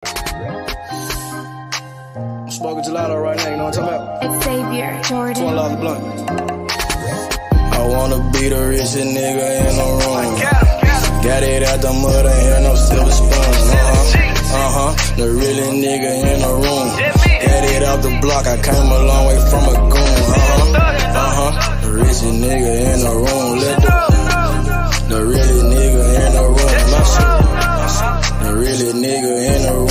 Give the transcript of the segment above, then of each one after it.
I'm smoking gelato right now, you know what I'm talking about? It's Xavier Jordan. $12 blunt. I wanna be the richest nigga in the room. Got it out the mud, ain't had no silver spoon. The really nigga in the room. Got it out the block, I came a long way from a goon. The richest nigga in the room. The really nigga in the room. The really nigga in the room.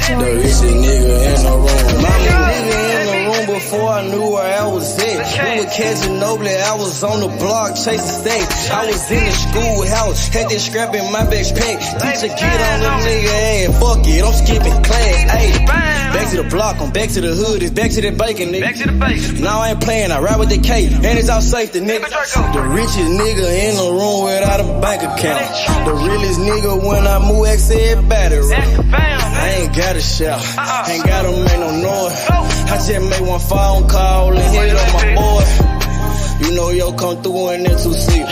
The richest nigga in the room. My nigga in the room before I knew where I was at. We were catching Noble, I was on the block chasing steak. I was in the schoolhouse, had that scrap in my backpack. Teacher get on the nigga ass, fuck it, I'm skipping class. Ayy, back to the block, I'm back to the hood, it's back to the bacon, nigga. Back to the bacon. Now I ain't playing, I ride with the K, and it's all safety, nigga. The richest nigga in the room without a bank account. The realest nigga when I move, XL battery. I ain't gotta shout, ain't gotta make no noise. I just made one phone call and hit up my boy. You know yo come through in that 2-seat.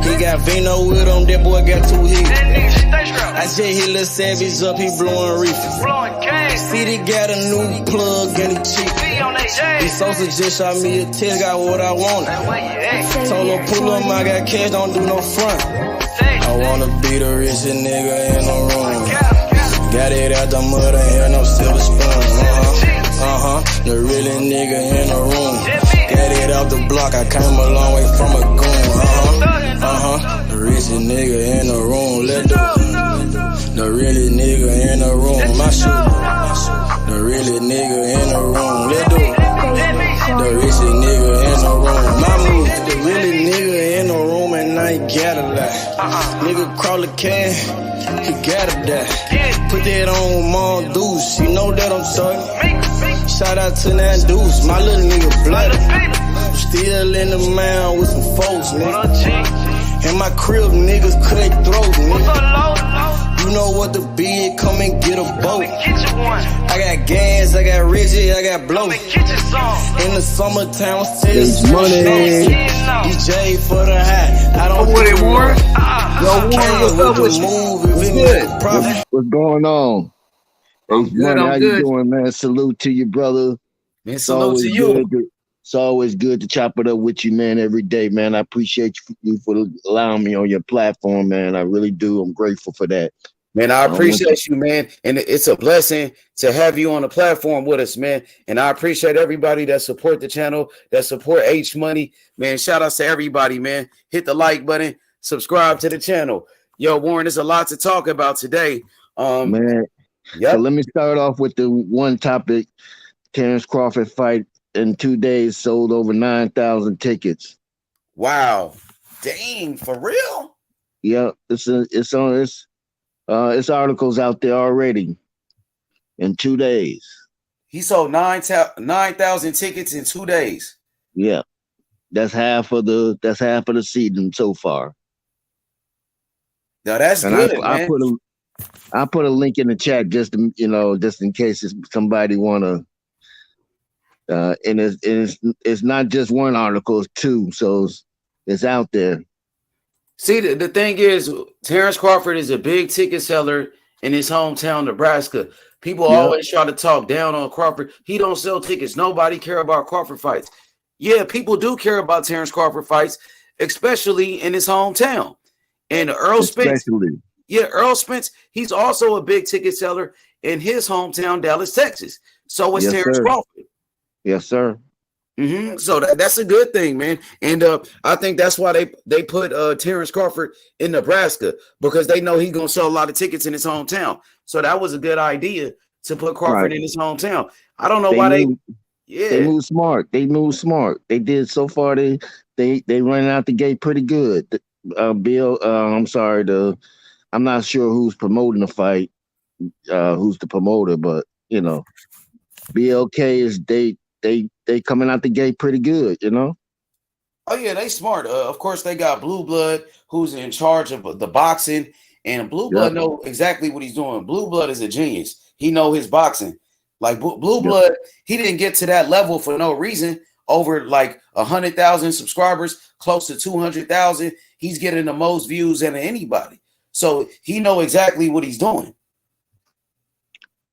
He got Vino with him, that boy got 2 hits. I just hit Lil Savage up, he blowing reefer. City got a new plug and he cheap. He Sosa just shot me a test, got what I wanted. Told him pull up, I got cash, don't do no front. I wanna be the richest nigga in the room. Got it out the mud, ain't had no silver spoon. The really nigga in the room. Got it out the block, I came a long way from a goon. The richest nigga in the room. The really nigga in the room. My shoe. The really nigga in the room. The richest nigga in the room. My move. The really nigga in the room and I ain't gotta lie. Nigga crawl a can, he gotta die. Put that on Mom Deuce, you know that I'm talking. Shout out to that Deuce, my little nigga bloody. Still in the mound with some folks, nigga. In my crib, niggas cut throats, nigga. You know what the bid, come and get a boat. I got gas, I got Reggie, I got blow. In the summertime, still money. DJ for the high. I don't want it, Warren. What's up with you? What's going on? I'm good. How you doing, man? Salute to you, brother. Man, salute to you. It's always good to chop it up with you, man, every day, man. I appreciate you for allowing me on your platform, man. I really do. I'm grateful for that. Man, I appreciate you, man. And it's a blessing to have you on the platform with us, man. And I appreciate everybody that support the channel, that support H Money. Man, shout outs to everybody, man. Hit the like button, subscribe to the channel. Yo, Warren, there's a lot to talk about today. Man, so let me start off with the one topic. Terrence Crawford fight in 2 days sold over 9,000 tickets. Wow. Dang, for real? Yeah, it's articles out there already in 2 days. He sold 9,000 tickets in 2 days. Yeah. That's half of the season so far. Now that's and good, I put a link in the chat just in case somebody wanna. And it's not just one article, it's 2, so it's out there. See, the thing is, Terrence Crawford is a big ticket seller in his hometown, Nebraska. People always try to talk down on Crawford. He don't sell tickets. Nobody care about Crawford fights. Yeah, people do care about Terrence Crawford fights, especially in his hometown. And Earl Spence, Earl Spence, he's also a big ticket seller in his hometown, Dallas, Texas. So is Terrence Crawford. Yes, sir. So that's a good thing, man. And I think that's why they put Terrence Crawford in Nebraska, because they know he's gonna sell a lot of tickets in his hometown. So that was a good idea to put Crawford in his hometown. I don't know why they move smart. They move smart. They did so far. They ran out the gate pretty good. Bill, I'm not sure who's promoting the fight, who's the promoter, but BLK is they coming out the gate pretty good, Oh yeah, they smart. Of course, they got Blue Blood, who's in charge of the boxing, and Blue Blood know exactly what he's doing. Blue Blood is a genius. He know his boxing. Like Blue Blood, he didn't get to that level for no reason. Over like 100,000 subscribers, close to 200,000. He's getting the most views than anybody. So he know exactly what he's doing.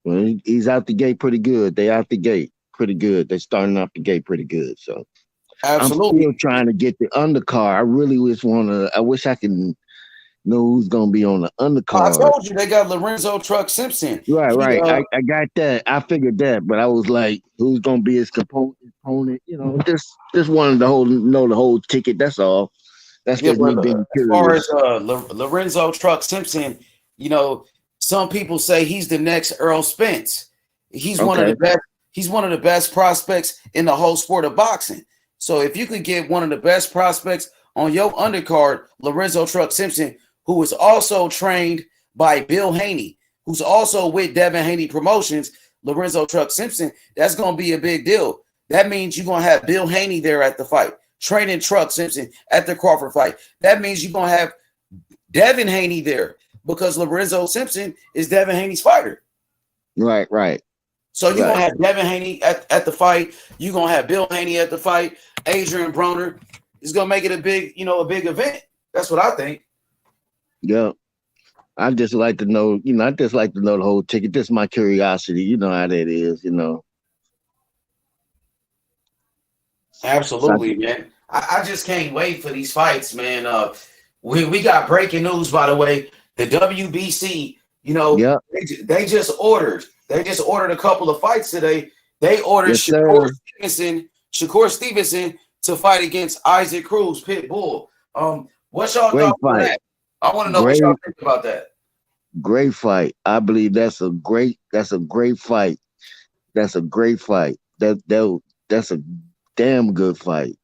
Well, he's out the gate pretty good. They out the gate pretty good. They starting off the gate pretty good. So I'm still Absolutely. trying to get the undercard. I really I wish I can know who's gonna be on the I undercard. told you they got Lorenzo Truck Simpson. Right, He right. I got that. I figured that, but I was like, who's gonna be his opponent? Just wanted to know the whole ticket. That's all. That's Yeah, just me but being as far as curious. Lorenzo Truck Simpson, you know, some people say he's the next Earl Spence. He's one of Okay. the best. He's one of the best prospects in the whole sport of boxing. So if you could get one of the best prospects on your undercard, Lorenzo Truck Simpson, who was also trained by Bill Haney, who's also with Devin Haney Promotions, Lorenzo Truck Simpson, that's going to be a big deal. That means you're going to have Bill Haney there at the fight, training Truck Simpson at the Crawford fight. That means you're going to have Devin Haney there because Lorenzo Simpson is Devin Haney's fighter. Right, right. So you're going to have Devin Haney at the fight. You're going to have Bill Haney at the fight. Adrian Broner is going to make it a big event. That's what I think. Yeah. I just like to know, I just like to know the whole ticket. Just my curiosity. You know how that is, Absolutely, man. I just can't wait for these fights, man. We got breaking news, by the way. The WBC, Yeah. they just ordered a couple of fights today. They ordered Shakur Stevenson to fight against Isaac Cruz, Pitbull. What's y'all Great thought on fight. that? I want to know what y'all think about that. Great fight. I believe that's a great fight. That's a great fight. That's a damn good fight.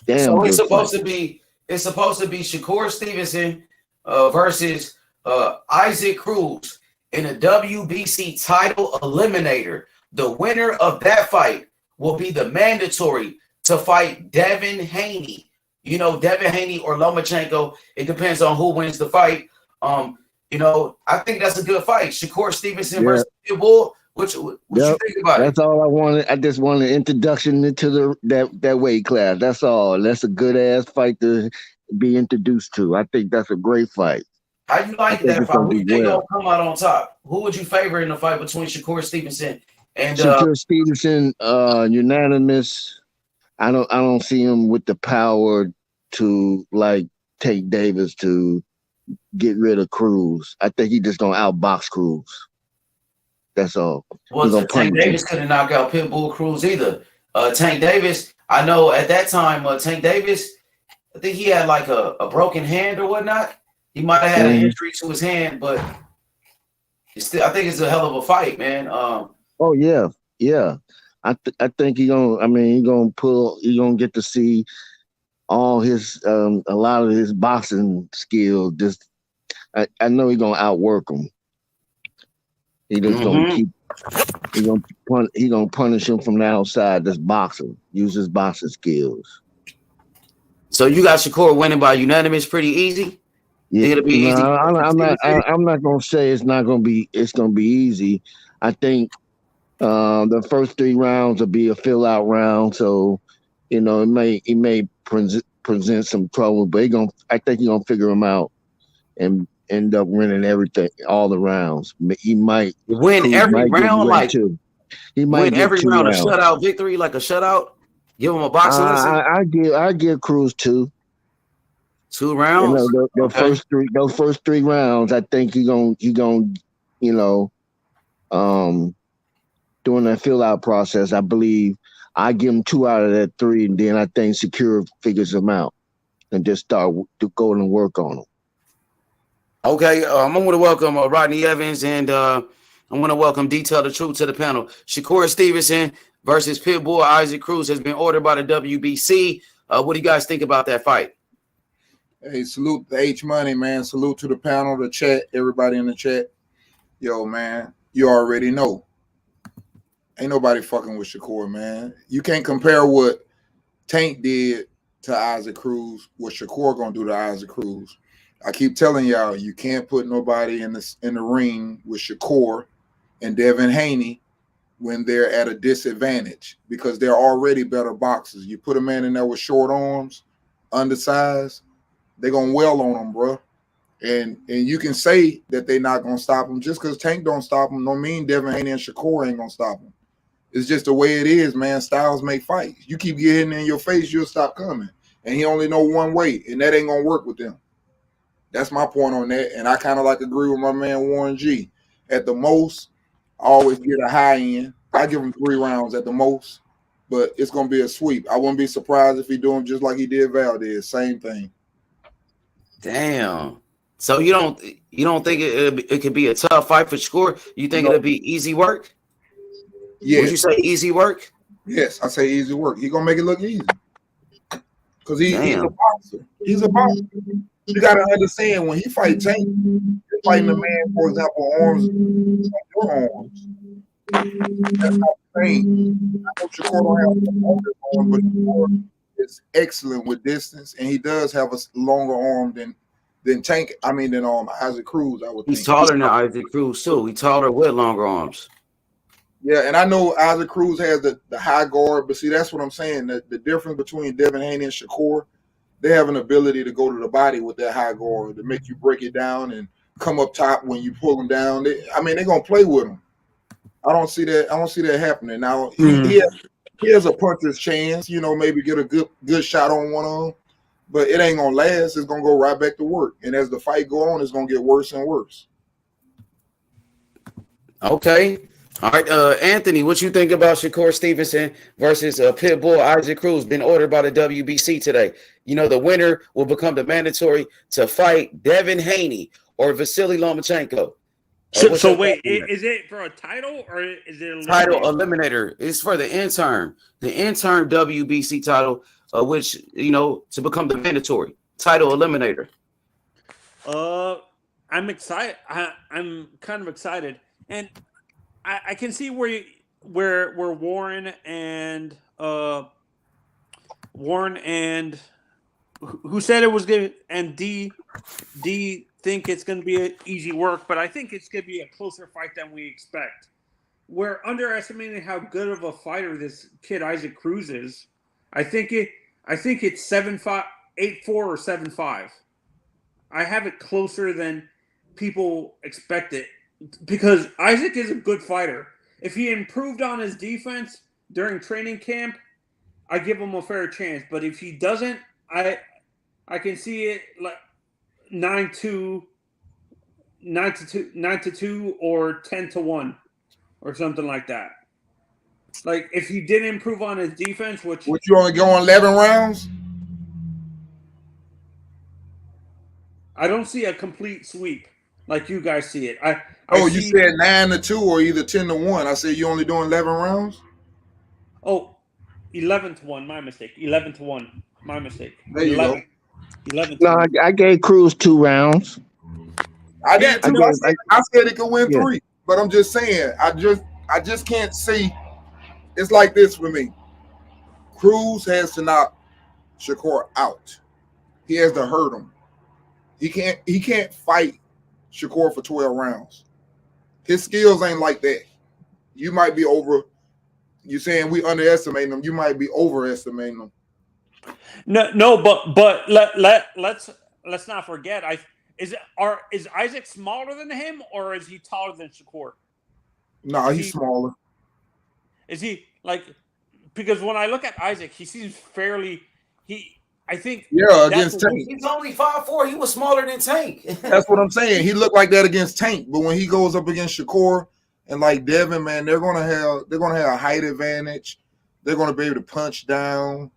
So it's supposed to be Shakur Stevenson versus Isaac Cruz in a WBC title eliminator. The winner of that fight will be the mandatory to fight Devin Haney. Devin Haney or Lomachenko. It depends on who wins the fight. I think that's a good fight. Shakur Stevenson versus Pitbull. What you think about it? That's all I wanted. I just wanted an introduction into that weight class. That's all. That's a good ass fight to be introduced to. I think that's a great fight. How you like that fight? Who you think gonna come out on top? Who would you favor in the fight between Shakur Stevenson and Shakur Stevenson? Unanimous. I don't see him with the power to like take Davis to get rid of Cruz. I think he's just gonna outbox Cruz. That's all. Well, Tank Davis couldn't knock out Pitbull Cruz either. Tank Davis, I know at that time, Tank Davis, I think he had like a broken hand or whatnot. He might have had an injury to his hand, but I think it's a hell of a fight, man. Oh yeah. I think he gonna get to see all his a lot of his boxing skills. I know he's gonna outwork him. He just gonna punish him from the outside. Just boxing, use his boxing skills. So you got Shakur winning by unanimous, pretty easy. Yeah, it'll be easy. I'm not gonna say it's not gonna be. It's gonna be easy. I think the first 3 rounds will be a fill out round, so it may present some trouble, but I think he's gonna figure him out and end up winning everything, all the rounds. He might win every round, like too. He might win every round a shutout victory, like a shutout. Give him a boxing lesson. I give Cruz 2 rounds. Those first 3 rounds, I think he gonna during that fill out process, I believe I give him 2 out of that 3, and then I think Shakur figures him out and just start to go and work on him. Okay, I'm going to welcome Rodney Evans, and I'm going to welcome Detail the Truth to the panel. Shakur Stevenson versus Pitbull Isaac Cruz has been ordered by the WBC. What do you guys think about that fight? Hey, salute the H Money, man. Salute to the panel, the chat, everybody in the chat. Yo, man, you already know. Ain't nobody fucking with Shakur, man. You can't compare what Tank did to Isaac Cruz, what Shakur gonna do to Isaac Cruz. I keep telling y'all, you can't put nobody in the ring with Shakur and Devin Haney when they're at a disadvantage because they're already better boxers. You put a man in there with short arms, undersized, they're gonna well on him, bro. And you can say that they're not gonna stop him just because Tank don't stop him. Don't mean Devin Haney and Shakur ain't gonna stop him. It's just the way it is, man. Styles make fights. You keep getting in your face, you'll stop coming. And he only know one way, and that ain't gonna work with them. That's my point on that. And I kind of like agree with my man Warren G. At the most, I always get a high end. I give him 3 rounds at the most, but it's gonna be a sweep. I wouldn't be surprised if he do him just like he did Valdez. Same thing. Damn. So you don't think it could be a tough fight for Shakur? You think it'll be easy work? Yes. Would you say easy work? Yes, I say easy work. He gonna make it look easy. Because he's a boxer. He's a boxer. You gotta understand when he fight Tank, he's fighting a man, for example, arms like your arms. That's not the same. I know Shakur don't have the longest arm, but Shakur is excellent with distance, and he does have a longer arm than Tank. I mean, than Isaac Cruz. I would think he's taller than Isaac Cruz too. He's taller with longer arms. Yeah, and I know Isaac Cruz has the high guard, but see, that's what I'm saying. The difference between Devin Haney and Shakur, they have an ability to go to the body with that high guard to make you break it down and come up top when you pull them down. They're gonna play with them. I don't see that happening. Now he has a puncher's chance, maybe get a good shot on one of them, but it ain't gonna last. It's gonna go right back to work, and as the fight go on, it's gonna get worse and worse. Okay. All right, Anthony, what you think about Shakur Stevenson versus Pitbull Isaac Cruz? Been ordered by the WBC today. The winner will become the mandatory to fight Devin Haney or Vasiliy Lomachenko. So wait, is it for a title or is it a title eliminator? It's for the interim WBC title, which to become the mandatory title eliminator. I'm excited. I'm kind of excited, and I can see where Warren and who said it was good, and D think it's going to be an easy work, but I think it's going to be a closer fight than we expect. We're underestimating how good of a fighter this kid Isaac Cruz is. I think it's 7-5, 8-4 or 7-5. I have it closer than people expect it because Isaac is a good fighter. If he improved on his defense during training camp, I give him a fair chance. But if he doesn't, I can see it like 9-2 or 10-1 or something like that. Like if he did improve on his defense, which would you only go on 11 rounds? I don't see a complete sweep like you guys see it. You said 9-2 or either 10-1. I said you only doing 11 rounds. Oh, 11-1. My mistake. 11-1. My mistake. There you 11. Go. 11. No, I gave Cruz 2 rounds. I did too. I said it could win 3, but I'm just saying. I just can't see. It's like this for me. Cruz has to knock Shakur out. He has to hurt him. He can't fight Shakur for 12 rounds. His skills ain't like that. You might be over. You saying we underestimate him? You might be overestimating him. No, but let's not forget. Is Isaac smaller than him or is he taller than Shakur? No, he's smaller. Is he because when I look at Isaac, he seems fairly I think against Tank. He's only 5'4". He was smaller than Tank. That's what I'm saying. He looked like that against Tank, but when he goes up against Shakur and like Devin, man, they're gonna have a height advantage. They're gonna be able to punch down.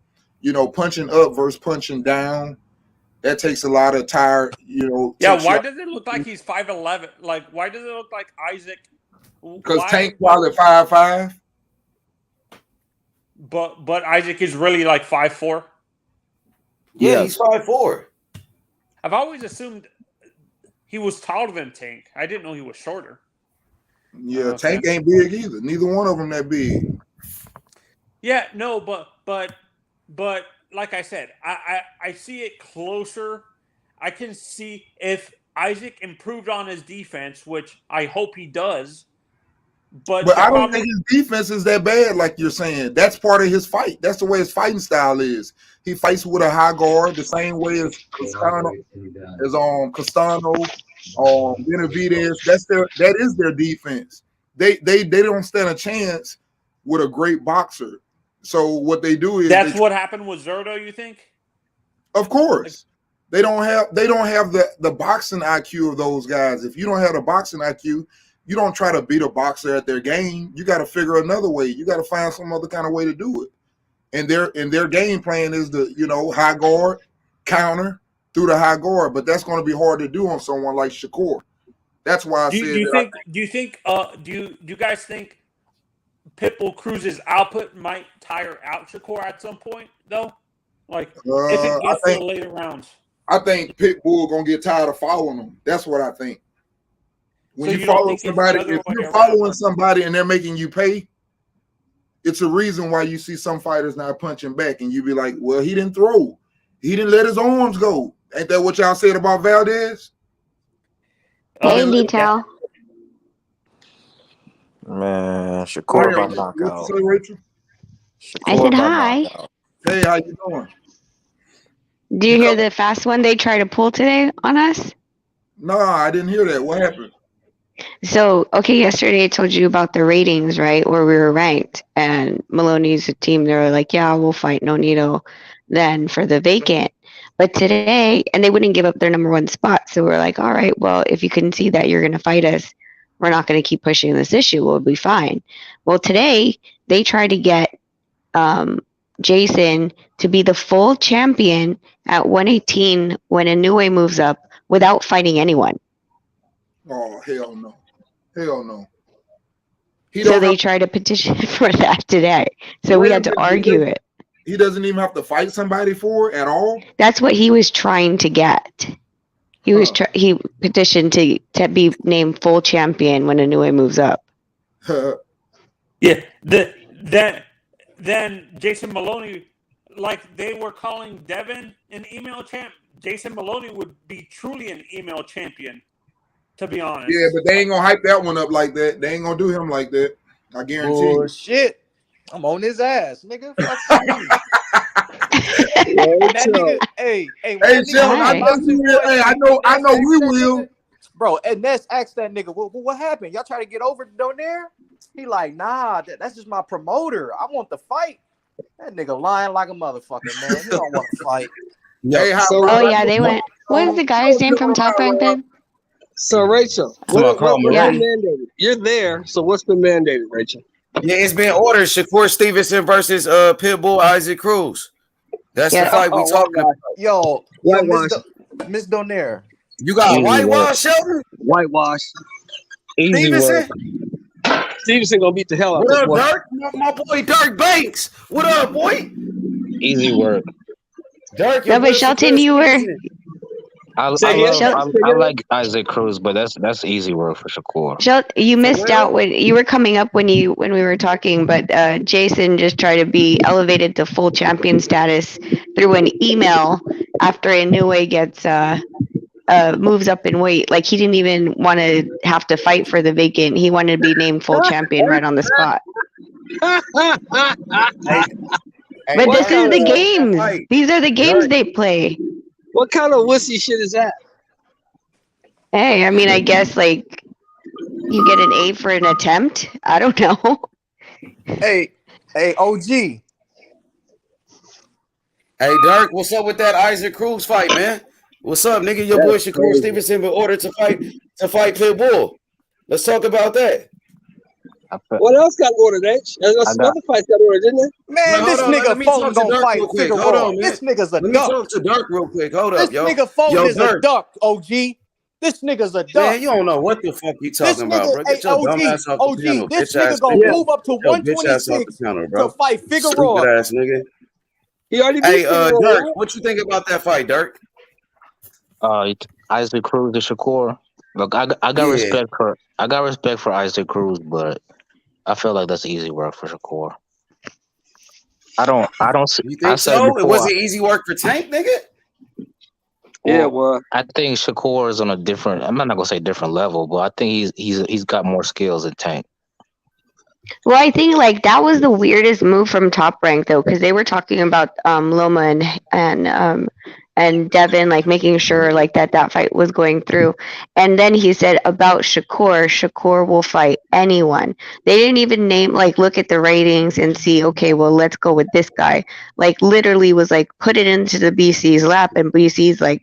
Punching up versus punching down. That takes a lot of tired. Yeah. Why does it look like he's 5'11"? Like, why does it look like Isaac? Because Tank probably 5'5". But Isaac is really like 5'4". Yeah, he's 5'4". I've always assumed he was taller than Tank. I didn't know he was shorter. Yeah, okay. Tank ain't big either. Neither one of them that big. Yeah, no, but like I said, I see it closer. I can see if Isaac improved on his defense, which I hope he does, But I don't think his defense is that bad, like you're saying. That's part of his fight. That's the way his fighting style is. He fights with a high guard, the same way as Castano, Benavidez. That is their defense. They don't stand a chance with a great boxer. So what they do is what happened with Zurdo, you think? Of course. They don't have the boxing IQ of those guys. If you don't have the boxing IQ, you don't try to beat a boxer at their game. You got to figure another way. You got to find some other kind of way to do it. And their game plan is the high guard, counter through the high guard. But that's going to be hard to do on someone like Shakur. That's why do you guys think Pitbull Cruz's output might tire out Shakur at some point though? Like if it gets to the later rounds. I think Pitbull gonna get tired of following him. That's what I think. When you follow somebody, if you're following somebody and they're making you pay, it's a reason why you see some fighters not punching back, and you be like, "Well, he didn't throw, he didn't let his arms go." Ain't that what y'all said about Valdez? Hey, detail. Man, Shakur about knockout. What you say, Rachel? I said hi. Hey, how you doing? Do you hear the fast one they tried to pull today on us? No, I didn't hear that. What happened? So, okay, yesterday I told you about the ratings, right, where we were ranked. And Maloney's team, they were like, yeah, we'll fight Nonito then for the vacant. But today, and they wouldn't give up their number one spot. So we're like, all right, well, if you can see that you're going to fight us, we're not going to keep pushing this issue. We'll be fine. Well, today, they tried to get Jason to be the full champion at 118 when Inoue moves up without fighting anyone. Oh, hell no. Hell no. So they tried to petition for that today. So we had to argue it. He doesn't even have to fight somebody for it at all? That's what he was trying to get. He petitioned to be named full champion when Inoue moves up. Yeah. Then Jason Maloney, like they were calling Devin an email champ. Jason Maloney would be truly an email champion, to be honest. Yeah, but they ain't gonna hype that one up like that. They ain't gonna do him like that. I guarantee you. Shit. I'm on his ass, nigga. Fuck you. That nigga, hey, Sheldon, I know we will. Bro, and Ness asked that nigga, what happened? Y'all try to get over Donaire? He like, nah, that's just my promoter. I want the fight. That nigga lying like a motherfucker, man. He don't want to fight. They went. What is the guy's name from Top Rank then? So Rachel, what's mandated? You're there, so what's been mandated, Rachel? Yeah, it's been ordered. Shakur Stevenson versus Pitbull Isaac Cruz. That's the fight we talking about. Yo, Miss Donaire. You got whitewash, Sheldon? Whitewash. Easy Stevenson? Work. Stevenson gonna beat the hell out of this boy. Dirk? My boy Dirk Banks. What up, boy? Easy work. Dirk, no, but Shelton, you were. I like Isaac Cruz, but that's easy work for Shakur. You missed out when you were coming up when we were talking, but Jason just tried to be elevated to full champion status through an email after Inoue gets moves up in weight. Like he didn't even want to have to fight for the vacant. He wanted to be named full champion right on the spot. But this is the games. These are the games they play. What kind of wussy shit is that? Hey, I mean, I guess like you get an A for an attempt. I don't know. Hey, OG. Hey, Dirk, what's up with that Isaac Cruz fight, man? What's up, nigga? Your boy Shakur Stevenson been ordered to fight Pitbull. Let's talk about that. What else got ordered, H? Some other fights got ordered, didn't they? Man, this nigga phone don't fight Figueroa. This nigga's a duck. Let me talk to Dirk real quick. Hold up, yo. This nigga phone is a duck, OG. This nigga's a duck. Man, you don't know what the fuck you talking about, bro. Get your dumb ass off the panel, this nigga gonna move up to 126 to fight Figueroa. Stupid ass nigga. He already beat Dirk, what you think about that fight, Dirk? Isaac Cruz to Shakur. Look, I got respect for Isaac Cruz, but I feel like that's easy work for Shakur. I don't see. You think so? It wasn't easy work for Tank, nigga. Yeah, well, I think Shakur is on a different. I'm not gonna say different level, but I think he's got more skills than Tank. Well, I think like that was the weirdest move from Top Rank though, because they were talking about Loma and Devin like making sure like that fight was going through, and then he said about Shakur will fight anyone. They didn't even name like look at the ratings and see okay, well let's go with this guy. Like literally was like put it into the BC's lap, and BC's like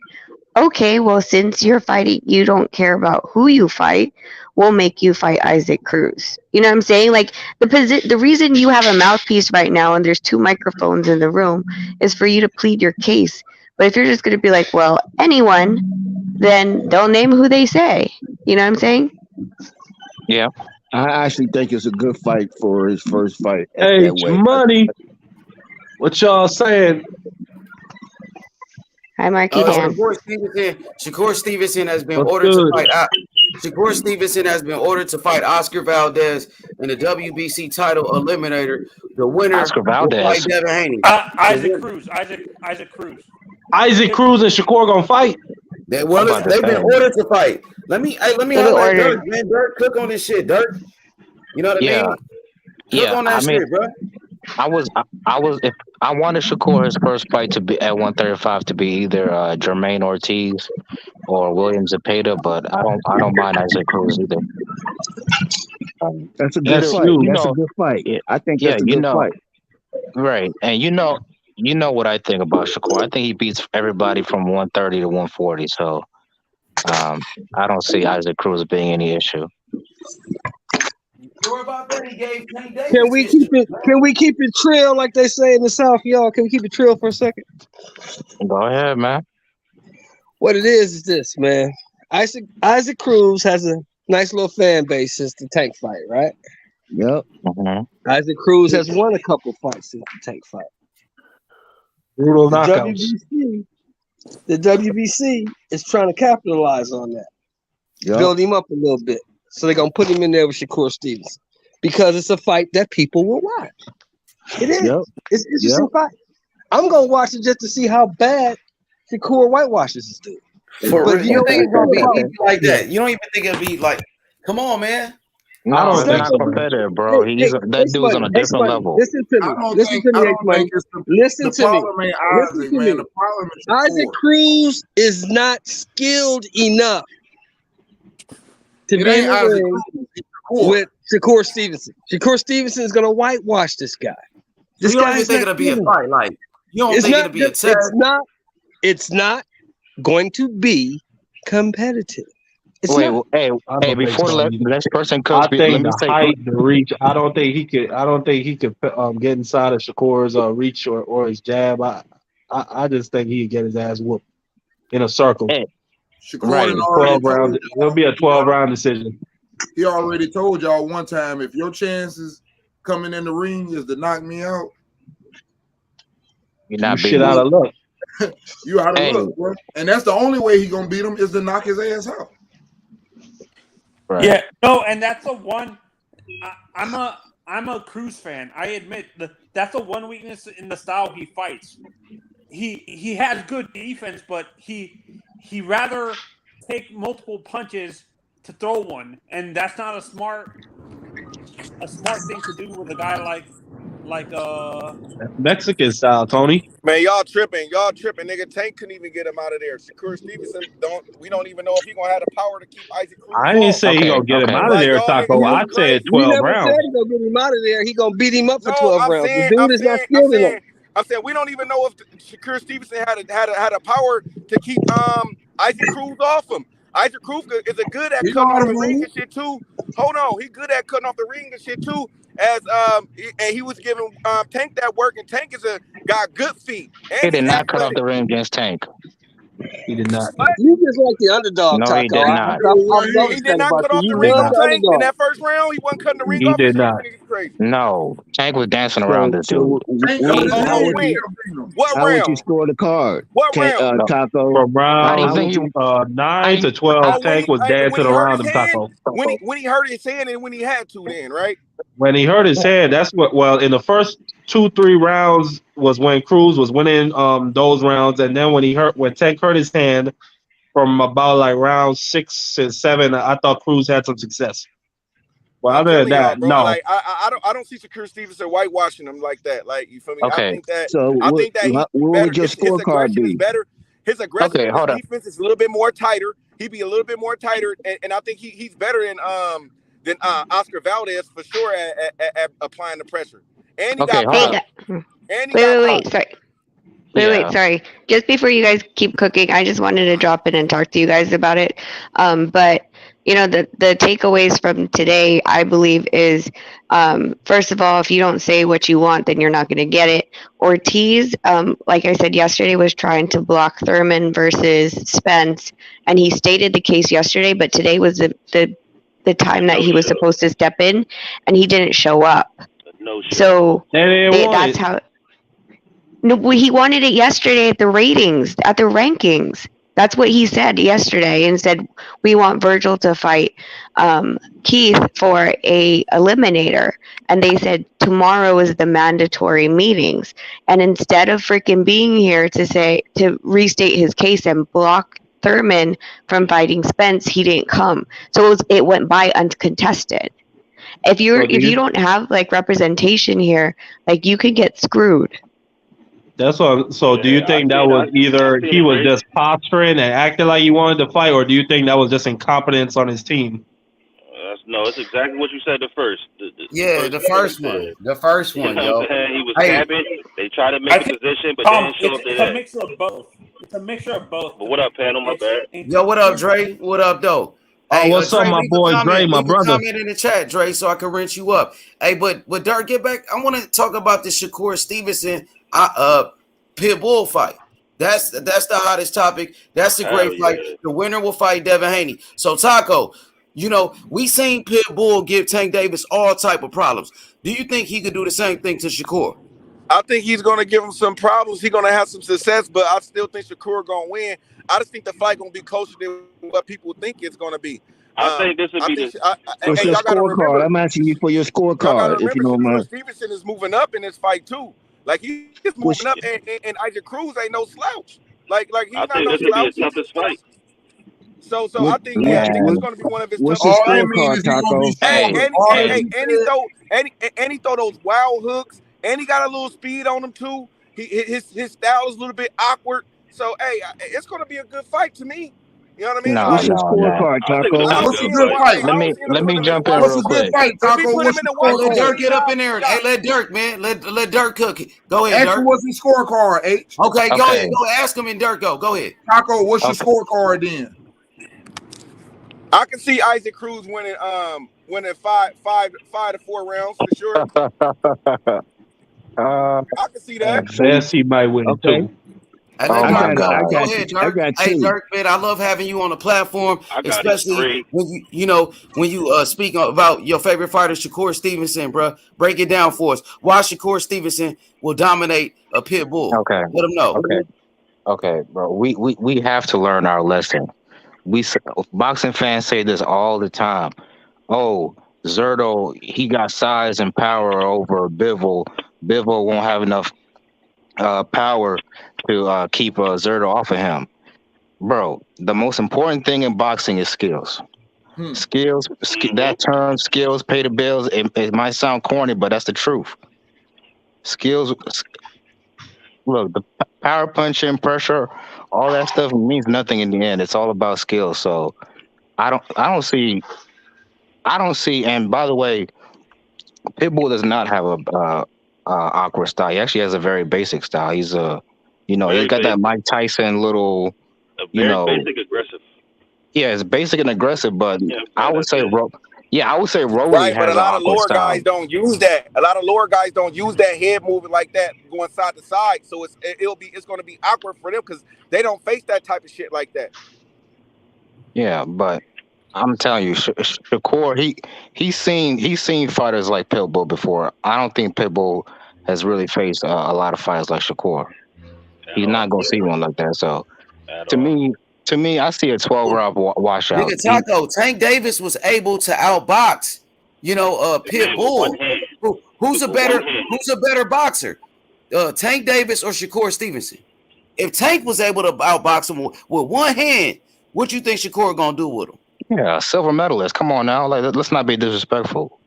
okay, well, since you're fighting, you don't care about who you fight. We'll make you fight Isaac Cruz. You know what I'm saying? Like the reason you have a mouthpiece right now and there's two microphones in the room is for you to plead your case. But if you're just going to be like, well, anyone, then they'll name who they say. You know what I'm saying? Yeah. I actually think it's a good fight for his first fight at Hey, that weight. money. What y'all saying? Hi, Marky Dan. Shakur Stevenson has been What's ordered good? to fight. Shakur Stevenson has been ordered to fight Oscar Valdez in the WBC title eliminator. The winner Oscar will Valdez. fight Devin Haney. Isaac Cruz. Isaac Cruz. Isaac Cruz and Shakur gonna fight. They've been ordered to fight. Let me highlight Dirk, man. Dirk, cook on this shit, Dirk. You know what I mean? Cook on that shit, bro. I was if I wanted Shakur's first fight to be at 135 to be either Jermaine Ortiz or William Zepeda, but I don't mind Isaac Cruz either. That's a good fight. That's a good fight. I think that's a good fight. Right. And you know what I think about Shakur. I think he beats everybody from 130 to 140. So I don't see Isaac Cruz being any issue. Can we keep it trill like they say in the South, y'all? Can we keep it trill for a second? Go ahead, man. What it is this, man. Isaac Cruz has a nice little fan base since the Tank fight, right? Yep. Mm-hmm. Isaac Cruz has won a couple fights since the Tank fight. Brutal knockouts. The WBC is trying to capitalize on that. Yep. Build him up a little bit. So they're going to put him in there with Shakur Stevenson because it's a fight that people will watch. It is. Yep. It's an interesting fight. I'm going to watch it just to see how bad Shakur whitewashes this dude. But you don't think it's going to be like that. You don't even think it'll be like, come on, man. No, I don't think so. Competitive, bro. That dude's on a different level. Listen to me. Listen to me. Isaac Cruz is not skilled enough to be in the ring with Shakur Stevenson. Shakur Stevenson is going to whitewash this guy. This guy is going to be a fight. Like you don't think it'll be a test. It's not going to be competitive. Hey, before the next person comes, I think the height, the reach. I don't think he could get inside of Shakur's reach or his jab. I just think he'd get his ass whooped in a circle. Hey. Right. 12 round. It'll be a 12-round decision. He already told y'all one time, if your chances coming in the ring is to knock me out, you're not shit out of luck. You out of luck, bro. And that's the only way he gonna beat him is to knock his ass out. Right. Yeah, no, and that's the one. I'm a Cruz fan. I admit that's the one weakness in the style he fights. He has good defense, but he rather take multiple punches to throw one, and that's not a smart thing to do with a guy like Mexican style, Tony. Man, y'all tripping, nigga. Tank couldn't even get him out of there. Shakur Stevenson we don't even know if he gonna have the power to keep Isaac Cruz. I didn't say he gonna get him out of there, Taco. I said 12 rounds. Said he gonna get him out of there. He gonna beat him up for 12 rounds. The dude is not skilled enough. I'm saying we don't even know if Shakur Stevenson had a power to keep Isaac Cruz off him. Isaac Cruz is a good at cutting off the ring and shit too. Hold on, he good at cutting off the ring and shit too. As and he was giving Tank that work, and Tank got good feet. He did not cut off the ring against Tank. He did not. You just like the underdog. No, Taco. he did not. He did not cut off the ring on Tank in that first round. He wasn't cutting the ring off. He did not. No, Tank was dancing around this dude. What how round? would you score the card? What round? Taco. From round 9 to 12, Tank was dancing around him, Taco. When he hurt his hand and when he had to, then right. When he hurt his hand, that's what. Well, in the first 2-3 rounds was when Cruz was winning those rounds, and then when Tank hurt his hand, from about like round 6 and 7, I thought Cruz had some success. Well, I'm other than telling y'all, that, bro. no. Like I don't see Shakur Stevenson whitewashing him like that. Like you feel me? Okay. I think that So what he's what better. would your His scorecard aggression is be? better. His aggression Okay, in his hold up. defense is a little bit more tighter. He'd be a little bit more tighter, and I think he's better than Oscar Valdez for sure at applying the pressure. And he Okay, got hold power. up. And he got power. Sorry. Yeah. Wait, sorry. Just before you guys keep cooking, I just wanted to drop in and talk to you guys about it. But you know, the takeaways from today, I believe, is first of all, if you don't say what you want, then you're not going to get it. Ortiz, like I said yesterday, was trying to block Thurman versus Spence, and he stated the case yesterday, but today was the time that he was supposed to step in, and he didn't show up. No show. So that's that's how. No, he wanted it yesterday at the ratings, at the rankings. That's what he said yesterday, and said we want Virgil to fight Keith for a eliminator, and they said tomorrow is the mandatory meetings, and instead of freaking being here to restate his case and block Thurman from fighting Spence, he didn't come. So it went by uncontested. If you don't have like representation here, like you could get screwed. That's what. So, do you think that was either he was just posturing and acting like he wanted to fight, or do you think that was just incompetence on his team? No, it's exactly what you said. The first one. The first one, yo. He was capping. They tried to make a position, but they didn't show up to that. It's a mixture of both. It's a mixture of both. But what up, panel? My bad. Yo, what up, Dre? What up, though? Hey, what's up, my boy Dre, my brother? Comment in the chat, Dre, so I can rinse you up. Hey, but Dirk, get back. I want to talk about the Shakur Stevenson Pitbull fight. That's the hottest topic. That's a great fight. The winner will fight Devin Haney. So Taco, you know, we seen Pitbull give Tank Davis all type of problems. Do you think he could do the same thing to Shakur? I think he's going to give him some problems. He's going to have some success, but I still think Shakur going to win. I just think the fight going to be closer than what people think it's going to be. I think this would be What's your scorecard? I'm asking you for your scorecard, if you don't mind. Stevenson is moving up in this fight too. Like he's moving up, and Isaac Cruz ain't no slouch. Like he's not no slouch. I think this would be a toughest fight. So I think it's going to be one of his. What's your scorecard, Taco? And he throw those wild hooks, and he got a little speed on him too. His style is a little bit awkward. So it's going to be a good fight to me. You know what I mean? What's your scorecard, Taco? What's a good fight? Let me jump in What's real a good quick. fight, Taco? What's your scorecard? Let Dirk get up in there. Hey, let Dirk, man. Let Dirk cook it. Go ahead, Dirk. What's your scorecard, H? Okay, go ahead. Go ask him and Dirk go. Go ahead. Taco, what's your scorecard then? I can see Isaac Cruz winning 5 to 4 rounds for sure. I can see that. Yes, he might win too. Hey, go ahead, Dirk. Hey, Dirk, man, I love having you on the platform, especially when you speak about your favorite fighter, Shakur Stevenson, bro. Break it down for us. Why Shakur Stevenson will dominate a pit bull? Okay, let him know. Okay, bro. We have to learn our lesson. Boxing fans say this all the time. Oh, Zerto, he got size and power over Bivol. Bivol won't have enough power to keep Zerto off of him. Bro, the most important thing in boxing is skills. Skills, that term, skills pay the bills. It might sound corny, but that's the truth. Skills, look, the power punching, pressure, all that stuff means nothing in the end. It's all about skills. So I don't see. And by the way, Pitbull does not have a awkward style. He actually has a very basic style. He's he's got that Mike Tyson little, basic aggressive. Yeah, it's basic and aggressive, but I would say Rowley right, has but a lot of lower style. guys don't use that. A lot of lower guys don't use that head moving like that, going side to side. So it's going to be awkward for them because they don't face that type of shit like that. Yeah, but I'm telling you, Shakur, he's seen fighters like Pitbull before. I don't think Pitbull has really faced a lot of fighters like Shakur. He's not gonna see one like that. So to me, I see a 12-round washout. Nigga, Taco, Tank Davis was able to outbox, Pitbull. Who's a better boxer, Tank Davis or Shakur Stevenson? If Tank was able to outbox him with one hand, what you think Shakur gonna do with him? Yeah, silver medalist. Come on now, like let's not be disrespectful.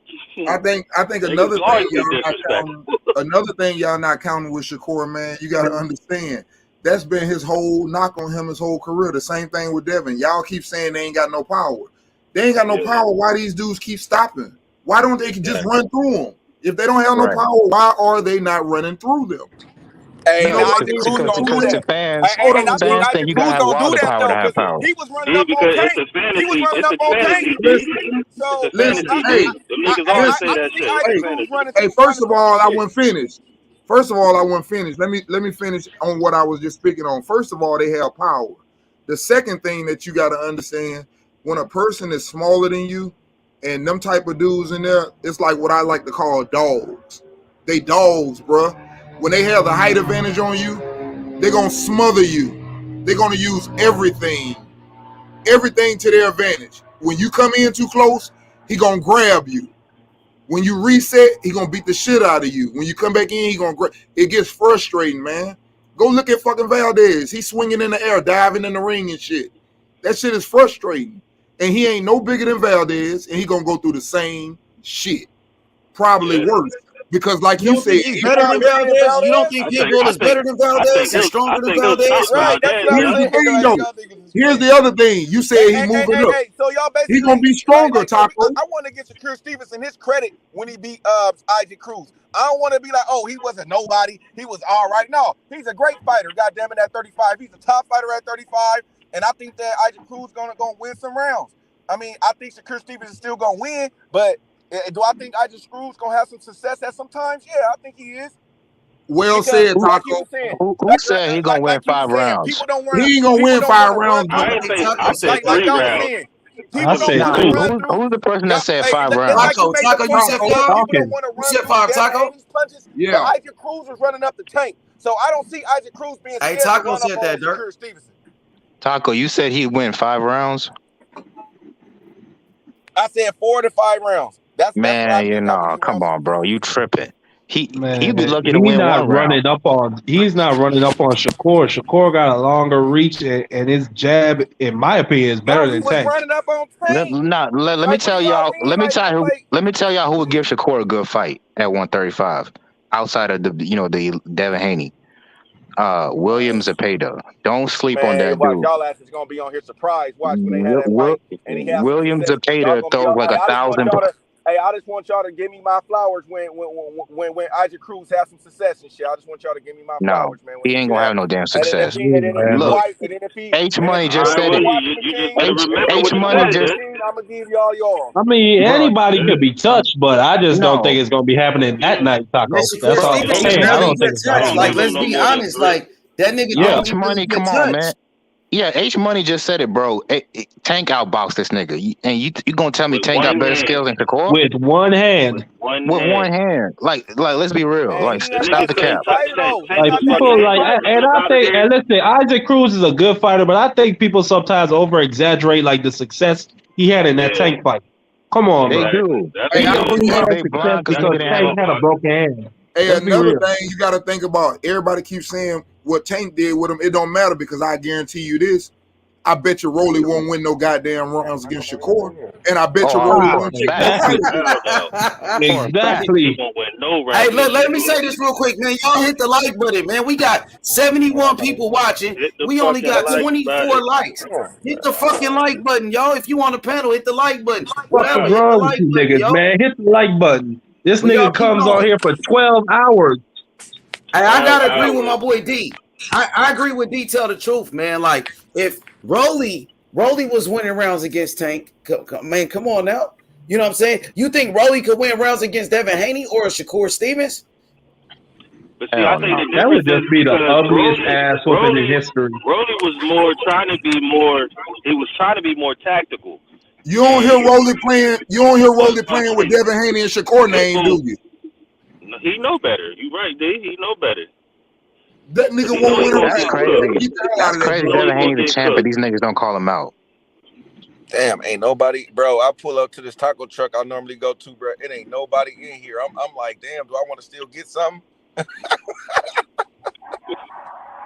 I think another thing y'all not counting with Shakur, man. You got to understand that's been his whole knock on him his whole career. The same thing with Devin. Y'all keep saying they ain't got no power. They ain't got no power. Why these dudes keep stopping? Why don't they just run through them? If they don't have no power, why are they not running through them? Hey, You know what? Isaac Cruz gonna do that. Fans think you gotta Cruz have gonna do wild that power to though, have power. because he was running up on Tank. He was running up on Tank. So Listen, Them niggas always say that shit. Isaac Cruz running. Hey, first of all, I wouldn't finish. Let me finish on what I was just speaking on. First of all, they have power. The second thing that you got to understand, when a person is smaller than you and them type of dudes in there, it's like what I like to call dogs. They dogs, bruh. When they have the height advantage on you, they're going to smother you. They're going to use everything to their advantage. When you come in too close, he going to grab you. When you reset, he going to beat the shit out of you. When you come back in, he going to it gets frustrating, man. Go look at fucking Valdez. He's swinging in the air, diving in the ring and shit. That shit is frustrating. And he ain't no bigger than Valdez, and he going to go through the same shit. Probably worse. Because like you said, he's better than Valdez. You don't think Pitbull is better than Valdez and stronger than Valdez? Right, that's what I'm saying. Here's the other thing. You said he moving up. So y'all basically he gonna be stronger, Taco. I want to give Shakur Stevenson his credit when he beat Isaac Cruz. I don't want to be like, oh, he wasn't nobody. He was all right. No, he's a great fighter. God damn it, at 35, he's a top fighter at 35, and I think that Isaac Cruz gonna win some rounds. I mean, I think Shakur Stevenson is still gonna win, but do I think Isaac Cruz gonna have some success at some times? Yeah, I think he is. Well said, Taco. Who said he gonna win 5 rounds? People don't want. He ain't gonna win 5 rounds. I said 3 rounds. I said who's the person that said 5 rounds? Taco, you said 5? You said 5, Taco? Yeah. Isaac Cruz was running up the tank, so I don't see Isaac Cruz being. Hey, Taco said that, Dirk. Taco, you said he win 5 rounds. I said 4 to 5 rounds. That's come on, bro. You tripping. He be lucky to he's win not 1 round. He's not running up on Shakur. Shakur got a longer reach, and his jab, in my opinion, is better than Tank. Running up on Tank. Let me tell y'all. Let me tell y'all who would give Shakur a good fight at 135 outside of the Devin Haney. William Zepeda. Don't sleep on that dude. Y'all asses gonna be on here surprised. Watch when they have that fight. And he has William Zepeda throws like 1,000. Hey, I just want y'all to give me my flowers when Isaac Cruz has some success and shit. I just want y'all to give me my flowers, man. He ain't gonna have no damn success. Look, H Money just said it. H Money just. I'm gonna give y'all. I mean, anybody could be touched, but I just don't think it's gonna be happening that night, Taco. That's all I'm saying. I don't think it's touched. Like, let's be honest. Like that nigga. Yeah, H Money, come on, man. Yeah, H Money just said it, bro. Tank outboxed this nigga, and you gonna tell me Tank got better skills than Shakur? With one hand. With one hand. Like, let's be real. Like, stop the cap. Like people and listen, Isaac Cruz is a good fighter, but I think people sometimes over exaggerate like the success he had in that Tank fight. Come on, they bro. do. He had success because Tank had a broken hand. Hey, another thing you got to think about. Everybody keeps saying what Tank did with him. It don't matter because I guarantee you this. I bet you Rolly won't win no goddamn rounds against Shakur, and I bet you Rolly won't take that. Exactly. Hey, let me say this real quick, man. Y'all hit the like button, man. We got 71 people watching. We only got 24 likes. Hit the fucking like button, y'all. If you on the panel, hit the like button. What's wrong with you niggas, man? Hit the like button. This nigga comes on here for 12 hours. Hey, I gotta agree with my boy D. I agree with D. Tell the truth, man. Like if Rolly was winning rounds against Tank, man, come on now. You know what I'm saying? You think Rolly could win rounds against Devin Haney or Shakur Stevens? But see, I think that would just be the ugliest ass whooping in history. Rolly was trying to be more tactical. You don't hear Rolly playing. You don't hear Rolly playing with Devin Haney and Shakur name, do you? He know better. You right, D. He know better. That nigga won't win. That's crazy. That's crazy. Devin Haney the champ, but these niggas don't call him out. Damn, ain't nobody, bro. I pull up to this taco truck I normally go to, bro. It ain't nobody in here. I'm like, damn. Do I want to still get something?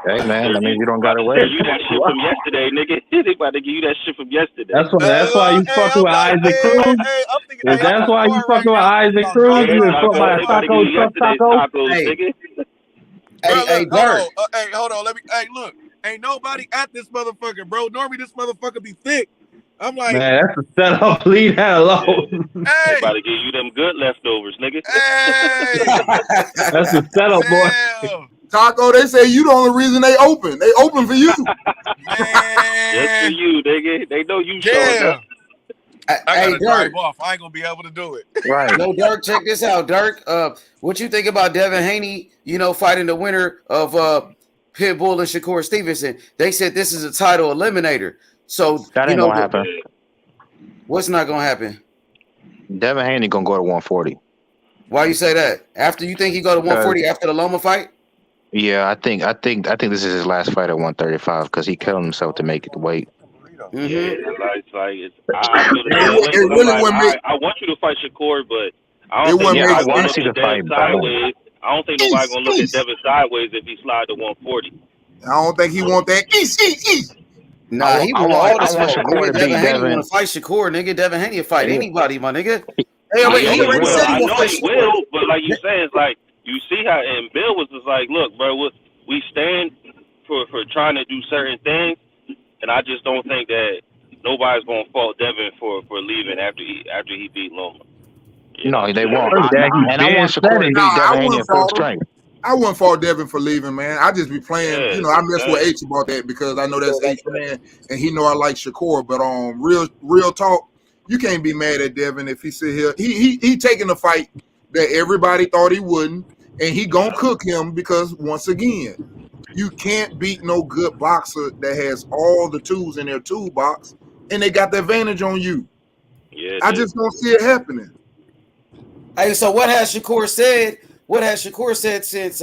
Hey man, that means you don't gotta Tell wait. you that shit from yesterday, nigga. They about to give you that shit from yesterday. That's why you fucking with Isaac Cruz. I'm thinking, Is that's why you fucking with Isaac about Cruz? Yeah, You been Taco. fucked by a They about to give taco you truck yesterday's taco? tacos, nigga. Hey, Dirk. Hold on. Look. Ain't nobody at this motherfucker, bro. Normally this motherfucker be thick. I'm like, Man, that's a setup. Leave that alone. They hey, about to give you them good leftovers, nigga. hey, That's a setup, boy. damn, Taco, they say you the only reason they open. They open for you. Just for man, you, nigga. They know you showing up. damn. I Hey, gotta drive Dirk. off. I ain't gonna be able to do it. Right. No, Dirk, check this out, Dirk. What you think about Devin Haney, fighting the winner of Pitbull and Shakur Stevenson? They said this is a title eliminator. So That ain't gonna happen. What's not gonna happen? Devin Haney gonna go to 140. Why you say that? After you think he go to 140 after the Loma fight? Yeah, I think this is his last fight at 135 because he killed himself to make it the weight. Yeah, I feel the same way. I want you to fight Shakur, but I don't think I want to look see the at Devin fight. sideways. I don't think nobody's gonna look at Devin sideways if he slide to 140. I don't think he want that. Nah, he want all the smoke. Shakur to Devin beat Haney Devin. want to fight Shakur, nigga. Devin Haney will fight anybody, my nigga. Hey, I wait, know he already said he I will know fight he Shakur. will, but like you said, it's like you see how and Bill was just like, look, bro, we stand for trying to do certain things, and I just don't think that nobody's gonna fault Devin for leaving after he beat Loma. No, they won't. And I want Shakur to beat Devin Haney at full strength. I wouldn't fault Devin for leaving, man. I just be playing, I mess with H about that because I know that's H man, and he know I like Shakur. But real talk, you can't be mad at Devin if he sit here. He taking the fight that everybody thought he wouldn't, and he gonna cook him because once again, you can't beat no good boxer that has all the tools in their toolbox, and they got the advantage on you. Yeah, I just don't see it happening. Hey, so what has Shakur said? What has Shakur said since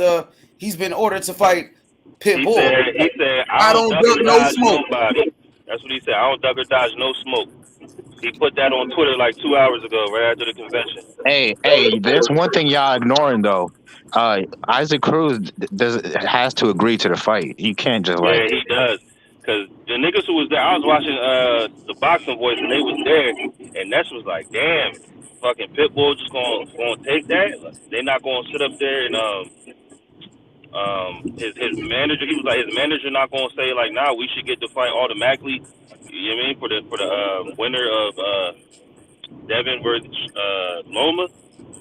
he's been ordered to fight Pitbull? He said I don't duck or dodge nobody. That's what he said. I don't duck or dodge no smoke. He put that on Twitter like 2 hours ago, right after the convention. Hey, there's one thing y'all ignoring though. Isaac Cruz has to agree to the fight. He can't just Yeah, he does. Cause the niggas who was there, I was watching the Boxing Voice, and they was there, and Ness was like, "Damn, fucking Pitbull just gonna take that? They're not gonna sit up there and his manager, he was like, his manager not gonna say like, nah, we should get the fight automatically. You know what I mean? For the winner of Devin versus Loma,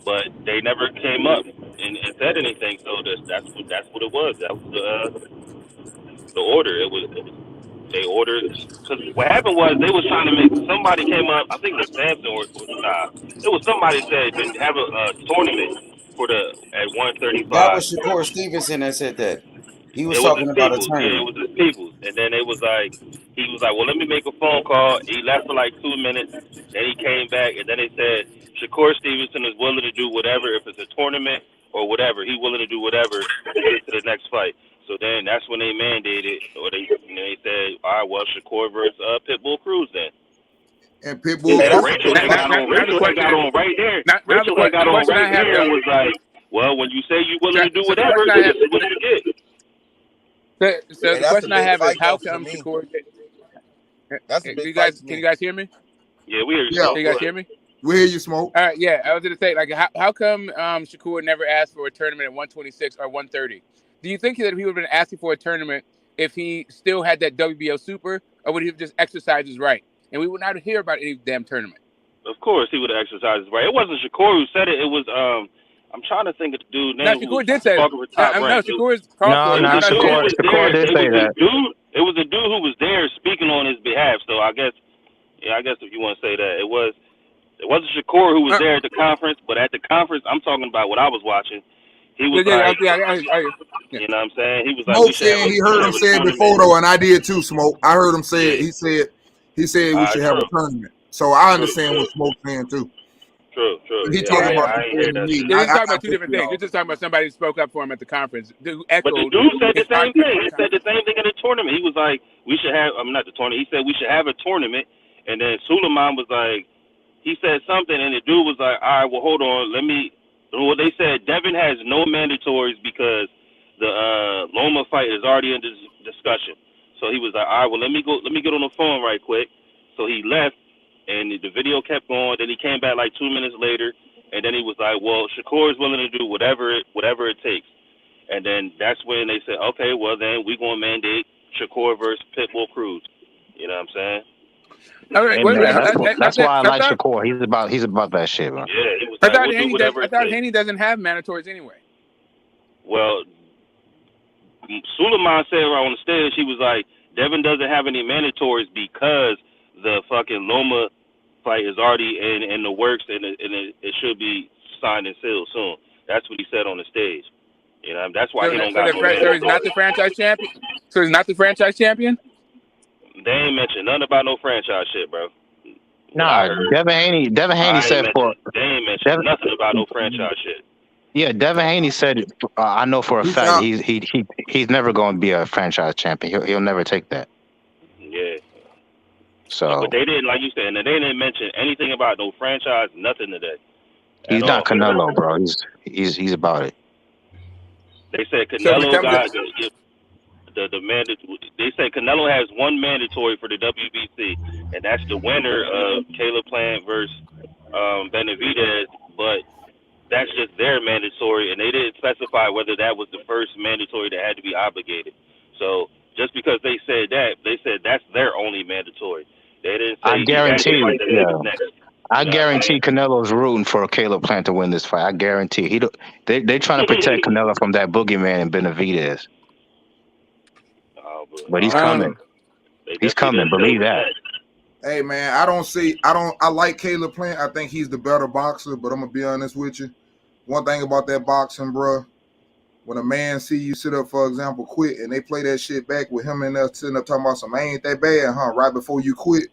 but they never came up and said anything. So that's what it was. That was the order. It was they ordered, because what happened was they was trying to make, somebody came up, I think it was Samson or it was somebody said to have a tournament for at 135. That was Shakur Stevenson that said that. He was talking about a tournament. Yeah, it was his peoples. And then he was like, well, let me make a phone call. He left for like 2 minutes. Then he came back, and then they said Shakur Stevenson is willing to do whatever. If it's a tournament or whatever, he's willing to do whatever to get to the next fight. So then that's when they mandated, or they said, all right, well, Shakur versus Pitbull Cruz then. And Pitbull. Rachel got on right there. Rachel got on right there and was like, well, when you say you're willing to do whatever, this is what you get. So the question I have is, how come Shakur? Can you guys hear me? Yeah, we hear you. Yeah. Can you guys hear me? We hear you, Smoke. All right, yeah. I was going to say, like, how come Shakur never asked for a tournament at 126 or 130? Do you think that he would have been asking for a tournament if he still had that WBO super, or would he have just exercised his right? And we would not hear about any damn tournament. Of course, he would have exercised his right. It wasn't Shakur who said it. It was I'm trying to think of the dude's name. No, Shakur did say it. No, Shakur's Shakur did say that. It was a dude who was there speaking on his behalf. So I guess if you want to say that, it wasn't Shakur who was there at the conference, but at the conference, I'm talking about what I was watching. He was you know what I'm saying? He was like, Smoke said he heard him say it before though, and I did too, Smoke. I heard him say it. He said we should have a tournament. So I understand what Smoke's saying too. True. He talking about He's talking about two different things. He's just talking about somebody who spoke up for him at the conference. But the dude said the same thing. He said the same thing in the tournament. He was like, we should have, not the tournament. He said we should have a tournament. And then Suleiman was like, he said something, and the dude was like, all right, well, hold on. Well, they said Devin has no mandatories because the Loma fight is already in discussion. So he was like, all right, well, let me get on the phone right quick. So he left, and the video kept going. Then he came back like 2 minutes later, and then he was like, well, Shakur is willing to do whatever it takes. And then that's when they said, okay, well, then we're going to mandate Shakur versus Pitbull Cruz. You know what I'm saying? All right, that's why I like Shakur. He's about that shit, man. Yeah, he was like, we'll do whatever it takes. Haney doesn't have mandatories anyway. Well, Suleiman said on the stage, he was like, Devin doesn't have any mandatories because the fucking Loma fight is already in the works, and it should be signed and sealed soon. That's what he said on the stage. You know, that's why he don't got no mandatories. So he's not the franchise champion? So he's not the franchise champion? They ain't mentioned nothing about no franchise shit, bro. Nah, Devin Haney said they ain't mentioned nothing about no franchise shit. Yeah, Devin Haney said, I know for a fact he's never going to be a franchise champion. He'll never take that. Yeah. So, but they didn't, like you said, and they didn't mention anything about no franchise, nothing today. He's not Canelo, bro. He's about it. They said Canelo got the mandatory. They said Canelo has one mandatory for the WBC, and that's the winner of Caleb Plant versus Benavidez, but that's just their mandatory, and they didn't specify whether that was the first mandatory that had to be obligated. So just because they said that, they said that's their only mandatory. They didn't say. I guarantee Canelo's rooting for Caleb Plant to win this fight. I guarantee they're trying to protect Canelo from that boogeyman in Benavidez. But he's coming. He's coming. Believe that. Hey man, I like Caleb Plant. I think he's the better boxer, but I'm gonna be honest with you. One thing about that boxing, bro, when a man see you sit up, for example, quit, and they play that shit back with him and us sitting up talking about some, ain't that bad, huh? Right before you quit,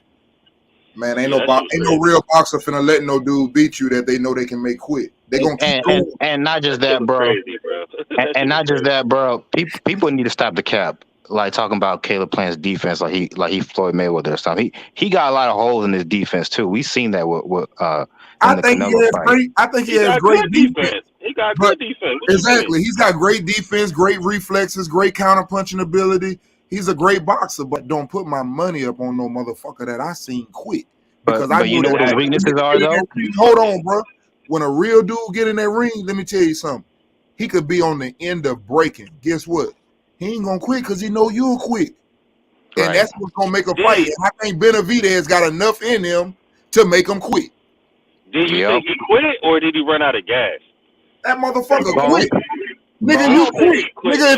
man, ain't no real boxer finna let no dude beat you that they know they can make quit. They gonna keep going. And not just that, bro. Crazy, bro. and not just that, bro. People need to stop the cap. Like talking about Caleb Plant's defense, like he Floyd Mayweather or something. He got a lot of holes in his defense too. We seen that with I think he has great defense. He got good defense. Exactly. He's got great defense, great reflexes, great counter punching ability. He's a great boxer, but don't put my money up on no motherfucker that I seen quit. Because but you know what his weaknesses are though? Hold on, bro. When a real dude get in that ring, let me tell you something. He could be on the end of breaking. Guess what? He ain't gonna quit because he know you'll quit. Right. And that's what's gonna make a fight. And I think Benavidez got enough in him to make him quit. Did you think he quit or did he run out of gas? That motherfucker quit. Nigga, you quit. Nigga,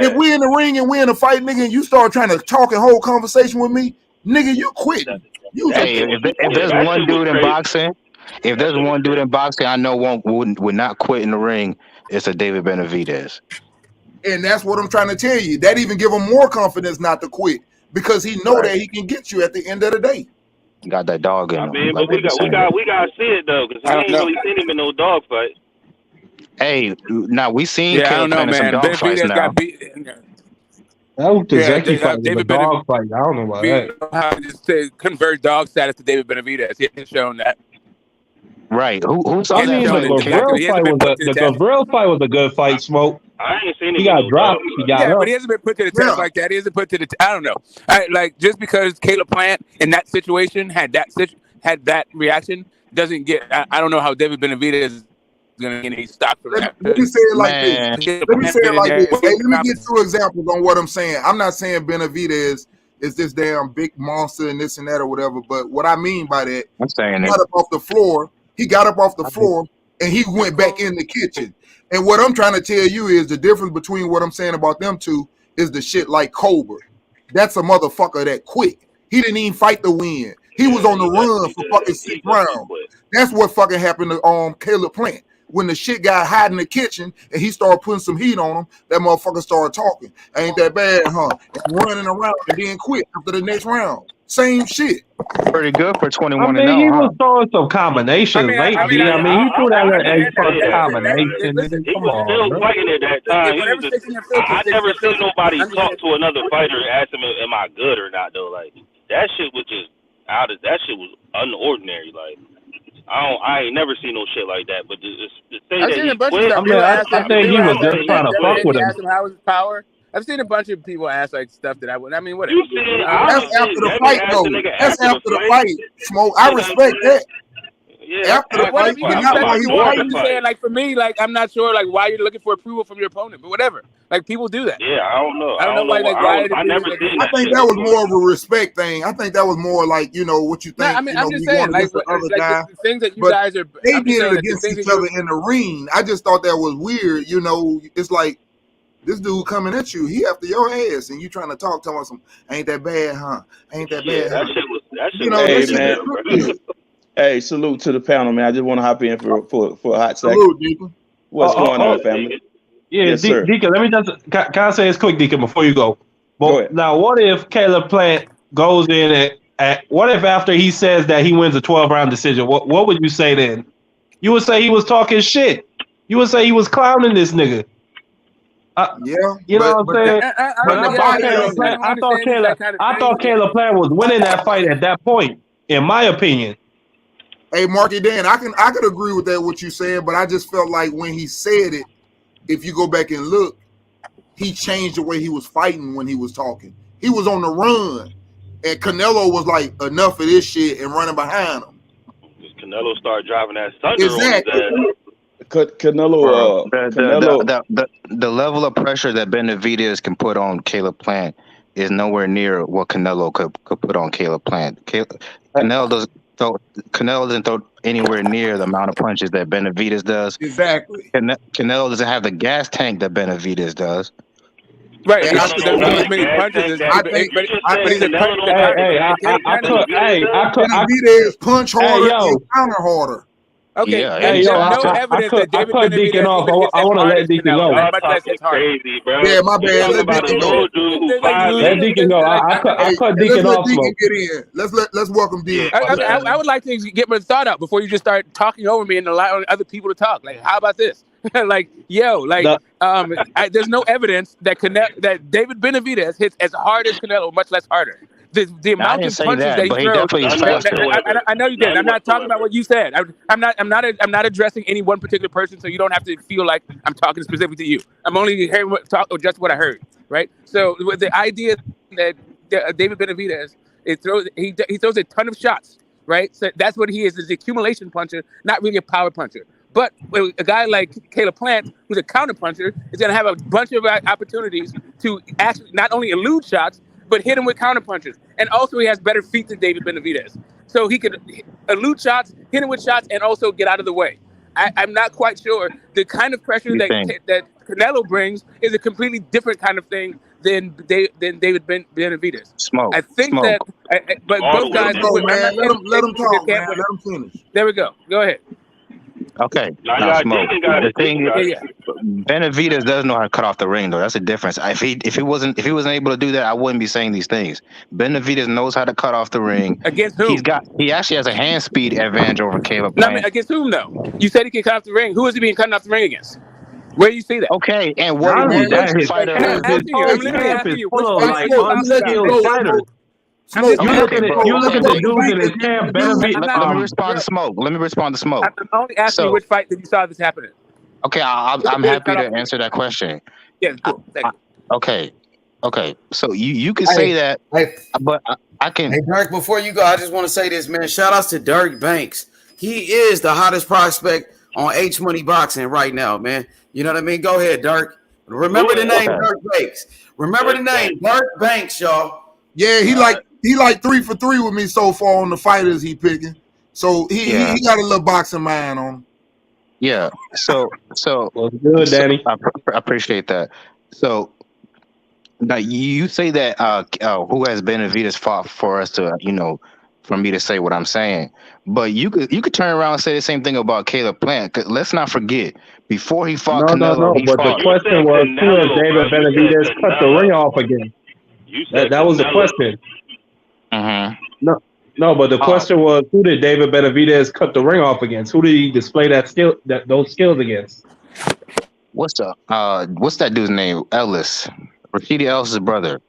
if we in the ring and we in a fight, nigga, and you start trying to talk and hold conversation with me, nigga, you quit. If there's one dude in boxing, I know would not quit in the ring, it's a David Benavidez. And that's what I'm trying to tell you. That even give him more confidence not to quit because he know that he can get you at the end of the day. Got that dog in him. I mean, but we got to see it though, because I ain't really seen him in no dog fight. Hey, now we seen Caleb playing some dog fights now. That was the Zeki fight, David dog fight. I don't know about that. How to just convert dog status to David Benavidez. He hasn't shown that. Right. Who saw that? The Gavril fight was a good fight, Smoke. I ain't seen him. He got dropped. He got up. But he hasn't been put to the test like that. He hasn't put to the. I don't know. Like just because Caleb Plant in that situation had that reaction doesn't get. I don't know how David Benavidez is going to get any stock from that. Let me say it like this. Hey, let me get 2 examples on what I'm saying. I'm not saying Benavidez is this damn big monster and this and that or whatever. But what I mean by that, I'm saying he got up off the floor. He got up off the floor and he went back in the kitchen. And what I'm trying to tell you is the difference between what I'm saying about them two is the shit like Cobra. That's a motherfucker that quit. He didn't even fight to win. He was on the run for fucking 6 rounds. That's what fucking happened to Caleb Plant. When the shit got hot in the kitchen and he started putting some heat on him, that motherfucker started talking. Ain't that bad, huh? And running around and then quit after the next round. Same shit. Pretty good for 21-0. I mean, he was throwing some combinations lately. I mean, he threw that little combination. He was still fighting at that time. I never seen nobody talk to another fighter and ask him, "Am I good or not?" Though, like that shit was just that shit was unordinary. Like I ain't never seen no shit like that. But to say I've that seen he a bunch of quit, stuff. I think he was just trying to fuck with him. Asked him how was his power. I've seen a bunch of people ask like stuff that I would. I mean, whatever. you see, That's after the fight, though. That's after the fight. Smoke. I respect that. Yeah, After the Whatever fight, you but can not respect while what he you want. fighting. I'm just saying, like for me, like I'm not sure like why you're looking for approval from your opponent, but whatever. Like people do that. Yeah, I don't know. I don't know why. Like why? I never seen that. I think that was more of a respect thing. I think that was more like, you know, what you think. No, I mean, you know, I'm just you saying, going like, against the other guy. the things that you But guys are. they I'm just did saying it that the against things each that other in the ring. I just thought that was weird. You know, it's like this dude coming at you. He after your ass, and you trying to talk to him some. Ain't that bad, huh? Ain't that bad? That Huh? shit was. That shit You know, Hey that shit man, was hey, salute to the panel, man. I just want to hop in for a hot second. Salute, Deacon. What's going on, family? Yeah, Yes, sir. Deacon, let me just can I say this quick, Deacon, before you go? Go ahead. Now, what if Caleb Plant goes in at what if after he says that he wins a 12-round decision? What would you say then? You would say he was talking shit. You would say he was clowning this nigga. Yeah, you know what I'm saying? I thought Caleb Plant was winning that fight at that point, in my opinion. Hey, Marky Dan, I could agree with that what you said, but I just felt like when he said it, if you go back and look, he changed the way he was fighting when he was talking. He was on the run, and Canelo was like, enough of this shit, and running behind him. Canelo started driving that thunder Exactly. on his ass. Canelo, the level of pressure that Benavidez can put on Caleb Plant is nowhere near what Canelo could put on Caleb Plant. Canelo doesn't throw anywhere near the amount of punches that Benavidez does. Exactly. Canelo doesn't have the gas tank that Benavidez does. Right, and also there's not as many punches. Benavidez punch harder and counter harder. Okay, Yeah, there's no evidence that David Deacon off. I want to let Deacon go. Crazy, bro. Yeah, my bad. Let Deacon go. Let Deacon go. I cut Deacon off. Let's welcome Deacon. I would like to get my thought out before you just start talking over me and allowing other people to talk. Like, how about this? Like, there's no evidence that David Benavidez hits as hard as Canelo, much less harder. The amount of punches that he throws. I know you did. I'm not talking about what you said. I'm not addressing any one particular person, so you don't have to feel like I'm talking specifically to you. I'm only hearing just what I heard. Right. So the idea that David Benavidez he throws a ton of shots. Right. So that's what he is an accumulation puncher, not really a power puncher. But a guy like Caleb Plant, who's a counter puncher, is going to have a bunch of opportunities to actually not only elude shots, but hit him with counter punches. And also he has better feet than David Benavidez. So he could elude shots, hit him with shots, and also get out of the way. I'm not quite sure. The kind of pressure that Canelo brings is a completely different kind of thing than David Benavidez. I think that, but both guys. Let him talk, man. Let him finish. There we go. Go ahead. Okay. Now, Smoke. The thing is, Benavidez does know how to cut off the ring, though. That's a difference. If he wasn't able to do that, I wouldn't be saying these things. Benavidez knows how to cut off the ring. Against who? He actually has a hand speed advantage over Caleb No, Plant. I mean, against whom though? You said he can cut off the ring. Who is he being cut off the ring against? Where do you see that? Okay, and what I'm is literally asking you. You look at the dudes in his camp. Let me respond to Smoke. I'm only asking you which fight that you saw this happening. Okay, I'm happy to answer that question. Yeah, cool. Thank you. Okay. So you can say that, but I can. Hey, Dirk, before you go, I just want to say this, man. Shout outs to Dirk Banks. He is the hottest prospect on H Money Boxing right now, man. You know what I mean? Go ahead, Dirk. Remember the name Dirk Banks. Remember the name Dirk Banks, y'all. Yeah, he like 3 for 3 with me so far on the fighters he picking. So he got a little boxing mind on him. Yeah. So well, good, Danny. I appreciate that. So now you say that who has Benavidez fought for us to, for me to say what I'm saying. But you could turn around and say the same thing about Caleb Plant. Let's not forget, before he fought Canelo, but the question was, who has David Benavidez cut the ring off again? That was the question. No, but the question was, who did David Benavidez cut the ring off against? Who did he display those skills against? What's that dude's name? Ellis. Rashidi Ellis' brother.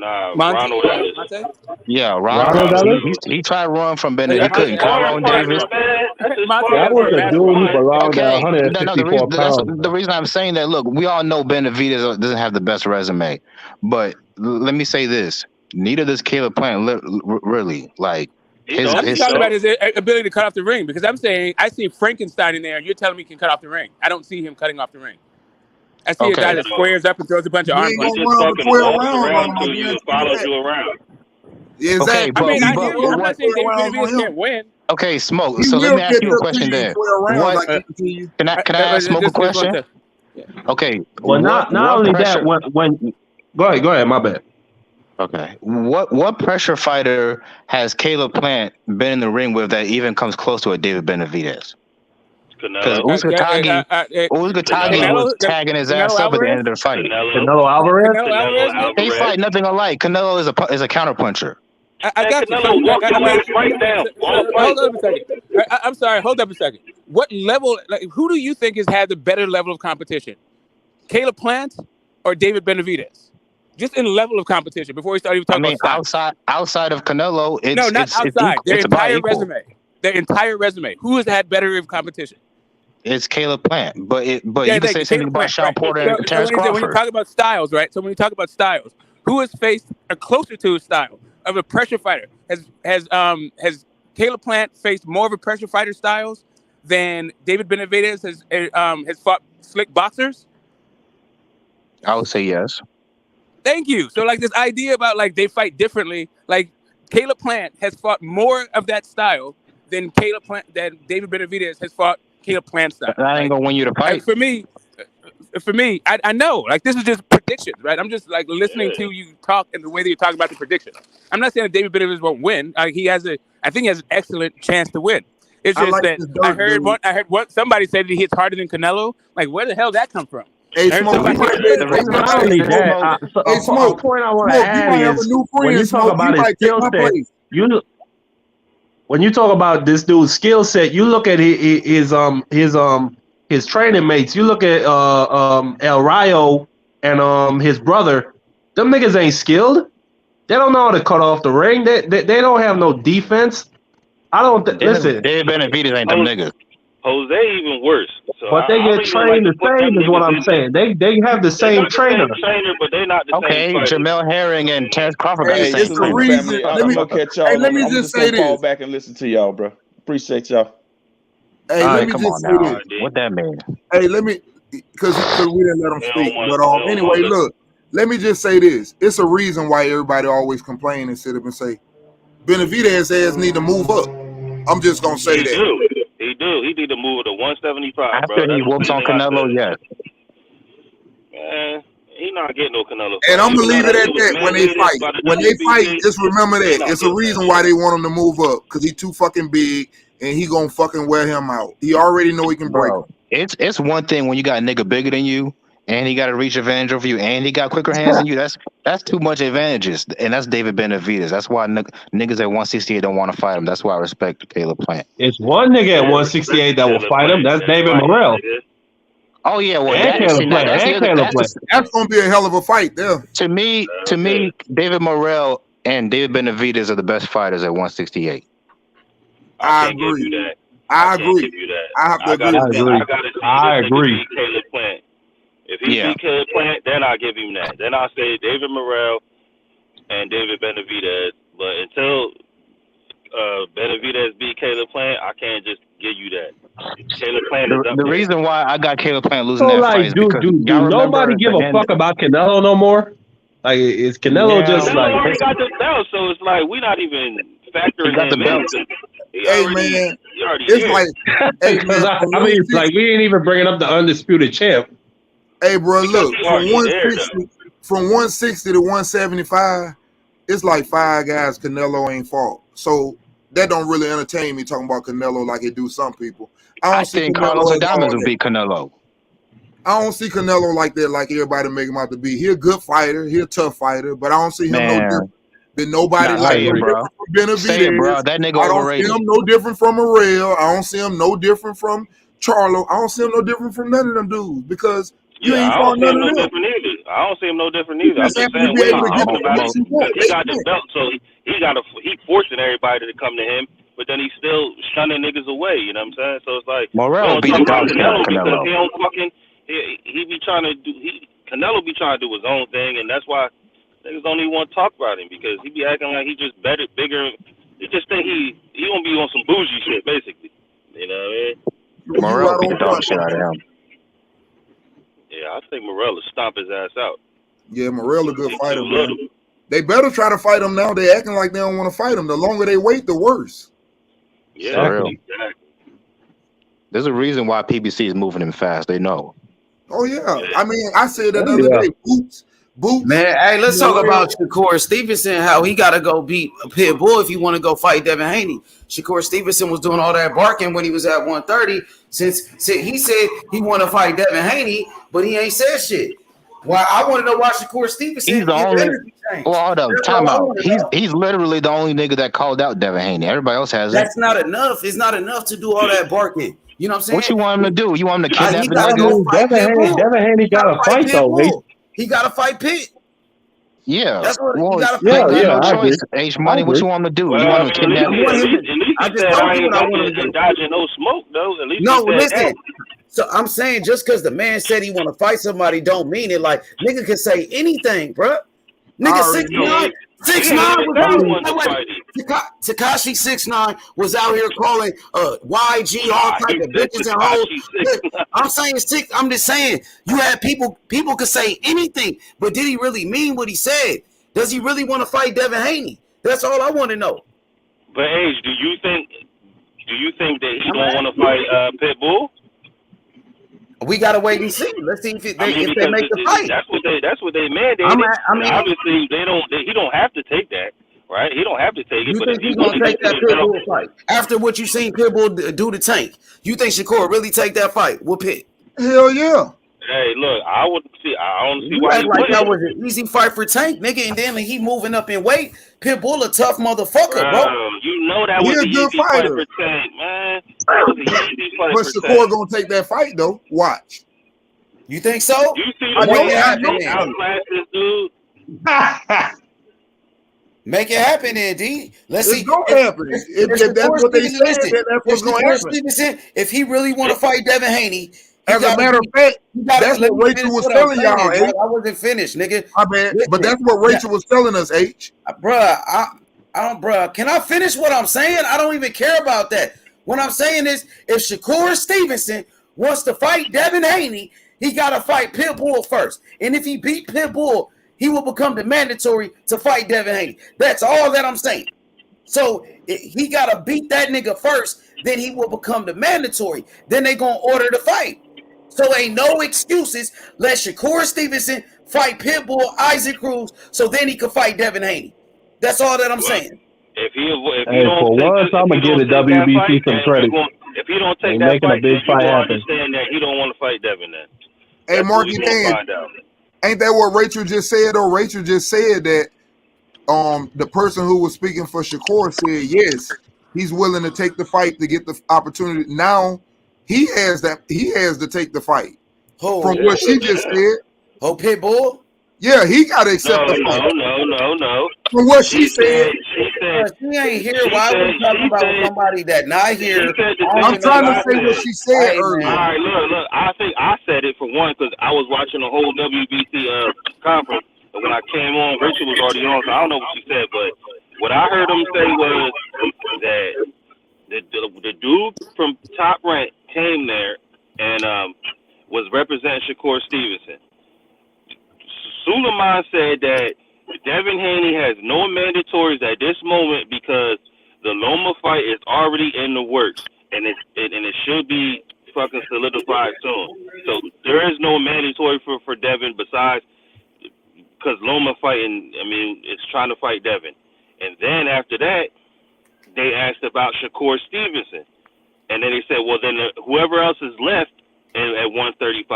Nah, Monte? Ronald Ellis. Monte? Yeah, Ronald Ronald. Ellis? He tried to run from Hey, Bennett. He couldn't. Tyrone Davis. Monte That has was some a dude basketball. who belonged at Okay, no, 154 pounds. the reason I'm saying that. Look, we all know Benavidez doesn't have the best resume, but let me say this: neither does Caleb Plant. Really, like his. I'm just talking about his ability to cut off the ring because I'm saying I see Frankenstein in there, and you're telling me he can cut off the ring. I don't see him cutting off the ring. I see a guy that squares up and throws a bunch of arms. He just fucking walks around to you and follows you around. Yeah, okay, exactly. I mean, I hear you. I'm not saying David Benavidez can't win. Okay, Smoke. So let me ask you a question then. What, can I ask Smoke a question? Okay. Well, not only that. When go ahead. My bad. Okay. What pressure fighter has Caleb Plant been in the ring with that even comes close to a David Benavidez? Because Uzgatagi was tagging his ass up at the end of the fight. Canelo Alvarez? They fight nothing alike. Canelo is a counterpuncher. I got you. Hold up a second. I'm sorry. Hold up a second. What level? Like, who do you think has had the better level of competition? Caleb Plant or David Benavidez? Just in level of competition before we start even talking about outside of Canelo, it's no, not outside. Their entire resume. Their entire resume. Who has had better of competition? It's Caleb Plant, but you can say something about Sean Porter and Terrence Crawford. When you talk about styles, right? So when you talk about styles, who has faced a closer to a style of a pressure fighter? Has Caleb Plant faced more of a pressure fighter styles than David Benavidez has fought slick boxers? I would say yes. Thank you. So like this idea about like they fight differently, like Caleb Plant has fought more of that style than David Benavidez has fought Caleb Plant style. That ain't gonna win you the fight. For me, I know. Like this is just predictions, right? I'm just like listening to you talk and the way that you talk about the predictions. I'm not saying that David Benavidez won't win. I think he has an excellent chance to win. It's just I heard somebody say that he hits harder than Canelo. Like where the hell did that come from? Hey, Smoke. Point I want to add is when you talk about his skill set, when you talk about this dude's skill set, you look at his training mates. You look at El Rayo and his brother. Them niggas ain't skilled. They don't know how to cut off the ring. They don't have no defense. I don't listen. David Benavidez ain't them niggas. Jose even worse. So but they get trained the same is what I'm saying. They have the same trainer. But they're not the same. Okay, Jamel Herring and Terrence Crawford got the same it's the reason. I'm gonna catch y'all. Let me just say this. Call back and listen to y'all, bro. Appreciate y'all. Hey, let me just say this. What that mean? Hey, let me because we didn't let him speak. But anyway, look. Let me just say this. It's a reason why everybody always complain and sit up and say Benavidez ass need to move up. I'm just gonna say that. He do. He need to move to 175. After he whoops on Canelo, yes. Man, he not getting no Canelo. And I'm gonna leave it at that when they fight. When they fight, just remember that. It's a reason why they want him to move up. Because he's too fucking big and he gonna fucking wear him out. He already know he can break him. It's one thing when you got a nigga bigger than you and he got a reach advantage over you and he got quicker hands than you. That's too much advantages. And that's David Benavidez. That's why niggas at 168 don't want to fight him. That's why I respect Caleb Plant. It's one nigga at 168 that will fight him. That's David Morrell. Oh yeah, well that's gonna be a hell of a fight there. To me, David Morrell and David Benavidez are the best fighters at 168. I agree. I agree. I have to agree. I agree. Caleb Plant. If he beat Caleb Plant, then I'll give him that. Then I'll say David Morrell and David Benavidez. But until Benavidez beat Caleb Plant, I can't just give you that. Caleb Plant is up the there. reason why I got Caleb Plant losing that fight is because do nobody give a fuck about Canelo no more? Like, is Canelo just Canelo like... already got the belt, so it's like we're not even factoring him in. Hey, man, it's like... Hey, man, I mean, like, we ain't even bringing up the undisputed champ. Hey, bro, look, from 160 to 175, it's like 5 guys Canelo ain't fought. So that don't really entertain me talking about Canelo like it do some people. I think Carlos Adames will beat Canelo. I don't see Canelo like that, like everybody make him out to be. He a good fighter, he a tough fighter, but I don't see him no different than nobody like him. Benavidez. That nigga overrated. I don't see him no different from Morrell. I don't see him no different from Charlo. I don't see him no different from none of them dudes because you ain't fought none of them. I don't see him no different either. I'm just saying be able to get the about fights it he wants. because he got the belt, so he forcing everybody to come to him, but then he's still shunning niggas away. You know what I'm saying? So it's like Morrell beat the dog shit out of because Canelo. he don't fucking he be trying to do Canelo be trying to do his own thing, and that's why niggas don't even want to talk about him because he be acting like he just better, bigger. They just think he gonna be on some bougie shit, basically. You know what I mean? Morrell beat the dog shit out of him. Yeah, I think Morrell will stomp his ass out. Yeah, Morrell a good fighter, man. They better try to fight him now. They acting like they don't want to fight him. The longer they wait, the worse. Yeah, exactly. There's a reason why PBC is moving him fast. They know. Oh yeah. I mean, I said that the other day. Boots. Man, hey, let's talk about Shakur Stevenson, how he got to go beat Pitbull if you want to go fight Devin Haney. Shakur Stevenson was doing all that barking when he was at 130 since he said he want to fight Devin Haney, but he ain't said shit. Why I want to know why Shakur Stevenson He's the only. Well, hold up, time out. He's literally the only nigga that called out Devin Haney. Everybody else has it. That's not enough. It's not enough to do all that barking. You know what I'm saying? What you want him to do? You want him to kidnap the nigga? Devin Haney got to fight though. He got to fight Pitt. Yeah. That's what well, you got to fight. fight. No choice. H Money. What you want him to do? Well, you want him to kidnap at least he said I ain't dodging no smoke though. At least no, he said listen. that. So I'm saying just because the man said he want to fight somebody don't mean it. Like nigga can say anything, bro. Nigga 6'9", 6'9" Tekashi 6'9" was out here calling YG all type of bitches and hoes. I'm just saying you had people could say anything, but did he really mean what he said? Does he really want to fight Devin Haney? That's all I want to know. But Age, do you think that he don't want to fight Pitbull? We gotta wait and see. Let's see if they make the fight. That's what they mandated. Obviously, he don't have to take that, right? He don't have to take it. You but think he's gonna take that Pitbull fight after what you seen Pitbull do to Tank? You think Shakur really take that fight? We'll pick. Hell yeah. Hey, look, I don't see you why act like that was an easy fight for Tank, nigga, and then he moving up in weight. Pitbull a tough motherfucker, bro. You know that was a easy fight for Tank, man. That was an easy fight but for Shakur Tank. gonna take that fight though. Watch. You think so? You see the way he outclassed this dude? Make it happen, then, D. Let's see. It's gonna happen. If that's what they said, that's what's gonna happen. If he really want to fight Devin Haney, as a matter of fact, that's what Rachel was telling y'all. I wasn't finished, nigga. I bet, but that's what Rachel was telling us, H. Bruh, bruh. Can I finish what I'm saying? I don't even care about that. What I'm saying is, if Shakur Stevenson wants to fight Devin Haney, he got to fight Pitbull first. And if he beat Pitbull, he will become the mandatory to fight Devin Haney. That's all that I'm saying. So he got to beat that nigga first, then he will become the mandatory. Then they going to order the fight. So ain't no excuses. Let Shakur Stevenson fight Pitbull, Isaac Cruz, so then he can fight Devin Haney. That's all that I'm saying. If he for once, I'm gonna give the WBC some credit. If he don't take that fight, a big fight happen. Understand that he don't want to fight Devin then. Hey, Marky Dan, ain't that what Rachel just said? Or Rachel just said that the person who was speaking for Shakur said yes, he's willing to take the fight to get the opportunity. Now he has to take the fight. From what she just said. Oh, Pitbull? Yeah, he got to accept the fight. No. From what she said. She ain't here. Why are we talking about somebody that not here? I'm trying to say what she said earlier. All right, look. I think I said it for one because I was watching the whole WBC conference. And when I came on, Rachel was already on, so I don't know what she said. But what I heard him say was that the dude from Top Rank came there and was representing Shakur Stevenson. Suleiman said that Devin Haney has no mandatories at this moment because the Loma fight is already in the works and it should be fucking solidified soon. So there is no mandatory for Devin besides because Loma fighting. I mean, it's trying to fight Devin, and then after that, they asked about Shakur Stevenson, and then they said, well, then whoever else is left. And at 135,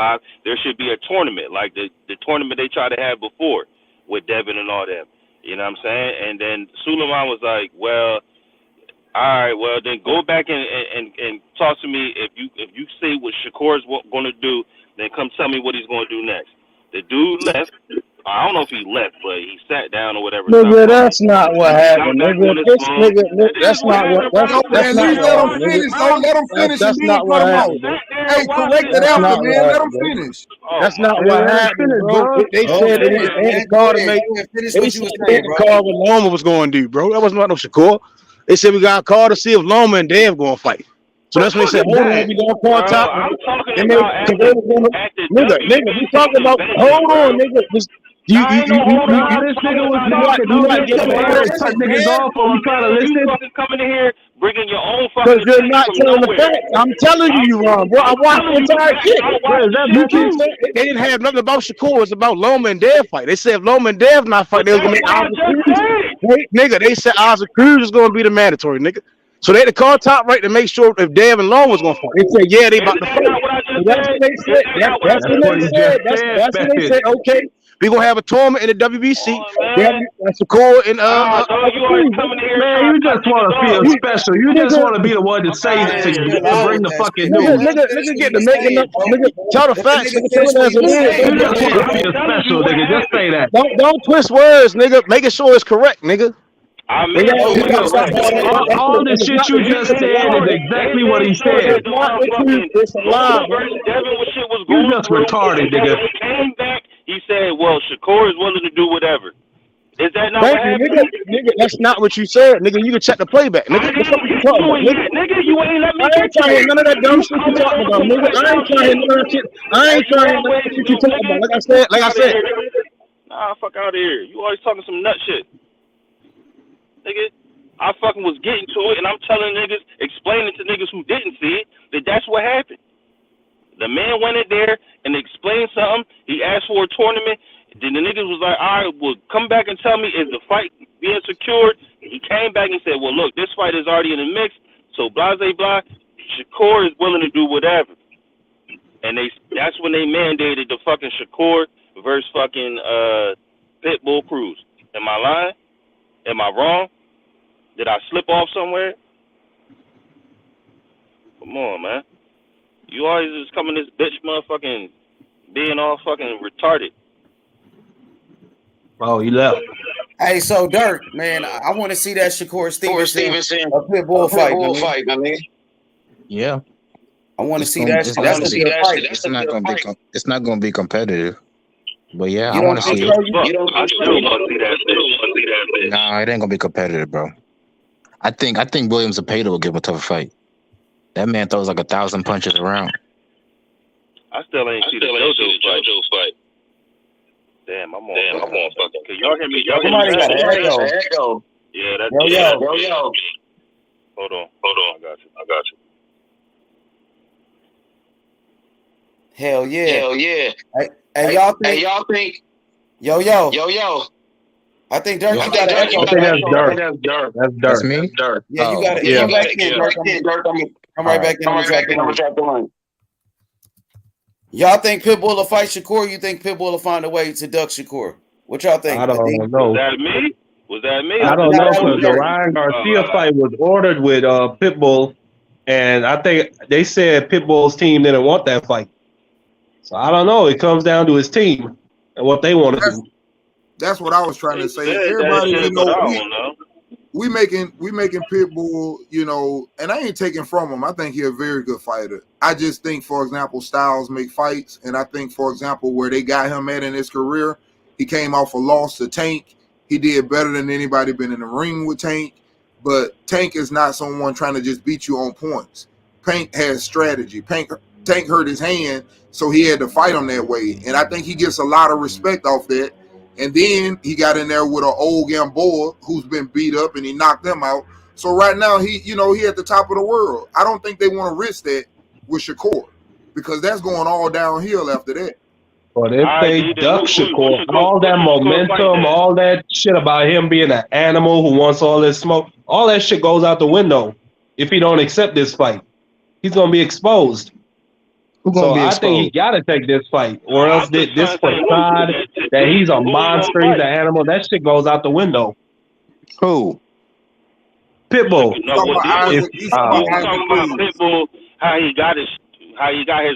there should be a tournament like the tournament they tried to have before with Devin and all them. You know what I'm saying? And then Suleiman was like, well, all right, well, then go back and talk to me. If you say what Shakur's going to do, then come tell me what he's going to do next. The dude left. I don't know if he left, but he sat down or whatever. Nigga, that's not what happened, nigga. This nigga, that's not what. That's not Let what him happened, finish. nigga. Don't let him finish and That's then not cut what him off. happened, bro. Hey, correct it That's after, not man. what Let him happened, bro. finish. That's not what happened, bro. They said they had to call to make. They said they had to call when Loma was going to do, bro. That wasn't no Shakur. They said we got a call to see if Loma and Dev going to fight. So that's when they said, hold on, we going to call top. I'm talking And about at nigga, we talking about, hold on, nigga. You this nigga was talking. Don't not get the cut niggas off when we try to listen. You fucking coming in here bringing your own Because fucking you're not from telling the nowhere. facts. I'm telling you wrong, bro. I watched the entire shit. You keep saying they didn't have nothing about Shakur. It's about Loma and Dev fight. They said if Loma and Dev not fight, they was gonna make Isaac Cruz. Wait, nigga, they said Isaac Cruz is gonna be the mandatory, nigga. So they had to call top right to make sure if Dev and Loma was gonna fight. They said, yeah, they about to fight. So that's what they said. That's what they said. That's what they said. Okay, we gonna have a tournament in the WBC. Shakur and Man, you just want to feel special. You just want to be the one to say to bring the fucking news. Nigga get to making up. Nigga, tell the facts. Nigga, tell them as it is. You just want to feel special, nigga. Just say that. Don't twist words, nigga. Making sure it's correct, nigga. All the shit you just said is exactly what he said. It's a lie, bro. You just retarded, nigga. He came back. He said, "Well, Shakur is willing to do whatever." Is that not what happened? Nigga, that's not what you said, nigga. You can check the playback, nigga. What's up with you talking about, nigga? You ain't let me. I ain't trying to hear none of that dumb shit you talking about, nigga. I ain't trying to hear none of that shit. I ain't trying to hear none of that shit you talking about. Like I said. Nah, fuck out of here. You always talking some nut shit, nigga. I fucking was getting to it, and I'm telling niggas, explaining to niggas who didn't see it, that's what happened. The man went in there and explained something. He asked for a tournament. Then the niggas was like, all right, well, come back and tell me, is the fight being secured? He came back and said, well, look, this fight is already in the mix, so blah, blah, blah. Shakur is willing to do whatever. And that's when they mandated the fucking Shakur versus fucking Pitbull Cruz. Am I lying? Am I wrong? Did I slip off somewhere? Come on, man. You always just coming this bitch motherfucking being all fucking retarded. Oh, you left. Hey, so Dirk, man, I want to see that Shakur Stevenson a Pitbull fight, my nigga. Yeah. I want to see that shit. That's a good fight. It's not gonna be competitive. But yeah, I want to see it. I still want to see that shit. Nah, it ain't gonna be competitive, bro. I think Williams Zepeda will give him a tougher fight. That man throws like 1,000 punches around. I still ain't see the JoJo fight. Damn, I'm on fucking. Can y'all hear me? Somebody got an echo. Yeah, that's yo. Hold on. I got you. Hell yeah. Hey, y'all think? Yo. I think Dirk, you got an echo. I think that's Dirk. That's me? Yeah, you got it. Come back in, Dirk. Come right back in. I'm gonna drop the line. Y'all think Pitbull will fight Shakur? You think Pitbull will find a way to duck Shakur? What y'all think? I don't know. Was that me? I don't know, because the Ryan Garcia fight was ordered with Pitbull, and I think they said Pitbull's team didn't want that fight. So I don't know. It comes down to his team and what they want to do. That's what I was trying to say. Everybody, we making Pitbull, and I ain't taking from him. I think he's a very good fighter. I just think, for example, styles make fights, and I think, for example, where they got him at in his career, he came off a loss to Tank. He did better than anybody been in the ring with Tank, but Tank is not someone trying to just beat you on points. Tank has strategy. Tank hurt his hand, so he had to fight him that way, and I think he gets a lot of respect off that. And then he got in there with an old Gamboa who's been beat up, and he knocked them out. So right now he at the top of the world. I don't think they want to risk that with Shakur, because that's going all downhill after that. But if they duck Shakur, all that momentum, all that shit about him being an animal who wants all this smoke, all that shit goes out the window if he don't accept this fight. He's gonna be exposed. So I think he got to take this fight, or else this facade that he's a monster, he's an animal, that shit goes out the window. Who? Pitbull. He's talking about Pitbull, how he got his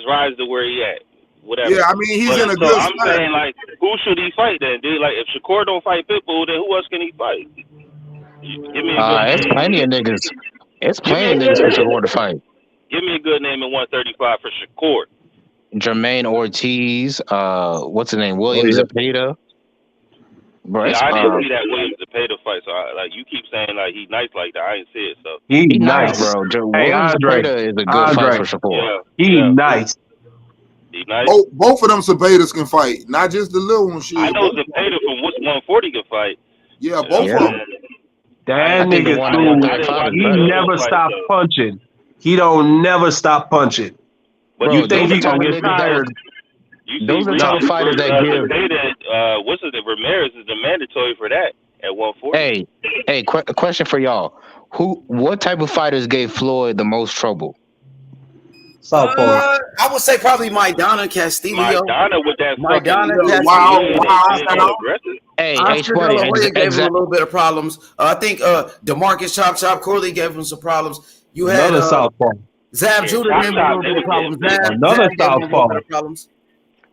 rise to where he at. whatever. Yeah, I mean he's in a so good I'm spot. saying like, who should he fight then? Dude, like if Shakur don't fight Pitbull, then who else can he fight? Give me a good It's name. plenty of niggas. It's plenty of niggas for Shakur to fight. Give me a good name at 135 for Shakur. Jermaine Ortiz. What's his name? William Zepeda. Bro, Yeah, I didn't see that Williams Zepeda fight. So like you keep saying like he's nice like that. I didn't see it. So He's nice, nice, bro. Hey, William Andre. Zepeda is a good fight for Shakur. He's nice. He's nice. Both of them Zepedas can fight, not just the little one. Shit. I know Zepeda from 140 can fight. Yeah, both of them. That nigga, he never stopped punching. He don't never stop punching. But you think he gonna get tired? Those are top fighters that give. What's it? Ramirez is the mandatory for that at 140. Hey, question for y'all: what type of fighters gave Floyd the most trouble? I would say probably Maidana Castillo. Maidana with that Castillo. Hey, Oscar De La Hoya gave him a little bit of problems. I think DeMarcus Chop Corley gave him some problems. You had another southpaw. Zab Judah gave him a little bit of problems. Another southpaw.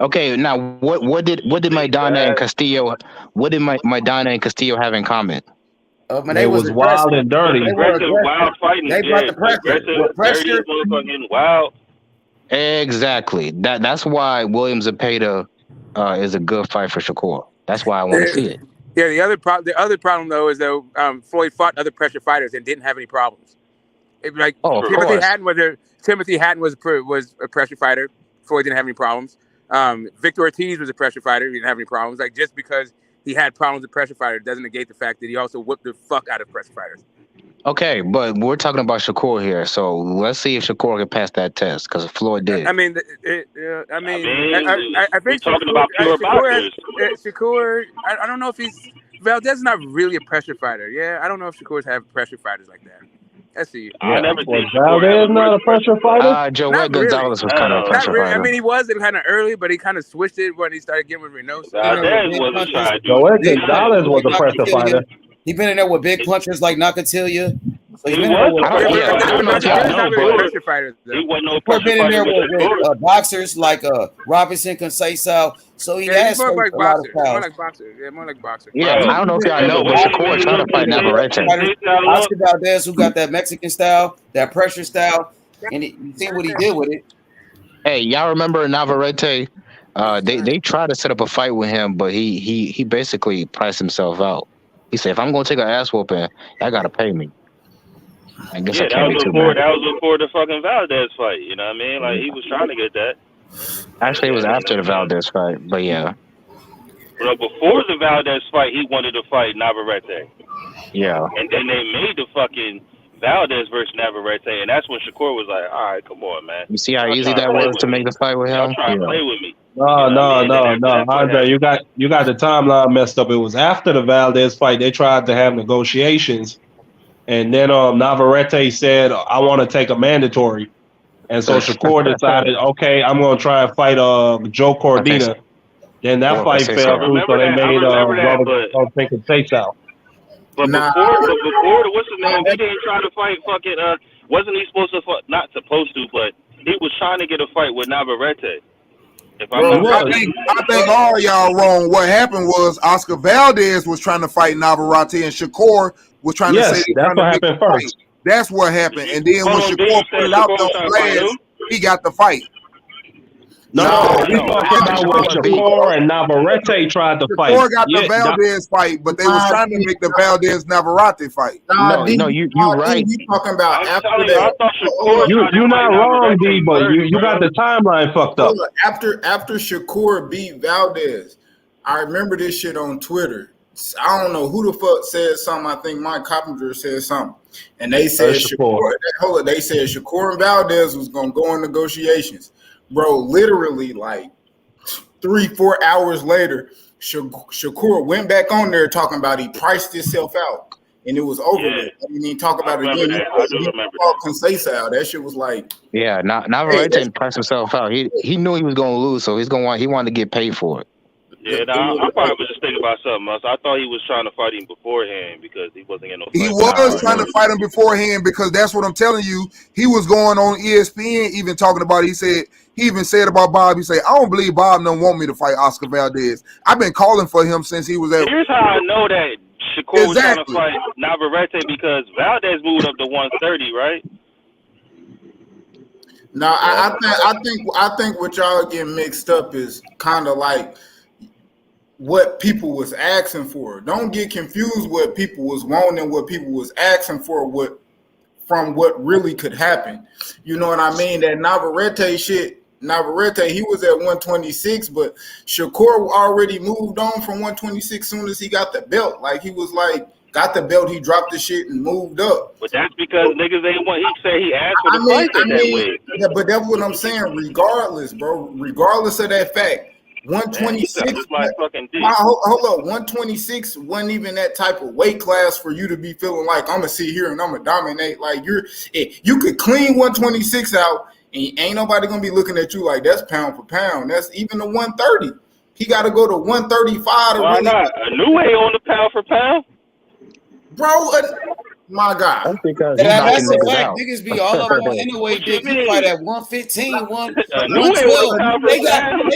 Okay, now what did Maidana and Castillo? What did Maidana and Castillo have in common? They was wild and dirty. Wild fighting. They brought the pressure. Wild. Exactly. That's why William Zepeda is a good fight for Shakur. That's why I want to see it. Yeah, the other problem though is that Floyd fought other pressure fighters and didn't have any problems. Timothy Hatton was a pressure fighter. Floyd didn't have any problems. Victor Ortiz was a pressure fighter. He didn't have any problems. Like just because he had problems with pressure fighters doesn't negate the fact that he also whipped the fuck out of pressure fighters. Okay, but we're talking about Shakur here, so let's see if Shakur can pass that test because Floyd did. I think we're talking about pure boxers. Shakur, I don't know if Valdez is not really a pressure fighter. Yeah, I don't know if Shakur's have pressure fighters like that. Let's see. I never seen Valdez not a pressure fighter. Joel Gonzalez was kind of a pressure fighter. I mean, he was kind of early, but he kind of switched it when he started getting with Reynoso. Joel Gonzalez was a pressure fighter. He been in there with big punchers like Nakatilia. So he been in there with boxers like Robinson Conceição. So he has more like boxers. More like boxers. Yeah, I don't know if y'all know, but Shakur trying to fight Navarrete. Oscar Valdez, who got that Mexican style, that pressure style, and you see what he did with it. Hey, y'all remember Navarrete? They tried to set up a fight with him, but he basically priced himself out. He said, "If I'm gonna take an ass whooping, I gotta pay me." I guess I can't be too bad. That was before the fucking Valdez fight. You know what I mean? Like he was trying to get that. Actually, it was after the Valdez fight, but yeah. But before the Valdez fight, he wanted to fight Navarrete. Yeah. And then they made the fucking Valdez versus Navarrete, and that's when Shakur was like, "All right, come on, man." You see how easy that was to make the fight with him? Trying to play with me. No, Andre, you got the timeline messed up. It was after the Valdez fight. They tried to have negotiations, and then Navarrete said, "I want to take a mandatory," and so Shakur decided, "Okay, I'm going to try and fight Joe Cordina." Then that fight fell through, so they made Robert take a chase out. But before, what's his name? He didn't try to fight fucking. Wasn't he supposed to? Not supposed to, but he was trying to get a fight with Navarrete. I think all y'all wrong. What happened was Oscar Valdez was trying to fight Navarrete, and Shakur was trying to say that's what happened first. That's what happened, and then when Shakur put it out those flags, he got the fight. We talking about when Shakur and Navarrete tried to fight. Shakur got the Valdez fight, but they was trying to make the Valdez Navarrete fight. No, you right. You talking about after that? You're not wrong, D, but you got the timeline fucked up. After Shakur beat Valdez, I remember this shit on Twitter. I don't know who the fuck said something. I think Mike Coppinger said something, and they said Shakur. They said Shakur and Valdez was gonna go in negotiations. Bro, literally like 3-4 hours later, Shakur went back on there talking about he priced himself out, and it was over with. I mean, he talk about it again. Conceição. That shit was like, Navarrete priced himself out. He knew he was gonna lose, so he wanted to get paid for it. Yeah, I probably was just thinking about something else. I thought he was trying to fight him beforehand because he wasn't getting no fight. He was trying to fight him beforehand because that's what I'm telling you. He was going on ESPN even talking about it. He even said about Bob, he said, I don't believe Bob don't want me to fight Oscar Valdez. I've been calling for him since he was at. Here's how I know that Shakur was trying to fight Navarrete because Valdez moved up to 130, right? No, I think what y'all getting mixed up is kind of like what people was asking for. Don't get confused what people was wanting, what people was asking for, from what really could happen. You know what I mean? That Navarrete shit, he was at 126, but Shakur already moved on from 126 soon as he got the belt. Like he was like, got the belt, he dropped the shit and moved up. But that's because niggas ain't want. He said he asked for the fight that way. Yeah, but that's what I'm saying. Regardless, bro. Regardless of that fact, 126. Hold up, 126 wasn't even that type of weight class for you to be feeling like I'm gonna sit here and I'm gonna dominate. Like you could clean 126 out, and ain't nobody gonna be looking at you like that's pound for pound. That's even the 130. He got to go to 135 to Why really. not? A new way on the pound for pound. Bro, my God. I think that's a fact. Niggas be all up on anyway. Dick, he fight at 115, 112. They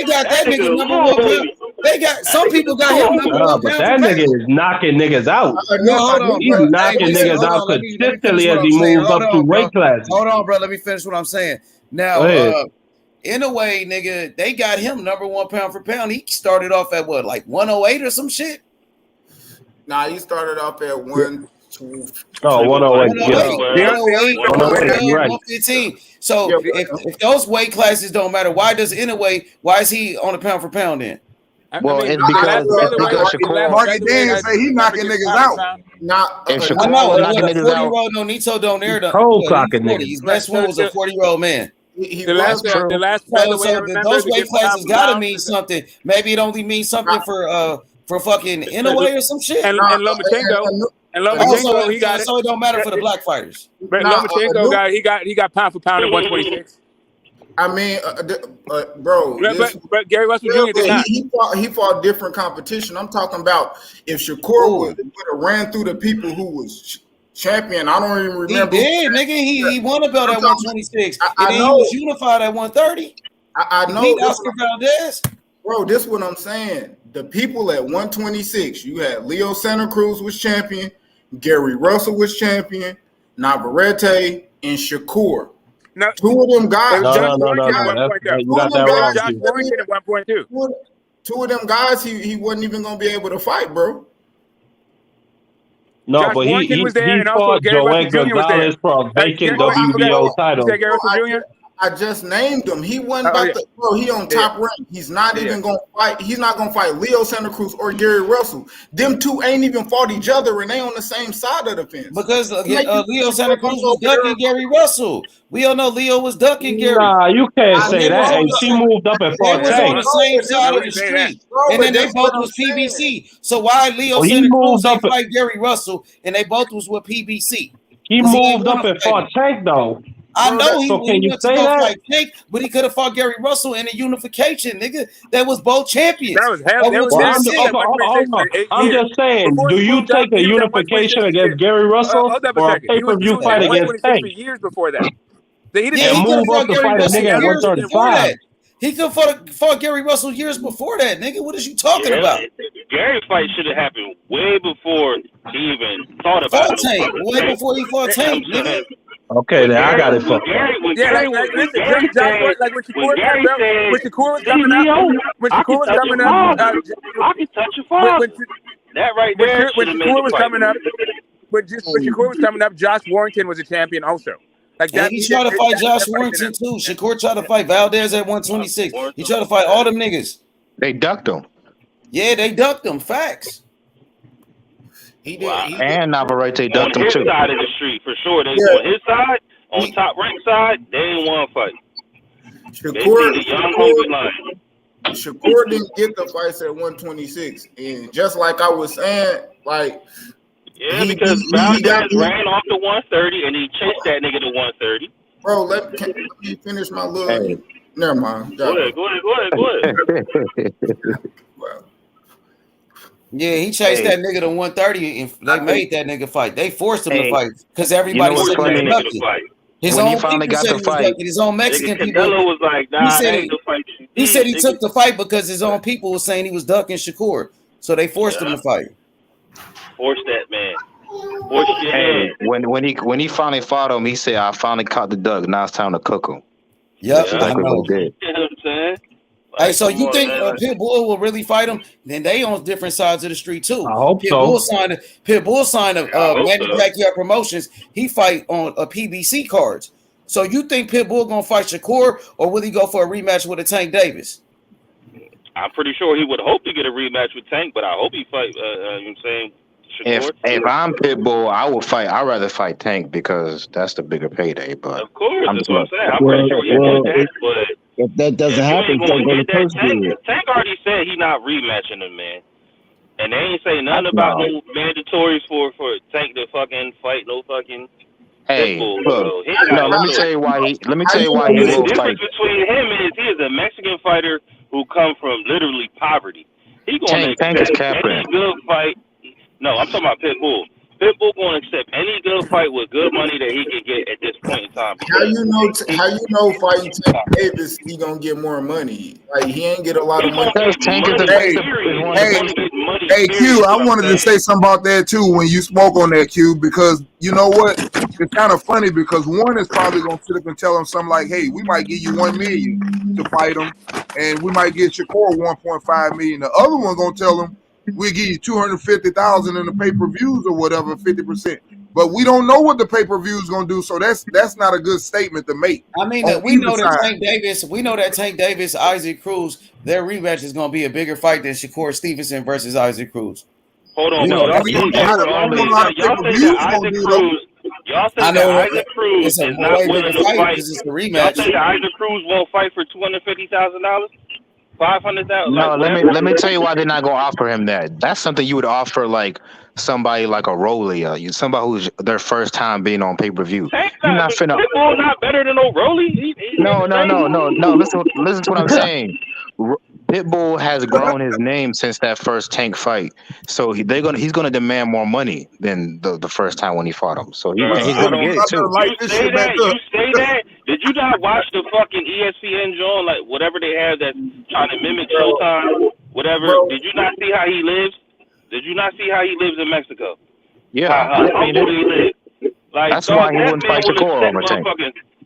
got that nigga number one pound. They got some people got him number one pound. But that nigga is knocking niggas out. He's knocking niggas out consistently as he moves up to weight classes. Hold on, bro. Let me finish what I'm saying. Now, in a way, nigga, they got him number one pound for pound. He started off at what, like 108 or some shit? Nah, he started off at 108. Oh, 108. Yeah. 115. So if those weight classes don't matter, why is he on a pound for pound then? Well, it's because Shakur. Marky Dan say he knocking niggas out. If Shakur knocking niggas out, 40-year-old Nonito don't air the cold clocking niggas. His best one was a 40-year-old man. The last those weight classes gotta mean something. Maybe it only means something for fucking Inouye or some shit. And Lomachenko, he got it. So it don't matter for the black fighters. But Lomachenko he got pound for pound at 126. I mean, bro. But Gary Russell Jr. did not. He fought different competition. I'm talking about if Shakur would have ran through the people who was champion. I don't even remember. He did, nigga. He won a belt at 126. And then he was unified at 130. I know. He beat Oscar Valdez. Bro, this is what I'm saying. The people at 126, you had Leo Santa Cruz was champion, Gary Russell was champion, Navarrete, and Shakur. No, two of them guys. Josh Warrington at 1.2. Two of them guys, he wasn't even gonna be able to fight, bro. No, Josh but Warrington was there, he and also fought Gary Joel Russell Jr. was there. Gonzalez for a vacant WBO title. Gary Russell Jr.? I just named him. He wasn't about to, bro. He on top rank. He's not even gonna fight. He's not gonna fight Leo Santa Cruz or Gary Russell. Them two ain't even fought each other, and they on the same side of the fence. Because Leo Santa Cruz was ducking Gary Russell. We all know Leo was ducking Gary. Nah, you can't say that. And she moved up and fought They was on Tank. the same side of the street, and then they both was PBC. So why Leo Santa Cruz ain't fight Gary Russell, and they both was with PBC? He moved up and fought Tank though. I know he can you went say to go that? fight Tank, but he could have fought Gary Russell in a unification, nigga. That was both champions. That was hell. I'm just saying, do you take a unification against Gary Russell or a pay-per-view fight against Tank? Years before that. And move up to fight a nigga at 135. He could have fought Gary Russell years before that, nigga. What is you talking about? Gary fight should have happened way before he even thought about it. Tank, way before he fought Tank, nigga. Okay, then I got it for when Shakur was coming up, I can touch your father. That right there. When Shakur was coming up, when Shakur was coming up, Josh Warrington was a champion also. Like that, he tried to fight Josh Warrington too. Shakur tried to fight Valdez at 126. He tried to fight all them niggas. They ducked him. Yeah, they ducked him. Facts. He did. And Navarrete ducked him too. On his side of the street, for sure. They on his side, on top rank side, they ain't want to fight. Shakur didn't get the fights at 126, and just like I was saying, like because Valdez ran off to 130, and he chased that nigga to 130. Bro, let me finish my little. Never mind. Go ahead. Well, Yeah, he chased that nigga to 130, and they made that nigga fight. They forced him to fight because everybody said he was ducking. His When he own finally people got said the he was fight, ducking. His own Mexican Nigga, people. Canelo was like, nah, that ain't the fight you He said he nigga. took the fight because his own people were saying he was ducking Shakur, so they forced him to fight. Force that man. Force your hand. when he finally fought him, he said, "I finally caught the duck. Now it's time to cook him." Yep, That's exactly what he did. You know what I'm saying? Hey, so you think Pitbull will really fight him? Then they on different sides of the street too. I hope Pitbull so. signed a Manny Pacquiao Promotions. He fight on a PBC cards. So you think Pitbull gonna fight Shakur, or will he go for a rematch with a Tank Davis? I'm pretty sure he would hope to get a rematch with Tank, but I hope he fight. You know what I'm saying? Shakur. If I'm Pitbull, I would fight. I'd rather fight Tank because that's the bigger payday. But of course, I'm that's just what I'm saying. I'm pretty sure he did that, but if that doesn't happen, you ain't go gonna to get that. first Tank already said he not rematching him, man. And they ain't say nothing about no mandatories for Tank to fucking fight no fucking Hey, Pitbull. look, So he ain't got let me choice. tell you why he. Let me tell you why he And the will difference fight. between him is he is a Mexican fighter who come from literally poverty. He gonna Tank is accept capping. any good fight. No, I'm talking about Pitbull. Pitbull gonna accept any good fight with good money that he can get at this point in time. How you know fighting Tank Davis he gonna get more money? Like he ain't get a lot of money. Because Tank is the face of one of the face. Hey Q, I wanted to say something about that too when you spoke on that, Q, because you know what? It's kind of funny because one is probably gonna sit up and tell him something like, "Hey, we might give you $1 million to fight him, and we might get Shakur $1.5 million." The other one gonna tell him, "We'll give you $250,000 in the pay-per-views or whatever, 50%." But we don't know what the pay-per-view is gonna do, so that's not a good statement to make. I mean, we know that Tank Davis, Isaac Cruz, their rematch is gonna be a bigger fight than Shakur Stevenson versus Isaac Cruz. Hold on, No, y'all say that Isaac Cruz. Y'all say that Isaac Cruz is not willing to fight. It's a Y'all rematch. say that Isaac Cruz won't fight for $250,000, $500,000. No, let me tell you why they're not gonna offer him that. That's something you would offer like somebody like a Rolly, somebody who's their first time being on pay-per-view. You're not finna. Pitbull not better than O'Reilly. No. Listen to what I'm saying. Pitbull has grown his name since that first Tank fight, so he's gonna demand more money than the first time when he fought him. So he's gonna get it too. You say that? Did you not watch the fucking ESPN joint, like whatever they have that's trying to mimic Showtime, whatever? Did you not see how he lives? Did you not see how he lives in Mexico? Yeah, how humble he lives. Like, that's why he wouldn't fight Shakur over Tank.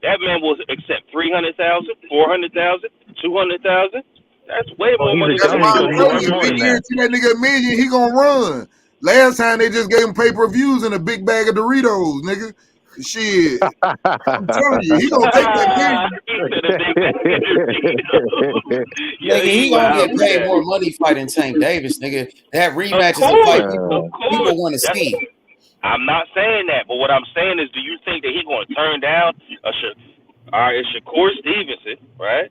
That man will accept 300,000, 400,000, 200,000. That's way more money. That's why I'm telling you, if they guarantee that nigga $1 million, he gonna run. Last time they just gave him pay-per-views and a big bag of Doritos, nigga. Shit, I'm telling you, he gonna take that $1 million. Nigga, he gonna get paid more money fighting Tank Davis, nigga. That rematch is a fight people want to see. I'm not saying that, but what I'm saying is, do you think that he gonna turn down it's Shakur Stevenson, right?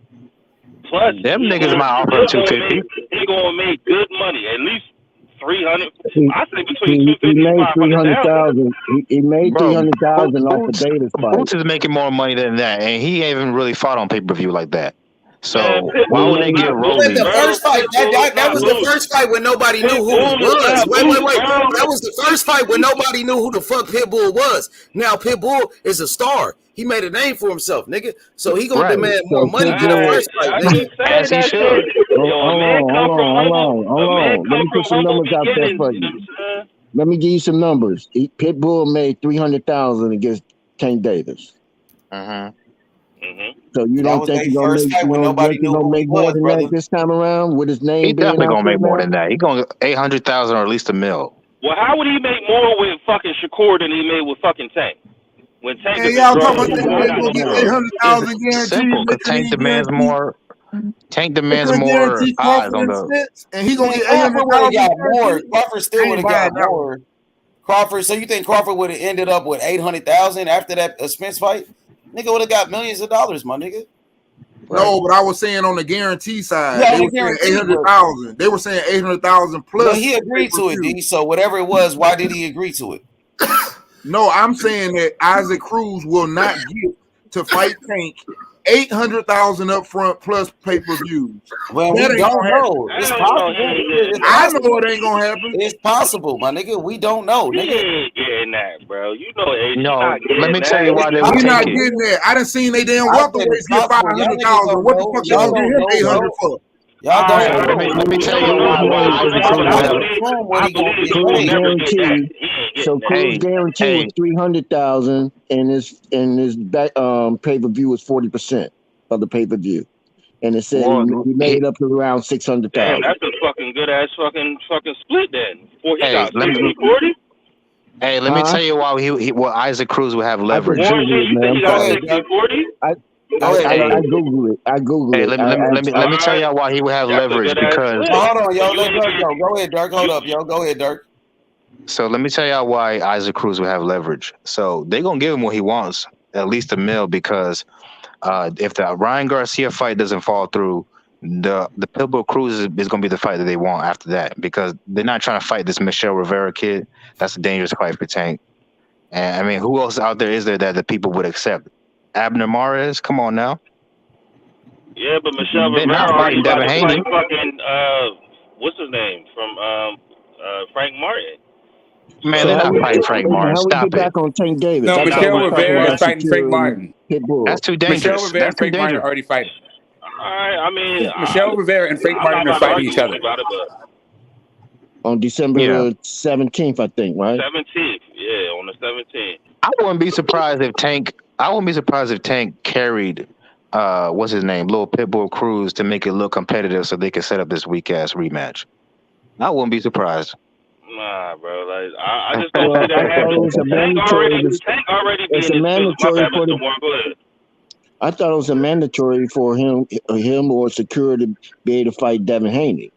Plus, them niggas might offer 250. He gonna make good money, at least 300. I say between He 250 made and 500,000. He made 300,000 off the Davis fight. Boots is making more money than that, and he ain't even really fought on pay-per-view like that. So why would they get Rolly? The first fight, that was the first fight when nobody knew who he was. Wait. That was the first fight when nobody knew who the fuck Pitbull was. Now Pitbull is a star. He made a name for himself, nigga. So he gonna demand more money than the first fight, nigga. As he should. Hold on. Let me put some numbers out there for you. Let me give you some numbers. Pitbull made 300,000 against Tank Davis. So you don't think he's gonna make more than that this time around with his name? He definitely gonna make more than that. He gonna 800,000 or at least $1 million. Well, how would he make more with fucking Shakur than he made with fucking Tank? When Tank y'all talking about get 800,000 guaranteed. Simple, because Tank demands more. Tank demands more eyes on the. And he gonna get Crawford would have got more. Crawford still would have got more. Crawford. So you think Crawford would have ended up with 800,000 after that Spence fight? Nigga would have got millions of dollars, my nigga. No, but I was saying on the guarantee side, Yeah, they were saying 800,000. They were saying 800,000 plus. But he agreed to it, D. So whatever it was, why did he agree to it? No, I'm saying that Isaac Cruz will not get to fight Tank $800,000 up front plus pay-per-views. Well, we don't know. It's possible. I know it ain't gonna happen. It's possible, my nigga. We don't know, He nigga. ain't getting that, bro. You know, AJ No, not getting let me that. tell you why they We're would not take it. getting that. I done seen they damn I think welterweights it's get possible. Y'all niggas 500,000. don't What the know. fuck Y'all y'all gonna don't give him know, 800 bro. for? Y'all All right, don't know. let me tell you don't why know. Isaac Cruz will Y'all have. assume what he gonna get Cruz paid. never get that. guaranteed. He ain't So getting that. Cruz guarantee was 300,000, and his back pay per view was 40% of the pay per view, and it said he made up to around Damn, 600,000. that's a fucking good ass fucking split then. Boy, he Hey, got let me 60-40. Hey, let me tell you why Isaac Cruz will have I could leverage. Google it, You said man. he I'm got sorry. 60-40? I Google it. I Google Hey, it. let me tell y'all why he would have That's a leverage good ass because. split. Hold on, yo. Let Dirk go. Go ahead, Dirk. Hold up, yo. Go ahead, Dirk. So let me tell y'all why Isaac Cruz will have leverage. So they're gonna give him what he wants, at least $1 million, because if the Ryan Garcia fight doesn't fall through, the Pitbull Cruz is gonna be the fight that they want after that, because they're not trying to fight this Michelle Rivera kid. That's a dangerous fight for Tank. And I mean, who else out there is there that the people would accept? Abner Mares, come on now. Yeah, but Michelle They're Rivera not already fighting about Devin to Haney. fight fucking what's his name from Frank Martin. Man, So they're how not we fighting Frank Martin. how we Stop get it. back on Tank Davis? No, I thought Michelle we was talking Rivera is about fighting Frank securing Martin. Pitbull. That's too Michelle dangerous. Rivera That's and too Frank Martin are dangerous. already fighting. Alright, I mean, Michelle Rivera and Frank I'm not Martin are about to fighting argue each with other. you about it, but On December the 17th, I think, right? 17th, yeah, on the 17th. I wouldn't be surprised if Tank. I wouldn't be surprised if Tank carried, what's his name, Little Pitbull Cruz, to make it look competitive, so they could set up this weak ass rematch. I wouldn't be surprised. Nah, bro. Like I just don't Well, see that I thought it happening. was a Tank already it's being a his feelings. My mandatory bad, for Mr. the. Warren. Go ahead. I thought it was a mandatory for him or Secure to be able to fight Devin Haney.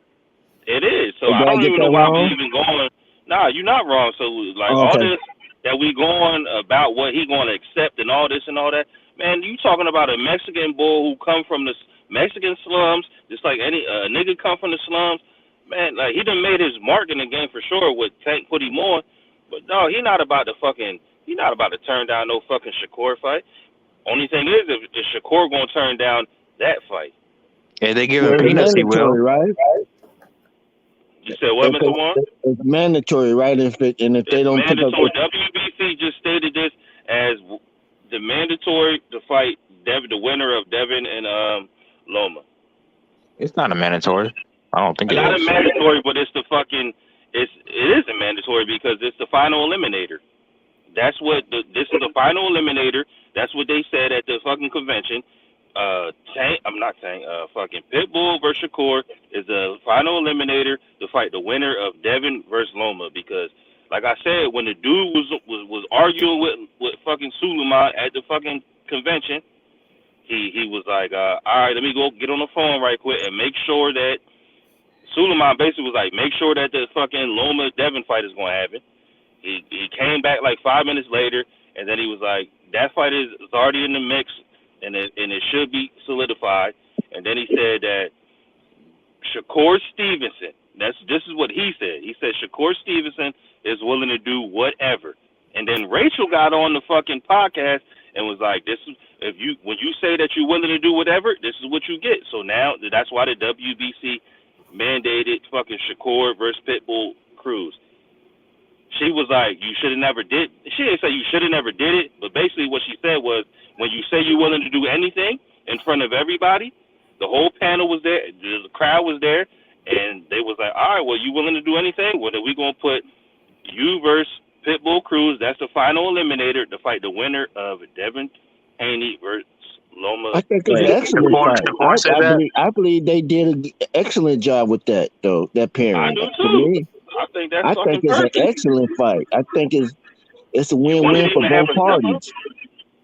It is. So Did I I don't get even that know why we wrong? even going. Nah, you're not wrong. So like Oh, all okay. this that we going about what he going to accept and all this and all that. Man, you talking about a Mexican boy who come from the Mexican slums, just like any nigga come from the slums. Man, like he done made his mark in the game for sure. With Tank put him on, but no, he not about to turn down no fucking Shakur fight. Only thing is, if Shakur gonna turn down that fight. If they give him Well, it's peanuts, he will. mandatory, right? You said what, Mr. Warren? It's mandatory, right? If they don't pick up. Mandatory. WBC just stated this as the mandatory to fight the winner of Devin and Loma. It's not a mandatory. I don't think it Not a is. mandatory, but it's the fucking it is a mandatory because it's the final eliminator. That's what this is the final eliminator. That's what they said at the fucking convention. Fucking Pitbull versus Shakur is the final eliminator to fight the winner of Devin versus Loma, because like I said, when the dude was arguing with fucking Suleiman at the fucking convention, he was like, all right, let me go get on the phone right quick and make sure that Suleiman basically was like, make sure that the fucking Loma Devin fight is gonna happen. He came back like 5 minutes later, and then he was like, that fight is already in the mix, and it should be solidified. And then he said that Shakur Stevenson, this is what he said. He said Shakur Stevenson is willing to do whatever. And then Rachel got on the fucking podcast and was like, this is when you say that you're willing to do whatever, this is what you get. So now that's why the WBC mandated fucking Shakur versus Pitbull Cruz. She was like, you should have never did. She didn't say you should have never did it, but basically what she said was, when you say you're willing to do anything in front of everybody, the whole panel was there, the crowd was there, and they was like, all right, well, you willing to do anything? Well, then we going to put you versus Pitbull Cruz. That's the final eliminator to fight the winner of Devin Haney versus Loma. I think it's an excellent fight. I believe they did an excellent job with that, though, that pairing. I do To too. me, I think that's I fucking think it's an perfect. excellent fight. I think it's a You wanted win-win him for to have both another? parties.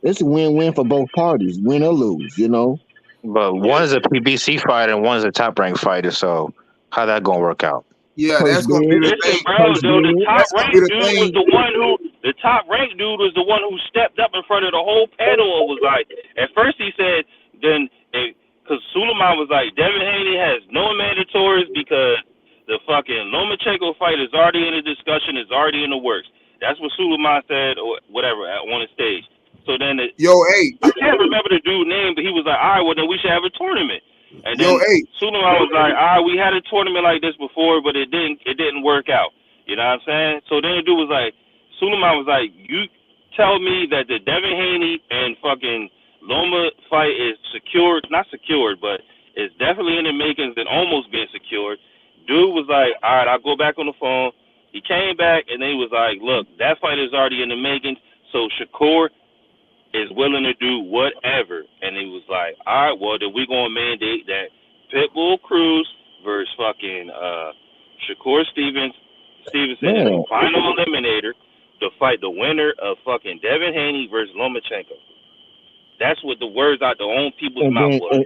It's a win-win for both parties, win or lose, you know. But one is a PBC fighter and one is a top ranked fighter. So how that gonna work out? Yeah, Purse that's gonna be bid, the Listen, thing. bro, the top That's gonna be ranked the dude was thing. the top ranked dude was the one who stepped up in front of the whole panel and was like, at first he said, because Suleiman was like, Devin Haney has no mandatories because the fucking Lomachenko fight is already in the discussion, is already in the works. That's what Suleiman said, or whatever, on the stage. So then H. I can't remember the dude's name, but he was like, all right, well then we should have a tournament. And then H. Suleiman was like, all right, we had a tournament like this before, but it didn't work out. You know what I'm saying? So then the dude was like, Suleiman was like, you tell me that the Devin Haney and fucking Loma fight is secured, not secured, but it's definitely in the makings and almost being secured. Dude was like, all right, I'll go back on the phone. He came back and then he was like, look, that fight is already in the makings, so Shakur is willing to do whatever. And he was like, all right, well, then we're going to mandate that Pitbull Cruz versus fucking Shakur Stevenson is the final eliminator to fight the winner of fucking Devin Haney versus Lomachenko. That's what the words out the own people's mouth was.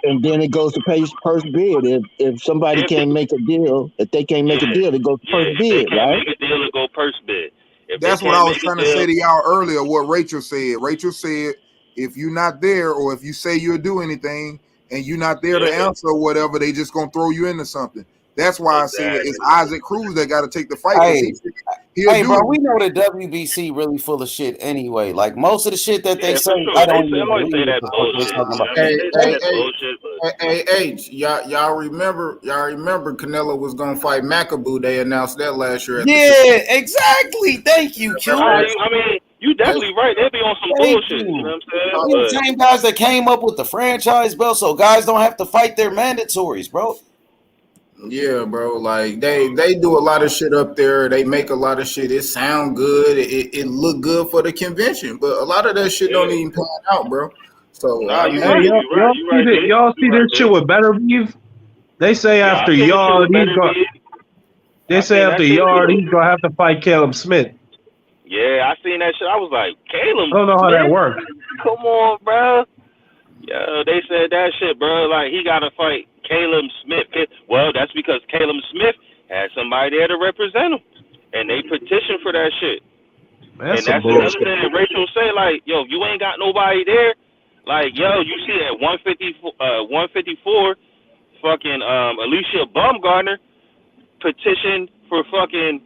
And then it goes to first bid. If somebody can't make a deal, if they can't make a deal, it goes to first bid, if they can't right? make a deal, it go first bid. That's what I was trying to say to y'all earlier, what Rachel said. Rachel said, if you're not there or if you say you'll do anything and you're not there to answer or whatever, they just going to throw you into something. That's why I said it's Isaac Cruz that got to take the fight. Hey, bro, we know the WBC really full of shit anyway. Like most of the shit that they say, I don't even believe that bullshit. Hey, H, y'all remember Canelo was gonna fight Macaboo? They announced that last year. Exactly. Thank you, Q. I mean, you definitely right. They'll be on some bullshit. You know what I'm saying? The same guys that came up with the franchise belt, so guys don't have to fight their mandatories, bro. Yeah, bro. Like they do a lot of shit up there. They make a lot of shit. It sound good. It look good for the convention, but a lot of that shit don't even pan out, bro. So y'all see this shit with Better Beef? They say after Yard he's gonna. They say after Yard he's gonna have to fight Caleb Smith. Yeah, I seen that shit. I was like, Caleb. I don't know how that works. Come on, bro. Yeah, they said that shit, bro. Like he got to fight Caleb Smith. Well, that's because Caleb Smith had somebody there to represent him, and they petitioned for that shit. That's and that's another thing Rachel say, like, yo, you ain't got nobody there. Like, yo, you see at 154, fucking Alicia Baumgartner petitioned for fucking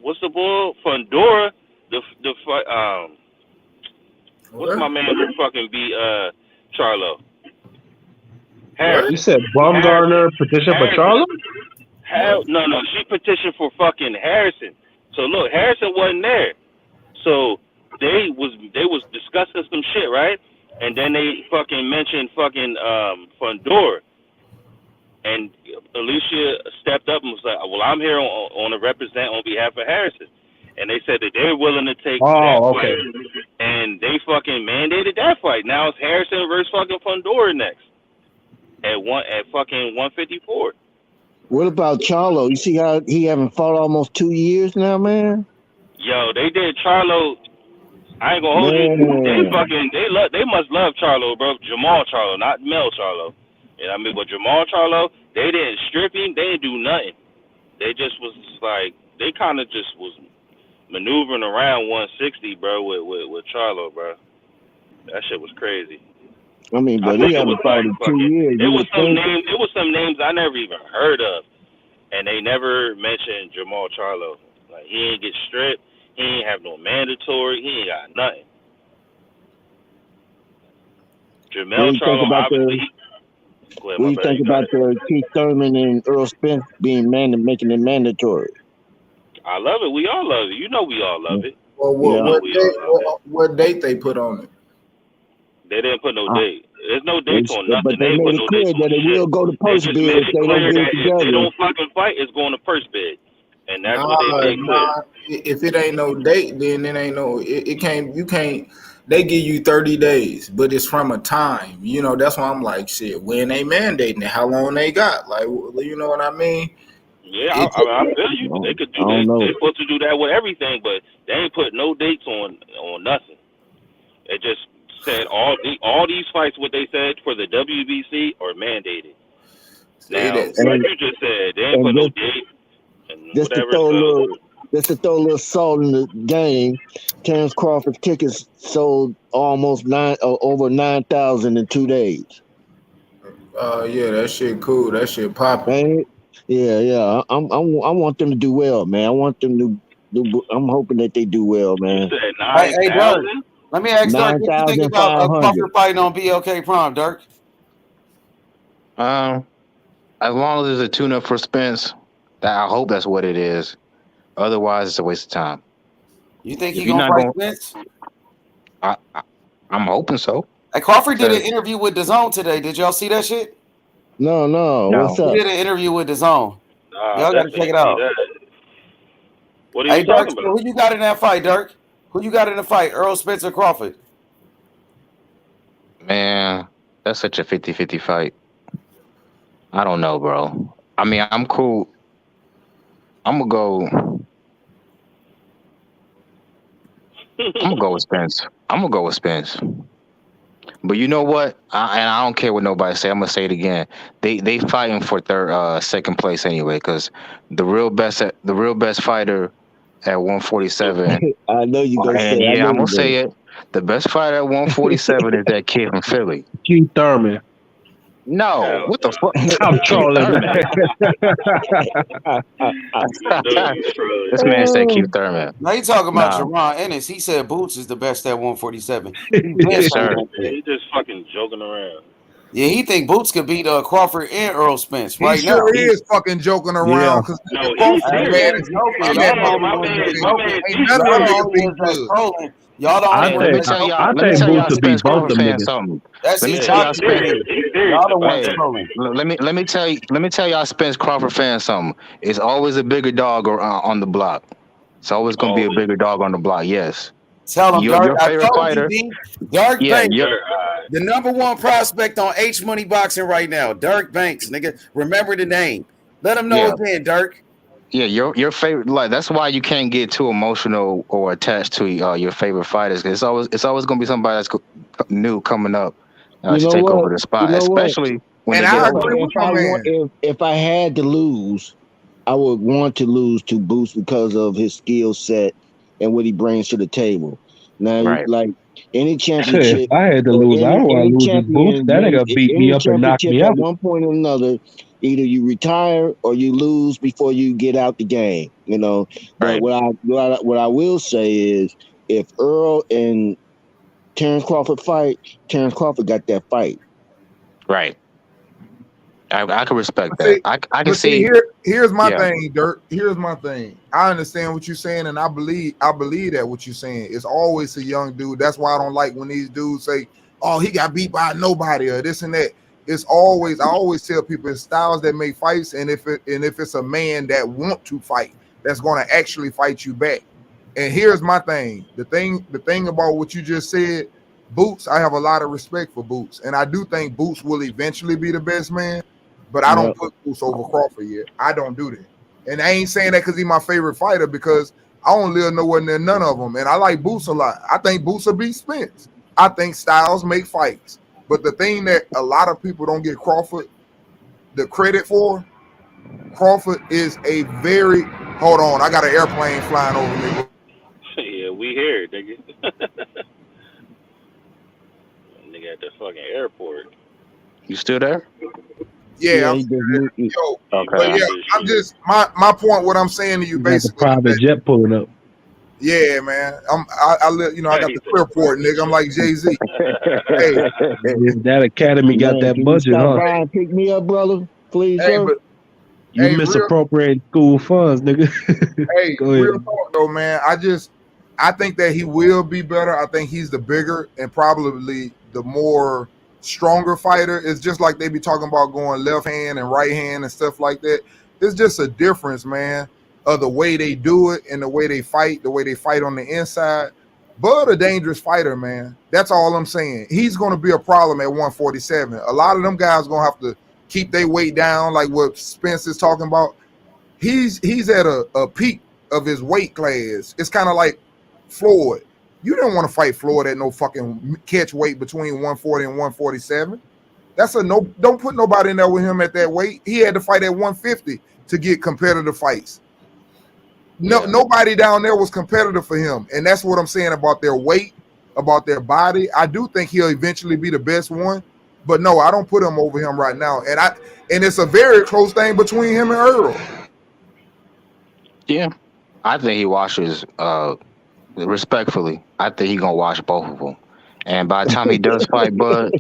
what's the bull? Fundora, what's my man who fucking beat Charlo? Harrison. You said Baumgartner petition for Charlo? No, she petitioned for fucking Harrison. So look, Harrison wasn't there. So they was discussing some shit, right? And then they fucking mentioned fucking Fundora. And Alicia stepped up and was like, well, I'm here on to represent on behalf of Harrison. And they said that they're willing to take that fight. And they fucking mandated that fight. Now it's Harrison versus fucking Fundora next. At fucking 154. What about Charlo? You see how he haven't fought almost 2 years now, man? Yo, they did Charlo. I ain't gonna hold you. They must love Charlo, bro. Jamal Charlo, not Mel Charlo. You know what I mean? But Jamal Charlo, they didn't strip him. They didn't do nothing. They just was like, they kind of just was maneuvering around 160, bro, with Charlo, bro. That shit was crazy. I mean, but he haven't fought in 2 years. It was some names I never even heard of, and they never mentioned Jamal Charlo. Like he ain't get stripped, he ain't have no mandatory, he ain't got nothing. Jamal Charlo, obviously. What do you think about the Keith Thurman and Earl Spence being making it mandatory? I love it. We all love it. You know, we all love it. Well, what date they put on it? They didn't put no date. There's no dates on nothing. But they made it clear that it will go to purse bid if they don't get it together. If they don't fucking fight, it's going to purse bid. And that's what they made clear. If it ain't no date, then it ain't no. It can't. You can't. They give you 30 days, but it's from a time. You know, that's why I'm like, shit. When they mandating it, how long they got? Like, you know what I mean? Yeah, I feel you. They could do. They're supposed to do that with everything, but they ain't put no dates on nothing. It just said all these fights, what they said for the WBC are mandated. Now, like you just said, they ain't put no date. Just to throw a little salt in the game, Terrence Crawford's tickets sold almost over 9,000 in 2 days. Yeah, that shit cool. That shit popping. Yeah. I want them to do well, man. I want them to I'm hoping that they do well, You man. said Hey, Dirk. 9,000? Let me ask Dirk, what you think about 9,500. Crawford fighting on BLK Prime, Dirk? As long as there's a tune-up for Spence, I hope that's what it is. Otherwise, it's a waste of time. You think If he you're gonna not fight going, Spence? I'm hoping so. Hey, Crawford did an interview with DAZN today. Did y'all see that shit? No. What's He up? did an interview with DAZN. Nah, Y'all gotta definitely check it ain't see out. that. What are Hey, you Dirk, talking so about? who you got in that fight, Dirk? Who you got in the fight? Earl Spence or Crawford? Man, that's such a 50-50 fight. I don't know, bro. I mean, I'm cool. I'm gonna go with Spence. But you know what? I don't care what nobody say. I'm gonna say it again. They fighting for second place anyway, because the real best fighter at 147. I know you gonna And say. I yeah, know I'm you gonna say it. The best fighter at 147 is that kid from Philly. Keith Thurman. No, what the fuck? I'm Keith trolling, Thurman. man. This man said Keith Thurman. Now you talking about Nah. Jerron Ennis. He said Boots is the best at 147. He been Yes, saying sir. that shit. He just fucking joking around. Yeah, he think Boots could beat Crawford and Earl Spence He right now. sure is fucking joking around because No, Crawford he's is serious. bad as joking. and Y'all that the only motherfucker ones that's ain't joking. ain't none of Y'all them the niggas only beat ones that's good. trolling. Y'all the only I ones Let me think that's tell y'all. I trolling. Let me think tell Boots y'all could beat Spence both Crawford them fans niggas. something. That's Let me his tell y'all job Spence. opinion. He's serious Y'all the about ones Hey, that. trolling. let me tell y'all Spence Crawford fans something. It's always a bigger dog on the block. It's always gonna be a Always. bigger dog on the block. Yes. Tell him, Dirk. Your I favorite told you, fighter. D. Dirk Yeah. Banks, Your the number one prospect on H Money Boxing right now. Dirk Banks, nigga. Remember the name. Let him know yeah. again, Dirk. Yeah, your favorite, like, that's why you can't get too emotional or attached to your favorite fighters. 'Cause it's always gonna be somebody that's new coming up You to know take over what? the You spot, know what? especially when And they get I If older. agree with my man. if I had to lose, I would want to lose to Boots because of his skill set and what he brings to the table. Now, Right. like any If championship I had to or lose, I don't want any to lose with Boots. champion That wins nigga beat me any up and knocked championship me at out. one point or another. Either you retire or you lose before you get out the game. You know. But Right. what I will say is, if Earl and Terrence Crawford fight, Terrence Crawford got that fight. Right. I can respect But see, that. I can but see, see. here's my Yeah. thing, Dirk. Here's my thing. I understand what you're saying, and I believe that what you're saying. It's always a young dude. That's why I don't like when these dudes say, "Oh, he got beat by nobody" or this and that. It's always, I always tell people, it's styles that make fights, and if it's a man that want to fight, that's going to actually fight you back. And here's my thing. The thing about what you just said, Boots. I have a lot of respect for Boots, and I do think Boots will eventually be the best man. But I don't Yep. put Boots over Crawford yet. I don't do that. And I ain't saying that because he's my favorite fighter, because I don't live nowhere near none of them. And I like Boots a lot. I think Boots will beat Spence. I think styles make fights. But the thing that a lot of people don't get Crawford the credit for, Crawford is a very, hold on, I got an airplane flying over me. Yeah, we here, nigga. Nigga at the fucking airport. You still there? Yeah, he just yo, but Okay. yeah, I'm just my point. What I'm saying to you You got the basically is private that, jet pulling up. yeah, man, I live, I got the Clearport, nigga. I'm like Jay-Z. Hey, That academy got Man, that can you budget, stop huh? by and pick me up, brother? Please, hey, sir. but You hey, misappropriating school funds, nigga. Go ahead. real talk though, man. I think that he will be better. I think he's the bigger and probably the more stronger fighter. It's just like they be talking about going left hand and right hand and stuff like that. It's just a difference, man, of the way they do it and the way they fight on the inside. Bud a dangerous fighter, man. That's all I'm saying. He's going to be a problem at 147. A lot of them guys going to have to keep their weight down, like what Spence is talking about. He's at a peak of his weight class. It's kind of like Floyd. You don't want to fight Floyd at no fucking catch weight between 140 and 147. That's a no. Don't put nobody in there with him at that weight. He had to fight at 150 to get competitive fights. No, nobody down there was competitive for him, and that's what I'm saying about their weight, about their body. I do think he'll eventually be the best one, but no, I don't put him over him right now. And it's a very close thing between him and Earl. Yeah. I think he washes. Respectfully, I think he gonna wash both of them. And by the time he does fight Bud,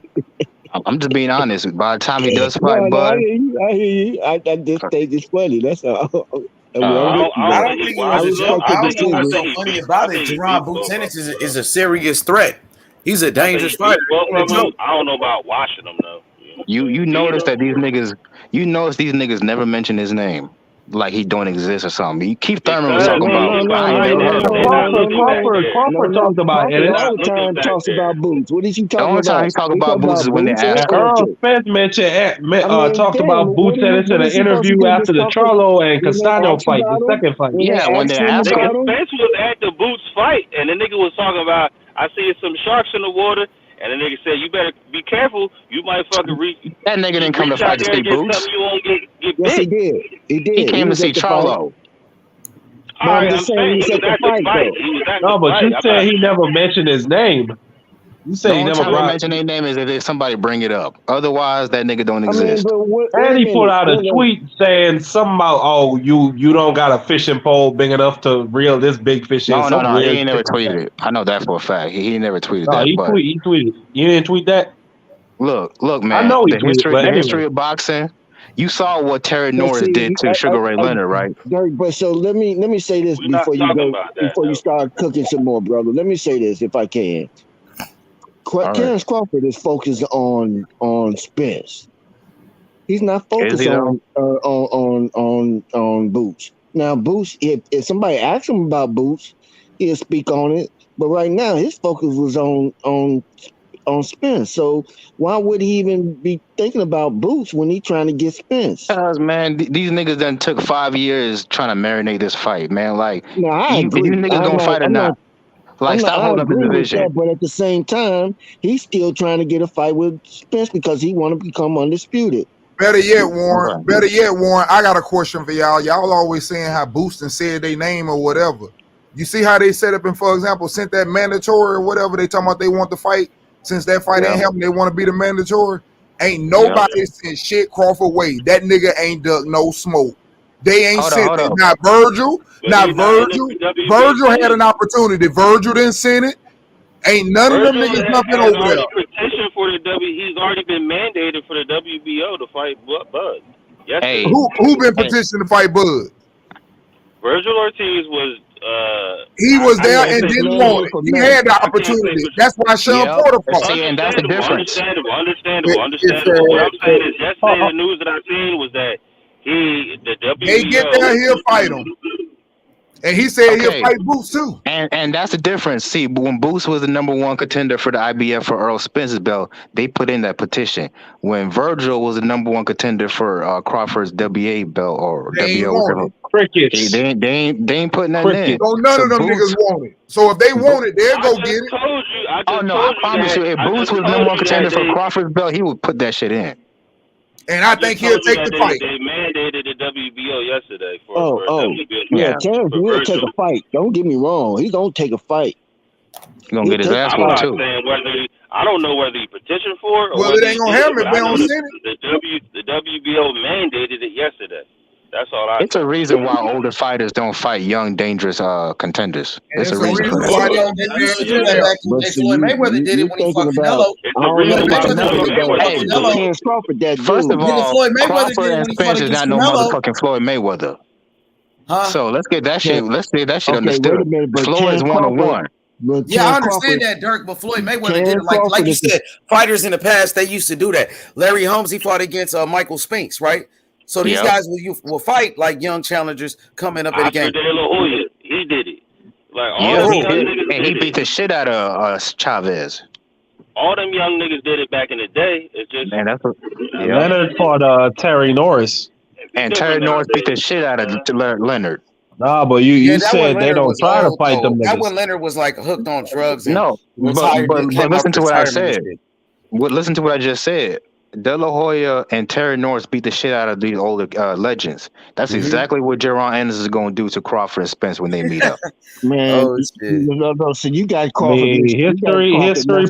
I'm just being honest. By the time he does fight No, I Bud, hear you. I hear you. I just think it's funny. That's all. I don't think he washes them. I don't know what's so funny about it. Jerron Boots is a serious threat. He's a dangerous fighter. I don't know about washing them though. you notice that these niggas never mention his name. Like he don't exist or something. Keith Thurman was talking Crawford talked about it. All the time talks about Boots. What is he talking about? The only time he talk about Boots is when they ask. Earl Spence talked about Boots in an interview after the Charlo and Castano fight, the second fight. Yeah, when they asked him. Spence was at the Boots fight, and the nigga was talking about, I see some sharks in the water. And the nigga said, "You better be careful. You might fucking reach." That nigga didn't come to fight to see Boots. You won't get yes, he did. He did. He came to see Charlo. I'm just saying he was at the fight. No, but you said he never mentioned his name. You say he never mention their name is if somebody bring it up. Otherwise, that nigga don't exist. And he put out a tweet saying something about, you don't got a fishing pole big enough to reel this big fish in. No, he ain't never tweeted it. I know that for a fact. He never tweeted that. He tweeted. You didn't tweet that? Look, man. I know he the history of boxing. You saw what Terry Norris did to Sugar Ray Leonard, right? But so let me say this before you start cooking some more, brother. Let me say this if I can. Terrence Crawford is focused on Spence. He's not focused on Boots. Now Boots, if somebody asks him about Boots, he'll speak on it. But right now his focus was on Spence. So why would he even be thinking about Boots when he trying to get Spence? Because man, these niggas done took 5 years trying to marinate this fight, man. Like, I agree. You niggas gonna fight or not? Like, stop holding up the division. But at the same time, he's still trying to get a fight with Spence because he want to become undisputed. Better yet, Warren. I got a question for y'all. Y'all always saying how Boostin said their name or whatever. You see how they set up and, for example, sent that mandatory or whatever. They talking about they want the fight. Since that fight ain't happening, they want to be the mandatory. Ain't nobody sent shit Crawford way. That nigga ain't duck no smoke. They ain't sent it. Not Virgil. Virgil had an opportunity. Virgil didn't send it. Ain't none of them niggas jumping over there. Petition for the he's already been mandated for the WBO to fight Bud. Yes. Hey, who been petitioning to fight Bud? Virgil Ortiz was. He was there and didn't want it. He had the opportunity. That's why Sean Porter fought. See, and that's the difference. Understandable. What I'm saying is, yesterday the news that I seen was that the WBO. They get there, he'll fight him. And he said he'll fight Boots too. And that's the difference. See, when Boots was the number one contender for the IBF for Earl Spence's belt, they put in that petition. When Virgil was the number one contender for Crawford's WA belt or WO, crickets. They ain't putting that in. So none of them niggas want it. So if they want it, they'll go get it. I promise you, if Boots was number one contender for Crawford's belt, he would put that shit in. And I think he'll take the fight. They mandated the WBO yesterday. Terrence will take a fight. Don't get me wrong. He's going to take a fight. He's going to get his ass whooped too. I don't know whether he petitioned for it or it ain't going to happen if they don't send it. The WBO mandated it yesterday. That's all It's a reason why older fighters don't fight young, dangerous contenders. It's a reason for that. Mayweather did it when he fought Canelo. First of all, Crawford and Spence is not no motherfucking Floyd Mayweather. So let's get that shit. Let's get that shit understood. Floyd is 1-on-1. Yeah, I understand that, Dirk, but Floyd Mayweather did it like you said. Fighters in the past, they used to do that. Larry Holmes, he fought against Michael Spinks, right? So these guys will fight like young challengers coming up at the game. De La Hoya, he did it. Like he beat the shit out of Chavez. All them young niggas did it back in the day. It's just Leonard fought Terry Norris, and Terry Norris beat the shit out of Leonard. Nah, but you said they don't try to fight them niggas. That when Leonard was like hooked on drugs. No, but listen to what I said. Listen to what I just said. De La Hoya and Terry Norris beat the shit out of these older legends. That's exactly what Jaron Anderson is going to do to Crawford and Spence when they meet up. Man, so you got Crawford. History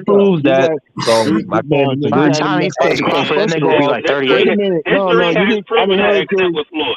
proves that. So by the time he fights Crawford, that nigga will be like 38. History has proven that except with Floyd.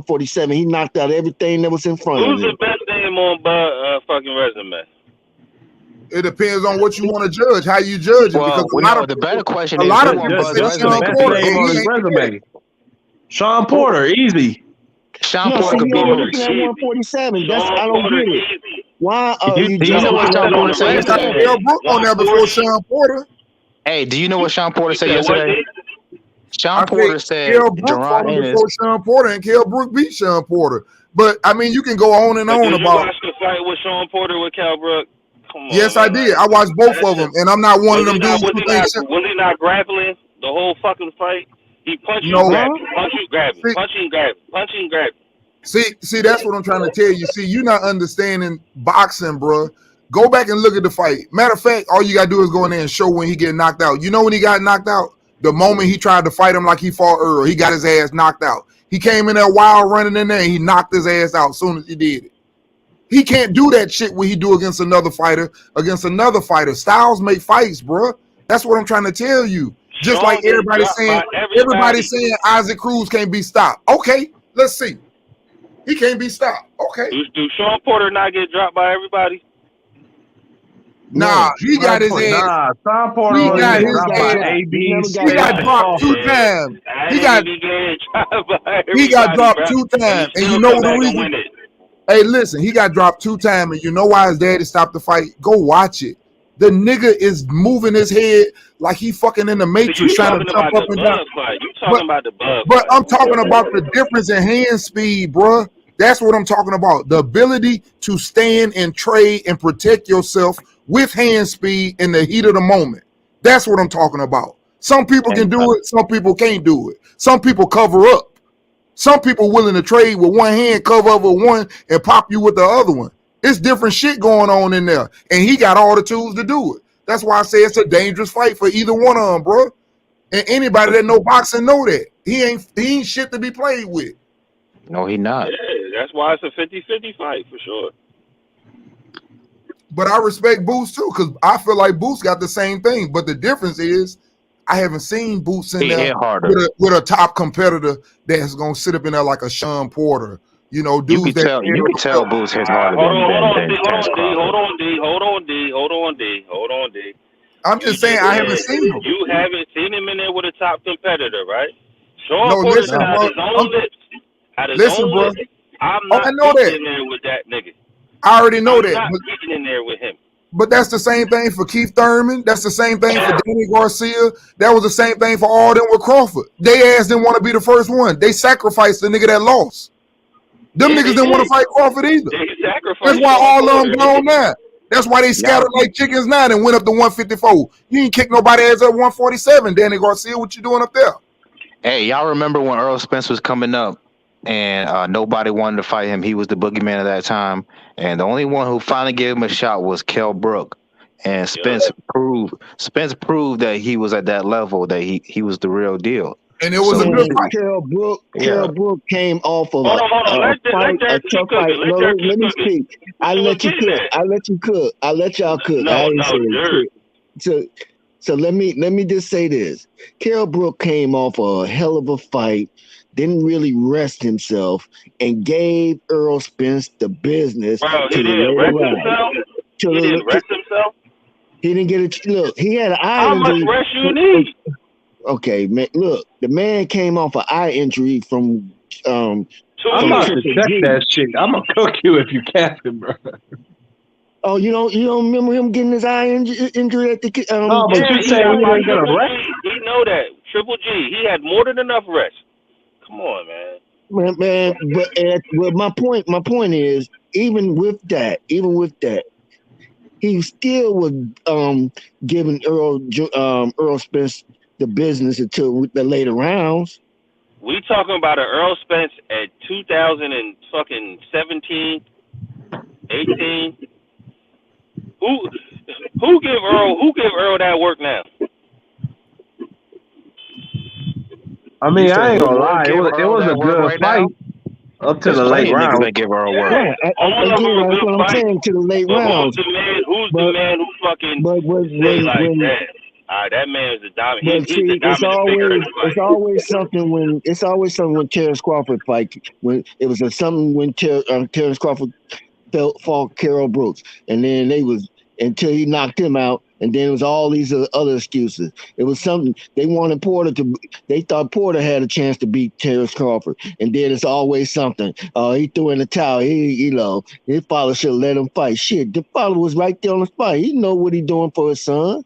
147. He knocked out everything that was in front Who's of him. the best name on fucking resume? It depends on what you want to judge, how you judge it. Well, Because the better question a is lot who of on people Buzz say resume Sean could Porter, beat and him. he ain't resume. Sean Porter, easy. Sean No, Porter see, could you beat only Moose. looking at 147. That's Sean I don't Porter get it. easy. Why are you Do you know jumping what to Sean Porter said they got yesterday? 147? Kell Brook on there before Sean Porter. Hey, do you know what Sean Porter You said said what, yesterday? D? Sean I Porter think said Kell Brook fought Deron him Ennis. before Sean Porter, and Kell Brook beat Sean Porter. But I mean, you can go on and But on did you about. watch the fight with Sean Porter with Cal Brook? Come Yes, on, I man. did. Like, I watched both that of shit. them, and I'm not one of Was them dudes who thinks. was he not grappling the whole fucking fight? He punch you, No. grab you, punch you, grab you, See, punch you, grab you, punch you, grab you. see, that's what I'm trying to tell you. See, you're not understanding boxing, bro. Go back and look at the fight. Matter of fact, all you gotta do is go in there and show when he get knocked out. You know when he got knocked out? The moment he tried to fight him like he fought Earl, he got his ass knocked out. He came in there wild running in there and he knocked his ass out as soon as he did it. He can't do that shit when he do against another fighter. Styles make fights, bro. That's what I'm trying to tell you. Just Sean like everybody's saying Isaac Cruz can't be stopped. Okay, let's see. He can't be stopped. Okay. Do Sean Porter not get dropped by everybody? Nah, he got his ass. Nah, Sean Porter He only got get his dropped by ass. AB. He got dropped 2 times. He got dropped 2 times. And you know what the reason? Hey, listen, he got dropped 2 times, and you know why his daddy stopped the fight? Go watch it. The nigga is moving his head like he fucking in the Matrix trying to jump up and down. You talking about the bug? But I'm talking about the difference in hand speed, bro. That's what I'm talking about. The ability to stand and trade and protect yourself with hand speed in the heat of the moment. That's what I'm talking about. Some people can do it. Some people can't do it. Some people cover up. Some people willing to trade with one hand, cover up with one, and pop you with the other one. It's different shit going on in there. And he got all the tools to do it. That's why I say it's a dangerous fight for either one of them, bro. And anybody that know boxing know that. He ain't shit to be played with. No, he not. Yeah, that's why it's a 50-50 fight for sure. But I respect Boots too, because I feel like Boots got the same thing. But the difference is I haven't seen Boots in there with a top competitor that's gonna sit up in there like a Sean Porter. You know, dudes you can tell Boots hits harder Hold on, D. I'm just saying I haven't seen him. You haven't seen him in there with a top competitor, right? Sean Porter had his own lips. Listen, bro. I'm not getting in there with that nigga. I already know that. I'm not getting in there with him. But that's the same thing for Keith Thurman. That's the same thing for Danny Garcia. That was the same thing for all them with Crawford. They ass didn't want to be the first one. They sacrificed the nigga that lost. Them niggas didn't want to fight Crawford either. That's why all of them gone now. That's why they scattered like chickens now and went up to 154. You ain't kick nobody ass at 147, Danny Garcia. What you doing up there? Hey, y'all remember when Earl Spence was coming up and nobody wanted to fight him? He was the boogeyman at that time. And the only one who finally gave him a shot was Kell Brook. And Spence proved that he was at that level, that he was the real deal. And it was a good fight. Kell Brook came off of a tough fight. No, let me speak. I let you cook. I let y'all cook. So let me just say this. Kell Brook came off a hell of a fight, didn't really rest himself, and gave Earl Spence the business. Bro, he didn't rest himself? He didn't rest himself? He didn't get it. Look, he had an eye How injury. much rest you need? Okay, man. Look, the man came off an eye injury from. I'm about to check that shit. I'm gonna cook you if you catch him, bro. Oh, you don't remember him getting his eye injury at the? No, but you saying he ain't gonna rest? He know that Triple G. He had more than enough rest. Come on, man. Man, but my point is, even with that, he still was giving Earl Spence the business until the later rounds. We talking about an Earl Spence at 2017, 18. Who give Earl that work now? I mean, I ain't gonna lie. It was a good fight up to the late rounds. They give Earl work. Yeah, that's what I'm saying, to the late rounds. Who's the man who fucking say like that? That man is a dominant. He's the dominant figure in the fight. It's always something when Terrence Crawford fight. When it was something when Terrence Crawford fought Kell Brooks, and then they was until he knocked him out, and then it was all these other excuses. It was something they wanted Porter to. They thought Porter had a chance to beat Terrence Crawford, and then it's always something. He threw in the towel. His father should have let him fight. Shit, the father was right there on the spot. He know what he doing for his son.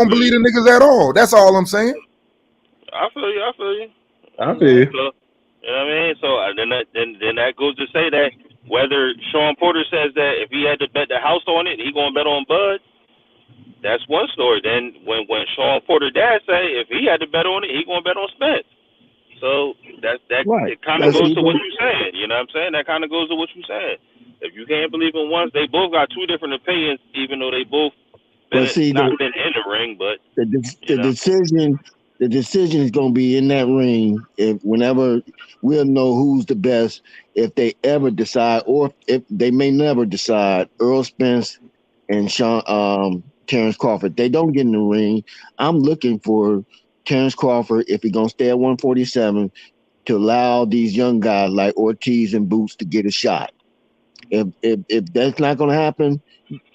gonna believe the niggas at all. That's all I'm saying. I feel you. I feel you. So, you know what I mean? So then that goes to say that whether Sean Porter says that if he had to bet the house on it, he gonna bet on Bud. That's one story. Then when Sean Porter dad say if he had to bet on it, he gonna bet on Spence. So that Right. it kind of That's goes to what even. you're saying. You know what I'm saying? That kind of goes to what you're saying. If you can't believe in one, they both got two different opinions, even though they both But see, not been in the ring. But the decision is going to be in that ring. If whenever we'll know who's the best, if they ever decide, or if they may never decide. Earl Spence and Terrence Crawford. They don't get in the ring. I'm looking for Terrence Crawford, if he's gonna stay at 147, to allow these young guys like Ortiz and Boots to get a shot. If that's not gonna happen,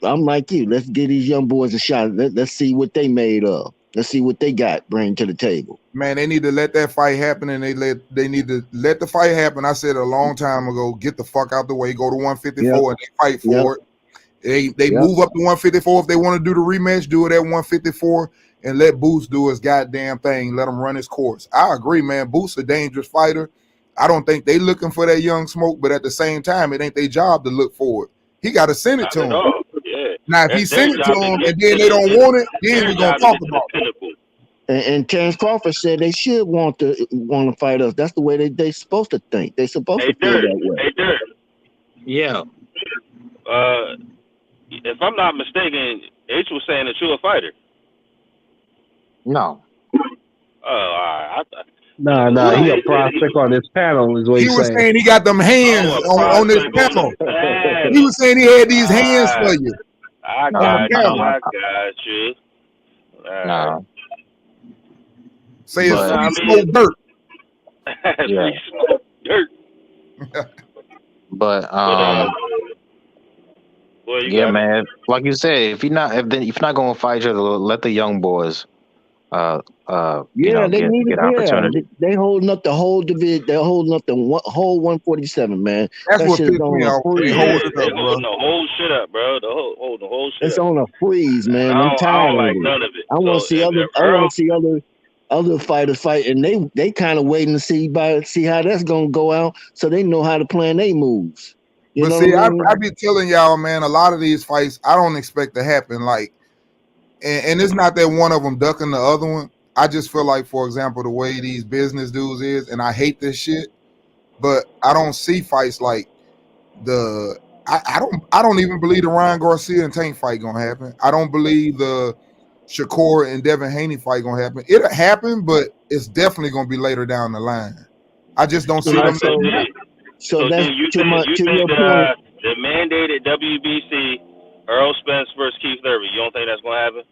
I'm like you. Let's give these young boys a shot. Let's see what they made of. Let's see what they got bring to the table. Man, they need to let that fight happen, and they need to let the fight happen. I said a long time ago, get the fuck out the way, go to 154 and they fight for it. They move up to 154 if they want to do the rematch, do it at 154, and let Boots do his goddamn thing. Let him run his course. I agree, man. Boots a dangerous fighter. I don't think they looking for that young smoke, but at the same time, it ain't their job to look for it. He got to send it to him. Yeah. Now, if he send it to him and then they don't want it, then we're gonna talk about it. And Terrence Crawford said they should want to fight us. That's the way they supposed to think. They supposed to feel that way. Hey, Dirk. Yeah. If I'm not mistaken, H was saying that you're a fighter. No. Oh, Nah. He a prospect on this panel is what He was saying he got them hands on this panel. He was saying he had these hands for you. I got you. Nah. Say it's free smoke dirt. Yeah. Smoke dirt. But yeah, man. Like you said, if you're not going to fight each other, let the young boys they need get opportunity. They holding up the whole division. They're holding up the whole 147, man. That's what shit's pissed on me a off. freeze. They holding it up, bro. Holding the whole shit up, bro. The whole shit. It's on a freeze, man. I I'm tired don't like of it. none of it. I want to see other fighters fight, and they kind of waiting to see how that's gonna go out, so they know how to plan their moves. But see, I be telling y'all, man, a lot of these fights I don't expect to happen. Like, and it's not that one of them ducking the other one. I just feel like, for example, the way these business dudes is, and I hate this shit, but I don't see fights like I don't even believe the Ryan Garcia and Tank fight gonna happen. I don't believe the Shakur and Devin Haney fight gonna happen. It'll happen, but it's definitely gonna be later down the line. I just don't see them. So that's you to your think point. the mandated WBC Earl Spence versus Keith Thurman, you don't think that's gonna happen?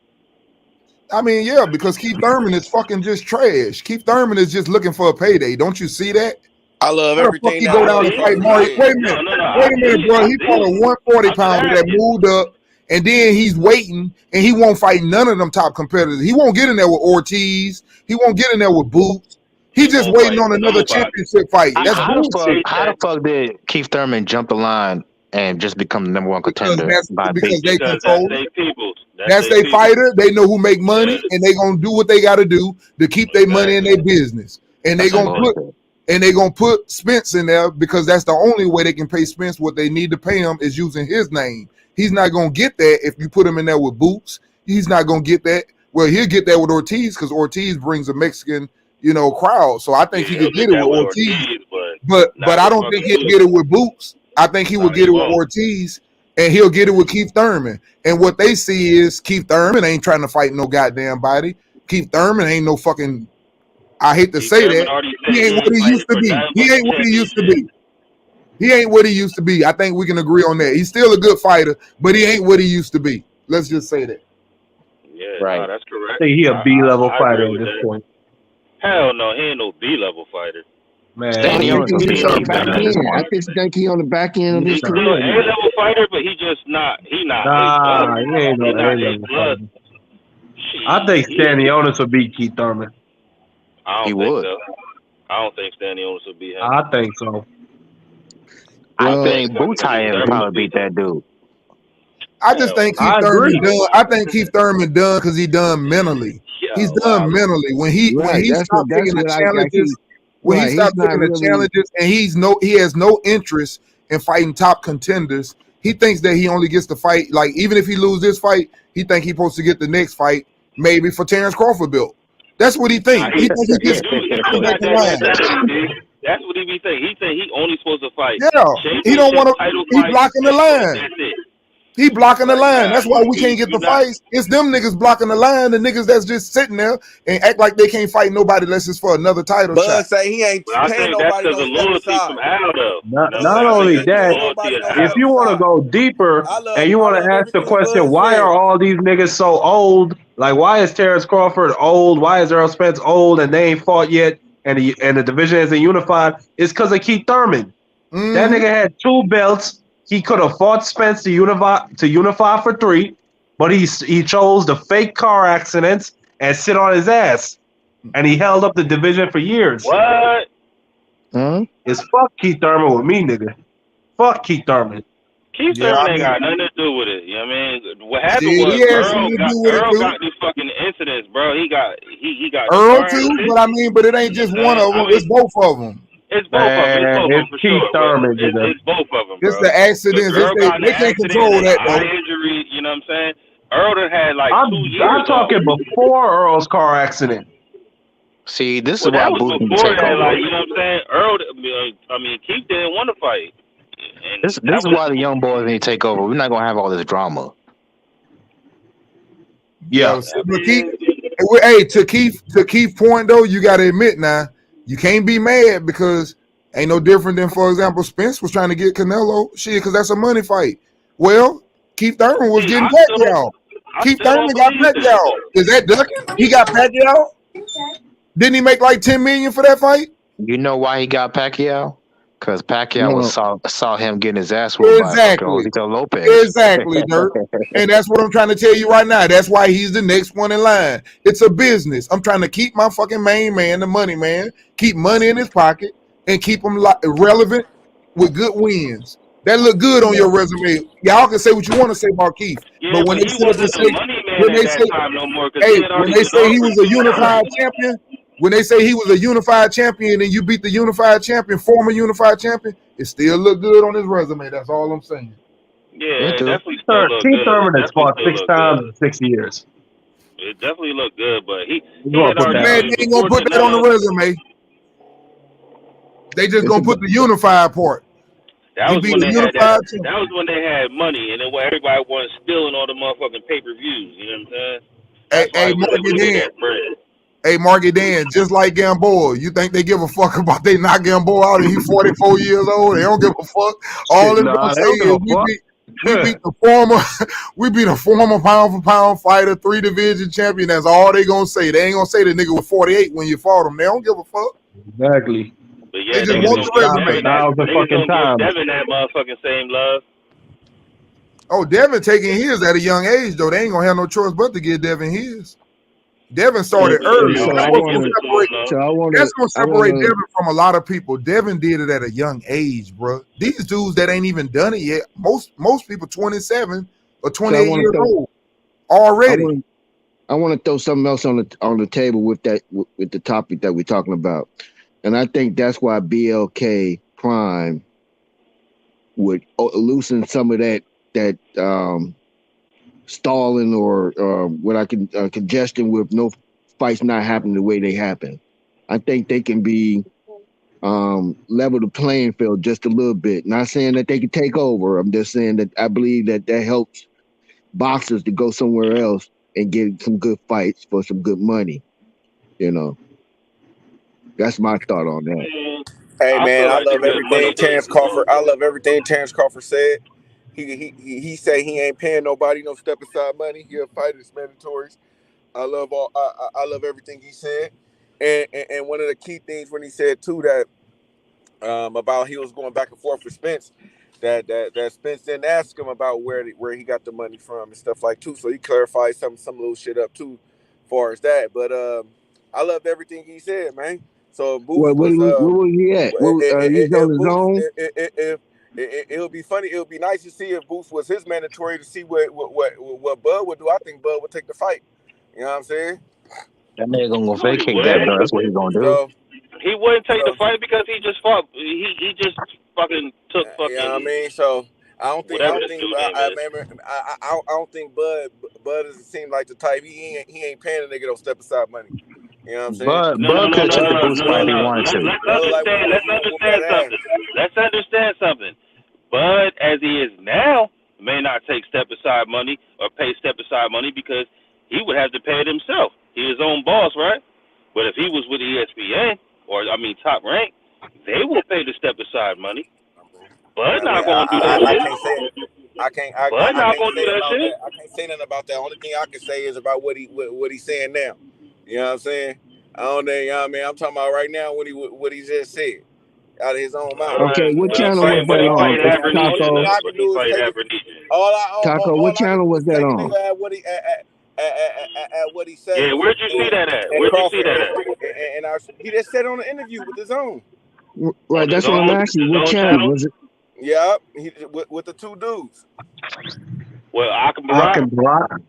I mean, yeah, because Keith Thurman is fucking just trash. Keith Thurman is just looking for a payday. Don't you see that? I love How the everything. fuck he go down and fight Mario? Wait a minute, bro. He fought a 140 pounder that moved up, and then he's waiting, and he won't fight none of them top competitors. He won't get in there with Ortiz. He won't get in there with Boots. He just waiting on another championship fight. That's bullshit. How the fuck did Keith Thurman jump the line and just become the number one contender? Because they control it. That's their fighter. They know who make money, and they gonna do what they gotta do to keep their money in their business. And they gonna put Spence in there because that's the only way they can pay Spence. What they need to pay him is using his name. He's not gonna get that if you put him in there with Boots. He's not gonna get that. Well, he'll get that with Ortiz because Ortiz brings a Mexican, crowd. So I think he could get it with Ortiz. But I don't think he'll get it with Boots. I think he will get it with Ortiz, and he'll get it with Keith Thurman. And what they see is Keith Thurman ain't trying to fight no goddamn body. Keith Thurman ain't no fucking. I hate to say that. He ain't what he used to be. He ain't what he used to be. He ain't what he used to be. I think we can agree on that. He's still a good fighter, but he ain't what he used to be. Let's just say that. Yeah, right. No, that's correct. I think he a B-level fighter at this point. Hell no, he ain't no B-level fighter. Man, I think he on the back end of his career. He's an A-level fighter, but he just not. He not. Nah, he ain't no A-level fighter. I think Stanionis would beat Keith Thurman. I don't think so. I don't think Stanionis would beat him. I think so. I think Butai would probably beat that dude. I just think Keith Thurman done. I think Keith Thurman done because he done mentally. He's done mentally when he stopped taking the challenges. When he stopped taking the challenges, and he has no interest in fighting top contenders. He thinks that he only gets to fight, like, even if he loses this fight, he think he's supposed to get the next fight, maybe for Terrence Crawford belt. That's what he think. He think he He just do got back in that line. mentality. That's what he be thinking. He think he only supposed to fight Yeah, he don't championship want to. title He fights. blocking the line. That's it. He blocking the Like, line. nah, That's why we can't get the you not. fights. It's them niggas blocking the line. The niggas that's just sitting there and act like they can't fight nobody unless it's for another title Bud shot. say he ain't But I paying think that's nobody because no of step loyalty aside. from Al, though. Not I think only that's the that, loyalty of if Al. you want to go deeper and you I want love to ask the everything question, Bud why said. are all these niggas so old? Like, why is Terrence Crawford old? Why is Errol Spence old and they ain't fought yet? And the division isn't unified? It's because of Keith Thurman. That nigga had 2 belts. He could have fought Spence to unify for 3, but he chose the fake car accidents and sit on his ass. And he held up the division for years. What? Huh? It's fuck Keith Thurman with me, nigga. Fuck Keith Thurman. Keith Yeah, Thurman I ain't mean, got nothing to do with it. You know what I mean? What happened shit, was he had something to do with it Earl too. got these fucking incidents, bro. He got the Earl car too, accident. but I mean, but it ain't just one of them. It's both of them. It's both of them. It's Man, both of them it's for Keith sure. But Thurman, nigga. it's both of them, It's bro. the Because accidents. Earl got in They an can't accident control and that an eye though. injury. You know what I'm saying? Earl done had like 2 I'm years talking off. before Earl's car accident. See, this is Well, why that was Boots need to before take that. over. Like, you know what I'm saying? Earl, I mean, Keith didn't want to fight, This and is why the young boys need to take over. We're not gonna have all this drama. Yeah, but to Keith's point though, you got to admit now, you can't be mad because ain't no different than, for example, Spence was trying to get Canelo shit because that's a money fight. Well, Keith Thurman was getting Pacquiao. Keith Thurman got Pacquiao. Is that ducking? He got Pacquiao. Didn't he make like $10 million for that fight? You know why he got Pacquiao? Because Pacquiao saw him getting his ass whooped by fucking Josito Lopez. Exactly, Dirt. And that's what I'm trying to tell you right now. That's why he's the next one in line. It's a business. I'm trying to keep my fucking main man, the money man, keep money in his pocket and keep him relevant with good wins. That look good on your resume. Y'all can say what you want to say about Keith, yeah, but when but they he say, wasn't the money man when at they that say, time no more because hey, he had when already they say he was a dissolved. unified champion, when they say he was a unified champion and you beat the unified champion, former unified champion, it still look good on his resume. That's all I'm saying. Yeah, it definitely still look Keith good. Thurman has fought Definitely 6 still look times good. in 6 years. It definitely looked good, but he You had already Man, they ain't gonna before put that on the Canelo. resume. They just gonna put the unified part. That He was beat when a they had that. unified That champion. was when they had money, and then everybody was stealing all the motherfucking pay-per-views. You know what I'm saying? That's why Hey, he was able Marky to get Dan. that bread. Hey, Marky Dan, just like Gamboa, you think they give a fuck about they knock Gamboa out and he's 44 years old? They don't give a fuck. All they're gonna Nah, they say don't give is a fuck. we beat the former pound for pound fighter, 3 division champion. That's all they gonna say. They ain't gonna say the nigga was 48 when you fought him. They don't give a fuck. Exactly. But yeah, They just niggas want don't the give resume. Devin that. 1,000 Niggas fucking don't give times. Devin that motherfucking same love. Oh, Devin taking his at a young age though. They ain't gonna have no choice but to give Devin his. Devin started early. So That's I what's want gonna separate. to. That's gonna separate Devin from a lot of people. Devin did it at a young age, bro. These dudes that ain't even done it yet. Most people 27 or 28 years old already. I want to throw something else on the table with the topic that we're talking about, and I think that's why BLK Prime would loosen some of that stalling or what I can congestion with no fights not happening the way they happen. I think they can be level the playing field just a little bit. Not saying that they can take over. I'm just saying that I believe that helps boxers to go somewhere else and get some good fights for some good money. You know, that's my thought on that. Hey I man, feel I like the love good money everything thing. Terrence Crawford. I love everything Terrence Crawford said. He said he ain't paying nobody no step aside money. He'll fight his mandatories. I love everything he said. And one of the key things when he said too that about he was going back and forth with Spence, that Spence didn't ask him about where he got the money from and stuff like too. So he clarified some little shit up too, as far as that. But I loved everything he said, man. So Booth Where was was he at? He's on his own. It'll be funny. It'll be nice to see if Booth was his mandatory to see what Bud would do. I think Bud would take the fight. You know what I'm saying? That nigga gonna No, he vacate that, bro. That's what he's gonna do. So he wouldn't take the fight because he just fought. He just fucking took fucking. you know what I mean? So I don't think whatever this dude name is. I don't think Bud doesn't seem like the type. He ain't paying a nigga no step aside money. You know what I'm saying? Bud could take the Boots fight if he wanted to. Let's understand something. Bud, as he is now, may not take step aside money or pay step aside money because he would have to pay it himself. He's his own boss, right? But if he was with ESPN or Top Rank, they will pay the step aside money. Bud not gonna do that shit. I can't say nothing about that. Only thing I can say is about what he's saying now. You know what I'm saying? I don't know, you know what I mean? I'm talking about right now what he just said out of his own mouth. Okay, what channel was that on? Taco, what channel was that on? At what he said. Yeah, where'd you see that at? And he just said on the interview with his own. Right, that's what I'm asking. What channel was it? Yeah, with the two dudes. Well, Akinbara.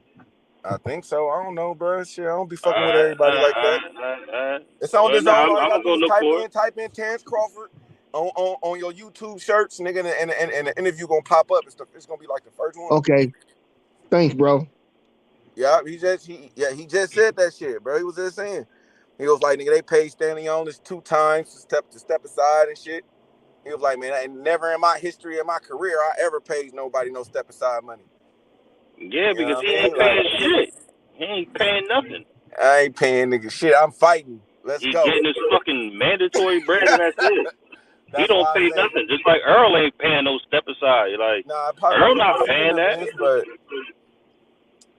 I think so. I don't know, bro. Shit, I don't be fucking with everybody like that. It's on his own. I'm gonna look for it. Type in Terrence Crawford on your YouTube search, nigga, and the interview gonna pop up. It's gonna be like the first one. Okay, thanks, bro. Yeah, he just said that shit, bro. He was just saying. He was like, nigga, they paid Stanley on this 2 times to step aside and shit. He was like, man, I never in my history of my career I ever paid nobody no step aside money. Yeah, because he ain't paying shit. He ain't paying nothing. I ain't paying nigga shit. I'm fighting. Let's go. He's getting his fucking mandatory bread and that's it. He don't pay nothing. Just like Earl ain't paying no step aside. Like Earl not paying that. But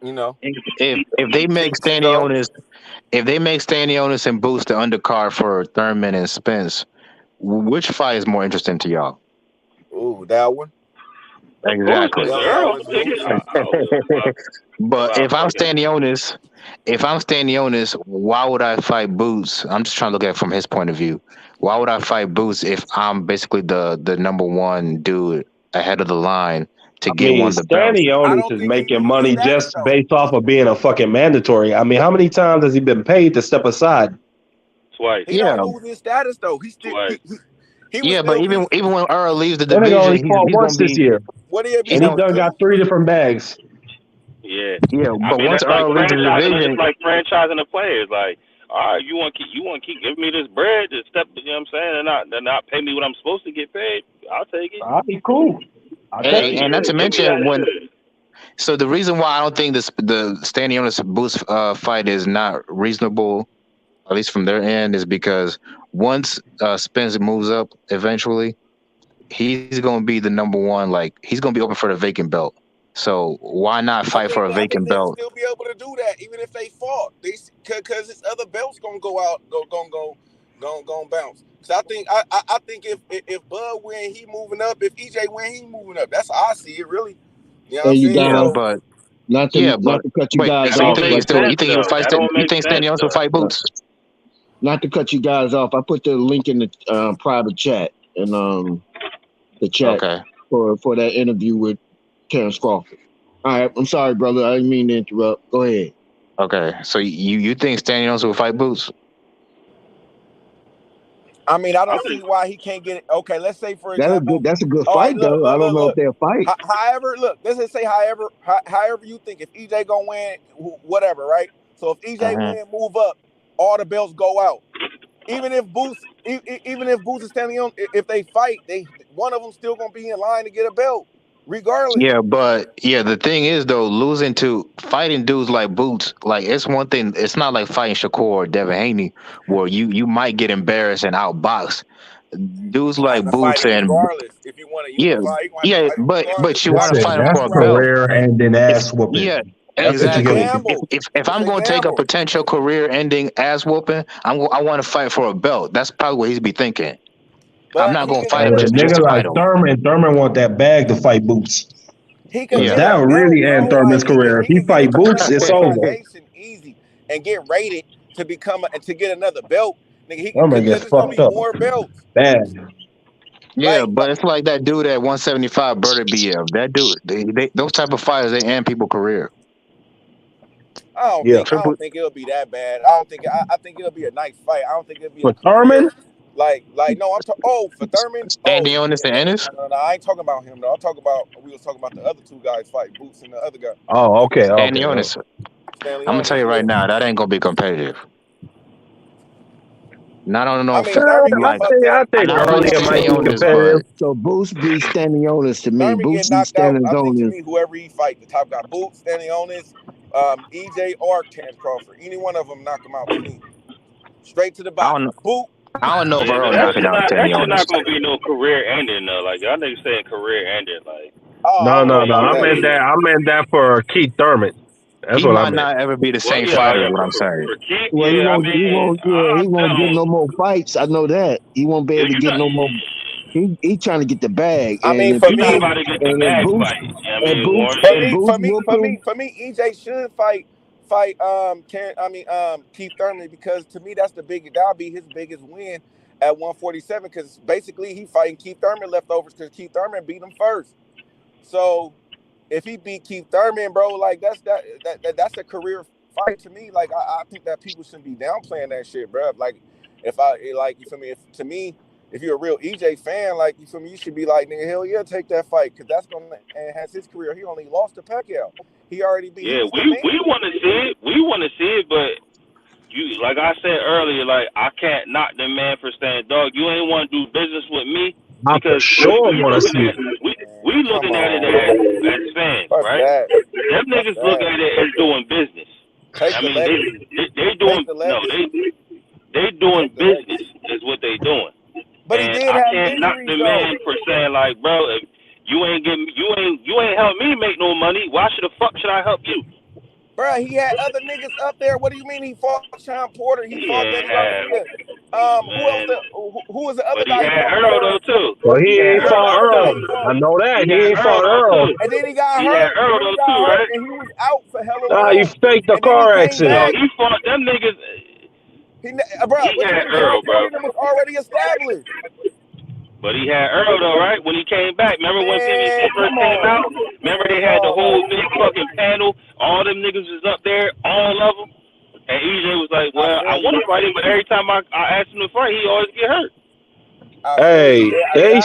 you know, if they make Stanionis, and Boots the undercard for Thurman and Spence, which fight is more interesting to y'all? Ooh, that one. Exactly. But if I'm Stanionis, why would I fight Boots? I'm just trying to look at it from his point of view. Why would I fight Boots if I'm basically the number one dude ahead of the line to get one of the belts? Stanionis is making money just based off of being a fucking mandatory. I mean, how many times has he been paid to step aside? Twice. He don't lose his status though. He still. But even when Earl leaves the division, division, he's once this year. What he and he done got 3 different bags. Yeah. But once Earl leaves the division, it's like franchising the players. Like, all right, you want to keep giving me this bread to step. You know what I'm saying? And not pay me what I'm supposed to get paid. I'll take it. I'll be cool. And not to mention So the reason why I don't think the Stanionis Boots fight is not reasonable, at least from their end, is because once Spence moves up eventually, he's going to be the number one. Like, he's going to be open for the vacant belt. So why not fight for a vacant belt? Still be able to do that even if they fought. Because his other belts gonna go out, gonna bounce. So I think if Bud win, he moving up. If EJ win, he moving up. That's how I see it, really. You know what I'm saying? Not to cut you guys off. You think Stanionis will fight Boots? Not to cut you guys off, I put the link in the private chat and the chat for that interview with Terrence Crawford. All right, I'm sorry, brother. I didn't mean to interrupt. Go ahead. Okay, so you think Stanionis will fight Boots? I mean, I don't see why he can't get it. Okay, let's say for example, that's a good fight, though. I don't know if they'll fight. However, look, let's just say however you think. If EJ gonna win, whatever, right? So if EJ win, move up, all the belts go out. Even if Boots and Stanionis, if they fight, one of them still gonna be in line to get a belt, regardless. Yeah, but the thing is though, losing to fighting dudes like Boots, like it's one thing. It's not like fighting Shakur or Devin Haney, where you might get embarrassed and outboxed. Dudes like Boots and if you want to, but you want to fight him for a career-ending ass whooping. Yeah. Exactly. If I'm going to take a potential career-ending ass whooping, I want to fight for a belt. That's probably what he's be thinking. I'm not going to fight him just nigga to like fight him. Thurman want that bag to fight Boots. That would really end Thurman's career. If he fight Boots, it's over. Easy and get rated to get another belt. Nigga, Thurman gets fucked up. More belts. Bad. Yeah, but it's like that dude at 175, Berta BF. That dude, those type of fighters, they end people's career. I don't think it'll be that bad. I think it'll be a nice fight. I don't think it'll be for Thurman. Like no, I'm talking. For Thurman. Stanionis and Ennis. No, I ain't talking about him though. We was talking about the other two guys fight, Boots and the other guy. Oh, okay. Stanionis. I'm gonna tell you right now, that ain't gonna be competitive. Not on no I mean, film. Thurman getting Like, fucked up. I think not earlier on might be Stanionis, competitive. but So Boots beats Stanionis to me. Thurman Boots getting beats knocked out. I think to Stanionis. me, whoever he fight, the top guy, Boots, Stanionis, EJ, or Terrence Crawford, any one of them knock him out to me. Straight to the I body. don't know. Boot. I don't know if Yeah, Earl that knocking shit out Stanionis. not gonna be no career ending though. Like y'all niggas saying career ending. Like Oh, No, I don't know no, no. about I that meant either. that. I meant that for Keith Thurman. That's He what I might meant. not ever be the well, same yeah, fighter. Is like what I'm saying. for Keith, Well, yeah, I he mean, won't get no more fights. I know that. He won't be able to you get not no more. He trying to get the bag. I And mean, if for you not me, about to get the and bag Boots fight. You know what I and mean, Boots Warren? and Boots whooping. EJ should fight Keith Thurman, because to me that'll be his biggest win at 147, because basically he fighting Keith Thurman leftovers because Keith Thurman beat him first. So if he beat Keith Thurman, bro, like that's a career fight to me. Like I think that people shouldn't be downplaying that shit, bro. Like if you feel me, if you're a real EJ fan, like you feel me, you should be like, nigga, hell yeah, take that fight, because that's gonna enhance his career. He only lost to Pacquiao. He already beat. Yeah, we want to see it. We want to see it, but you, like I said earlier, like I can't knock the man for saying, dog, you ain't want to do business with me I for because sure want to see it. we looking at it as fans, Fuck right? that. Them niggas look at it as doing business. Take I the mean, legacy. they doing Take the legacy. they doing Take the business legacy. is what they doing. But he And did I have can't knock injuries the though. man for saying like, bro, if you ain't help me make no money, why the fuck should I help you? Bro, he had other niggas up there. What do you mean he fought Sean Porter? He fought Danny Garcia. Who was the other But he guy he had fought Earl before? though too. Well, he ain't Who was the fought other guy Earl. he fought? I know that. He He had ain't fought Earl though Earl. too. And then he got He hurt. had Earl though too, right? And he was out for hella Nah, he long. faked the And then he car came accident. No, back. he fought them niggas. Bro, He what you had mean? Earl, Sean bro. Porter was already established. But he had Earl though, right? When he came back. Remember when PBC Man, first come came on. out? Remember they had the whole big fucking panel. All them niggas was up there, all of them. And EJ was like, well, I want to fight him, but every time I asked him to fight, he always get hurt. Hey, they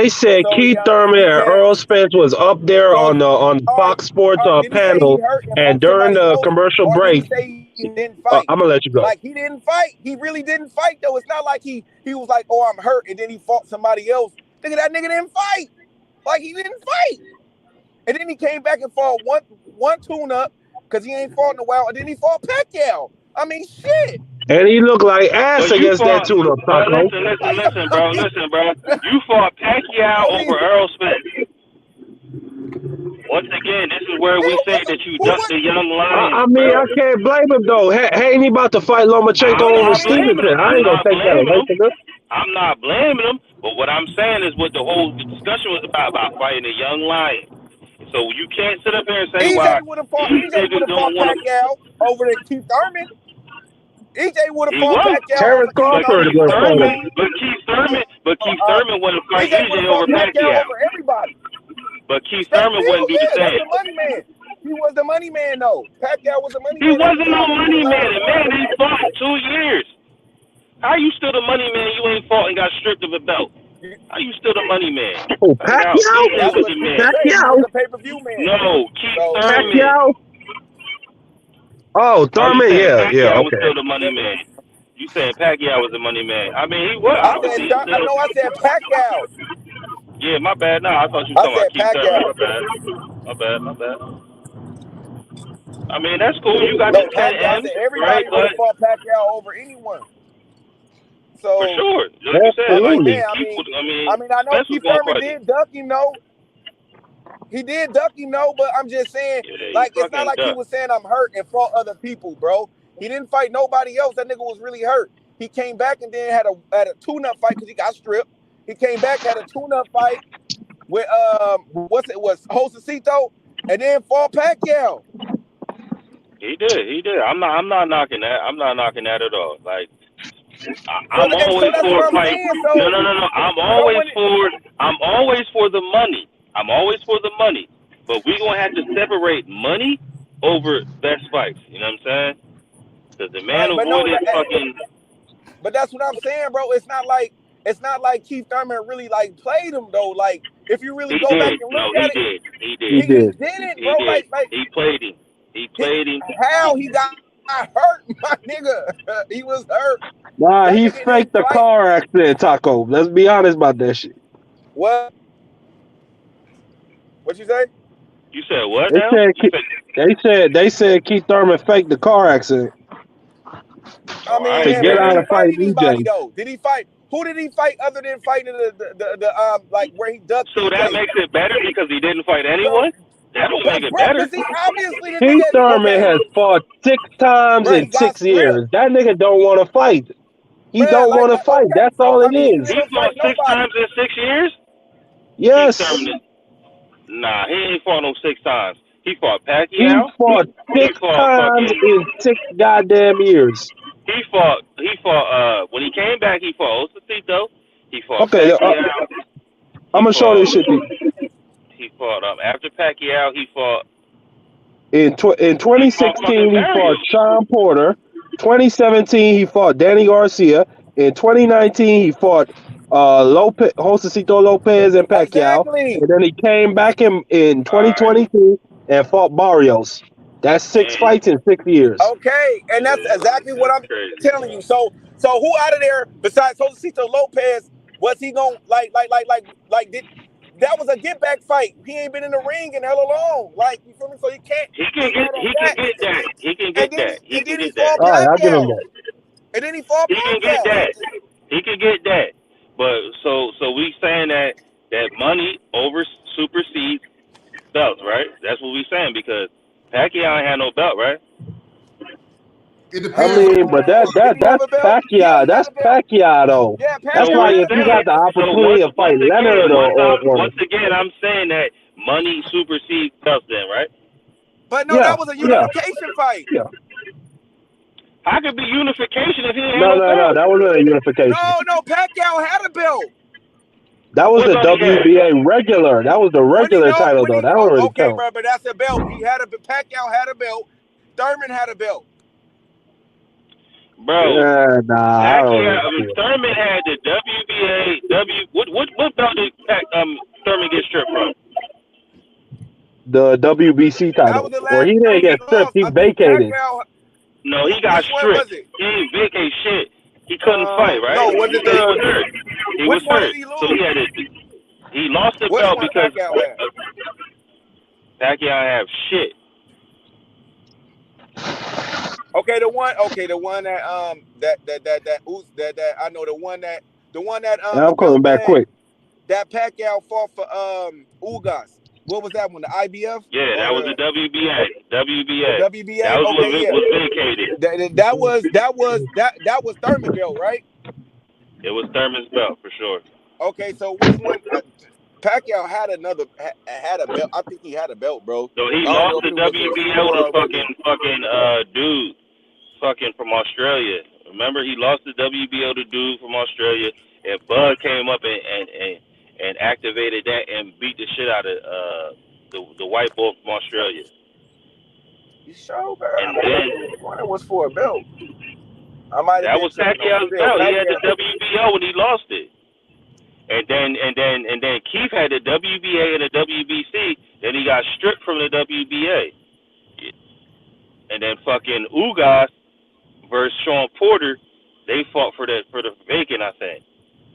said Keith Thurman and Earl Spence was up there on the Fox Sports panel, and during the commercial break, he didn't fight. I'm gonna let you go. Like he didn't fight. He really didn't fight though. It's not like he was like, oh, I'm hurt, and then he fought somebody else. That nigga didn't fight. Like he didn't fight. And then he came back and fought one tune-up because he ain't fought in a while, and then he fought Pacquiao. I mean, shit. And he looked like ass against that tune-up, Taco. Listen, bro. You fought Pacquiao over Earl Spence. Once again, this is where we say that you ducked the young lion. I mean, I can't blame him though. Haney about to fight Lomachenko over Stevenson. I ain't gonna take that away from him. I'm not blaming him, but what I'm saying is what the whole discussion was about fighting a young lion. So you can't sit up here and say why EJ would have fought Pacquiao over to Keith Thurman. EJ would have fought Pacquiao Terrence Crawford was fighting. But Keith Thurman wouldn't fight EJ over Pacquiao. Over everybody. But Keith Thurman wouldn't do the same. That's the money man. He was the money man though. Pacquiao was the money man. He wasn't no money man. The man he fought 2 years. How you still the money man? You ain't fought and got stripped of a belt. How you still the money man? Oh, Pacquiao? Was the man. Pacquiao. The pay-per-view man. No, Keith Thurman. Pacquiao? Oh, Thurman, yeah. Pacquiao was Okay. still the money man. You said Pacquiao was the money man. I mean, he was. I said Pacquiao. Yeah, my bad. No, I thought you were talking about Keith Thurman. My bad. I mean, that's cool. You got the 10 M's, everybody right? would have fought Pacquiao over anyone. So for sure, like you said, like I know Keith Thurman did duck him, though. He did duck him, though, but I'm just saying, it's not like he was saying I'm hurt and fought other people, bro. He didn't fight nobody else. That nigga was really hurt. He came back and then had a tune-up fight because he got stripped. He came back, had a tune-up fight with Josecito, and then fought Pacquiao. He did. I'm not knocking that. I'm not knocking that at all. Like I'm always for fighting. No. I'm always for the money. I'm always for the money. But we're gonna have to separate money over best fights. You know what I'm saying? Because the man avoided fucking. But that's what I'm saying, bro. It's not like Keith Thurman really played him though. Like if you really go back and look at it, he did. He did it, bro. He played him. He played him. How he got not hurt, my nigga. He was hurt. Nah, That he nigga didn't faked the fight. car accident, Taco. Let's be honest about that shit. What? What you say? You said what They now? they said Keith Thurman faked the car accident I mean, to man, get but did out he of fight fight anybody EJ. though? Did he fight? Who did he fight other than fighting the like where he ducked So that EJ? makes it better because he didn't fight anyone? That don't make it Bro, better. because he obviously the Keith nigga. Thurman Okay, has fought 6 times bro, he in got 6 years. stripped. That nigga don't want to fight. He Bro, don't like want to fight. okay, That's so all I it mean, he is. He didn't fought fight 6 nobody. times in 6 years? Yes. Keith Thurman. Nah, he ain't fought no 6 times. He fought He Pacquiao. fought He 6 fought times fucking. in 6 goddamn years. He fought. When he came back, he fought Osasito. He fought Okay, Pacquiao. I'm gonna show this shit to you. He fought after Pacquiao. He fought. In 2016, he fought Sean Porter. 2017, he fought Danny Garcia. In 2019, he fought Josecito Lopez and Pacquiao. Exactly. And then he came back in 2022 and fought Barrios. That's 6 fights in 6 years. Okay, and that's exactly what I'm telling you. So who out of there besides Josecito Lopez was he going did that was a get back fight? He ain't been in the ring in hella long. Like, you feel me? So he can't. He can get that. He can get that. And then he fought All right, I'll give him Pacquiao. that. And then he fought He can get Pacquiao. that. He can get that. But so we saying that money supersedes belts, right? That's what we saying because Pacquiao ain't had no belt, right? It I depends. mean, but that's Pacquiao. That's Pacquiao though. Yeah, That's like if you got the opportunity to fight Leonard or once again, I'm saying that money supersedes belts, then, right? But no, that was a unification fight. Yeah. How could be unification if he ain't No, had no belt? that wasn't a unification. No, Pacquiao had a belt. That was the WBA regular. That was the regular title though. That don't really count. Bro, but that's a belt. Pacquiao had a belt. Thurman had a belt. Bro, Pacquiao, Thurman had the WBA. What belt did Thurman get stripped from? The WBC title. Or he didn't get stripped. He vacated. No, he got stripped. He didn't vacate shit. He couldn't fight, right? No, was it he was hurt. He was hurt. So he lost the belt because Pacquiao have shit. Okay, the one that I know the one that I'm coming back quick. That Pacquiao fought for Ugas. What was that one? The IBF? Yeah, that was the WBA. WBA. WBA. That was Okay, was vacated. That was Thurman belt, right? It was Thurman's belt for sure. Okay, so which one? Pacquiao had a belt. I think he had a belt, bro. So he lost the WBO to fucking dude, fucking from Australia. Remember, he lost the WBO to dude from Australia, and Bud came up and activated that and beat the shit out of the white boy from Australia. You sure, bro? And then it was for a belt. That was Pacquiao's belt. He had the WBO and he lost it. And then Keith had the WBA and the WBC. Then he got stripped from the WBA. And then fucking Ugas versus Sean Porter, they fought for the vacant, I think.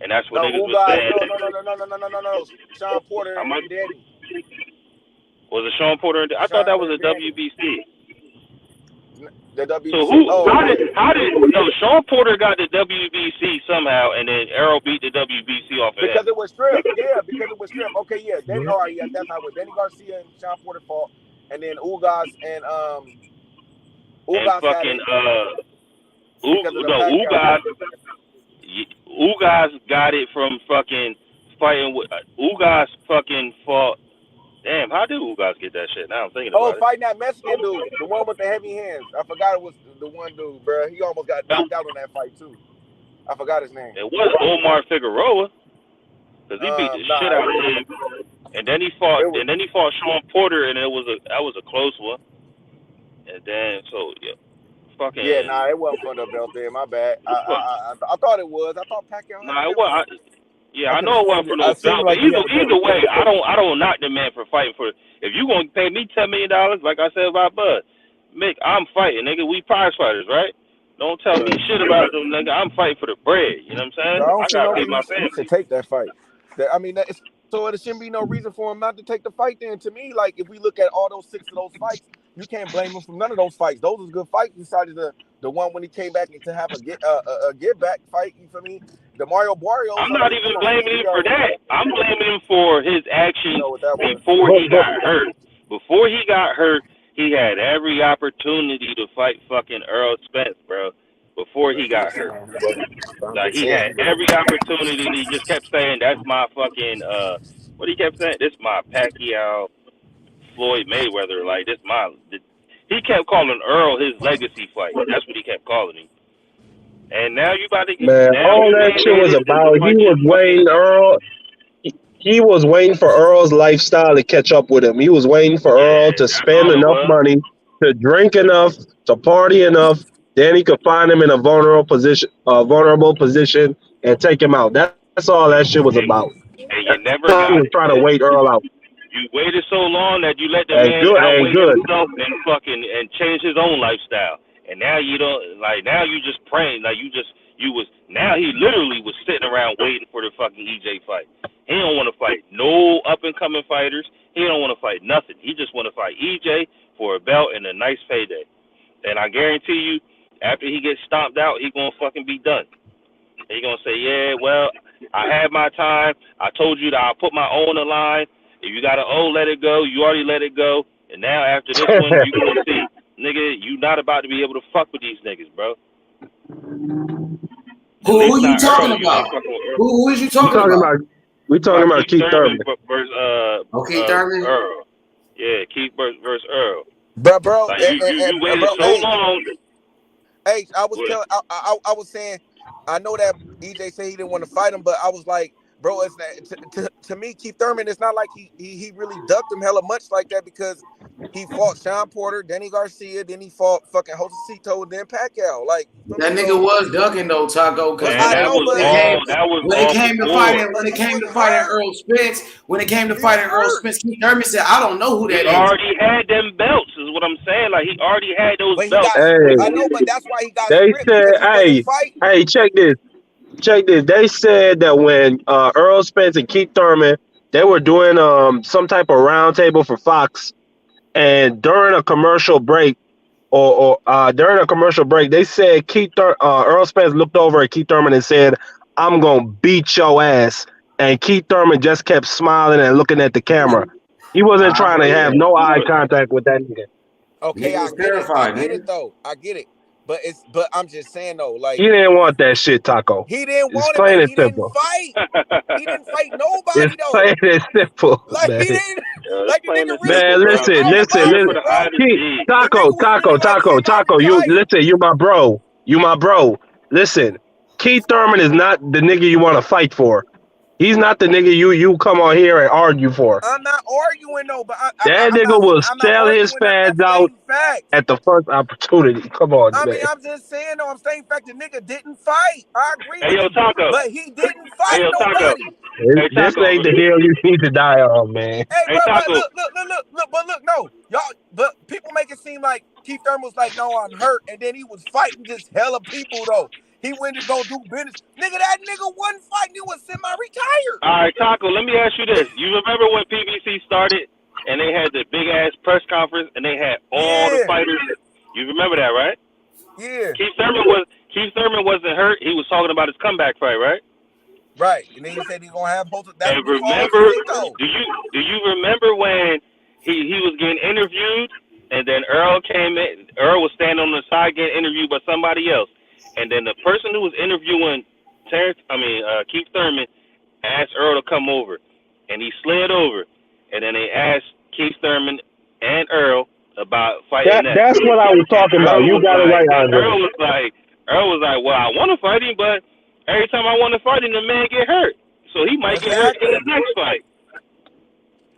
And that's what niggas was saying. No. Sean Porter and Danny. Was it Sean Porter? I thought that was a WBC. The WBC. So how did Sean Porter got the WBC somehow, and then Errol beat the WBC off of because that? it was stripped. Yeah, because it was stripped. Okay, yeah. Then that's how it was. Danny Garcia and Sean Porter fought, and then Ugas and Ugas got it from fucking fighting with Ugas fucking fought. Damn, how did Ugas get that shit? Now I'm thinking about it. Fighting that Mexican dude, the one with the heavy hands. I forgot it was the one dude, bro. He almost got knocked out on that fight too. I forgot his name. It was Omar Figueroa, because he beat the shit out of him. And then he fought. Sean Porter, and that was a close one. And then fucking. Yeah, it wasn't for the belt there. My bad. I thought it was. I thought Pacquiao. It was. I know it wasn't for no belt. But either way, I don't knock the man for fighting for. If you gonna pay me $10 million, like I said about Bud, Mick, I'm fighting, nigga. We prize fighters, right? Don't tell me shit about them, nigga. I'm fighting for the bread. You know what I'm saying? So I don't I see gotta no feed my reason he family. should take that fight. I mean, so there shouldn't be no reason for him not to take the fight. Then, to me, like if we look at all those 6 of those fights, you can't blame him for none of those fights. Those was good fights. Besides the one when he came back to have a get back fight. You feel me? The Mario Barrios. I'm I not mean, even come on, blaming we him for already know. that. I'm blaming him for his actions You know what that was. before he But got hurt. Before he got hurt, he had every opportunity to fight fucking Earl Spence, bro. Before he got hurt. Like he had every opportunity and he just kept saying that's my fucking what he kept saying, this my Pacquiao Floyd Mayweather, like this my he kept calling Earl his legacy fight. That's what he kept calling him. And now you about to get man, now all you that shit was mandated to about he fight was this waiting fucking Earl. He was waiting for Earl's lifestyle to catch up with him. He was waiting for Earl to that's spend all it enough was. money, to drink enough, to party enough. Then he could find him in a vulnerable position, and take him out. That's all that shit was about. And you never He got was it. trying to wait Earl out. You waited so long that you let the Ain't man good, ain't outweigh good. himself and fucking and change his own lifestyle. And now you don't like now you just praying like you was now he literally was sitting around waiting for the fucking EJ fight. He don't want to fight no up and coming fighters. He don't want to fight nothing. He just want to fight EJ for a belt and a nice payday. And I guarantee you, after he gets stomped out, he gonna fucking be done. He gonna say, yeah, well, I had my time. I told you that I'll put my own in line. If you got an O, let it go. You already let it go. And now after this one, you gonna see, nigga, you not about to be able to fuck with these niggas, bro. Who you talking Earl. about? Who is you talking about? We talking about Keith Thurman. Versus Keith Thurman. Earl. Yeah, Keith versus Earl. Bro, Like you waited so long. Hey, I was saying, I know that EJ said he didn't want to fight him, but I was like, bro, it's not, to me, Keith Thurman, it's not like he really ducked him hella much like that, because he fought Sean Porter, Danny Garcia, then he fought fucking Josecito, then Pacquiao. Like that nigga was ducking though, Taco. Because I know, but when it came to fighting Earl Spence, Keith Thurman said, "I don't know who that is." He already had them belts, is what I'm saying. Like he already had those belts. I know, but that's why he got. They said, "Hey, check this. They said that when Earl Spence and Keith Thurman, they were doing some type of roundtable for Fox, and during a commercial break, they said Earl Spence looked over at Keith Thurman and said, "I'm gonna beat your ass," and Keith Thurman just kept smiling and looking at the camera. He wasn't trying to have no eye contact with that nigga. Okay, I get it though. I get it. But I'm just saying though, like he didn't want that shit, Taco. He didn't want it, but he didn't fight. He didn't fight nobody though. Plain and simple, like man. he didn't. Like the nigga really. Man, listen. Taco. You my bro. Listen, Keith Thurman is not the nigga you want to fight for. He's not the nigga you come on here and argue for. I'm not arguing though, but that nigga will sell his fans out at the first opportunity. Come on, man. I mean, I'm just saying though. I'm saying fact the nigga didn't fight. I agree with you, Taco. But he didn't fight nobody. This ain't the hill you need to die on, man. Hey, bro, look, no, y'all. But people make it seem like Keith Thurman was like, "No, I'm hurt," and then he was fighting just hella people though. He went to go do business. Nigga, that nigga wasn't fighting. He was semi-retired. All right, Taco, let me ask you this. You remember when PBC started and they had the big-ass press conference and they had all the fighters? You remember that, right? Yeah. Keith Thurman wasn't hurt. He was talking about his comeback fight, right? Right. And then he said he's going to have both of that. And remember, do you remember when he was getting interviewed and then Earl came in? Earl was standing on the side getting interviewed by somebody else. And then the person who was interviewing Keith Thurman asked Earl to come over, and he slid over, and then they asked Keith Thurman and Earl about fighting. That's what I was talking about. You got it right, Andre. Earl was like, well, I want to fight him, but every time I want to fight him, the man get hurt, so he might get hurt in the next fight.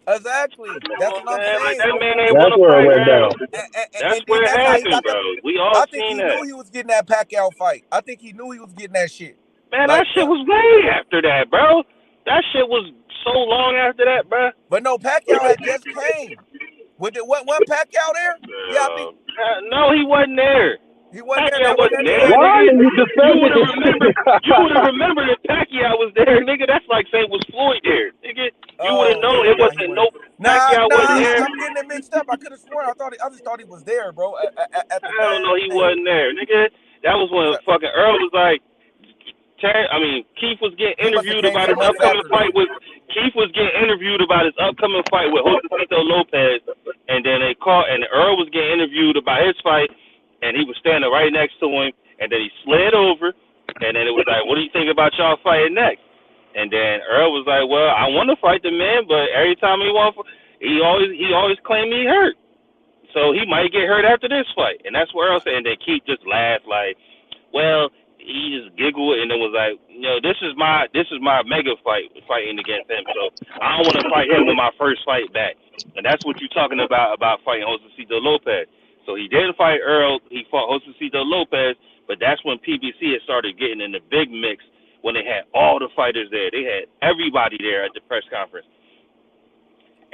Exactly. That's what I'm saying. That man ain't That's where it went down. That's where it happened, bro. We all I think seen he that. knew he was getting that Pacquiao fight. I think he knew he was getting that shit. Man, that shit was way after that, bro. That shit was so long after that, bro. But no, Pacquiao had just came. With it, one Pacquiao there? Yeah, I think No, he wasn't there. He wasn't there. Pacquiao wasn't there. Why are Nigga. you defending this? You would have remembered that Pacquiao was there, nigga. That's like saying was Floyd there, nigga. You would have known it wasn't no Pacquiao wasn't there. I'm getting it mixed up. I could have sworn. I just thought he was there, bro. At the Hell no, he wasn't there, nigga. That was when fucking Earl was like, Keith was getting interviewed about his upcoming fight with. Keith was getting interviewed about his upcoming fight with Josecito Lopez, and then they called, and Earl was getting interviewed about his fight, and he was standing right next to him, and then he slid over, and then it was like, what do you think about y'all fighting next? And then Earl was like, well, I want to fight the man, but every time he always claimed he hurt, so he might get hurt after this fight, and that's what Earl said. And then Keith just laughed like, well. He just giggled and then was like, this is my mega fighting against him. So I don't want to fight him in my first fight back. And that's what you're talking about fighting Josecito Lopez. So he didn't fight Earl. He fought Josecito Lopez, but that's when PBC had started getting in the big mix when they had all the fighters there. They had everybody there at the press conference.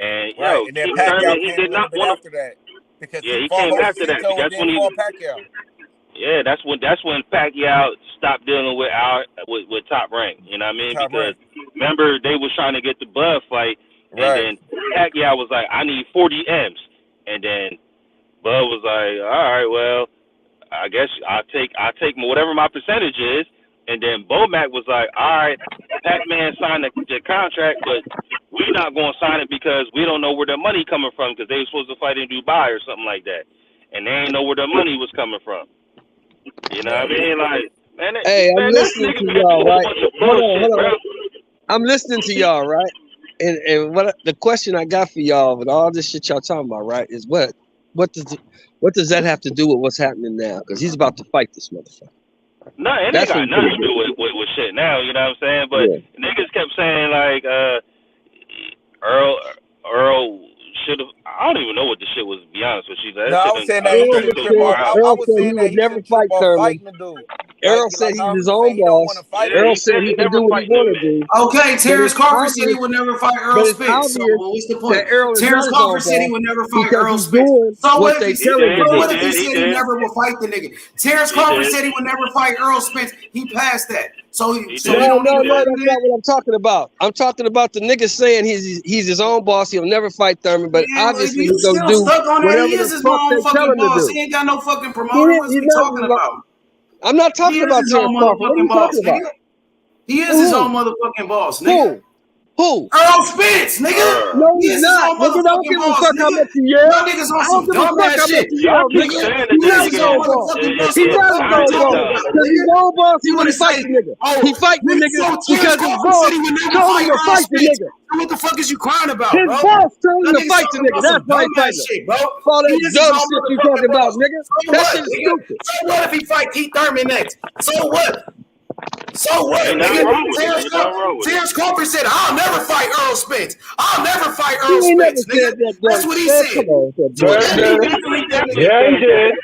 And and then Pacquiao came a little bit after that because he came after that. That's when he fought Pacquiao. Yeah, that's when Pacquiao stopped dealing with Top Rank. You know what I mean? Because remember they was trying to get the Bud fight, and then Pacquiao was like, "I need 40 M's," and then Bud was like, "All right, well, I guess I'll take whatever my percentage is." And then Bomac was like, "All right, Pac-Man signed the contract, but we're not going to sign it because we don't know where the money coming from because they were supposed to fight in Dubai or something like that, and they ain't know where the money was coming from." You know what I mean? Like, man, I'm listening to y'all, right? Hold on. I'm listening to y'all, right? And what the question I got for y'all with all this shit y'all talking about, right, is what does that have to do with what's happening now? Because he's about to fight this motherfucker. No, it ain't got nothing to do with shit now. You know what I'm saying? But niggas kept saying like, Earl should have. I don't even know what the shit was. To be honest with you, I was saying that he should trip off. Earl said he would never fight Thurman. Earl said he's his own boss. Earl said he can do what he want to do. Okay, Terrence Crawford said he would never fight Earl Spence. So what's the point? Terrence Crawford said he would never fight Earl Spence. So what if he said he never will fight the nigga? Terrence Crawford said he would never fight Earl Spence. He passed that. So no, that's not what I'm talking about. I'm talking about the nigga saying he's his own boss. He'll never fight Thurman, but obviously he's gonna do whatever the fuck they tell him to do. He ain't got no fucking promoter. What's he talking about? I'm not talking about Terrence Crawford. What are you talking about? He is his own motherfucking boss, nigga. Who? Earl Spence, nigga. No, he's not. Nigga, don't give a fuck how much he yells. Y'all niggas on some dumb ass shit. He's not his own boss. He's not his own boss. Because his own boss, he wouldn't fight the nigga. He fight the nigga because his boss told him to fight the nigga. What the fuck is you crying about, his bro? boss told him to fight the nigga. That's why he fighting him. All that dumb shit you talking about, nigga. That shit is stupid. So what if he fight Keith Thurman next? So what? So what? Terrence Crawford said, "I'll never fight Earl Spence. I'll never fight Earl Spence." Nigga. That's what he said. Yeah, he did.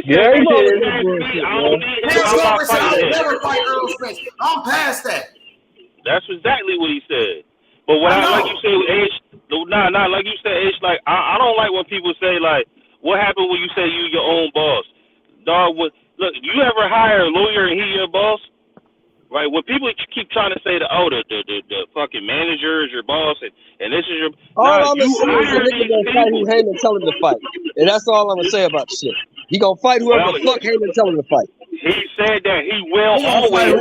Yeah, he did. Terrence Crawford said, "I'll never fight Earl Spence. I'm past that." That's exactly what he said. But what like you said, like you said, H, like I don't like when people say like, "What happened when you say you your own boss?" Dog, look, you ever hire a lawyer and he your boss? Right, when people keep trying to say the fucking manager is your boss and this is your all I'm gonna say is the nigga gonna fight who Heyman tell him to fight, and that's all I'm gonna say about the shit. He gonna fight whoever the fuck Heyman tell him to fight. He said that he will always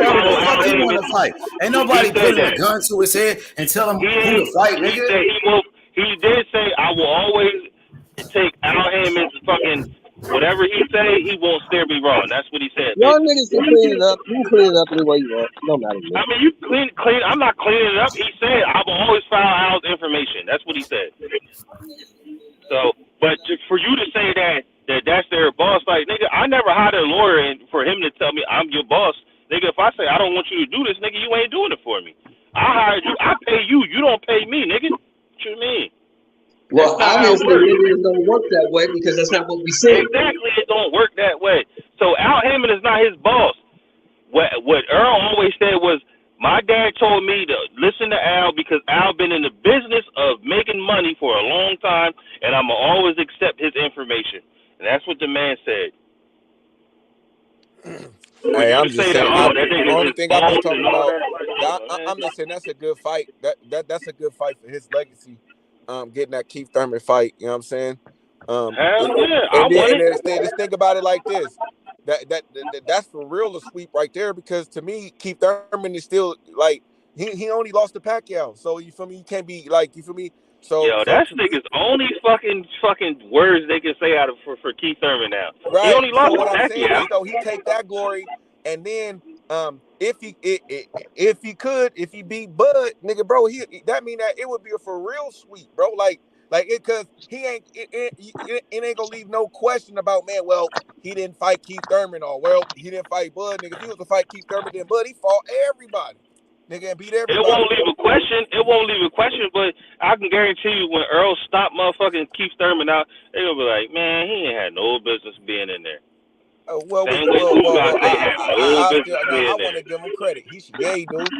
fight. Ain't nobody putting a gun to his head and tell him who to fight, nigga. He did say I will always take Al Heyman's fucking. Whatever he say, he won't steer me wrong. That's what he said. Y'all niggas can clean it up. You can clean it up any way you want. No matter what. I mean, you clean. I'm not cleaning it up. He said I will always file Al's information. That's what he said. So, but for you to say that's their boss, like nigga, I never hired a lawyer and for him to tell me I'm your boss, nigga. If I say I don't want you to do this, nigga, you ain't doing it for me. I hired you. I pay you. You don't pay me, nigga. What you mean? Well, obviously, it don't work that way because that's not what we said. Exactly, it don't work that way. So Al Heyman is not his boss. What Earl always said was, my dad told me to listen to Al because Al been in the business of making money for a long time, and I'm going to always accept his information. And That's what the man said. Hey, I'm just saying. That Only just thing I'm just bald talking and all about. that, I'm just saying that's a good fight. That's a good fight for his legacy. Getting that Keith Thurman fight. You know what I'm saying? hell yeah, I And want then it. just think about it like this. That's for real a sweep right there, because to me, Keith Thurman is still like he only lost to Pacquiao. So you feel me? You can't be like, you feel me? So Yo, that's to me, niggas only fucking words they can say out of for Keith Thurman now. He right. only So lost to what I'm saying Pacquiao. is, though, he take that glory, and then if he beat Bud, nigga, bro, that mean that it would be a for real sweep, bro. Like it, cause he ain't it ain't gonna leave no question about, man. Well, he didn't fight Keith Thurman, or well, he didn't fight Bud, nigga. If he was to fight Keith Thurman, then Bud, he fought everybody, nigga, and beat It everybody. won't leave a question. It won't leave a question, but I can guarantee you when Earl stopped motherfucking Keith Thurman out, they gonna be like, man, he ain't had no business being in there. Same way Ugas ain't had no business being I in want to there. give him credit. He do.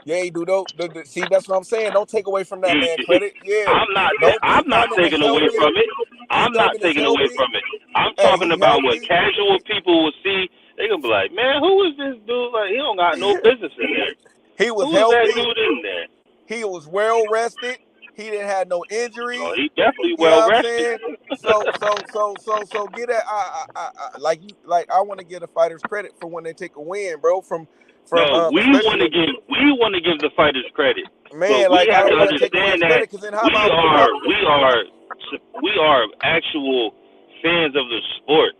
Yeah, he do. See, that's what I'm saying. Don't take away from that man credit. Yeah. No, I'm Keith not Thurman is taking away healthy. from it. Keith I'm not Thurman is taking away healthy. from it. I'm Hey, talking he about when healthy. casual people will see, they gonna be like, man, who is this dude? Like, he don't got no business in there. He was Who is that healthy. dude in there? He was well rested. He didn't have no injuries. Oh, he definitely You know well what I'm rested. saying? So get that. I want to give the fighters credit for when they take a win, bro. From No, we want especially to give the fighters credit, but man. we Like, I have to don't want to take away understand his that credit, because then how about we are actual fans of the sport.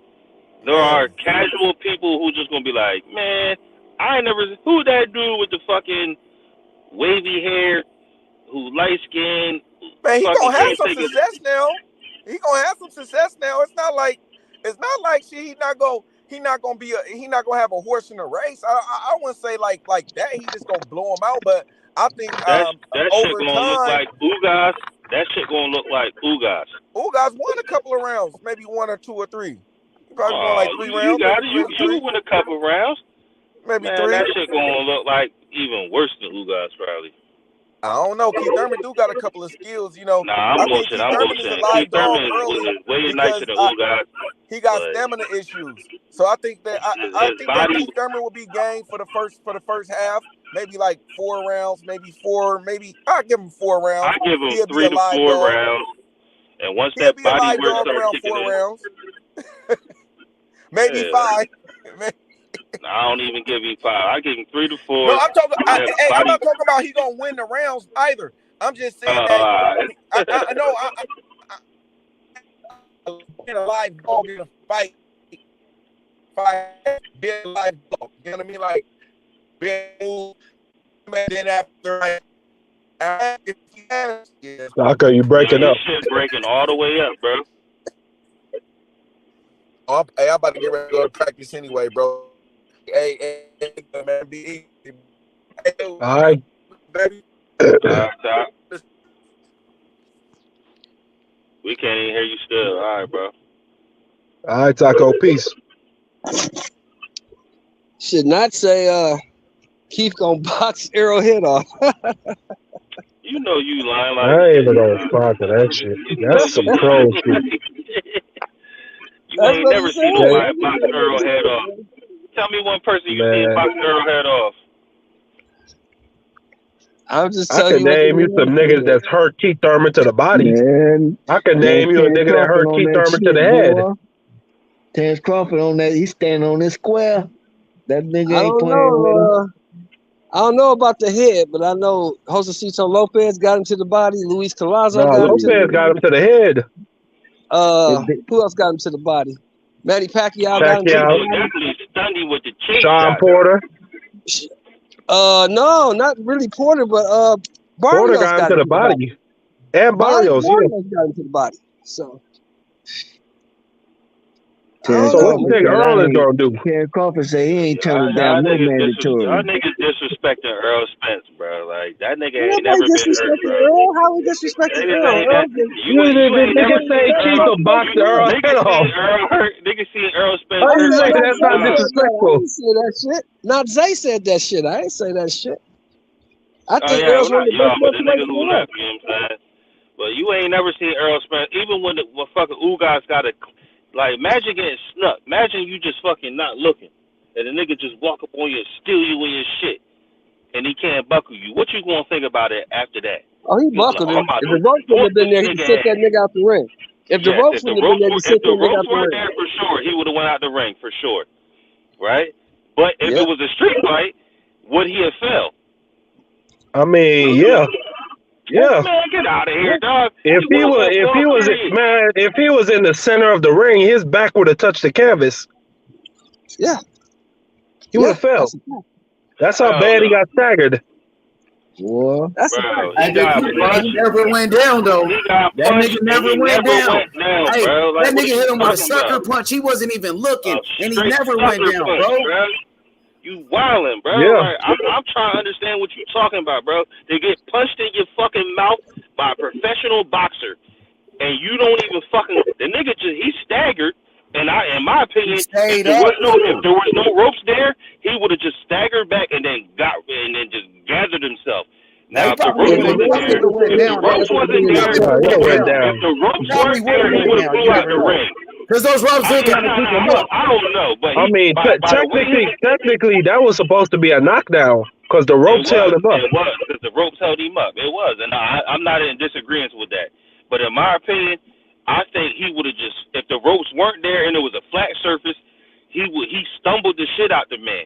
There are casual people who just gonna be like, man, I ain't never who that dude with the fucking wavy hair, who light skinned, man, he fucking gonna have can't some take it. success now. He gonna have some success now. It's not like shit. He not gonna have a horse in the race. I wouldn't say like that. He just gonna blow him out. But I think That shit over gonna look time, like Ugas. That shit gonna look like Ugas. Ugas won a couple of rounds, maybe 1 or 2 or 3. He probably won Oh, like 3 you rounds, got it. maybe You 3, win a couple rounds. maybe Man, 3. that shit gonna look like even worse than Ugas probably. I don't know. Keith Thurman do got a couple of skills. You know, Nah, I I'm think bullshitting. Keith Thurman is a Keith live dog Thurman early is way nicer because than Ugas, he got but stamina issues. So I think that I his think that body. Keith Thurman will be game for the first half, maybe like 4 rounds, maybe I'll give him 4 I rounds. give him He'll be 3 a to live 4 dog. rounds, and once He'll that be a body live work dog starts around kicking 4 in, rounds. Maybe yeah, 5. I don't even give him 5. I give him 3 to 4. No, I'm talking. That I'm body. not talking about he gonna win the rounds either. I'm just saying that I know being a live dog in a fight, being a live dog. You know what I mean? Like being then after if he has, Okay, you breaking Your up. shit breaking all the way up, bro. I'm about to get ready to go to practice anyway, bro. Hey, man, be easy. All right. Baby. Stop. We can't even hear you still. All right, bro. All right, Taco. Peace. Should not say Keith gonna box Arrowhead off. You know you lying like I ain't shit. even gonna respond to that shit. You know That's some you troll lying shit. like shit. You That's ain't what he never seen said. Okay, nobody box Earl head off. Tell me one person you seen man. box Earl head off. I'm just I telling can you what the name you some man niggas said. that's hurt Keith Thurman to the body. Man, I can man, name you a Terrence nigga that Crawford hurt on Keith that Thurman to the shit, head. boy. Terrence Crawford on that. He's standing on this square. That nigga I ain't don't playing with him. know. I don't know about the head, but I know Josecito Lopez got him to the body. Luis Collazo No, got him to Lopez got him to the head. who else got him to the body? Manny Pacquiao got him to the Pacquiao, body. Definitely Stundy with the chase Sean shot. Porter. No, not really Porter, but Porter Barrios got him got to him the to the body. body. And Barrios, yeah. Barrios got him to the body. So I Terrence don't So what know, you Crawford think man. said, Earl is gonna do? Terrence Crawford said he ain't turning Y'all down no y'all mandatory. niggas disrespecting Earl Spence, bro. Like that nigga ain't Nobody never been hurt, disrespecting bro. Earl. How we disrespecting Niggas Earl? ain't that. Earl just You The ain't never nigga say seen Keith Earl. will box Earl head Niggas seen off. Earl hurt. Niggas seen Earl Spence How I you hurt said say like that. that's 3 not Zay times. said that. I disrespectful? didn't say that shit. Not Zay said that shit. I didn't say that shit. I Oh think yeah, Earl's well one of not the best y'all, but the welterweights nigga in the who world. left, you know what I'm saying? But you ain't never seen Earl Spence, even when fucking Ugas got a Like, imagine getting snuck. Imagine you just fucking not looking, and a nigga just walk up on you and steal you in your shit, and he can't buckle you. What you gonna think about it after that? Oh, he You be like, buckled oh, I'm him. about If to the ropes wouldn't whoop have been this there, he nigga sent that ass. nigga out the ring. If the Yes, ropes wouldn't have been there, he if sent the that nigga ropes out the weren't ring. there for sure, he would have went out the ring for sure, right? But if Yeah. it was a street fight, would he have fell? I mean, yeah. Man, get out of here, dog. If he was in the center of the ring, his back would have touched the canvas. Yeah. He would have fell. That's how bad he got staggered. Boy. That's Bro, He never went down though. That nigga never went down. Hey, bro. Like, that nigga hit him with a talking sucker about? punch. He wasn't even looking, and he Straight never went sucker down, punch, bro. You wildin', bro. Yeah. Like, I'm trying to understand what you're talking about, bro. They get punched in your fucking mouth by a professional boxer, and you don't even fucking. The nigga he staggered, and in my opinion, if there was no ropes there, he would have just staggered back and then just gathered himself. Now, if the ropes wasn't there, he would have flew out the ring. Because those ropes did kind of keep him up. I don't know, but I mean, technically, that was supposed to be a knockdown because the ropes held him up. It was because the ropes held him up. It was, and I'm not in disagreement with that. But in my opinion, I think he would have just, if the ropes weren't there and it was a flat surface, he stumbled the shit out the man,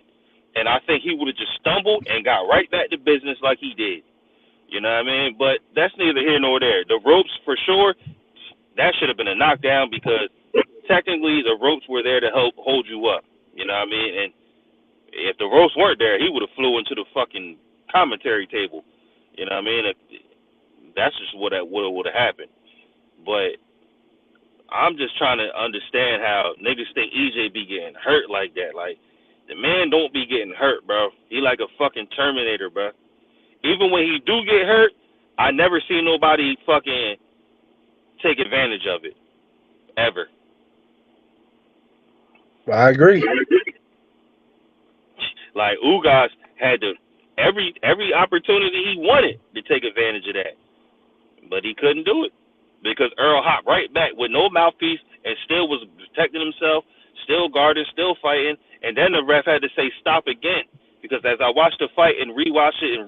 and I think he would have just stumbled and got right back to business like he did. You know what I mean? But that's neither here nor there. The ropes, for sure, that should have been a knockdown because technically the ropes were there to help hold you up. You know what I mean? And if the ropes weren't there, he would have flew into the fucking commentary table. You know what I mean? That's just what would have happened. But I'm just trying to understand how niggas think EJ be getting hurt like that. Like, the man don't be getting hurt, bro. He like a fucking Terminator, bro. Even when he do get hurt, I never see nobody fucking take advantage of it. Ever. I agree. Like, Ugas had every opportunity he wanted to take advantage of that. But he couldn't do it. Because Earl hopped right back with no mouthpiece and still was protecting himself, still guarding, still fighting, and then the ref had to say stop again. Because as I watched the fight and rewatched it,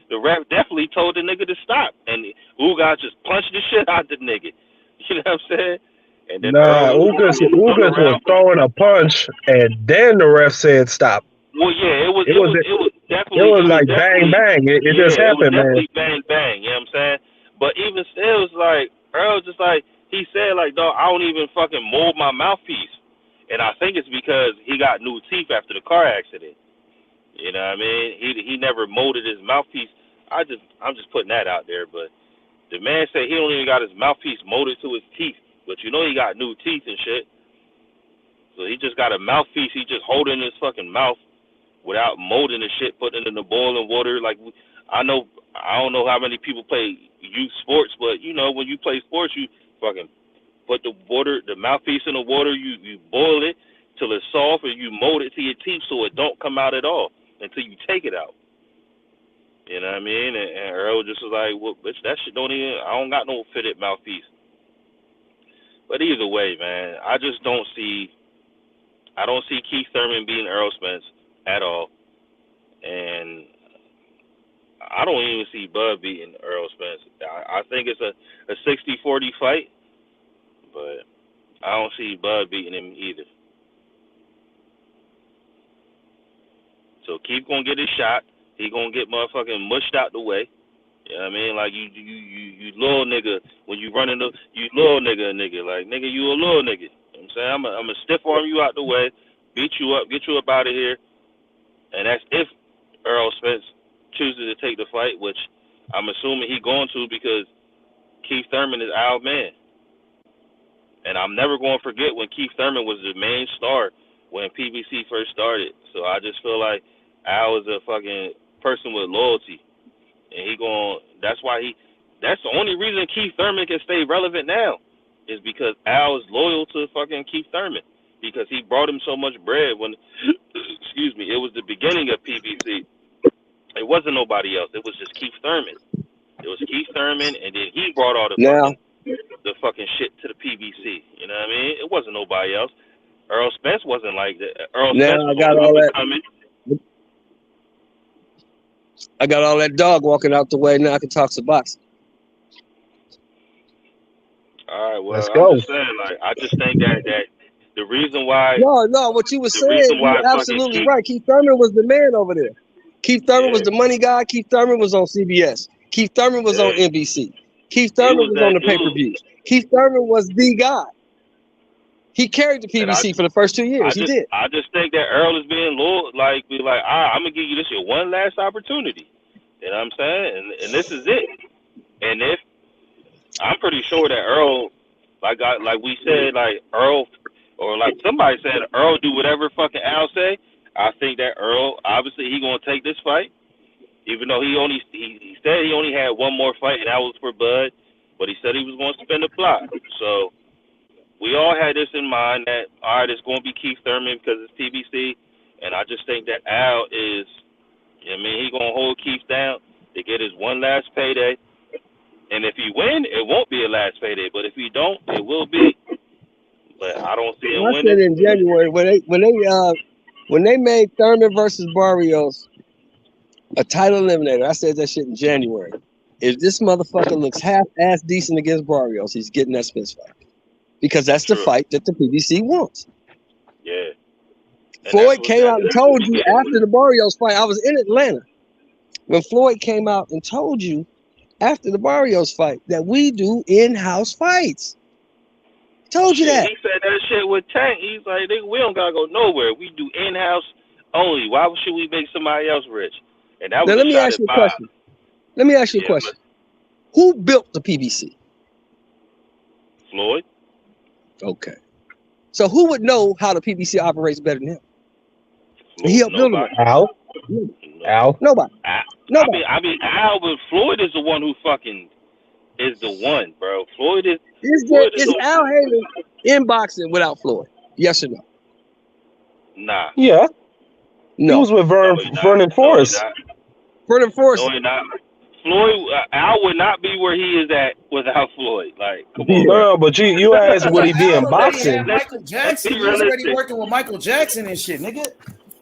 the ref definitely told the nigga to stop. And Ugas just punched the shit out the nigga. You know what I'm saying? And then Ugas was throwing a punch, and then the ref said stop. Well, yeah, it was definitely. It was like bang, bang. It just happened, man. Bang, bang. You know what I'm saying? But even still, it's like, Earl just like, he said, like, dog, I don't even fucking mold my mouthpiece. And I think it's because he got new teeth after the car accident. You know what I mean? He never molded his mouthpiece. I'm just putting that out there. But the man said he don't even got his mouthpiece molded to his teeth. But you know he got new teeth and shit. So he just got a mouthpiece. He just holding his fucking mouth without molding the shit, putting it in the boiling water. Like, I don't know how many people play youth sports, but you know, when you play sports, you fucking put the mouthpiece in the water, you boil it till it's soft, and you mold it to your teeth so it don't come out at all until you take it out. You know what I mean? And Earl just was like, well, bitch, that shit I don't got no fitted mouthpiece. But either way, man, I don't see Keith Thurman beating Errol Spence at all. And I don't even see Bud beating Errol Spence. I think it's a 60-40 fight, but I don't see Bud beating him either. So Keith gonna get his shot. He gonna get motherfucking mushed out the way. You know what I mean? Like, you little nigga, when you running you little nigga. Like, nigga, you a little nigga. You know what I'm saying? I'm a stiff arm you out the way, beat you up, get you up out of here. And that's if Errol Spence chooses to take the fight, which I'm assuming he going to, because Keith Thurman is our man. And I'm never going to forget when Keith Thurman was the main star when PBC first started. So I just feel like Al is a fucking person with loyalty. And that's the only reason Keith Thurman can stay relevant now, is because Al is loyal to fucking Keith Thurman, because he brought him so much bread when, excuse me, it was the beginning of PBC. It wasn't nobody else. It was just Keith Thurman. It was Keith Thurman, and then he brought all the fucking the fucking shit to the PBC. You know what I mean? It wasn't nobody else. Earl Spence wasn't like that. Earl Now Spence I was got on all that. coming. I got all that dog walking out the way. Now I can talk some boxing. All right, well, Let's I'm go. just saying, like, I just think that the reason why No, what you were the saying, reason why you're absolutely right. Keith Thurman was the man over there. Keith Thurman was the money guy. Keith Thurman was on CBS. Keith Thurman was on NBC. Keith Thurman was on the pay-per-views. Keith Thurman was the guy. He carried the PBC for the first 2 years. He did. I just think that Earl is being loyal, like, be like, I'm gonna give you this shit one last opportunity. You know what I'm saying? And this is it. And if I'm pretty sure that Earl, like we said, like Earl, or like somebody said, Earl do whatever fucking Al say. I think that Earl, obviously, he gonna take this fight, even though he said he only had one more fight, and that was for Bud, but he said he was gonna spin the block. So we all had this in mind that all right, it's gonna be Keith Thurman because it's PBC, and I just think that Al is, I mean, he gonna hold Keith down to get his one last payday. And if he win, it won't be a last payday. But if he don't, it will be. But I don't see him winning. I said in January when they made Thurman versus Barrios a title eliminator. I said that shit in January. If this motherfucker looks half-ass decent against Barrios, he's getting that Spence fight because that's the fight that the PBC wants. Yeah. Floyd came out and told you after the Barrios fight. I was in Atlanta when Floyd came out and told you after the Barrios fight that we do in-house fights. Told you that. He said that shit with Tank. He's like, we don't gotta go nowhere. We do in-house only. Why should we make somebody else rich? And that was now let me ask you a question. Let me ask you a question. Who built the PBC? Floyd. Okay. So who would know how the PBC operates better than him? He helped build them. Al. Nobody. Nobody. I mean, Al, but Floyd is the one who fucking is the one, bro. Floyd is. Is Al Haley in boxing without Floyd? Yes or no? Nah. Yeah. No. He was with Vernon Forrest. Vernon Forrest. No, he's not. Floyd, Al would not be where he is at without Floyd. Like, come on. No, but you asked would he be in boxing? Michael Jackson. He was already working with Michael Jackson and shit, nigga.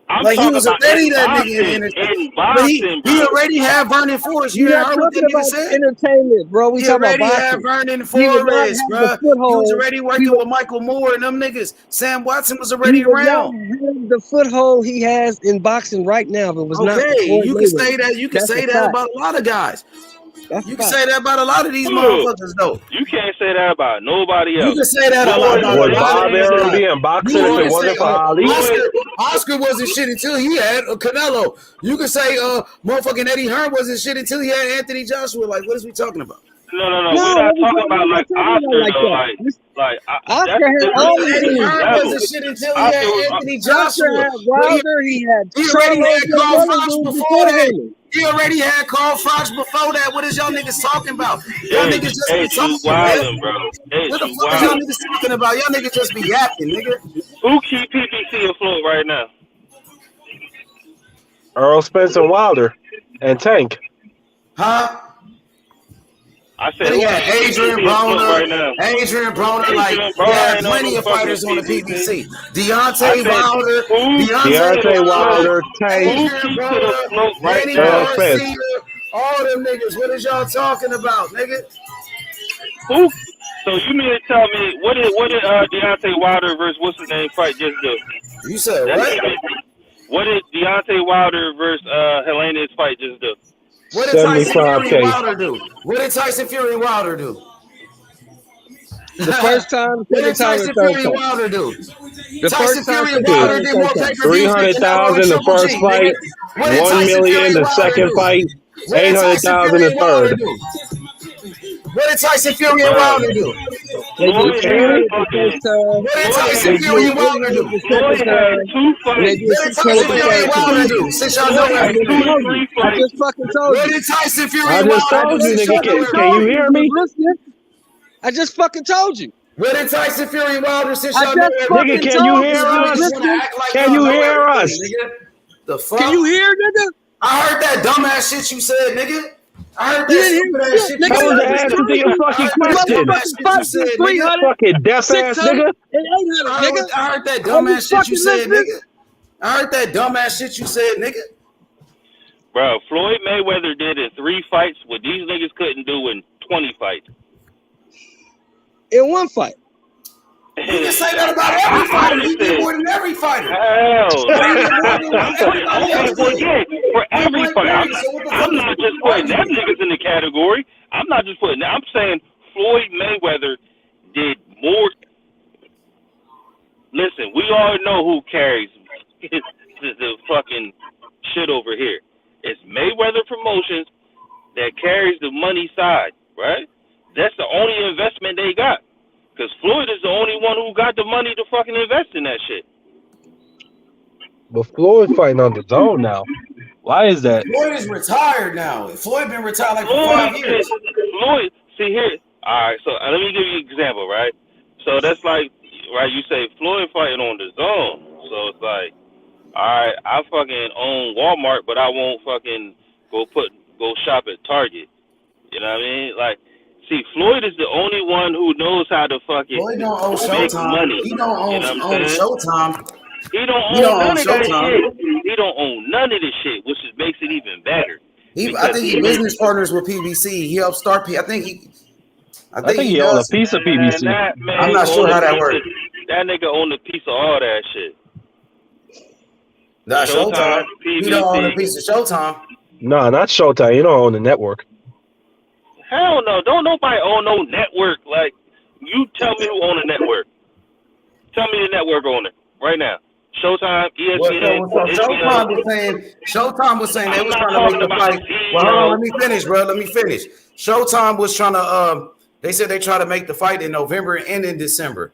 I'm like he was already that boxing, nigga in boxing, he already had Vernon Forrest. You heard what that nigga said? Entertainment, bro. We talking about boxing. He already had Vernon Forrest, bro. He was already working with Michael Moore and them niggas. Sam Watson was already around. The foothold he has in boxing right now, but was not. Okay, you can say that. You can say that about a lot of guys. You can say that about a lot of these motherfuckers, though. You can't say that about nobody else. You can say that about would Bob Arum be in boxing if it wasn't for Ali? Oscar wasn't shit until he had Canelo. You can say motherfucking Eddie Hearn wasn't shit until he had Anthony Joshua. Like, what is we talking about? No. We're not talking about like Oscar though. Like Oscar had all Eddie Hearn wasn't shit until he had Anthony Joshua. Wilder, he already had Carl Fox before that. He already had Carl Fox before that. What is y'all niggas talking about? Y'all niggas just be talking, wildin', bro. What the fuck is y'all niggas talking about? Y'all niggas just be yapping, nigga. Who keep PBC afloat right now? Earl Spence and Wilder and Tank. Huh? I said, yeah, Adrian Broner, Adrian Broner, like, yeah, plenty of fighters on the PBC. Deontay Wilder, Tank, Manny Garcia, all them niggas. What is y'all talking about, nigga? Who? So you mean to tell me what did Deontay Wilder versus what's his name fight just do? You said what? What did Deontay Wilder versus Helena's fight just do? What did Tyson Fury and Wilder do? What did Tyson Fury and Wilder do? The first time, what did Tyson Fury and Wilder do? Tyson Fury and Wilder did more pay-per-views. 300,000 the first fight, 1 million the second fight, 800,000 the third. What did Tyson Fury and Wilder do? What did Tyson Fury and Wilder do? What did Tyson Fury and Wilder do? Since y'all know that. I just fucking told you. What did Tyson Fury and Wilder do? Can you hear me? I just fucking told you. What did Tyson Fury and Wilder since y'all know that? Nigga, can you hear us? Can you hear us? The fuck? Can you hear, nigga? I heard that dumbass shit you said, nigga. I heard You that didn't stupid hear ass shit, shit. nigga. That was the answer to your fucking question. You said, nigga. 300, Fucking deaf ass 600, nigga. and 800, nigga. I heard that Are you dumbass shit you fucking said, listening? nigga. I heard that dumbass shit you said, nigga. Bro, Floyd Mayweather did in 3 fights what these niggas couldn't do in 20 fights. In one fight. You can say that about every fighter. He did more than every fighter. Hell no. For every fighter. I'm not just putting them niggas in the category. I'm not just putting that. I'm saying Floyd Mayweather did more. Listen, we all know who carries the fucking shit over here. It's Mayweather Promotions that carries the money side, right? That's the only investment they got. Because Floyd is the only one who got the money to fucking invest in that shit. But Floyd fighting on the zone now. Why is that? Floyd is retired now. Floyd been retired like for 5 years. Floyd, see here. All right, so let me give you an example, right? So that's like, right, you say Floyd fighting on the zone. So it's like, all right, I fucking own Walmart, but I won't fucking go shop at Target. You know what I mean? Like, see, Floyd is the only one who knows how to fucking Floyd don't own make Showtime. money. He don't own Showtime. He don't own none of that shit. He don't own none of this shit, which makes it even better. I think he business partners with PBC. He helped start. I think he own a does. piece of PBC. I'm not sure how that works. That nigga own a piece of all that shit. Not Showtime. He don't own a piece of Showtime. No, not Showtime. You don't own the network. Hell no. Don't nobody own no network. Like, you tell me who own a network. Tell me the network owner right now. Showtime, ESPN. Showtime was saying they was trying to make the fight. Well, hold on, let me finish, bro. Let me finish. Showtime was trying to. They said they tried to make the fight in November and in December.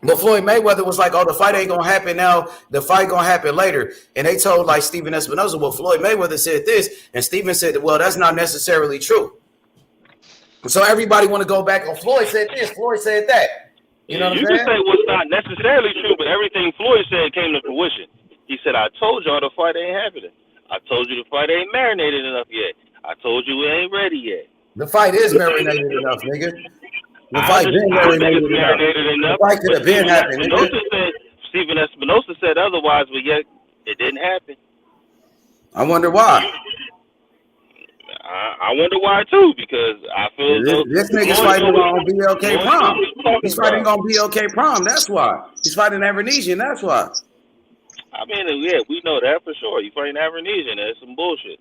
But Floyd Mayweather was like, "Oh, the fight ain't gonna happen now. The fight gonna happen later." And they told like Steven Espinoza, "Well, Floyd Mayweather said this," and Steven said, "Well, that's not necessarily true." So everybody want to go back. Oh, Floyd said this. Floyd said that. You know what I'm saying? can say what's not necessarily true, but everything Floyd said came to fruition. He said, "I told y'all the fight ain't happening. I told you the fight ain't marinated enough yet. I told you it ain't ready yet." The fight is marinated enough, nigga. The fight been marinated enough. The fight could have been happening. Steven Espinoza said otherwise, but yet it didn't happen. I wonder why. I wonder why too, because I feel this nigga's fighting on BLK Prom. He's fighting on BLK Prom. That's why he's fighting Avernesian. That's why. I mean, yeah, we know that for sure. He's fighting Avernesian. That's some bullshit.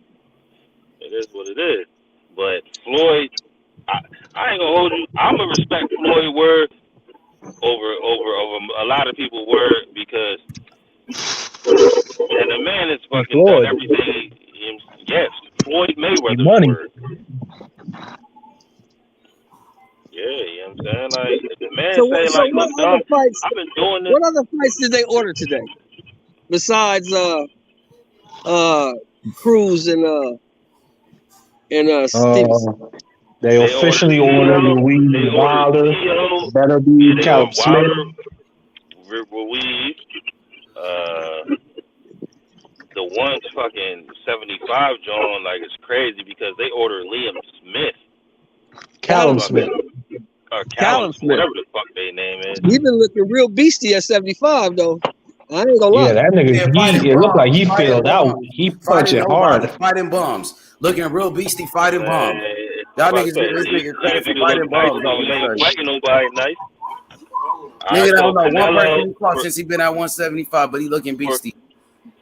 It is what it is. But Floyd, I ain't gonna hold you. I'm gonna respect Floyd's word over a lot of people's word because and the man is fucking done everything. Yes, Floyd Mayweather's word. Yeah, you know what I'm saying? Like the man say like, what other fights, I've been doing this. What other fights did they order today? Besides Cruz and Stevenson. They officially ordered Ruiz Wilder. Better be Caleb Smith. Ruiz. The one's fucking 75 John, like it's crazy because they ordered Liam Smith. Callum Smith. Callum Smith. Whatever the fuck their name is. He been looking real beastie at 75 though. I ain't gonna lie. Yeah, that nigga, it looked like he filled out. He punching hard. Fighting bums. Looking real beastie fighting bums. Y'all niggas give this nigga credit for fighting bums. Fighting nobody nice. Nigga don't know one person he fought since he been at 175, but he looking beastie.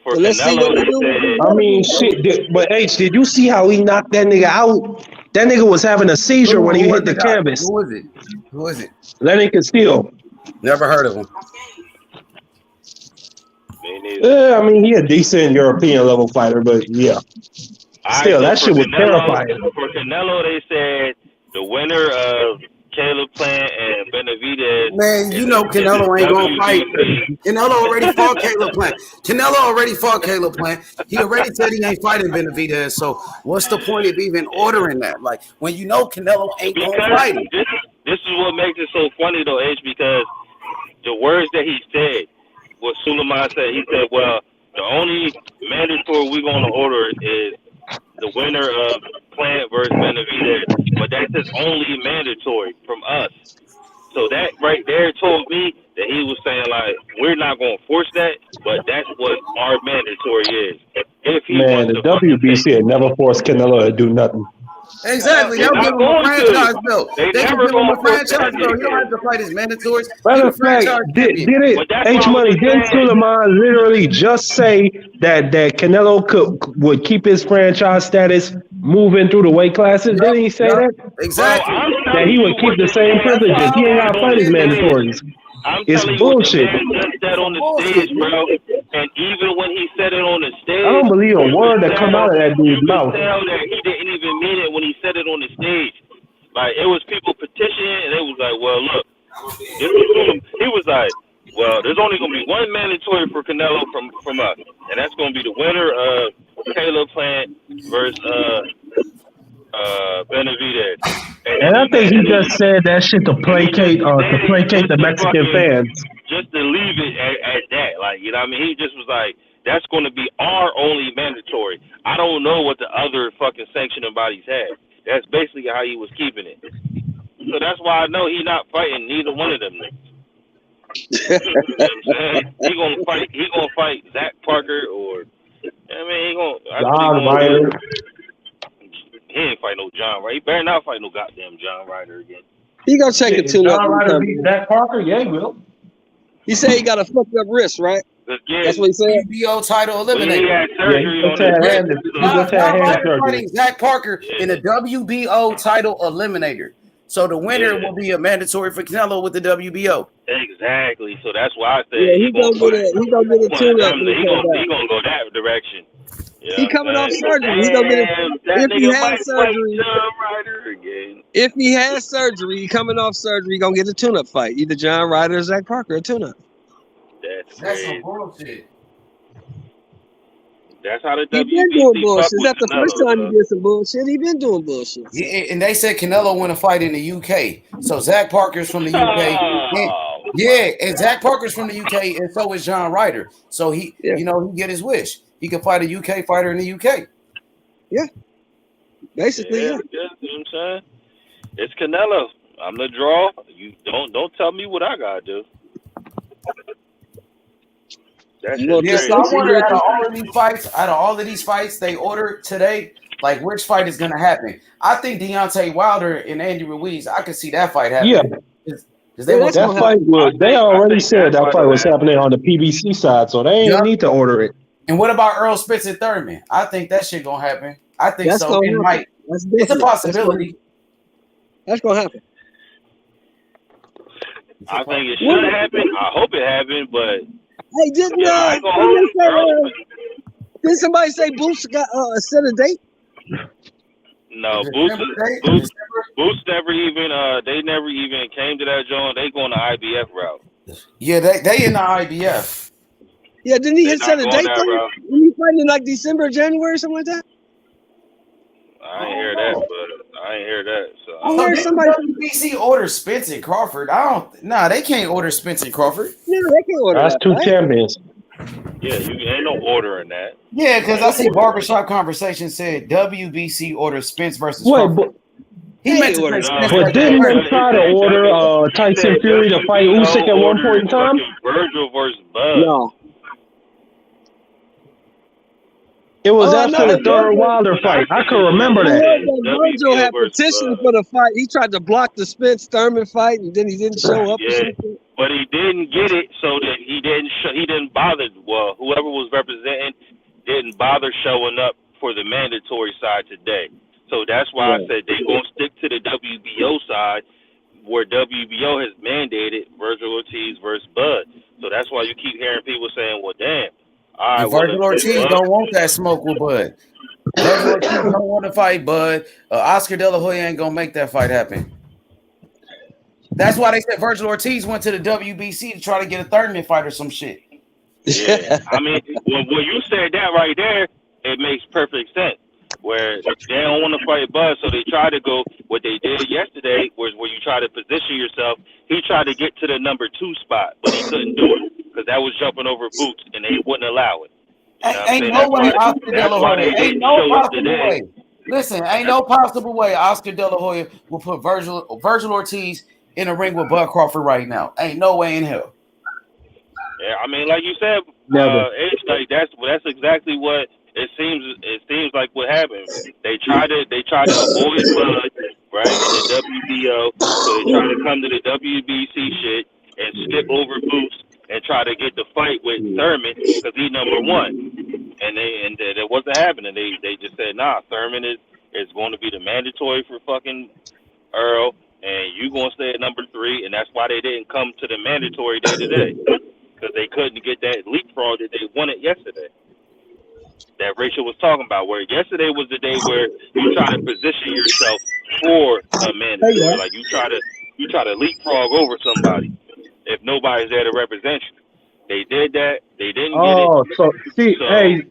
So let's see what we do. I mean, shit. But H, did you see how he knocked that nigga out? That nigga was having a seizure when he hit the canvas. Who is it? Who is it? Lenny Castillo. Never heard of him. Yeah, I mean, he a decent European level fighter, but yeah. Still, that shit was terrifying. For Canelo, they said the winner of Caleb Plant and Benavidez. Man, you know Canelo ain't gonna fight. Canelo already fought Caleb Plant. Canelo already fought Caleb Plant. He already said he ain't fighting Benavidez. So what's the point of even ordering that? Like when you know Canelo ain't gonna fight him. This is what makes it so funny though, H, because the words that he said, what Suleiman said, he said, well, the only mandatory we're gonna order is the winner of Plant versus Benavidez, but that's just only mandatory from us. So that right there told me that he was saying like we're not gonna force that, but that's what our mandatory is. If he Man, wants the to fucking take WBC had never forced Canelo to do nothing. Exactly. they're They'll give not him a going franchise to. belt. They They can never give him gonna a force that franchise belt. He don't nigga. have to fight his mandatories. He Matter the of fact, franchise did champion. it But that's H what I was Money? just Didn't saying. Suleiman literally just say that Canelo would keep his franchise status moving through the weight classes? Didn't he say that? Exactly. Bro, I'm That telling he you would keep what the the same man privileges. just He ain't got said to on fight the his stage. mandatories. I'm It's telling you what the bullshit. man just said on the stage, bro. And even when he said it on the I don't stage, believe a you word could that come tell out of that you dude's could mouth. tell that he didn't even mean it when he said it on the stage. Like it was people petitioning, and it was like, well, look, this was, he was like, well, there's only gonna be one mandatory for Canelo from us, and that's gonna be the winner of Caleb Plant versus Benavidez. And I think he just said that shit to placate the Mexican fans. Just to leave it at that, like, you know what I mean? He just was like, that's going to be our only mandatory. I don't know what the other fucking sanctioning bodies had. That's basically how he was keeping it. So that's why I know he's not fighting neither one of them niggas. You know what I'm saying? He gonna fight Zach Parker or, I mean, John Ryder. He ain't fight no John Ryder. He better not fight no goddamn John Ryder again. He gonna check it too. John Ryder beat Zach Parker? Yeah, he will. He said he got a fucked up wrist, right? Yeah. That's what he said. WBO title eliminator. He had surgery on John fighting Zach Parker in the WBO title eliminator. So the winner will be a mandatory for Canelo with the WBO. Exactly. So that's why I said he gonna get a tune-up. He gonna go that direction. He coming off surgery. He gonna get if he has surgery. If he has surgery, he coming off surgery. He gonna get a tune-up fight. Either John Ryder or Zach Parker, a tune-up. That's some bullshit. That's how the WBC been doing bullshit. Is that the first time he did some bullshit? He been doing bullshit. Yeah, and they said Canelo won a fight in the UK. So Zach Parker's from the UK. And Zach Parker's from the UK, and so is John Ryder. So he get his wish. He can fight a UK fighter in the UK. Yeah. Basically, yeah. You know what I'm saying? It's Canelo. I'm the draw. You don't tell me what I gotta do. So I wonder out of all of these fights they ordered today, like which fight is gonna happen. I think Deontay Wilder and Andy Ruiz, I could see that fight happening. Yeah. That fight would. They already said that fight was happening on the PBC side, so they ain't need to order it. And what about Earl Spitz and Thurman? I think that shit gonna happen. I think that's so. It might. It's a possibility. That's gonna happen. I think it should happen. I hope it happened, but hey, didn't somebody say Boots got set a date? No, Boots never even they never even came to that joint. They going the IBF route. Yeah, they in the IBF. Yeah, didn't he set a date though? When he fighting in like December, January, something like that? I ain't hear that, but I ain't hear that. So I heard somebody WBC order Spence and Crawford. They can't order Spence and Crawford. No, they can't order. That's two champions. Yeah, you ain't no ordering that. Yeah, because I see Barbershop Conversation said WBC order Spence versus Crawford. He meant to but didn't they try to order Tyson Fury to fight Usyk at one point in time? Virgil versus Bud. No. It was after the third Wilder fight. I can remember that. Virgil had petitioned for the fight. He tried to block the Spence Thurman fight, and then he didn't show up. Yeah, but he didn't get it, so that he didn't bother. Well, whoever was representing didn't bother showing up for the mandatory side today. So that's why I said they're gonna stick to the WBO side, where WBO has mandated Virgil Ortiz versus Bud. So that's why you keep hearing people saying, "Well, damn." Virgil Ortiz don't want that smoke with Bud. Virgil Ortiz don't want to fight Bud. Oscar De La Hoya ain't gonna make that fight happen. That's why they said Virgil Ortiz went to the WBC to try to get a Thurman fight or some shit. Yeah, I mean, when you said that right there, it makes perfect sense. Where they don't want to fight Bud, so they try to go. What they did yesterday was where you try to position yourself. He tried to get to the number 2 spot, but he couldn't do it because that was jumping over Boots, and they wouldn't allow it. Ain't no way Oscar De La Hoya. Ain't no possible way. Listen, ain't no possible way Oscar De La Hoya will put Virgil Ortiz in a ring with Bud Crawford right now. Ain't no way in hell. Yeah, I mean, like you said, it's like that's exactly what it seems. It seems like what happened. They try to avoid Bud, right, in the WBO, so they try to come to the WBC shit and skip over Boots and try to get the fight with Thurman because he's number one. And it wasn't happening. They just said, nah, Thurman is going to be the mandatory for fucking Earl, and you going to stay at number 3, and that's why they didn't come to the mandatory day today, because they couldn't get that leapfrog that they wanted yesterday. That Rachel was talking about, where yesterday was the day where you try to position yourself for a mandatory, like you try to leapfrog over somebody if nobody's there to represent you. They did that. They didn't get it. Hey,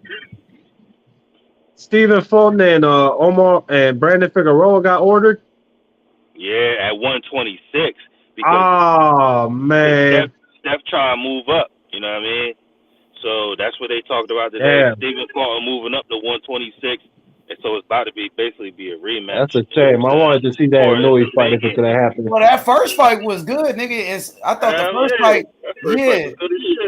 Stephen Fulton and Omar and Brandon Figueroa got ordered. Yeah, at 126. Because man, Steph trying to move up. You know what I mean? So that's what they talked about today. Yeah. Stephen Fulton moving up to 126, and so it's about to be a rematch. That's a shame. I wanted to see that Louis fight if it could have happened. Well, that first fight was good, nigga. I thought the first fight,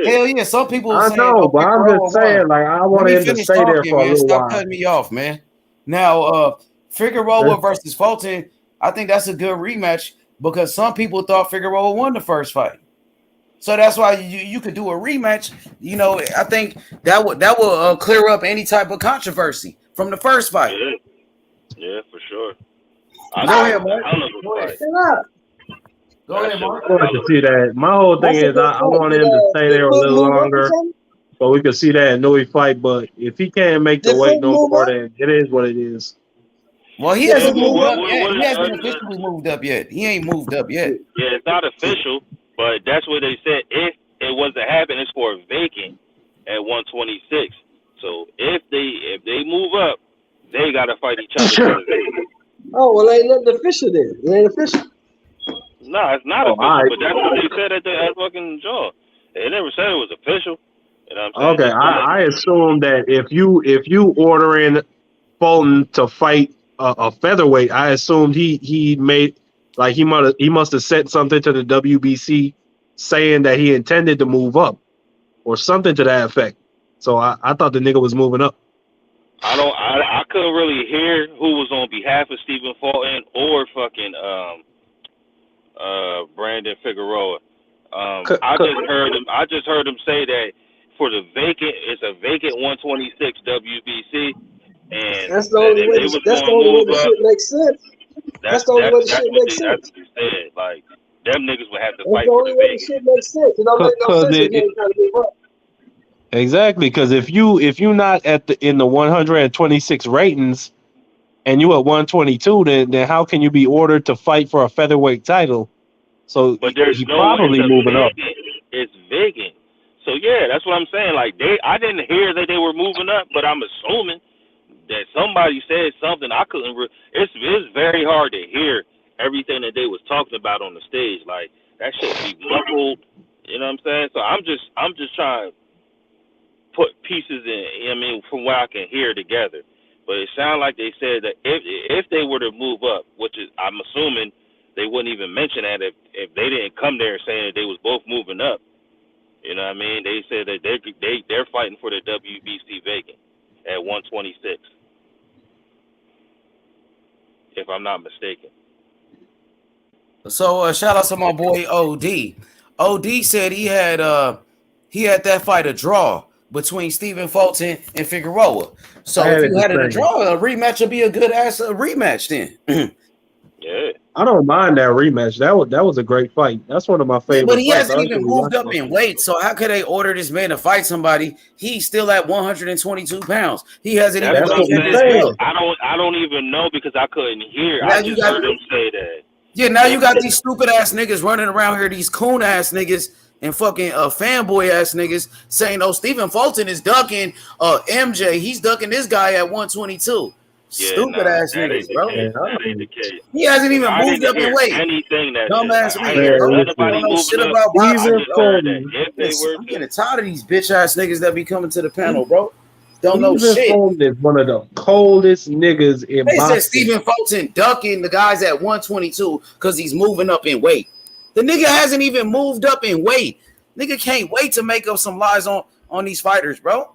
hell yeah. Some people were saying, know, but I'm just saying, like, I wanted him to stay there for a little while. Stop cutting me off, man. Now, Figueroa versus Fulton, I think that's a good rematch because some people thought Figueroa won the first fight. So that's why you could do a rematch. You know, I think that will clear up any type of controversy from the first fight. Yeah, for sure. Go ahead, Mark. Go ahead, Mark. I wanted to see that. My whole thing is I wanted him to stay there a little longer so we could see that Nui fight. But if he can't make the weight no more, then it is what it is. Well, he hasn't moved up yet. He hasn't officially moved up yet. He ain't moved up yet. Yeah, it's not official, but that's what they said. If it was to happen, it's for a vacant at 126. So if they move up, they gotta fight each other for the vacant. Oh well, ain't nothing official then. It ain't official. No, it's not official, but that's what they said at the fucking jaw. They never said it was official. You know what I'm saying? Okay, I assume that if you ordering Fulton to fight a featherweight, I assumed he made like he must have said something to the WBC saying that he intended to move up or something to that effect. So I thought the nigga was moving up. I couldn't really hear who was on behalf of Stephen Fulton or fucking Brandon Figueroa. I just heard him say that for the vacant, it's a vacant 126 WBC, and that's the only way. That's the only way the shit makes sense. That's the only way the shit makes sense. That's what he said. Like them niggas would have to fight for the vacant. Shit makes sense. It don't make no sense if you ain't trying to move up. Exactly, because if you not in the 126 ratings and you at 122, then how can you be ordered to fight for a featherweight title? So but there's he's no probably moving up. It's vacant. So yeah, that's what I'm saying. Like I didn't hear that they were moving up, but I'm assuming that somebody said something. I couldn't. It's very hard to hear everything that they was talking about on the stage. Like that shit be muffled. You know what I'm saying? So I'm just trying to put pieces in. I mean, from what I can hear together. But it sounded like they said that if they were to move up, which is I'm assuming they wouldn't even mention that if they didn't come there saying that they was both moving up. You know what I mean? They said that they're fighting for the WBC vacant at 126, if I'm not mistaken. So shout out to my boy OD. OD said he had that fight a draw between Stephen Fulton and Figueroa. So if you had a draw, a rematch would be a good ass rematch then. Yeah. I don't mind that rematch. That was a great fight. That's one of my favorites. But he hasn't even moved up in weight. So how could they order this man to fight somebody? He's still at 122 pounds. He hasn't even moved in his weight. I don't even know because I couldn't hear. I just heard him say that. Yeah, now you got these stupid ass niggas running around here, these coon ass niggas and fucking fanboy ass niggas saying, "Oh, Stephen Fulton is ducking MJ. He's ducking this guy at 122." Yeah, Stupid ass niggas, bro. That ain't the case. He hasn't even moved up in weight. Anything that dumbass niggas, bro. Don't know shit about boxing. I'm getting tired of these bitch ass niggas that be coming to the panel, bro. don't know shit. Fulton is one of the coldest niggas in They boxing. said Stephen Fulton ducking the guys at 122 because he's moving up in weight. The nigga hasn't even moved up in weight. Nigga can't wait to make up some lies on these fighters, bro.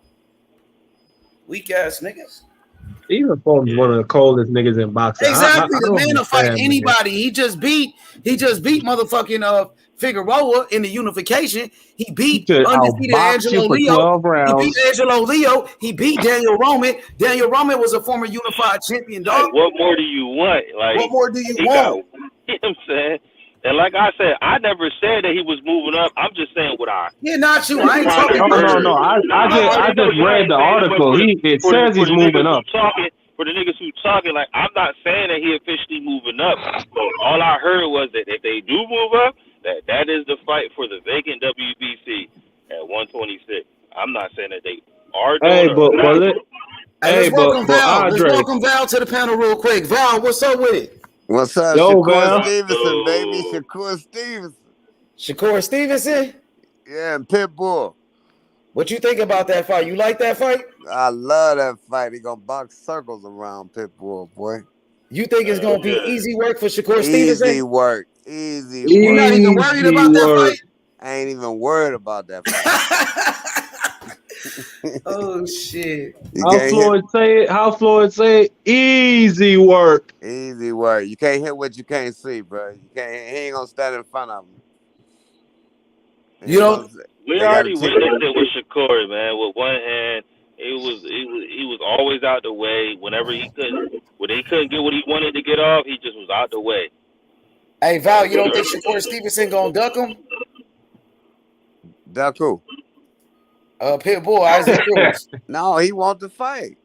Weak ass niggas. Stephen Fulton's one of the coldest niggas in boxing. Exactly. I The man will fight understand, anybody. Man. He just beat motherfucking Figueroa in the unification. He beat undefeated Angelo Leo. He beat Angelo Leo. He beat Daniel Roman. Daniel Roman was a former unified champion, dog. Like, what more do you want? Like, what more do you want? You know what I'm saying? And like I said, I never said that he was moving up. I'm just saying what I. Yeah, not you. I ain't talking. No. I just read the article. It says he's moving up. For the niggas who talking, like, I'm not saying that he officially moving up. But all I heard was that if they do move up, that is the fight for the vacant WBC at 126. I'm not saying that they are doing let's welcome Val to the panel real quick. Val, what's up with it? What's up, Shakur Stevenson, baby? Shakur Stevenson. Shakur Stevenson? Yeah, and Pitbull. What you think about that fight? You like that fight? I love that fight. He gonna box circles around Pitbull, boy. You think it's gonna be easy work for Shakur Stevenson? Easy work. Easy work. You're not even worried about that fight? I ain't even worried about that fight. Oh shit! How Floyd say it? Easy work. Easy work. You can't hit what you can't see, bro. He ain't gonna stand in front of him. We already witnessed it with Shakur, man. With one hand, he was always out the way. Whenever he couldn't get what he wanted to get off, he just was out the way. Hey Val, you don't think Shakur Stevenson gonna duck him? Duck who? Pitbull, Isaac Cruz. No, he want to fight.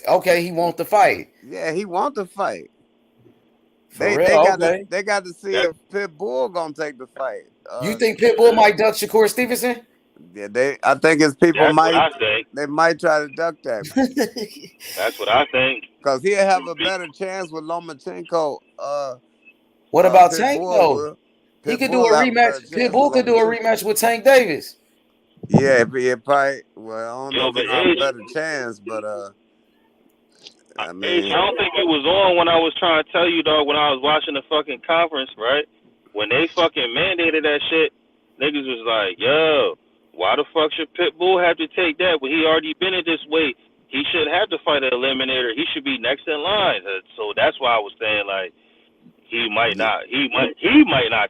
Okay, he want to fight. Yeah, he want to fight. They got to see if Pitbull gonna take the fight. You think Pitbull might duck Shakur Stevenson? Yeah, I think his people they might try to duck that. That's what I think. Because he'll have a better chance with Lomachenko. What about Tank though? He could do a rematch. Pitbull could do a rematch with Tank Davis. Yeah, he probably. Well, I don't know if he got a better chance, but I don't think it was on when I was trying to tell you, dog. When I was watching the fucking conference, right? When they fucking mandated that shit, niggas was like, "Yo, why the fuck should Pitbull have to take that when he already been at this weight? He should have to fight an eliminator. He should be next in line." So that's why I was saying like. He might not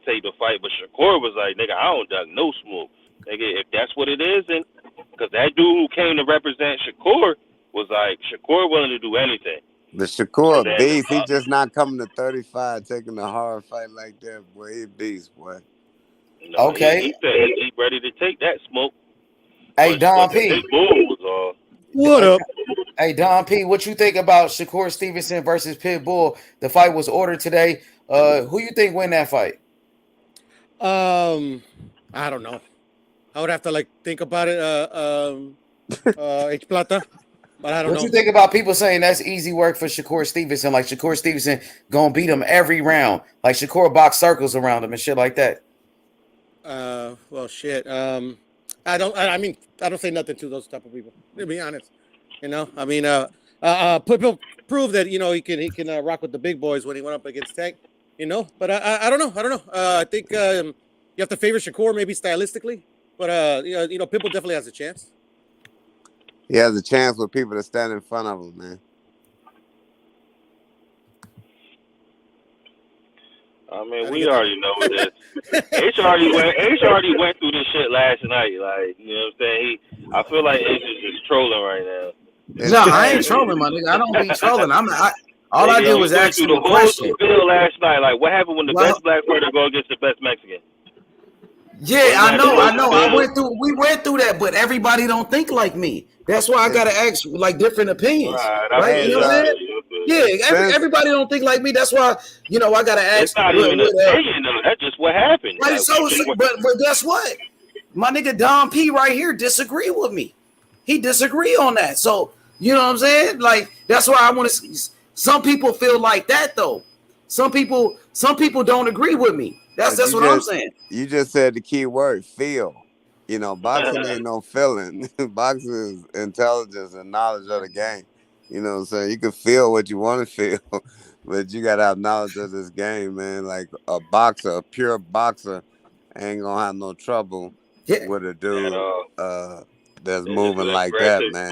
take the fight, but Shakur was like, nigga, I don't duck no smoke. Nigga, if that's what it is, and because that dude who came to represent Shakur was like, Shakur willing to do anything. The Shakur beast, he just not coming to 35, taking a hard fight like that, boy. He beast, boy. Okay. He said he ready to take that smoke. Hey, Don P. What up? Hey, Don P, what you think about Shakur Stevenson versus Pitbull? The fight was ordered today. Who you think win that fight? I don't know. I would have to think about it. H Plata, but I don't know. What you think about people saying that's easy work for Shakur Stevenson? Like Shakur Stevenson gonna beat him every round. Like Shakur box circles around him and shit like that. Well, shit. I don't say nothing to those type of people. To be honest, I mean, people prove that he can rock with the big boys when he went up against Tank. But I don't know. I think you have to favor Shakur maybe stylistically, but Pitbull definitely has a chance. He has a chance with people that stand in front of him, man. I mean, we already know this. H already went through this shit last night. Like, you know what I'm saying? I feel like H is just trolling right now. No, I ain't trolling, my nigga. I don't be trolling. All I did was ask you a question. Last night, like, what happened when the best black fighter go against the best Mexican? Yeah, I know. We went through that, but everybody don't think like me. That's why I gotta ask different opinions. Right? You know what I'm saying? Yeah, everybody don't think like me. That's why I gotta ask. It's not even an opinion, though. That's just what happened. Right, but guess what? My nigga Don P right here disagree with me. He disagree on that. So you know what I'm saying? Like that's why I want to see. Some people feel like that though. Some people don't agree with me. That's what I'm saying. You just said the key word, feel. You know, boxing ain't no feeling. Boxing is intelligence and knowledge of the game. You know what I'm saying? You can feel what you want to feel, but you got to have knowledge of this game, man. Like a boxer, a pure boxer, ain't going to have no trouble with a dude that's moving like that, man.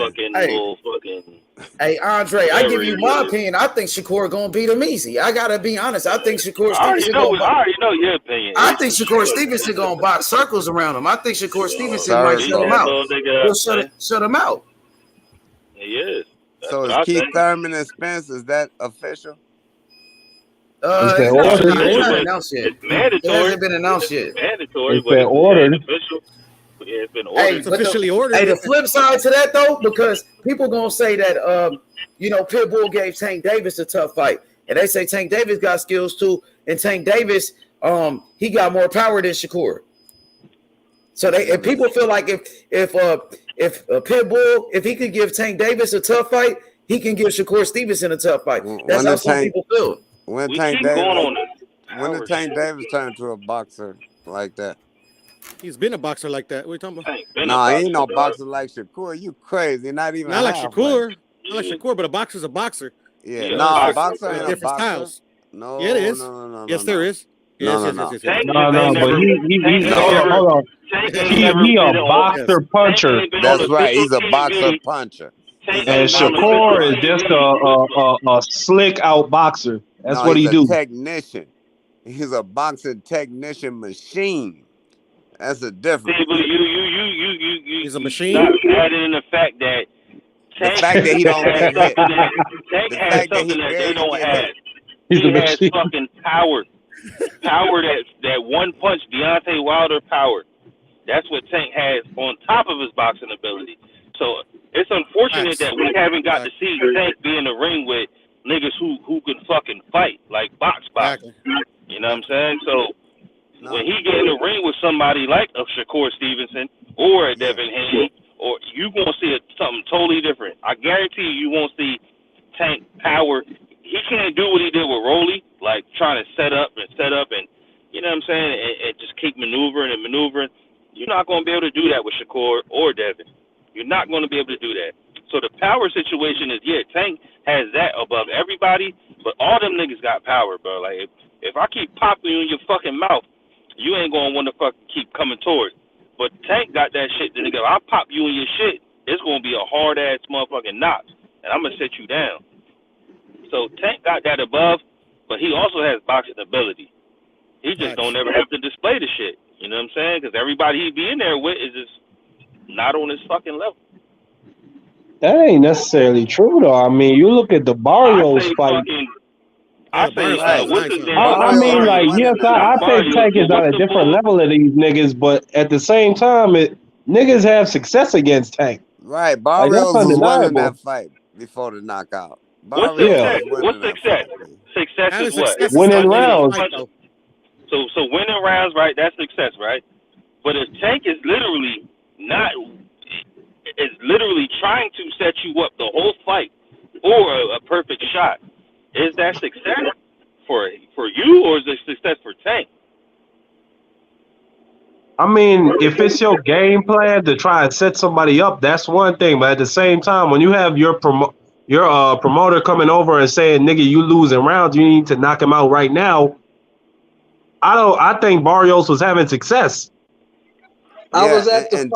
Hey, Andre, I give you my opinion. I think Shakur gonna beat him easy. I gotta be honest. I think Shakur Stevenson I already know your opinion. I think Shakur Stevenson gonna box circles around him. I think Shakur Stevenson might shut him out. He'll shut him out. He is. So is Keith Thurman and Spence? Is that official? It's not announced yet. It's mandatory. It hasn't been announced yet. It's mandatory, It's but been ordered. It's official. Yeah, it's been ordered. Hey, it's officially ordered. Hey, the flip side to that though, because people gonna say that Pitbull gave Tank Davis a tough fight, and they say Tank Davis got skills too, and Tank Davis he got more power than Shakur. So if people feel like if Pitbull, if he could give Tank Davis a tough fight, he can give Shakur Stevenson a tough fight. That's how some people feel. When did Tank Davis turn to a boxer like that? He's been a boxer like that. What are you talking about? No, he ain't no boxer like Shakur. You crazy? Not even. Not like Shakur. Not like Shakur, but a boxer's a boxer. Yeah, no, a boxer ain't a different boxer. styles. No, yeah, it is. No, yes, there is. No, Yes. No, but hold on. He a boxer puncher. That's right. He's a boxer puncher. And Shakur is just a slick out boxer. That's what he do. Technician. He's a boxing technician machine. That's a difference. See, but he's a machine. Adding in the fact that he don't get hit. Tank has something that they don't have. He has fucking power. Power that one punch, Deontay Wilder power. That's what Tank has on top of his boxing ability. So it's unfortunate that we haven't got to see Tank be in the ring with niggas who can fucking fight, like box. You know what I'm saying? So when he get in the ring with somebody like a Shakur Stevenson or a Devin Haney, or you gonna see something totally different. I guarantee you won't see Tank power. He can't do what he did with Rolly, like trying to set up and you know what I'm saying, and just keep maneuvering. You're not gonna be able to do that with Shakur or Devin. You're not gonna be able to do that. So the power situation is, Tank has that above everybody, but all them niggas got power, bro. Like if I keep popping you in your fucking mouth, you ain't gonna want to fucking keep coming towards. But Tank got that shit. Then I'll pop you in your shit. It's gonna be a hard ass motherfucking knock, and I'm gonna set you down. So Tank got that above, but he also has boxing ability. He just don't ever have to display the shit. You know what I'm saying? Because everybody he be in there with is just not on his fucking level. That ain't necessarily true though. I mean, you look at the Barrios fight. I think Tank is on a different level of these niggas, but at the same time, niggas have success against Tank. Right, Barrios was winning that fight before the knockout. What's success? Success is what? Winning rounds. So winning rounds, right? That's success, right? But if Tank is literally trying to set you up the whole fight or a perfect shot, is that success for you, or is it success for Tank? I mean, if it's your game plan to try and set somebody up, that's one thing. But at the same time, when you have your promoter coming over and saying, "Nigga, you losing rounds, you need to knock him out right now," I think Barrios was having success. I was at the fight.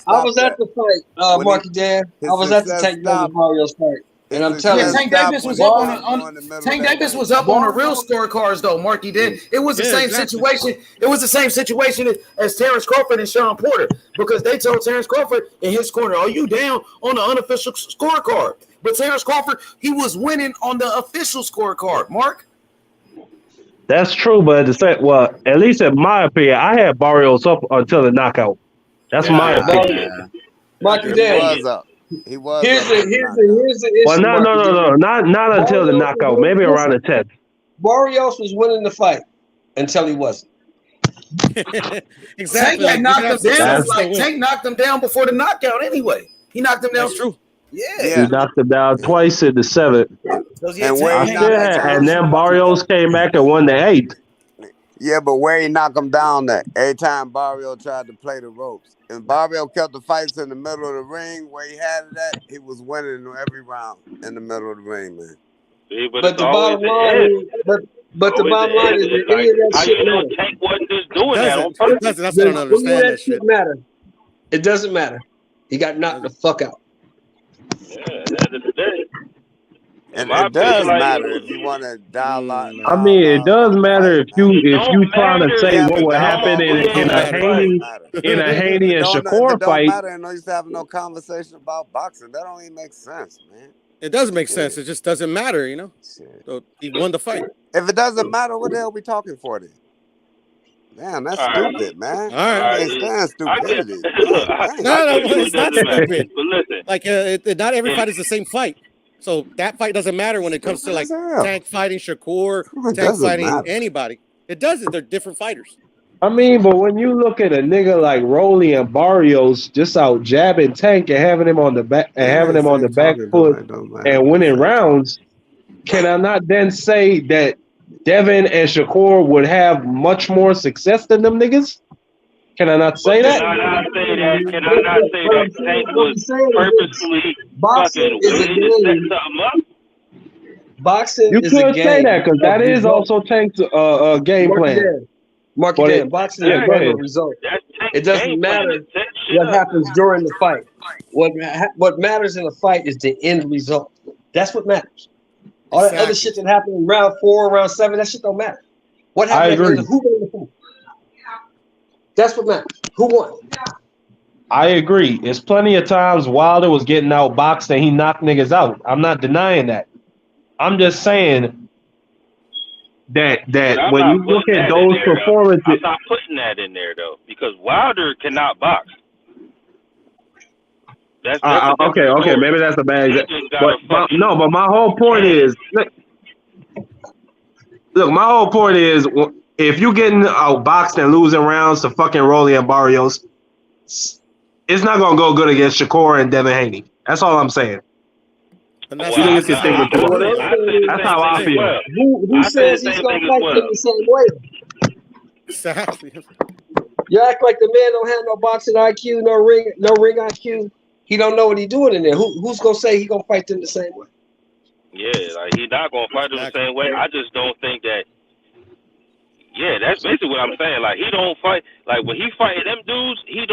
I was at the fight, Marky Dan. I was at the Tank Davis Barrios fight. And I'm telling you, Tank Davis was up on the real scorecards, though. Marky did. It was the same situation. It was the same situation as Terrence Crawford and Sean Porter, because they told Terrence Crawford in his corner, "Are you down on the unofficial scorecard?" But Terrence Crawford, he was winning on the official scorecard. Mark. That's true, but at least in my opinion, I had Barrios up until the knockout. That's my opinion. Marky Dan. He was. Here's the issue. Well, no, not until the knockout. Maybe around the 10th. Barrios was winning the fight until he wasn't. Exactly. Tank knocked him down. Tank knocked him down before the knockout. Anyway, he knocked him down. That's true. Yeah. He knocked him down twice in the 7th. And then Barrios came back and won the 8th. Yeah, but where he knocked him down at? Every time Barrio tried to play the ropes. And Barrio kept the fights in the middle of the ring where he had it at, he was winning every round in the middle of the ring, man. See, but But it's the always bottom the line end. is, but the Always the bottom line end. is that It's any like, of that how shit you know matters. Tank wasn't just doing that on Doesn't. purpose? That's I don't Any of understand that that shit shit. matter. It doesn't matter. He got knocked the fuck out. Yeah, at the end of the day. In And my it opinion, does like, matter if you want to dialogue I mean, it does on the matter fight, if man. you trying to matter You say have what to would happen dialogue on the in Don't a fight. matter. It does Haney matter. in a Haney and If it Shakur don't fight. matter, and no used to have no conversation about boxing, that don't even make sense, man. It does make Yeah. sense. It just doesn't matter, you know. So he won the fight. If it doesn't matter, what the hell we talking for then? Damn, that's all right, stupid, man. All right. I can't stand stupidity. God I damn. No, get you. it's It not doesn't matter. stupid. But listen, Like not every if, fight is the same fight. So that fight doesn't matter when it comes to Stupid like as hell. Tank fighting Shakur, It Tank doesn't fighting matter. anybody. It doesn't. They're different fighters. I mean, but when you look at a nigga like Rolly and Barrios just out jabbing Tank and having him on the back and Ain't having that him on the same back talking, foot though. Don't matter. and winning rounds, can I not then say that Devin and Shakur would have much more success than them niggas? Can I not say that? can I not say that? Can I not say that Tank What was I'm saying is purposely boxing fucking is a waiting to set game. something up? Boxing You is a could say that game because of that is results. also Tank's game Mark it plan. down. Mark it But down. Boxing is yeah, a go game ahead. of results. That's Tank's It doesn't game plan to matter set shit what up. happens during the fight. What matters in a fight is the end result. That's what matters. All that other shit that happened in round 4, round 7, that shit don't matter. What I happened at the agree. end? Who won the fight? That's what matters. Who won? I agree. It's plenty of times Wilder was getting outboxed and he knocked niggas out. I'm not denying that. I'm just saying that But I'm when not you look putting at that in those there, though. performances, I'm not putting that in there, though, because Wilder cannot box. That's a different okay, story. maybe that's a bad He example. just got a fucking But my whole point is, look, my whole point is, if you getting outboxed and losing rounds to fucking Rolly and Barrios, it's not gonna go good against Shakur and Devin Haney. That's all I'm saying. And You niggas can think what you want. That's how I feel. Who says he's gonna fight them the same way? Exactly. You act like the man don't have no boxing IQ, no ring IQ. He don't know what he's doing in there. Who's gonna say he gonna fight them the same way? Yeah, like he's not gonna fight him the same way. I just don't think that. Yeah, that's basically what I'm saying. Like he don't fight. Like when he fighting them dudes, he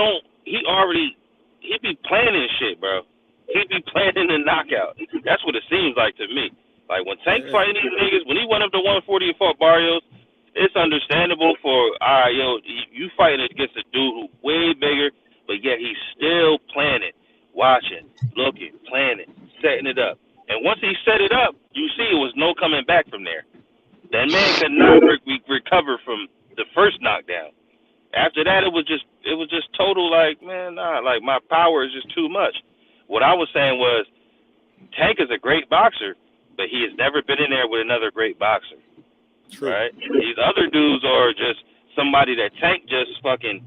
be planning shit, bro. He be planning the knockout. That's what it seems like to me. Like when Tank fighting these niggas, when he went up to 140 and fought Barrios, it's understandable for you fighting against a dude who way bigger, but yet he's still planning, watching, looking, planning, setting it up. And once he set it up, you see it was no coming back from there. That man could not recover from the first knockdown. After that, it was just total like, man, nah, like my power is just too much. What I was saying was, Tank is a great boxer, but he has never been in there with another great boxer. True. Right? These other dudes are just somebody that Tank just fucking.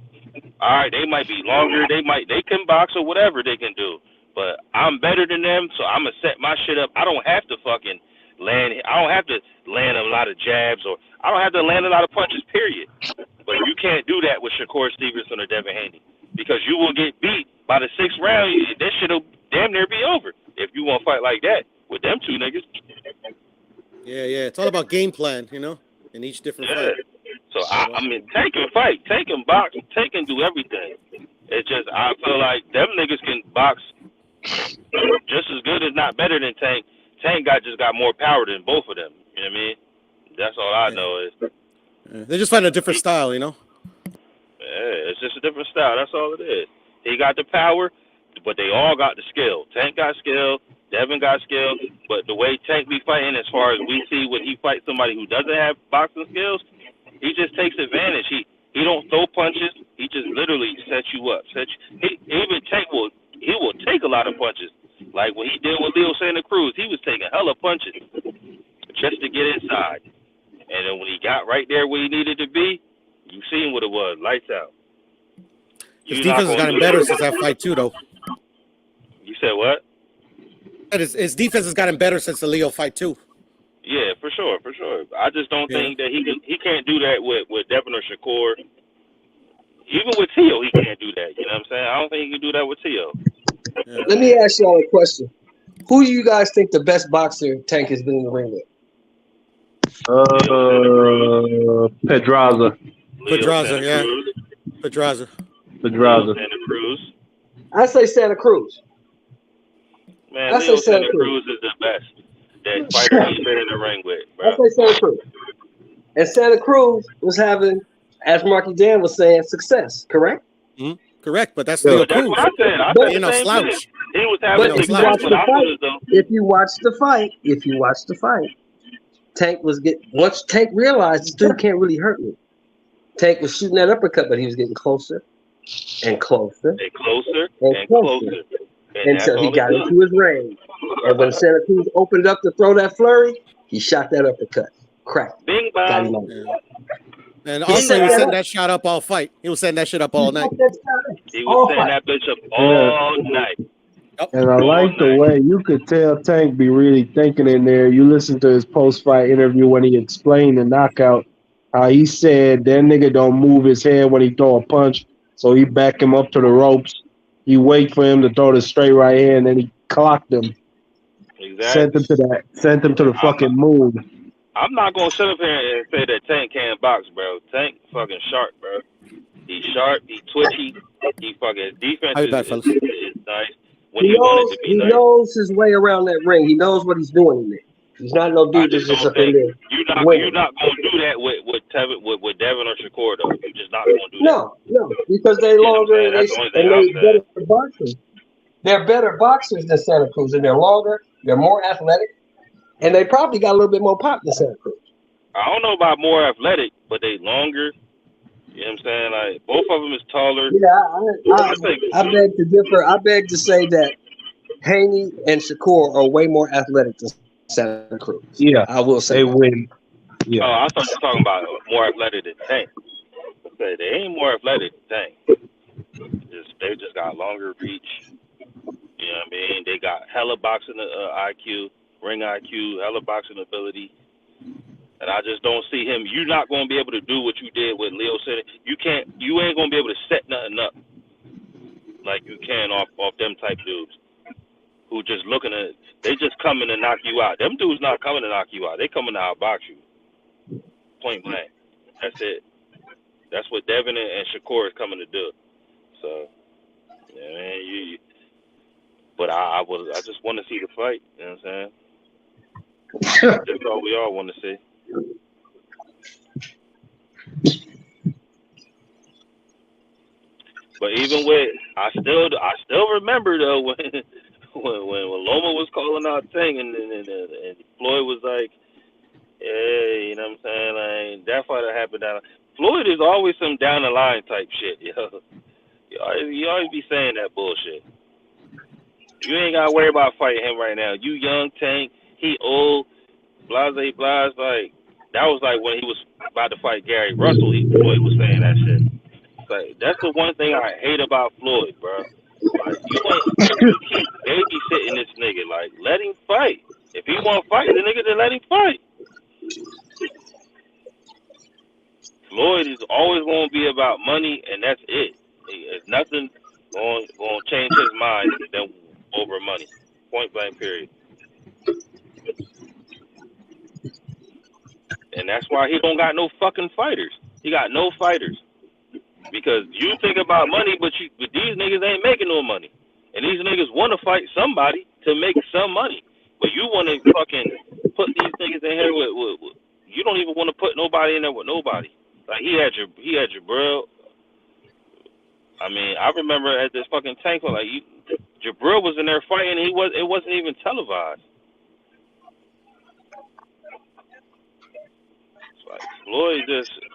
All right, they might be longer, they can box or whatever they can do, but I'm better than them, so I'm gonna set my shit up. I don't have to fucking land. I don't have to land a lot of jabs, or I don't have to land a lot of punches. Period. But you can't do that with Shakur Stevenson or Devin Haney, because you will get beat by the 6th round. That shit'll damn near be over if you want to fight like that with them two niggas. Yeah. It's all about game plan, you know, in each different fight. So I mean, Tank can fight, Tank can box, Tank can do everything. It's just I feel like them niggas can box just as good, as not better than Tank. Tank just got more power than both of them. You know what I mean? That's all I know is. They just find a different style, you know. Yeah, it's just a different style. That's all it is. He got the power, but they all got the skill. Tank got skill, Devin got skill, but the way Tank be fighting, as far as we see when he fights somebody who doesn't have boxing skills, he just takes advantage. He don't throw punches. He just literally sets you up. Even Tank will take a lot of punches. Like when he did with Leo Santa Cruz, he was taking hella punches just to get inside. And then when he got right there where he needed to be, you seen what it was. Lights out. His defense has gotten better since that fight too, though. You said what? His defense has gotten better since the Leo fight too. Yeah, for sure. I just don't think that he can't do that with Devin or Shakur. Even with Tio, he can't do that. You know what I'm saying? I don't think he can do that with Tio. Let me ask y'all a question. Who do you guys think the best boxer Tank has been in the ring with? Pedraza. Pedraza, yeah. Pedraza. Santa Cruz. I say Santa Cruz. Man, Leo Santa Cruz is the best that fighter he's been in the ring with, bro. I say Santa Cruz. And Santa Cruz was having, as Marky Dan was saying, success, correct? Mm-hmm. Correct, but that's Leo Cruz. What I said. I said the same thing. He was having success with Oscars, though. If you watch the fight, Tank was once Tank realized this dude can't really hurt me. Tank was shooting that uppercut, but he was getting closer and closer and closer until he got into his range. And when Santa Cruz opened up to throw that flurry, he shot that uppercut. Crack. Bing bang. And also, he was setting that shot up all fight. He was setting that shit up all night. He was setting that bitch up all night. And I like the way you could tell Tank be really thinking in there. You listen to his post-fight interview when he explained the knockout, how he said that nigga don't move his head when he throw a punch, so he back him up to the ropes. He wait for him to throw the straight right hand, and then he clocked him. Exactly. Sent him to the fucking moon. I'm not gonna sit up here and say that Tank can't box, bro. Tank fucking sharp, bro. He's sharp. He twitchy. He fucking defense is nice. He knows his way around that ring. He knows what he's doing in there. He's not no dude that's just up in there. You're not gonna do that with Devin or Shakur, though. You're just not gonna do that. No, because they're longer and they're better boxers. They're better boxers than Santa Cruz, and they're longer. They're more athletic. And they probably got a little bit more pop than Santa Cruz. I don't know about more athletic, but they longer. You know what I'm saying? Like, both of them is taller. Yeah, I beg to differ. I beg to say that Haney and Shakur are way more athletic than Santa Cruz. Yeah, I will say they win. Yeah. Oh, I thought you were talking about more athletic than Tank. I said they ain't more athletic than Tank. They just got longer reach. You know what I mean? They got hella boxing IQ. Ring IQ, hella boxing ability, and I just don't see him. You're not going to be able to do what you did with Leo City. You ain't going to be able to set nothing up like you can off them type dudes who just they just coming to knock you out. Them dudes not coming to knock you out. They coming to outbox you. Point blank. That's it. That's what Devin and Shakur is coming to do. So, yeah, man, but I just want to see the fight. You know what I'm saying? That's all we all want to see. But even with, I still remember though when Loma was calling out Tank and Floyd was like, hey, you know what I'm saying? Like, that fight that happened down. Floyd is always some down the line type shit, yo. You always be saying that bullshit. You ain't gotta worry about fighting him right now. You young Tank, he old, blase. Like, that was like when he was about to fight Gary Russell. Floyd was saying that shit. Like, that's the one thing I hate about Floyd, bro. Like, you keep babysitting this nigga. Like, let him fight. If he want to fight the nigga, then let him fight. Floyd is always going to be about money, and that's it. There's nothing going to change his mind than over money. Point blank, period. And that's why he don't got no fucking fighters. He got no fighters. Because you think about money, but these niggas ain't making no money. And these niggas want to fight somebody to make some money. But you want to fucking put these niggas in here with you don't even want to put nobody in there with nobody. Like, he had Jabril. I mean, I remember at this fucking Tank, like, Jabril was in there fighting. It wasn't even televised. It's like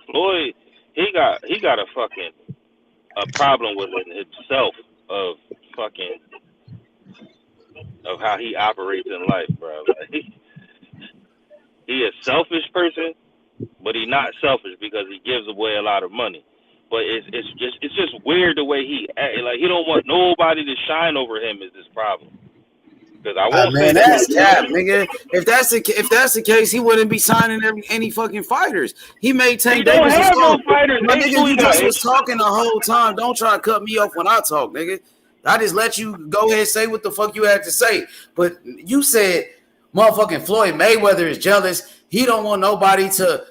Floyd, he got a problem with himself of how he operates in life, bro. Like, he a selfish person, but he not selfish because he gives away a lot of money. But it's just weird the way he act. Like, he don't want nobody to shine over him is his problem. Because I won't say man, that. that's cap, nigga. If that's the case, he wouldn't be signing any fucking fighters. He made Tank He don't Davis a have no star. fighters. My Ace, nigga, you who got? just was talking the whole time. Don't try to cut me off when I talk, nigga. I just let you go ahead and say what the fuck you had to say. But you said motherfucking Floyd Mayweather is jealous. He don't want nobody to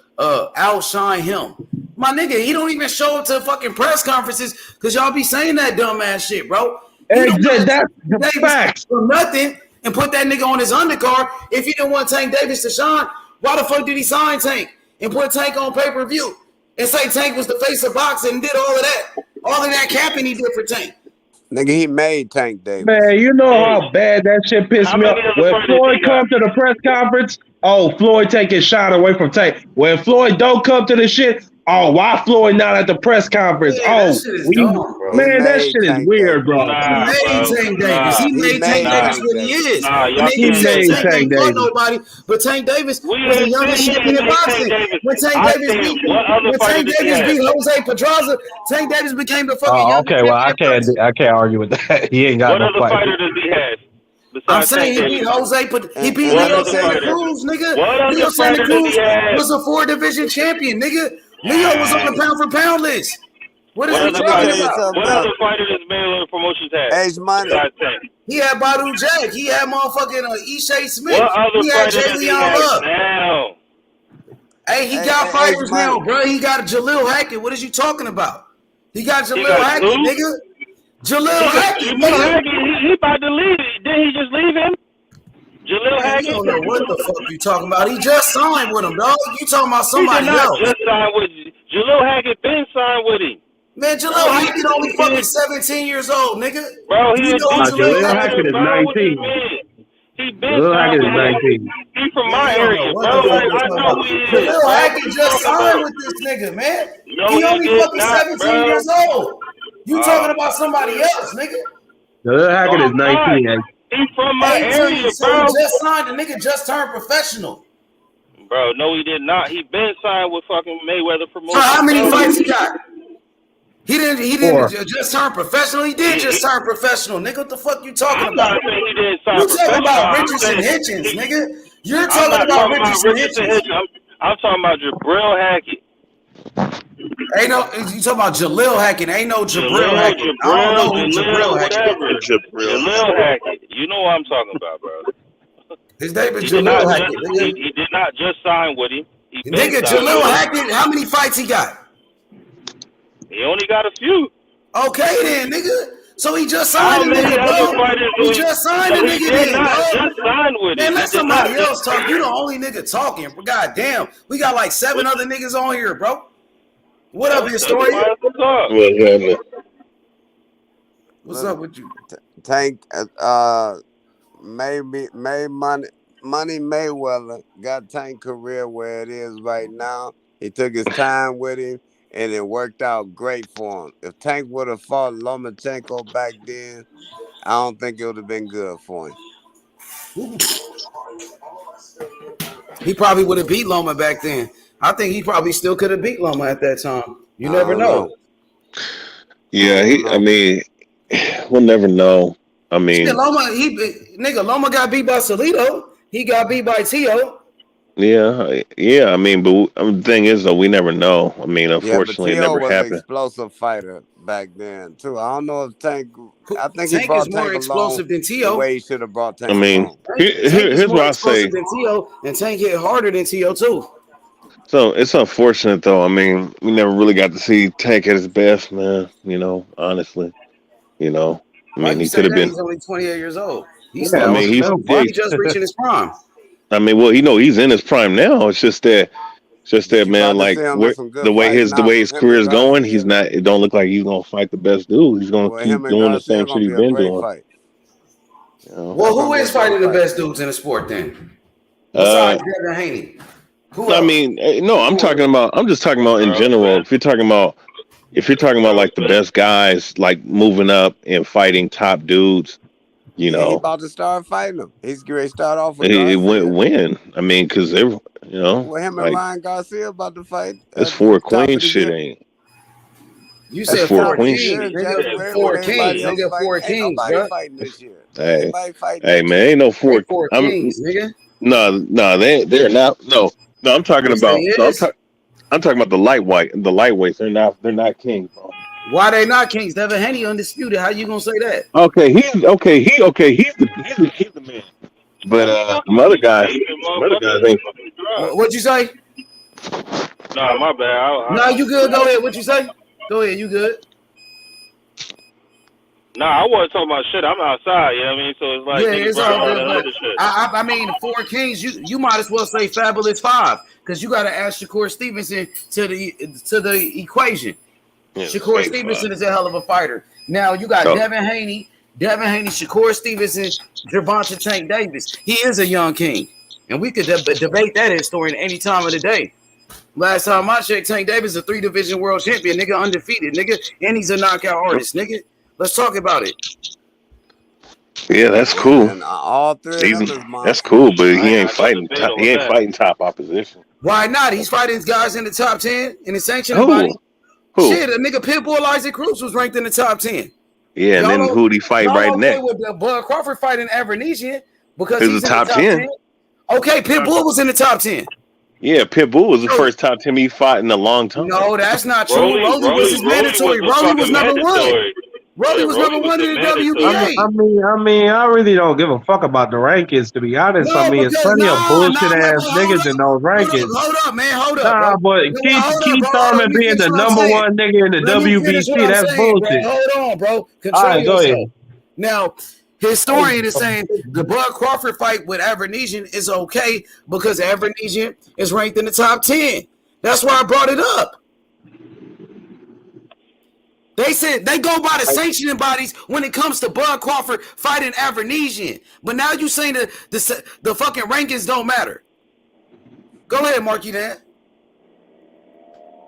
outshine him. My nigga, he don't even show up to fucking press conferences because y'all be saying that dumbass shit, bro. That's the fact. For nothing and put that nigga on his undercard. If he didn't want Tank Davis to shine, why the fuck did he sign Tank and put Tank on pay-per-view and say Tank was the face of boxing and did all of that? All of that capping he did for Tank. Nigga, he made Tank Davis. Man, you know how bad that shit pissed me off. When Floyd come to the press conference, oh, Floyd take his shot away from Tank. When Floyd don't come to the shit, oh, why Floyd not at the press conference? Yeah, that shit is dumb, bro. That shit is weird, bro. He made Tank Davis. He made Tank Davis what he is. And then He you said made Tank ain't Tank fought Davis. nobody, but Tank Davis was the youngest champion in boxing. When Tank Davis beat Jose Pedraza, Tank Davis became the fucking Oh, youngest okay. Well, champion. I can't argue with that. He ain't got What no other fight. fighter does he have? I'm Besides saying he Tank beat Davis? Jose, but he beat What Leo other Santa fighter? Cruz, nigga. What other Leo Santa fighter does Cruz he have? was a 4-division champion, nigga. Leo was on the pound for pound list. What is he talking about? What other fighter does Mayweather Promotions have? Ace Money. Besides Tank? He had Badu Jack. He had motherfucking Ishay Smith. What other He had fighter Jay does he Leon have Love. now? Hey, he got fighters now, bro. He got Jalil Hackett. What is you talking about? He got Jalil Hackett, who? nigga. Jalil Hackett, nigga. He about to leave it. Didn't he just leave him? Jalil Hackett? You don't know what the fuck you talking about. He just signed with him, dog. You talking about somebody he did not else. just sign with Jalil Hackett. Been signed with him. Man, Jalil Hackett only fucking 17 years old, nigga. Bro, you know who Jalil Hackett is 19. He been Jalil Hackett is signed with 19. He from my area, bro. Like, I know who he is. Jalil Hackett just signed with this nigga, man. No, he only did fucking not, 17 bro. years old. You talking about somebody else, nigga. Jalil Hackett is 19. He from my area, so bro. he just signed. The nigga just turned professional. Bro, no, he did not. He been signed with fucking Mayweather Promotions. So how many fights he got? He didn't 4. just turn professional. He did just turn professional, nigga. What the fuck you talking I'm about? not saying he didn't sign You talking about professional. Richardson Hitchens, nigga. You're I'm talking not about talking Richardson Hitchens. I'm talking about Jabril Hackett. Ain't no, you talking about Jalil Hackett. Ain't no Jabril Hackett. I don't know who Jabril Hackett is. Jalil Hackett. You know what I'm talking about, bro. His name is Jalil Hackett. He did not just sign with him. Nigga, Jalil Hackett, how many fights he got? He only got a few. Okay then, nigga. So he just signed the nigga, bro. He just signed the nigga then, bro. Just signed with Man, him. let somebody else talk. You the only nigga talking. God damn. We got like 7 other niggas on here, bro. What up, historian? What's up with you? Tank Money Mayweather got Tank career where it is right now. He took his time with him, and it worked out great for him. If Tank would have fought Lomachenko back then, I don't think it would have been good for him. He probably would have beat Loma back then. I think he probably still could have beat Loma at that time. You never know. Yeah, I mean, we'll never know. I mean, yeah, Loma got beat by Salido. He got beat by Tio. Yeah. I mean, but the thing is, though, we never know. I mean, unfortunately, it never was happened. An explosive fighter back then too. I don't know if Tank. I think Tank he brought is more Tank explosive than Tio. The way he should have brought Tank. I mean, here's what I say. Than Tio, and Tank hit harder than Tio too. So it's unfortunate, though. I mean, we never really got to see Tank at his best, man. You know, honestly, I mean, he could have been. He's only 28 years old. He's just reaching his prime. I mean, well, he's in his prime now. It's just that, man, like the way his career is going, he's not. It don't look like he's gonna fight the best dude. He's gonna keep doing the same shit he's been doing. Well, who is fighting the best dudes in the sport then? Besides Devin Haney. I mean, no, I'm just talking about in general. If you're talking about like the best guys, like moving up and fighting top dudes, He's about to start fighting them. He's going to start off with win. I mean, because him and like, Ryan Garcia about to fight. this Fort Queen shit ain't. You That's said four four queens. kings, nigga. Four kings, nigga. Four kings, Nobody bro. fighting this year. Hey, Anybody fighting hey, next man, year? ain't no They four. four kings, nigga. No, they're not. No, I'm talking Yes, they about. No, is. I'm talking about the lightweights. They're not kings, bro. Why they not kings? Devin Haney undisputed. How you gonna say that? Okay, he's the man. But some other guys ain't. What'd you say? Nah, my bad. No, you good. Go ahead. What you say? Go ahead. You good? Nah, I wasn't talking about shit. I'm outside, you know what I mean? So it's like Yeah, niggas it's worry all about good. that But other shit. I mean, the four kings. You might as well say Fabulous Five because you got to add Shakur Stevenson to the equation. Yeah, Shakur Stevenson is a hell of a fighter. Now you got Devin Haney, Shakur Stevenson, Gervonta Tank Davis. He is a young king, and we could debate that historian any time of the day. Last time I checked, Tank Davis is a 3-division world champion, nigga, undefeated, nigga, and he's a knockout artist, nigga. Let's talk about it. Yeah, that's cool. And all three of them is That's monsters. cool, but he ain't fighting. He ain't fighting top opposition. Why not? He's fighting guys in the top 10 in the sanctioning Who? body. Who? Shit, a nigga Pitbull Isaac Cruz was ranked in the top 10. Yeah, and then who'd he fight right okay next? with the Bud Crawford fighting Avernesian because He's he's the in the top top 10. 10. Okay, Pitbull was in the top 10. Yeah, Pitbull was the first top 10 he fought in a long time. No, that's not true. Rolly was his mandatory. Rolly was number one. Rolly was number one in the WBA. I mean, I really don't give a fuck about the rankings, to be honest. I mean, it's plenty of bullshit ass niggas in those rankings. Hold up, man. Hold up, Nah, bro. but Keith Thurman being the number one nigga in the WBC, that's bullshit. Bro. Hold on, bro. All Control right, go yourself. ahead. Now, historian is saying the Bud Crawford fight with Avernesian is okay because Avernesian is ranked in the top 10. That's why I brought it up. They said they go by the sanctioning bodies when it comes to Bud Crawford fighting Avernesian. But now you saying that the fucking rankings don't matter. Go ahead, Marky Dan.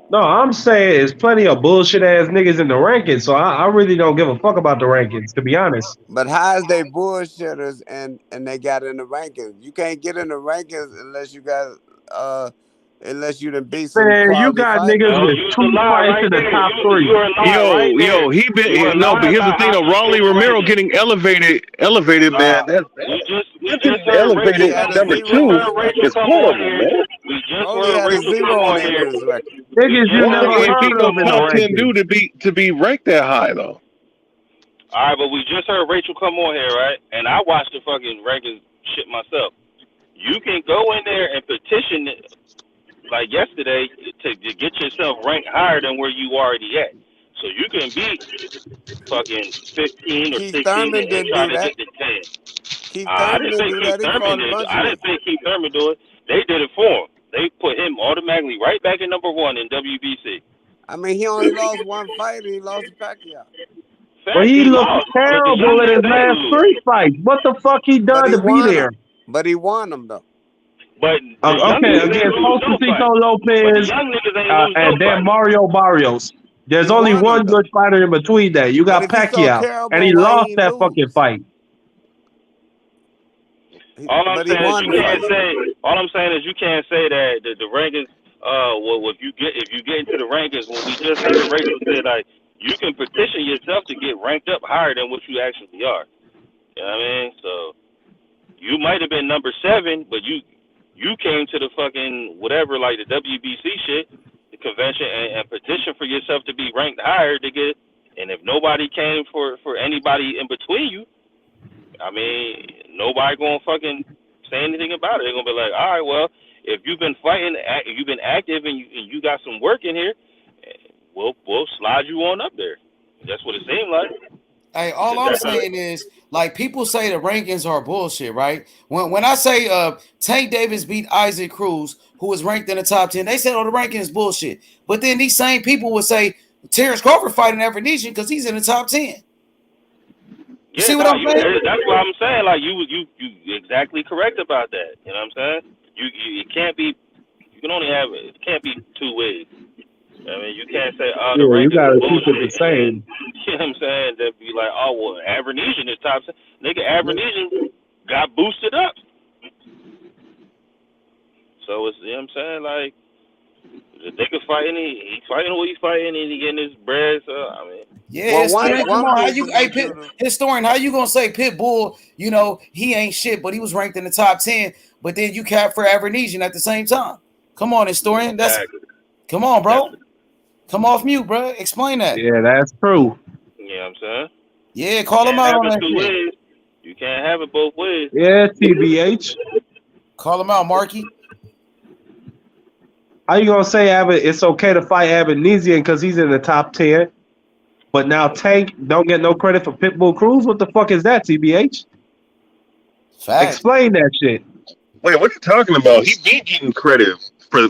No, I'm saying there's plenty of bullshit ass niggas in the rankings, so I really don't give a fuck about the rankings, to be honest. But how is they bullshitters and they got in the rankings? You can't get in the rankings unless you got unless you done beat some Man, you got fighters. niggas with 2 fights in the top 3. Yo, he been no, but here's the thing though, Rolly Romero getting elevated, man. That's elevated number 2 is horrible, man. We just Rolly had a 0 on his record. Niggas you never heard of in the top 10 rankings. dude to be ranked that high though. All right, but we just heard Rachel come on here, right? And I watched the fucking rankings shit myself. You can go in there and petition it, like yesterday, to get yourself ranked higher than where you already at. So you can be fucking 15 or 16 and try to get to 10. I didn't say Keith Thurman did it. I didn't say Keith Thurman do it. They did it for him. They put him automatically right back in number 1 in WBC. I mean, he only lost one fight and he lost to Pacquiao. Well, he looked terrible in his last 3 fights. What the fuck he done to be there? But he won them though. But okay, against Josecito Lopez and then Mario Barrios. There's only one good fighter in between that. You got Pacquiao, and he lost that fucking fight. All I'm saying is you can't say that the rankings. Well, if you get into the rankings, when we just heard Rachel said like you can petition yourself to get ranked up higher than what you actually are. You know what I mean? So you might have been number 7, but you came to the fucking whatever, like the WBC shit, the convention, and petition for yourself to be ranked higher to get it. And if nobody came for anybody in between you, I mean, nobody gonna fucking say anything about it. They're gonna be like, all right, well, if you've been fighting, if you've been active, and you got some work in here, we'll slide you on up there. That's what it seemed like. Hey, all I'm saying is, like, people say the rankings are bullshit, right? When I say Tank Davis beat Isaac Cruz, who was ranked in the top 10, they said, oh, the ranking is bullshit. But then these same people would say Terrence Crawford fighting Avernesian because he's in the top 10. You see what I'm saying? That's what I'm saying. Like, you exactly correct about that. You know what I'm saying? It can't be. You can only have it. It can't be 2 ways. I mean, you can't say, oh, the rankings you gotta are keep bullshit. it the same. You know what I'm saying? They'd be like, oh, well, Avernesian is top 10. Nigga, Avernesian got boosted up. So, it's, you know what I'm saying? Like, they can fight he fighting what he's fighting, and he getting his bread. So I mean, yeah, historian. Come on, how you, historian? How you gonna say Pitbull? You know he ain't shit, but he was ranked in the top 10. But then you cap for Avernizian at the same time. Come on, historian. That's come on, bro. Come off mute, bro. Explain that. Yeah, that's true. You know what I'm saying? Yeah, call him out on that shit. You can't have it both ways. Yeah, TBH. Call him out, Marky. How you gonna say it's okay to fight Avernizian because he's in the top 10, but now Tank don't get no credit for Pitbull Cruz? What the fuck is that, TBH? Facts. Explain that shit. Wait, what are you talking about? He be getting credit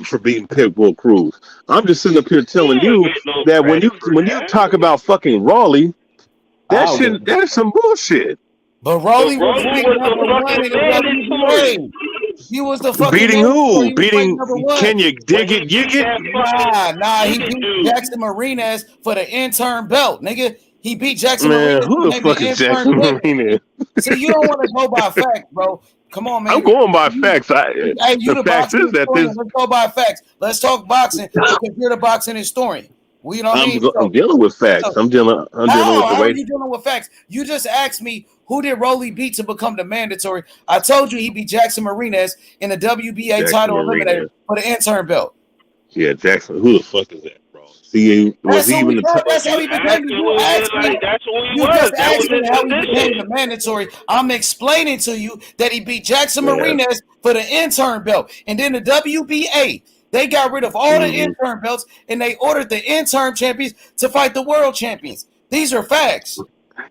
for beating Pitbull Cruz. I'm just sitting up here telling you that when you talk about fucking Raleigh, that is some bullshit. But Raleigh was number one in the WBA. He was the fucking beating who? Beating? Can you dig it? You get? Nah. He beat Jackson Marinez for the interim belt, nigga. He beat Jackson Marinez. Who the fuck is Jackson Marinez? See, you don't want to go by facts, bro. Come on, man. I'm going by facts. The fact is that this. Let's go by facts. Let's talk boxing because you're the boxing historian. You know what I mean? I'm dealing with facts. I'm dealing with the way. How are you dealing with facts? You just asked me who did Rolly beat to become the mandatory. I told you he beat Jackson Marinez in the WBA title eliminator for the intern belt. Yeah, Jackson. Who the fuck is that, bro? See, was he even the? That's how he became. You just asked me how he became the mandatory. I'm explaining to you that he beat Jackson Marinez for the intern belt, and then the WBA. They got rid of all the intern belts and they ordered the intern champions to fight the world champions. These are facts.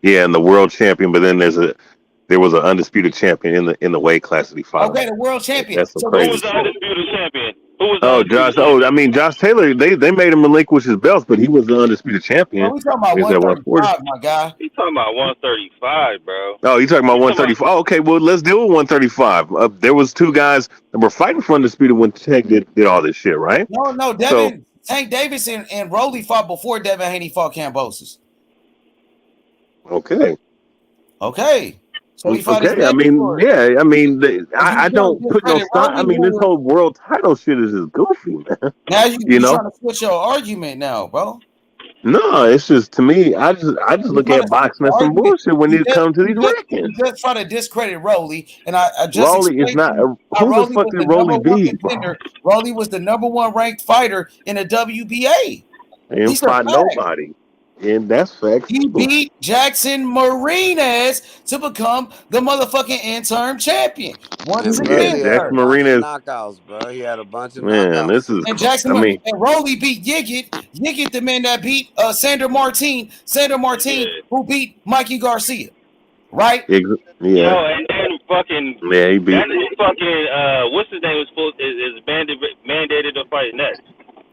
Yeah, and the world champion, but then there was an undisputed champion in the weight class that he fought. Okay, the world champion. That's Who was the undisputed champion? Josh. Josh Taylor. They made him relinquish his belts, but he was the undisputed champion. Oh, we talking about 135, my guy. He talking about 135, bro. Oh, you talking about 135? Oh, okay, well, let's deal with 135. There was two guys that were fighting for undisputed when Tank did all this shit, right? No, Tank Davis and Rolly fought before Devin Haney fought Cambosis. Okay. So he fought I don't put no stock. I mean, this whole world title shit is just goofy, man. Now you know? Trying to switch your argument now, bro. No, it's just to me. I just look at boxing as some bullshit when it comes to these rankings. You just try to discredit Rolly, and I just Rolly is not. Who the fuck did Rolly beat? Rolly was the number one ranked fighter in the WBA. He didn't fight nobody. And that's facts. He beat Jackson Marinez to become the motherfucking interim champion. Jackson Marinez knockouts, bro. He had a bunch of knockouts. This is and Rolly beat Yiggit, the man that beat Sandor Martin, who beat Mikey Garcia, right? Yeah. And then fucking he beat. What's his name is mandated to fight next.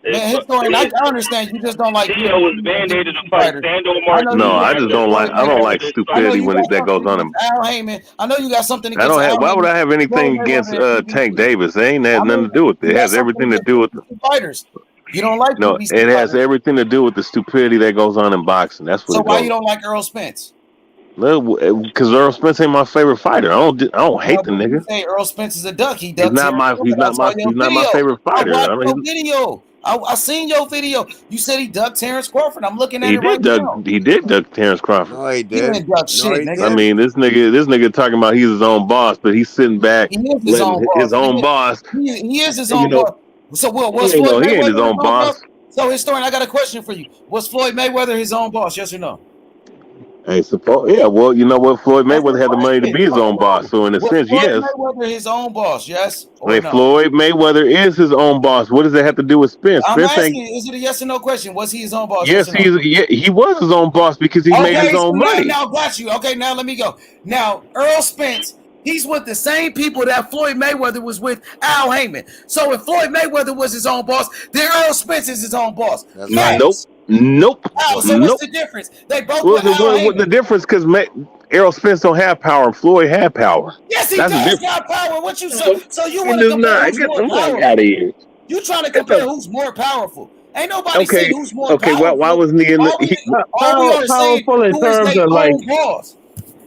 Man, historian, I understand you just don't like. Was mandated to fight Sandor Martin. No, I just don't like. I don't like stupidity when that goes on. Al Heyman, I know you got something against. Why would I have anything against Tank Davis? It ain't had nothing to do with it. It has everything to do with the fighters. You don't like. No, it has everything to do with the stupidity that goes on in boxing. That's what. So why you don't like Earl Spence? Because Earl Spence ain't my favorite fighter. I don't hate the nigga. You say Earl Spence is a duck. He's not my favorite fighter. I watched your video. I seen your video. You said he ducked Terrence Crawford. I'm looking at it right now. He did duck Terrence Crawford. No, he did. He didn't duck shit, nigga. I mean, this nigga talking about he's his own boss, but he's sitting back. He is his own boss. He is his own boss. So what's Floyd Mayweather? He ain't his own boss. So historian, I got a question for you. Was Floyd Mayweather his own boss? Yes or no? Hey, well, you know what? Floyd Mayweather had the money to be his own boss. So in a sense, yes. Floyd Mayweather his own boss, yes? Wait, no? Floyd Mayweather is his own boss. What does that have to do with Spence? I'm asking, is it a yes or no question? Was he his own boss? Yes, he was his own boss because he made his own money. Now got you. Okay, now let me go. Now, Earl Spence, he's with the same people that Floyd Mayweather was with, Al Heyman. So if Floyd Mayweather was his own boss, then Earl Spence is his own boss. Nope. Oh, so what's the difference? They both. The difference because Errol Spence don't have power and Floyd had power. Yes, he does got power. What you say? So you want to compare who's more powerful? Out of here. You trying to compare who's more powerful? Ain't nobody saying who's more powerful. Okay, why wasn't he in the? Powerful in terms of like.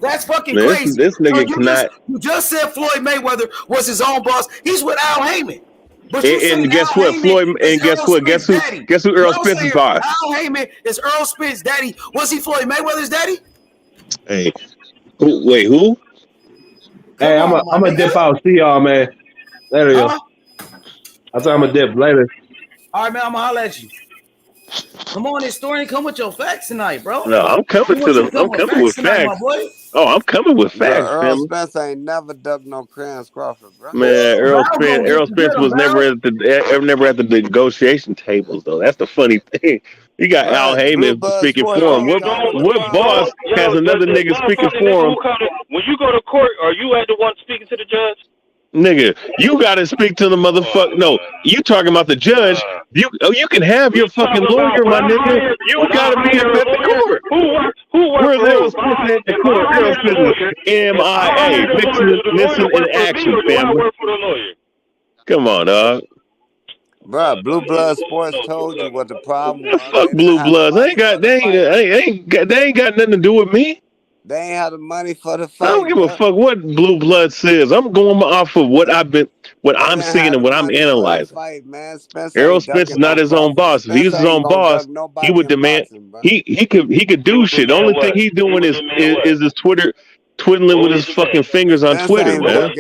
That's fucking crazy. This nigga cannot. You just said Floyd Mayweather was his own boss. He's with Al Heyman. But you say And guess Al what, Heyman Floyd? is And guess Earl what? Spence' daddy. Guess who Earl Y'all Spence is say by? Al Heyman is Earl Spence' daddy. Was he Floyd Mayweather's daddy? Hey, wait, who? Hey, I'm a dip out. See y'all, man. Later, yo. I said I'm a dip later. All right, man. I'm gonna holler at you. Come on, historian. Come with your facts tonight, bro. No, I'm coming with tonight, my facts. boy. Oh, I'm coming with Bro, facts, Earl family. Spence ain't never ducked no Clarence Crawford, bro. Man, Earl Spence was never at the negotiation tables, though. That's the funny thing. You got Al Heyman speaking for him. What boss has another nigga speaking for him? When you go to court, are you at the one speaking to the judge? Nigga, you gotta speak to the motherfucker. No, you talking about the judge. You can have your fucking lawyer, my nigga. You gotta be at the court. Where's Earl Spence at the court? Earl Spence is MIA, missing in action, family. Come on, dog. Bro, Blue Blood Sports told you what the problem was. Fuck Blue Bloods. They ain't got nothing to do with me. They ain't had the money for the fight. I don't give a fuck what Blue Blood says. I'm going off of what I'm seeing and what I'm analyzing. Fight, man. Errol Spence is not his own boss. If he was his own boss, he would demand he could do shit. The only thing he's doing is his Twitter twiddling with his fucking fingers on Twitter, man.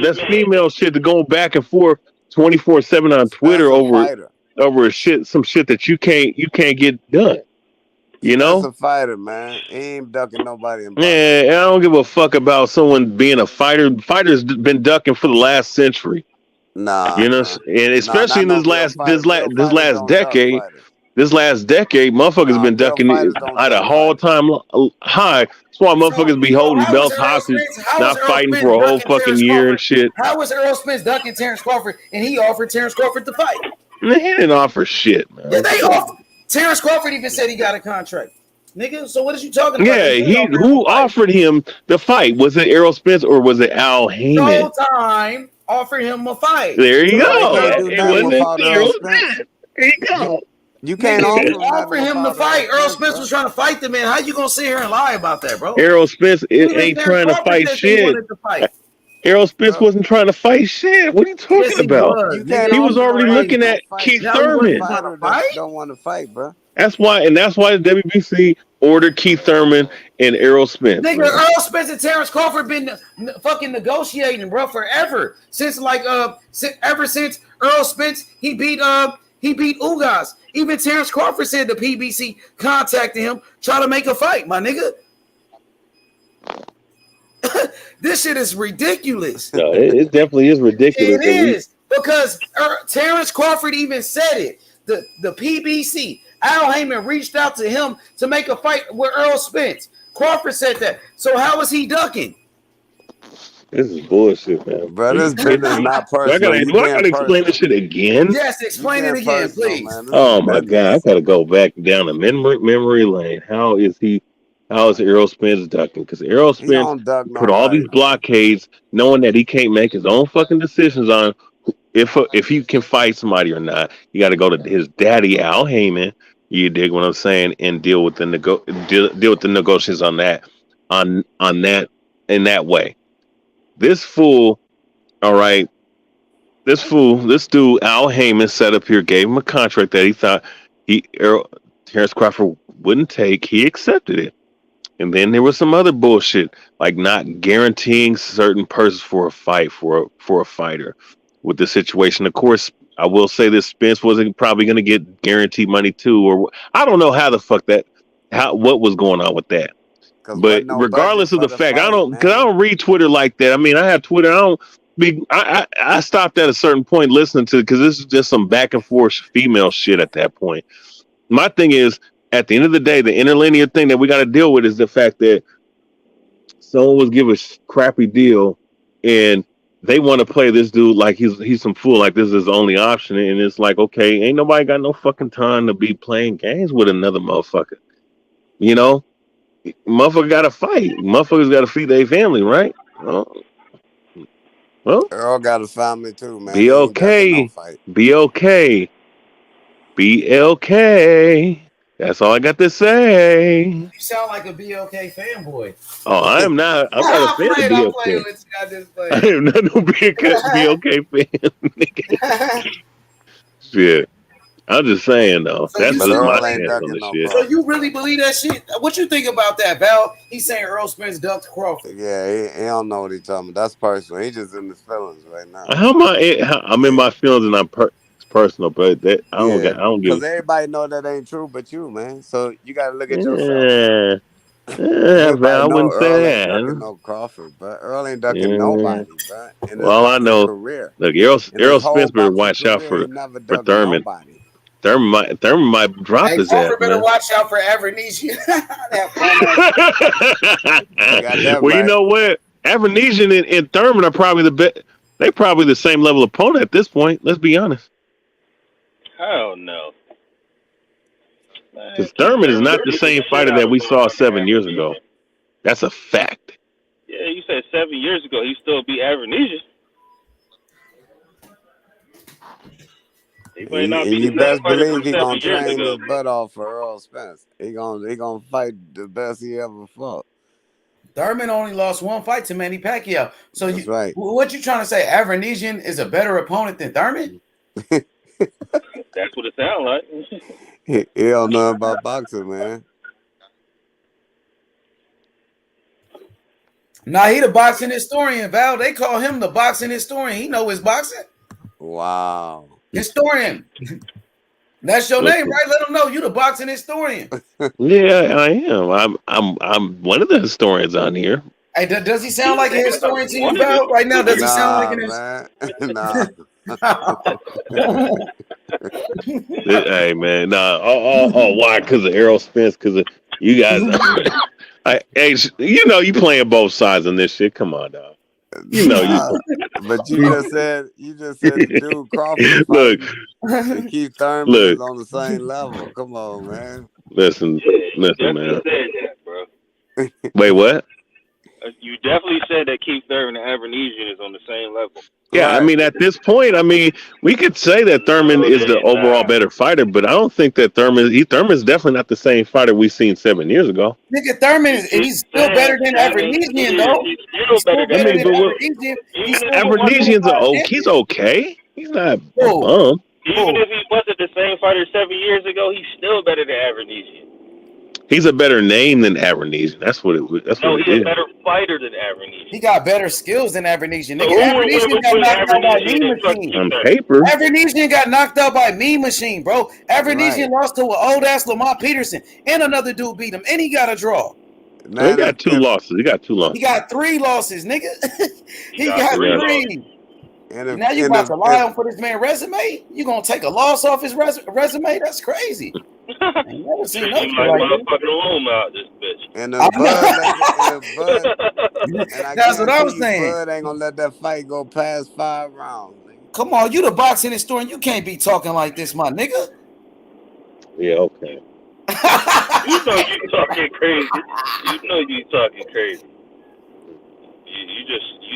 That's female shit to go back and forth 24/7 on Twitter over some shit that you can't get done. You know, that's a fighter, man. He ain't ducking nobody. Yeah, I don't give a fuck about someone being a fighter. Fighters been ducking for the last century. Nah, you know, and especially in this last decade. This last decade, motherfuckers been ducking at a all-time high. That's why motherfuckers be holding belts hostage, not fighting for a whole fucking year and shit. How was Earl Spence ducking Terrence Crawford, and he offered Terrence Crawford to fight? He didn't offer shit, man. Yeah, they offered. Terrence Crawford even said he got a contract, nigga. So what is you talking about? Yeah, who offered him the fight? Was it Errol Spence or was it Al Heyman? The whole time offered him a fight. There you go. It wasn't Errol Spence. There you go. You can't offer him to fight. Earl Spence was trying to fight the man. How you gonna sit here and lie about that, bro? Errol Spence ain't trying to fight shit. Errol Spence wasn't trying to fight shit. What are you talking about? He was already looking at Keith Thurman. Don't want to fight, bro. That's why the WBC ordered Keith Thurman and Errol Spence. Nigga, bro. Earl Spence and Terrence Crawford been fucking negotiating, bro, forever. Ever since Earl Spence he beat Ugas. Even Terrence Crawford said the PBC contacted him, try to make a fight, my nigga. This shit is ridiculous. No, it definitely is ridiculous. It is because Terrence Crawford even said it. The PBC, Al Heyman reached out to him to make a fight with Earl Spence. Crawford said that. So how is he ducking? This is bullshit, man. Bro, this business is not personal. I gotta explain this shit again? Yes, explain it again, please. Oh my god, I gotta go back down to memory lane. How is Errol Spence ducking? Because Errol Spence put all these blockades, knowing that he can't make his own fucking decisions on if he can fight somebody or not. You got to go to his daddy Al Heyman. You dig what I'm saying, and deal with the negotiations on that in that way. This fool, all right. This dude Al Heyman set up here, gave him a contract that he thought Terrence Crawford wouldn't take. He accepted it. And then there was some other bullshit, like not guaranteeing certain persons for a fight for a fighter with the situation. Of course, I will say this: Spence wasn't probably going to get guaranteed money too, or I don't know how the fuck what was going on with that. But regardless of the fact, I don't read Twitter like that. I mean, I have Twitter. I stopped at a certain point listening to it because this is just some back and forth female shit at that point. My thing is, at the end of the day, the interlinear thing that we got to deal with is the fact that someone was given a crappy deal and they want to play this dude like he's some fool, like this is his only option. And it's like, okay, ain't nobody got no fucking time to be playing games with another motherfucker. You know, motherfucker got to fight. Motherfuckers got to feed their family, right? Well, Earl got a family too, man. Be okay. Be okay. Be okay. That's all I got to say. You sound like a BOK fanboy. Oh, I am not. I'm not a fan of I'm playing BOK. with you. I just I am not no BOK fan. Shit. I'm just saying though. So That's you just my Earl ain't stance on ducking this no shit. So Crawford. you really believe that shit? What you think about that, Val? He's saying Earl Spence ducked Crawford. Yeah, he don't know what he's talking about. That's personal. He just in his feelings right now. How am I? I'm in my feelings and it's personal, but that I Yeah, don't give. because everybody know that ain't true but you, man. So you got to look at yourself. Yeah, Everybody I know wouldn't Earl say ain't ducking that. no Crawford, but Earl ain't ducking Yeah. nobody, bro. In his Well, I boxing know. career, Look, in Errol his whole Spence better boxing watch out career, he never for ducked Thurman. nobody. Thurman might drop Hey, his ass, Crawford better man. watch out for Avernesian. You got that Well, you right. know what? Avernesian and Thurman are probably the best. They probably the same level opponent at this point. Let's be honest. Hell no. Because Keith Thurman is Thurman not the beating same the shit fighter out that of we saw motherfucking 7 years ago. Avernesian. That's a fact. Yeah, you said 7 years ago he still beat Avernesian. He might not be And the you same best fighter believe from he 7 gonna years train ago. his butt off for Earl Spence. He gonna fight the best he ever fought. Thurman only lost one fight to Manny Pacquiao. So That's right. what you trying to say? Avernesian is a better opponent than Thurman? That's what it sounds like. He don't know about boxing, man. Nah, he the boxing historian, Val. They call him the boxing historian. He know his boxing. Wow. Historian. That's your Look, name, right? Let them know you the boxing historian. yeah, I am. I'm one of the historians on here. Hey, does he sound like a historian to you, Val? Right now, does he sound like Nah, man. Nah. Hey man, nah. Why? Because of Errol Spence? Because of you guys. You know you playing both sides on this shit. Come on, dog. You know you. But you just said the dude Crawford Look, fighting and Keith Thurman look. is on the same level. Come on, man. Listen, You man. definitely said that, bro. Wait, what? You definitely said that Keith Thurman and Avernesian is on the same level. Yeah, I mean, at this point, I mean, we could say that Thurman No, is the they're overall not. better fighter, but I don't think that Thurman's definitely not the same fighter we seen 7 years ago. Nigga, Thurman he's still better than 7 Avernesian, years. though. He's He's still still better than better than Avernesian. Avernesian. He's Even still if the Avernesian's 125 he's champion. okay. He's not a Whoa. bum. Even if he wasn't the same fighter 7 years ago, he's still better than Avernesian. He's a better name than Avernesian. That's what it is. He's a better fighter than Avernesian. He got better skills than Avernesian. So Nigga, who would win Avernesian got between knocked out by Avernesian Mean and Machine. Keith On Thurman? paper. Avernesian got knocked out by Mean Machine, bro. Avernesian lost to an old ass Lamont Peterson, and another dude beat him, and he got a draw. Man, he got two losses. He got 2 losses. He got 3 losses, nigga. he got 3. And Now you about to lie on for this man's resume? You gonna take a loss off his resume? That's crazy. I ain't never seen nothing You like like motherfucking room out this bitch. And if Bud, and I That's what I was guarantee you, saying. Bud ain't gonna let that fight go past 5 rounds. Nigga. Come on, you the boxing historian. You can't be talking like this, my nigga. Yeah, okay. You know you talking crazy. You know you talking crazy. You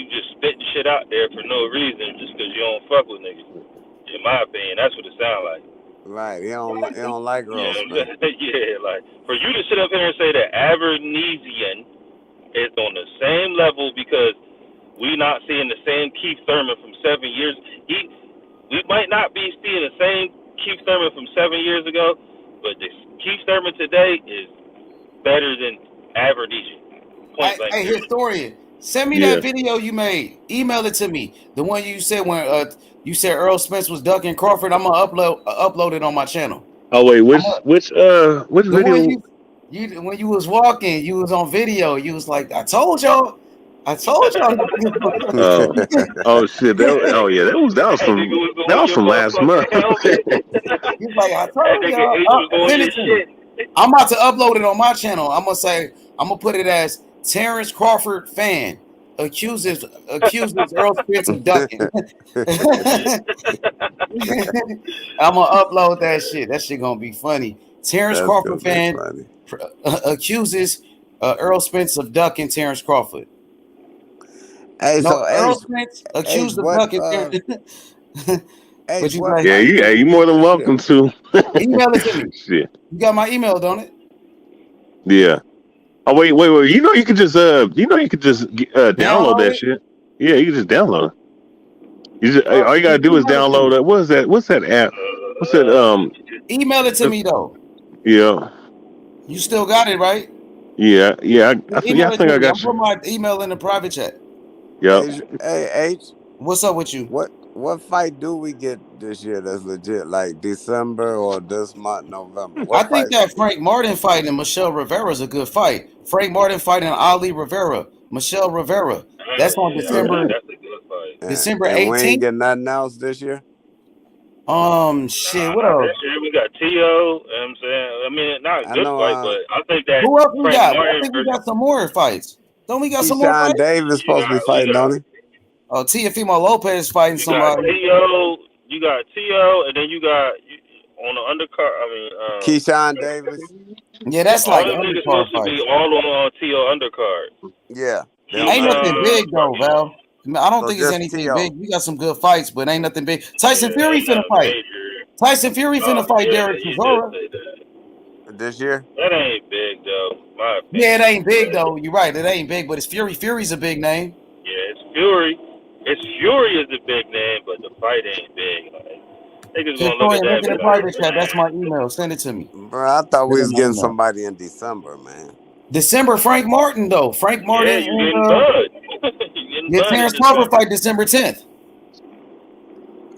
just spitting shit out there for no reason just because you don't fuck with niggas. In my opinion, that's what it sounds like. Right, he don't like Earl Spence. Yeah, like for you to sit up here and say that Avernesian is on the same level because we not seeing the same Keith Thurman from 7 years. We might not be seeing the same Keith Thurman from 7 years ago, but the Keith Thurman today is better than Avernesian. Hey, historian, send me that video you made. Email it to me. The one you said when you said Earl Spence was ducking Crawford. I'm gonna upload it on my channel. Oh wait, which video? When you was walking, you was on video. You was like, I told y'all. Oh shit! That was from last month. He's like, I told y'all. I'm about to upload it on my channel. I'm gonna put it as Terrence Crawford fan accuses Earl Spence of ducking. I'm gonna upload that shit. That shit gonna be funny. Terrence Crawford fan accuses Earl Spence of ducking Terrence Crawford. Hey, Earl Spence accused of ducking. But you Yeah, you more than welcome to. Email it to me. Shit. You got my email, don't it? Yeah. Oh wait. You know you could just download that shit. Yeah, you can just download it. All you gotta do is download it. What is that? What's that app? What's that? Email it to me though. Yeah. You still got it, right? Yeah. I think I got I'll you. put my email in the private chat. Yep. Hey, H. What's up with you? What fight do we get this year that's legit? Like December or this month, November? I think that Frank Martin fighting Michelle Rivera is a good fight. Frank Martin fighting Ali Rivera, Michelle Rivera. That's on December. That's a good fight. December and 18th. we ain't getting nothing else this year. Shit. What else? This year we got T.O. You know what I'm saying? I mean, not a good fight, but I think that Who else we Frank got? Martin I think we got some more fights. Don't we got some more Keyshawn fights? Davis supposed to be fighting, don't he? Oh, Teofimo Lopez fighting you somebody. You got T.O., and then you got on the undercard. I mean, Keyshawn Davis. Yeah, that's all like them niggas undercard supposed to be fights. all on T.O. undercard. Yeah. Ain't nothing big though, Val. I don't So think it's just anything T.O. big. We got some good fights, but ain't nothing big. Tyson Fury ain't finna nothing fight. major. Tyson Fury finna fight Yeah, Derek you Chisora. did say that. This year? That ain't big though. My opinion. Yeah, it ain't big though. You're right. It ain't big, but it's Fury. Fury's a big name. Yeah, it's Fury. It's Fury is the big name, but the fight ain't big. Like, niggas Just gonna go look ahead at and look that. in the private chat. That's my email. Send it to me. Bro, I thought we was Send it getting to my email. somebody in December, man. December, Frank Martin though. Frank Martin. Yeah, you getting bud. Yeah, Terrence Crawford fight December 10th.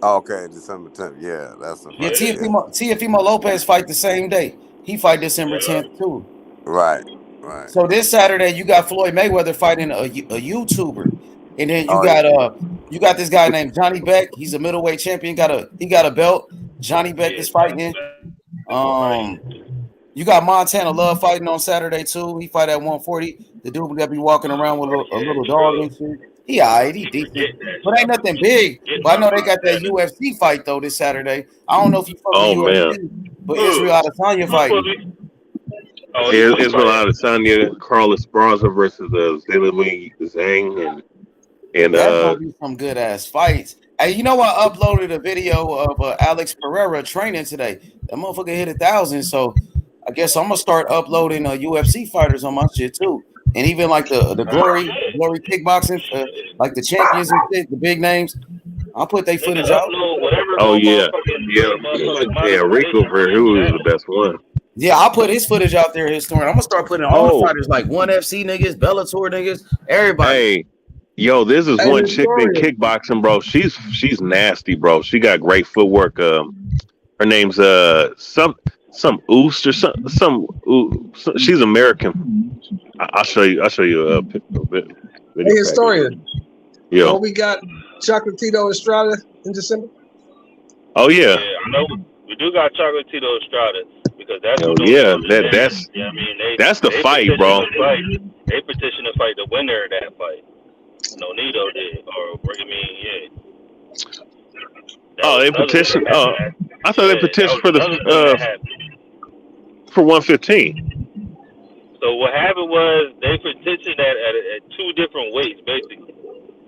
Okay, December 10th. Yeah, that's the fight. Yeah, Teofimo Lopez fight the same day. He fight December 10th too. Right. So this Saturday you got Floyd Mayweather fighting a YouTuber, and then you got this guy named Johnny Beck. He's a middleweight champion. He got a belt. Johnny Beck is fighting. You got Montana Love fighting on Saturday too. He fight at 140. The dude that be walking around with a little dog and shit. He alright, he decent, but ain't nothing big. But I know they got that UFC fight though this Saturday. I don't know if you fuck with UFC, but Israel Adesanya fighting. Israel Adesanya, Carlos Esparza versus Zhilei Zhang, and that's gonna be some good ass fights. Hey, you know I uploaded a video of Alex Pereira training today. That motherfucker hit 1,000, so I guess I'm gonna start uploading UFC fighters on my shit too, and even like the glory kickboxing, like the champions and shit, the big names. I'll put their footage out. Oh yeah. Rico Verhoeven is the best one. Yeah, I'll put his footage out there. His story. I'm gonna start putting all the fighters, like ONE FC niggas, Bellator niggas, everybody. Hey, yo, this is one chick in kickboxing, bro. She's nasty, bro. She got great footwork. Her name's some Oost or some she's American. I'll show you a bit. Hey, historian. Yo. Oh, we got Chocolatito Estrada in December. Oh yeah. Yeah, I know we do got Chocolatito Estrada because that's that's the fight, bro. They petitioned to fight the winner of that fight. Nonito did, or I mean, yeah. Oh, they petitioned. I thought they petitioned for for 115. So what happened was they petitioned at two different weights, basically.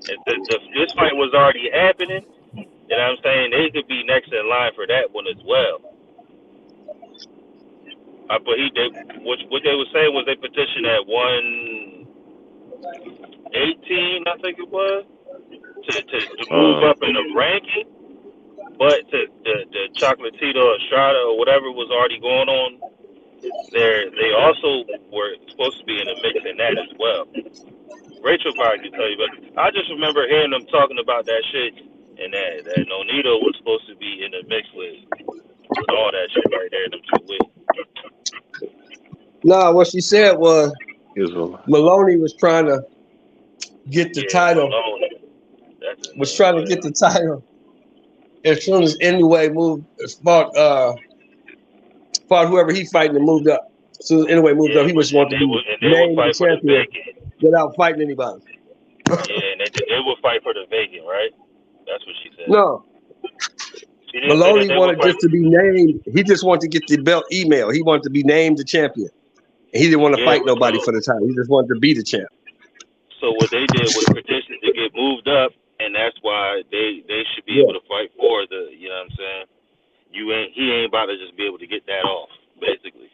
This fight was already happening. You know what I'm saying? They could be next in line for that one as well. But what they were saying was they petitioned at 118, I think it was, to move up in the ranking. But the Chocolatito Estrada or whatever was already going on, they also were supposed to be in the mix in that as well. Rachel probably can tell you, but I just remember hearing them talking about that shit, and that Nonito was supposed to be in the mix with all that shit right there in them 2 weeks. Nah, what she said was Maloney was trying to get the title. Was trying to get the title as soon as Anyway fought whoever he fighting and moved up. So Anyway moved up, he was wanting to be named the champion without fighting anybody. Yeah, and they would fight for the vacant, right? That's what she said. No. Maloney wanted just to be named. He just wanted to get the belt email. He wanted to be named the champion. And he didn't want to fight nobody for the title. He just wanted to be the champ. So what they did was petition to get moved up, and and that's why they should be able to fight for the. You know what I'm saying? He ain't about to just be able to get that off, basically.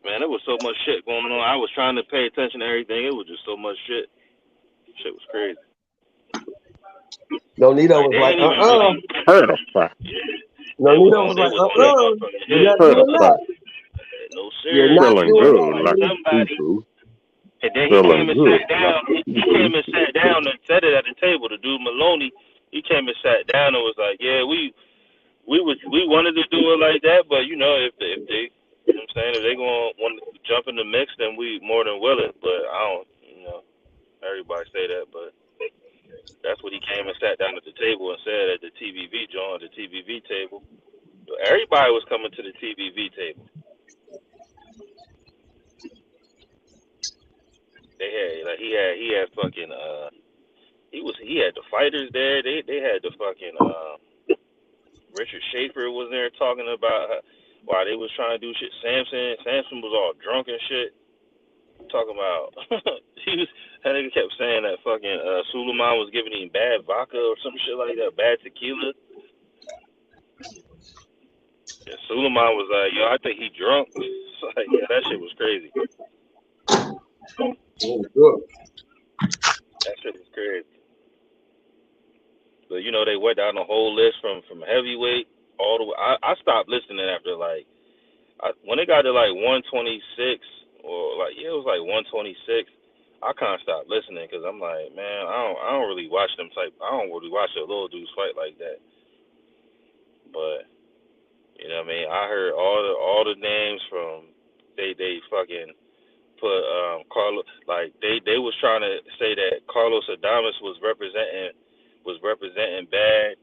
Man, there was so much shit going on. I was trying to pay attention to everything. It was just so much shit. Shit was crazy. Nonito was like, Heard of fuck. Nonito was like, you're not doing that. No, you're not feeling doing good, that. like somebody. seafood. And then he Feeling came and good, sat down. like He came and sat down and said it at the table. The dude Maloney, he came and sat down and was like, "Yeah, we wanted to do it like that, but you know, if they, you know what I'm saying, if they gonna want to jump in the mix, then we more than willing. But I don't, you know, everybody say that, but that's what he came and sat down at the table and said at the TBV joint, the TBV table. Everybody was coming to the TBV table. They had like he had fucking he had the fighters there. They had the fucking Richard Schaefer was there talking about why they was trying to do shit. Samson was all drunk and shit. Talking about that nigga kept saying that fucking Suleiman was giving him bad vodka or some shit like that, bad tequila. And Suleiman was like, "Yo, I think he drunk." It's like, yeah, that shit was crazy. That shit was crazy. But you know, they went down the whole list from heavyweight all the way. I stopped listening after like when it got to like 126 or like it was like 126. I kind of stopped listening because I'm like, man, I don't really watch them type. I don't really watch the little dudes fight like that. But you know what I mean? I heard all the names from they fucking put Carlos, like they was trying to say that Carlos Adames was representing bad,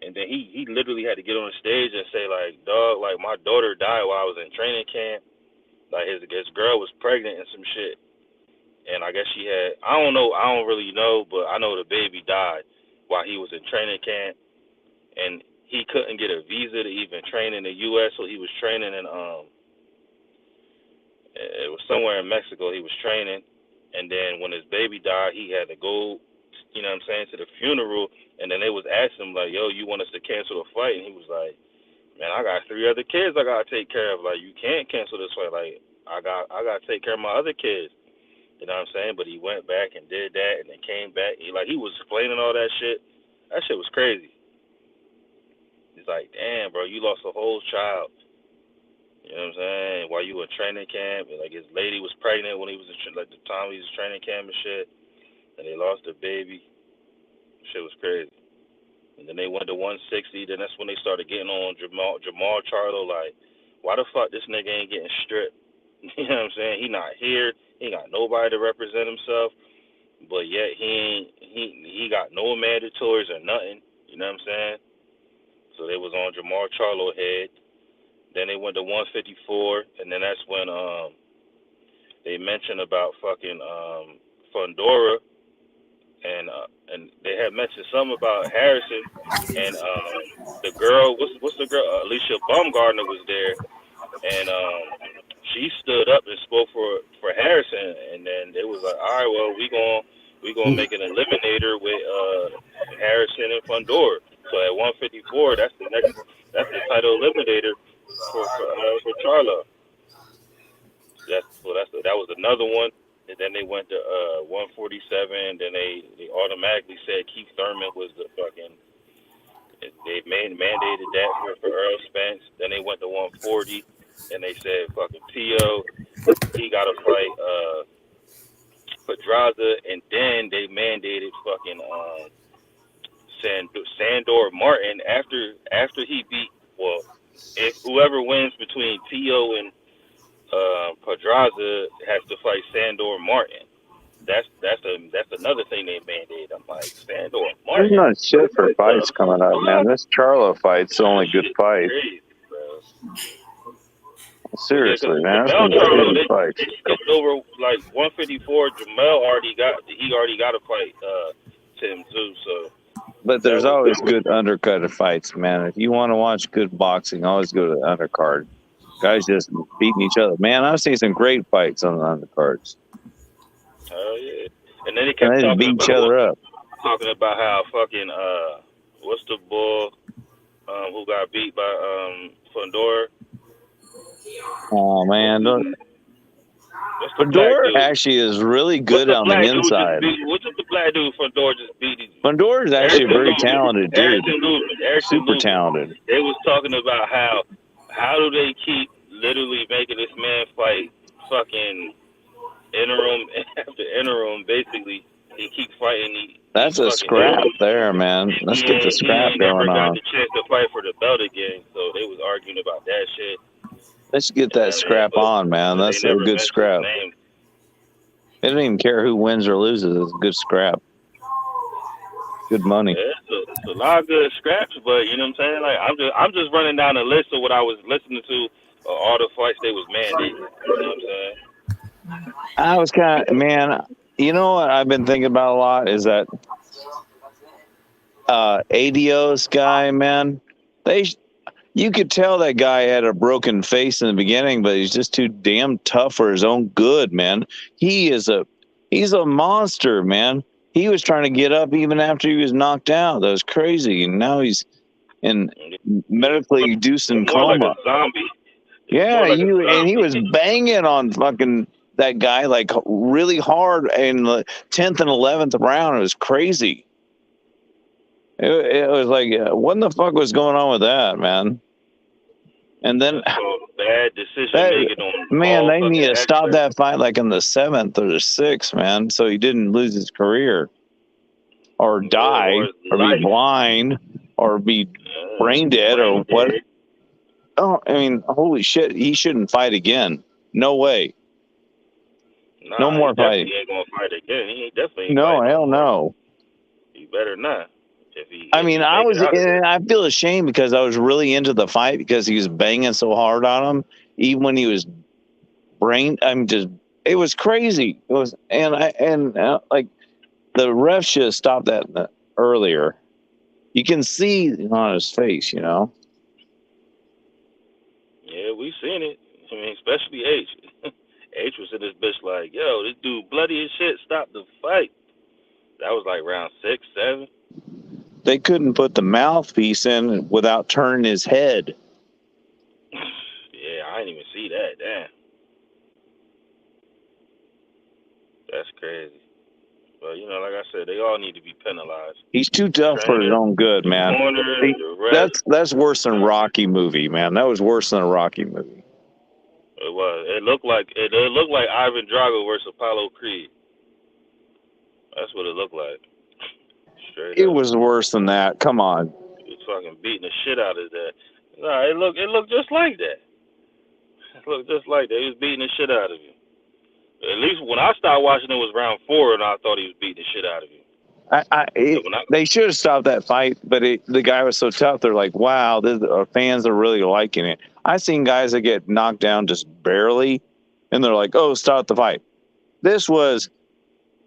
and then he literally had to get on the stage and say like, dog, like my daughter died while I was in training camp, like his girl was pregnant and some shit, and I guess she had, I don't really know, but I know the baby died while he was in training camp, and he couldn't get a visa to even train in the U.S., so he was training in it was somewhere in Mexico. He was training, and then when his baby died, he had to go, you know what I'm saying, to the funeral, and then they was asking him like, "Yo, you want us to cancel the fight?" And he was like, "Man, I got 3 other kids I gotta take care of. Like, you can't cancel this fight. Like, I gotta take care of my other kids." You know what I'm saying? But he went back and did that, and then came back. He was explaining all that shit. That shit was crazy. He's like, "Damn, bro, you lost a whole child." You know what I'm saying? While you were in training camp, and like his lady was pregnant when he was like the time he was in training camp and shit, and they lost their baby. Shit was crazy. And then they went to 160. Then that's when they started getting on Jamal Charlo. Like, why the fuck this nigga ain't getting stripped? You know what I'm saying? He not here. He ain't got nobody to represent himself. But yet he got no mandatories or nothing. You know what I'm saying? So they was on Jamal Charlo head. Then they went to 154, and then that's when they mentioned about fucking Fundora, and they had mentioned something about Harrison, and the girl, what's the girl? Alicia Baumgartner was there, and she stood up and spoke for Harrison, and then they was like, all right, well we gonna make an eliminator with Harrison and Fundora. So at 154, that's the title eliminator for Charlo. That was another one, and then they went to 147. Then they automatically said Keith Thurman was the fucking. They mandated that for Earl Spence. Then they went to 140, and they said fucking Tio, he got to fight Pedraza, and then they mandated fucking Sandor Martin after he beat, well, if whoever wins between Tio and Pedraza has to fight Sandor Martin. That's another thing they mandated. I'm like, Sandor Martin. There's not shit for fights coming up, man. This Charlo fight's the only good fight. Crazy, bro. Seriously, man. That's Jamel one of the Charlo, good fights. they over like 154. Jamel already got a fight Tim too. So. But there's always good undercut fights, man. If you want to watch good boxing, always go to the undercard. Guys just beating each other. Man, I've seen some great fights on the undercards. Oh yeah. And then they And kept they just talking beat each other up. how fucking what's the bull who got beat by Fundora? Oh man, What's the black Fedor dude? actually is really What's good the on the black dude just inside. beat? What's the black dude Fundora just beat? Fedor is actually a very talented dude. Erickson Super Lubin. talented. They was talking about how do they keep literally making this man fight fucking interim after interim. Basically, he keeps fighting. That's a scrap there, man. Let's get the scrap He going never got on. the chance to fight for the belt again, so they was arguing about that shit. Let's get that scrap on, man. That's a good scrap. They don't even care who wins or loses. It's a good scrap. Good money. Yeah, it's a lot of good scraps, but you know what I'm saying? Like I'm just running down a list of what I was listening to, all the fights they was mandating. You know what I'm saying? I was kind of, man, you know what I've been thinking about a lot is that Adios guy, man. You could tell that guy had a broken face in the beginning, but he's just too damn tough for his own good, man. He's a monster, man. He was trying to get up even after he was knocked out. That was crazy. And now he's in medically induced in More like coma. a zombie. Yeah, and he was banging on fucking that guy like really hard in the 10th and 11th round. It was crazy. It was like, what in the fuck was going on with that, man? And then bad decision making on man, they need to stop that fight like in the 7th or the 6th, man, so he didn't lose his career or die or be blind or be brain dead or what. Oh, I mean, holy shit, he shouldn't fight again. No way. No more fighting. He ain't gonna fight again. He ain't definitely. No, hell no. He better not. I mean, I feel ashamed because I was really into the fight because he was banging so hard on him, even when he was it was crazy. It was, like the ref should have stopped that earlier. You can see on his face, you know. Yeah, we seen it. I mean, especially H. H was in this bitch like, yo, this dude bloody as shit. Stop the fight. That was like round 6, 7. They couldn't put the mouthpiece in without turning his head. Yeah, I didn't even see that. Damn. That's crazy. But, you know, like I said, they all need to be penalized. He's too tough for his own good, man. That's worse than Rocky movie, man. That was worse than a Rocky movie. It was. It looked like Ivan Drago versus Apollo Creed. That's what it looked like. It was worse than that. Come on. He was fucking beating the shit out of that. Nah, it looked just like that. It looked just like that. He was beating the shit out of you. At least when I started watching, it was round 4, and I thought he was beating the shit out of you. They should have stopped that fight, but the guy was so tough. They're like, wow, our fans are really liking it. I've seen guys that get knocked down just barely, and they're like, oh, stop the fight. This was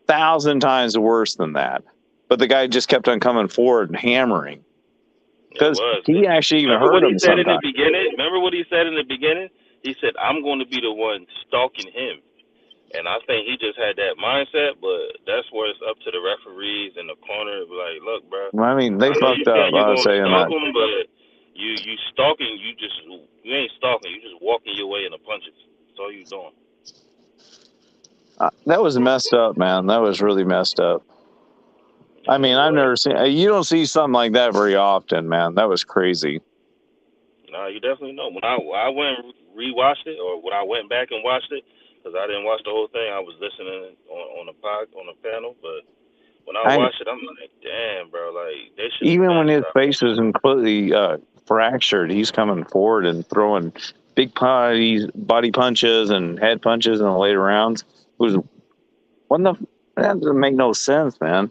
1,000 times worse than that. But the guy just kept on coming forward and hammering. Because he actually even hurt him sometimes. Remember what he said in the beginning? He said, I'm going to be the one stalking him. And I think he just had that mindset, but that's where it's up to the referees and the corner to be like, look, bro. I mean, they fucked up. I was saying that. Him, but you stalking, you ain't stalking. You just walking your way in the punches. That's all you doing. That was messed up, man. That was really messed up. I mean, I've never seen. You don't see something like that very often, man. That was crazy. No, you definitely know. When I went and rewatched it, or when I went back and watched it, because I didn't watch the whole thing, I was listening on the panel. But when I watched it, I'm like, damn, bro, like they should. Even when his face is completely fractured, he's coming forward and throwing big body punches and head punches in the later rounds. That doesn't make no sense, man.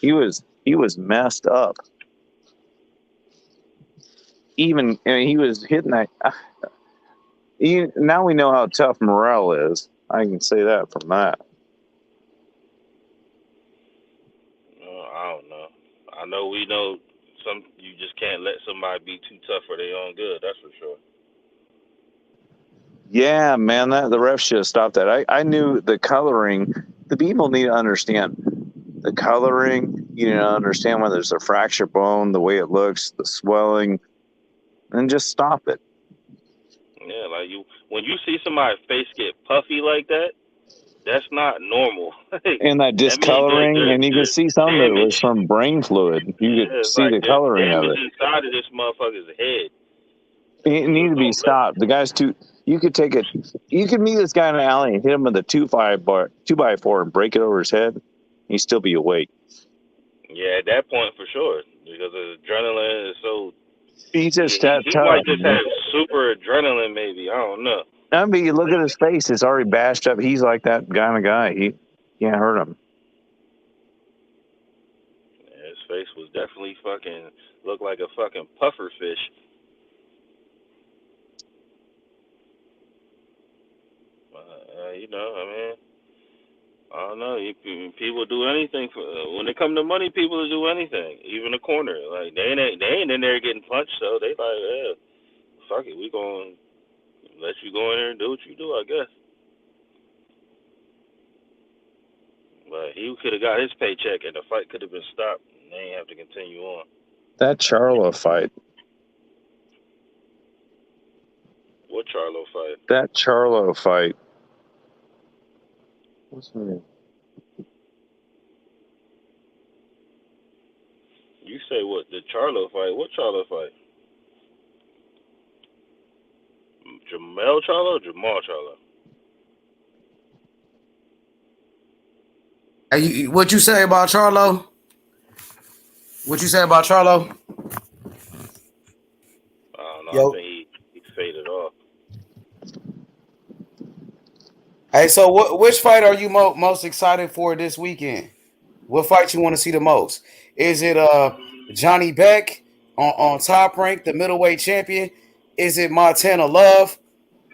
He was messed up. He was hitting that. Now we know how tough Morrell is. I can say that from that. I don't know. I know we know you just can't let somebody be too tough for their own good. That's for sure. Yeah, man, the ref should have stopped that. I knew the coloring the people need to understand the coloring. You know, understand whether there's a fractured bone, the way it looks, the swelling, and just stop it. Yeah, like when you see somebody's face get puffy like that, that's not normal. And that discoloring, and you can see some of it was from brain fluid. You could see the coloring of damage it. inside of this motherfucker's head. It needed to be stopped. The guy's too. You could meet this guy in an alley and hit him with a 2x4 and break it over his head. He'd still be awake. Yeah, at that point for sure, because the adrenaline is so. He's just that he tough. might just have super adrenaline, maybe. I don't know. I mean, you look at his face; it's already bashed up. He's like that kind of guy. He can't hurt him. Yeah, his face was definitely fucking looked like a fucking puffer fish. You know, I mean, I don't know. People do anything for when it come to money. People will do anything, even a corner. Like they ain't in there getting punched, so they like, yeah, fuck it, we gonna let you go in there and do what you do, I guess. But he could have got his paycheck, and the fight could have been stopped, and they ain't have to continue on. That Charlo fight. What Charlo fight? That Charlo fight. What's her name? You say what? The Charlo fight? What Charlo fight? Jamal Charlo or Jamal Charlo? Hey, what you say about Charlo? What you say about Charlo? I don't know. Yo. I think he faded off. Hey, so which fight are you most excited for this weekend? What fight you want to see the most? Is it Johnny Beck on Top Rank, the middleweight champion? Is it Montana Love,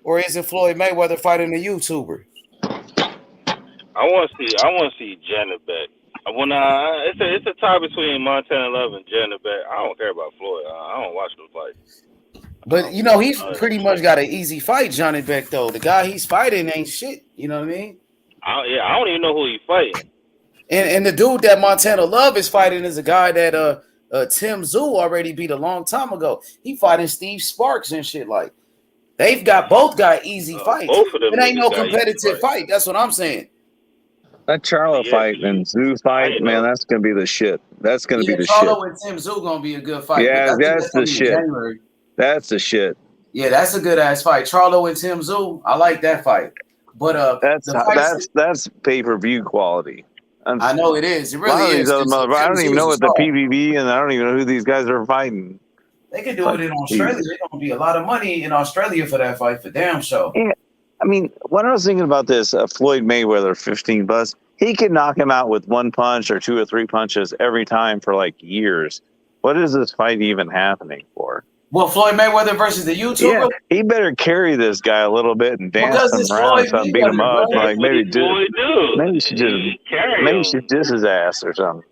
or is it Floyd Mayweather fighting a YouTuber? I want to see Janet Beck. It's a tie between Montana Love and Janet Beck. I don't care about Floyd. I don't watch them fight. But you know he's pretty much got an easy fight, Johnny Beck. Though the guy he's fighting ain't shit. You know what I mean? I don't even know who he's fighting. And the dude that Montana Love is fighting is a guy that Tim Tszyu already beat a long time ago. He fighting Steve Sparks and shit. Like they've both got easy fights. Both of them. It ain't no competitive fight. That's what I'm saying. That Charlo fight and Tszyu fight, man, that's gonna be the shit. That's gonna be the shit. Charlo and Tim Tszyu gonna be a good fight. Yeah, that's the shit. That's the shit. Yeah, that's a good ass fight. Charlo and Tim Tszyu, I like that fight. But that's pay-per-view quality. I know it is. It really is. I don't even know what the PVV, and I don't even know who these guys are fighting. They could do it in Australia. There's gonna be a lot of money in Australia for that fight, for damn sure. Yeah. I mean, when I was thinking about this, Floyd Mayweather, $15, he could knock him out with one punch or two or three punches every time for like years. What is this fight even happening for? Well, Floyd Mayweather versus the YouTuber? Yeah, he better carry this guy a little bit and dance him around and something, beat him up. Like maybe you should diss his ass or something.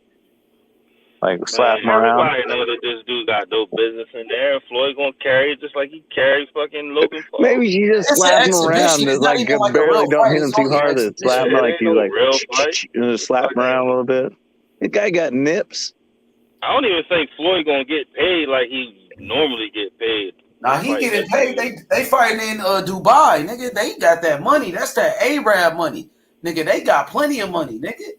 Like slap him around. Everybody know that this dude got no business in there. Floyd gonna carry it just like he carries fucking Logan Paul. Maybe you just slap him around. Like barely don't hit him too hard. To slap him like you like just slap him around a little bit. The guy got nips. I don't even think Floyd gonna get paid like he normally get paid. Now he getting paid. They fighting in Dubai, nigga. They got that money. That's that Arab money, nigga. They got plenty of money, nigga.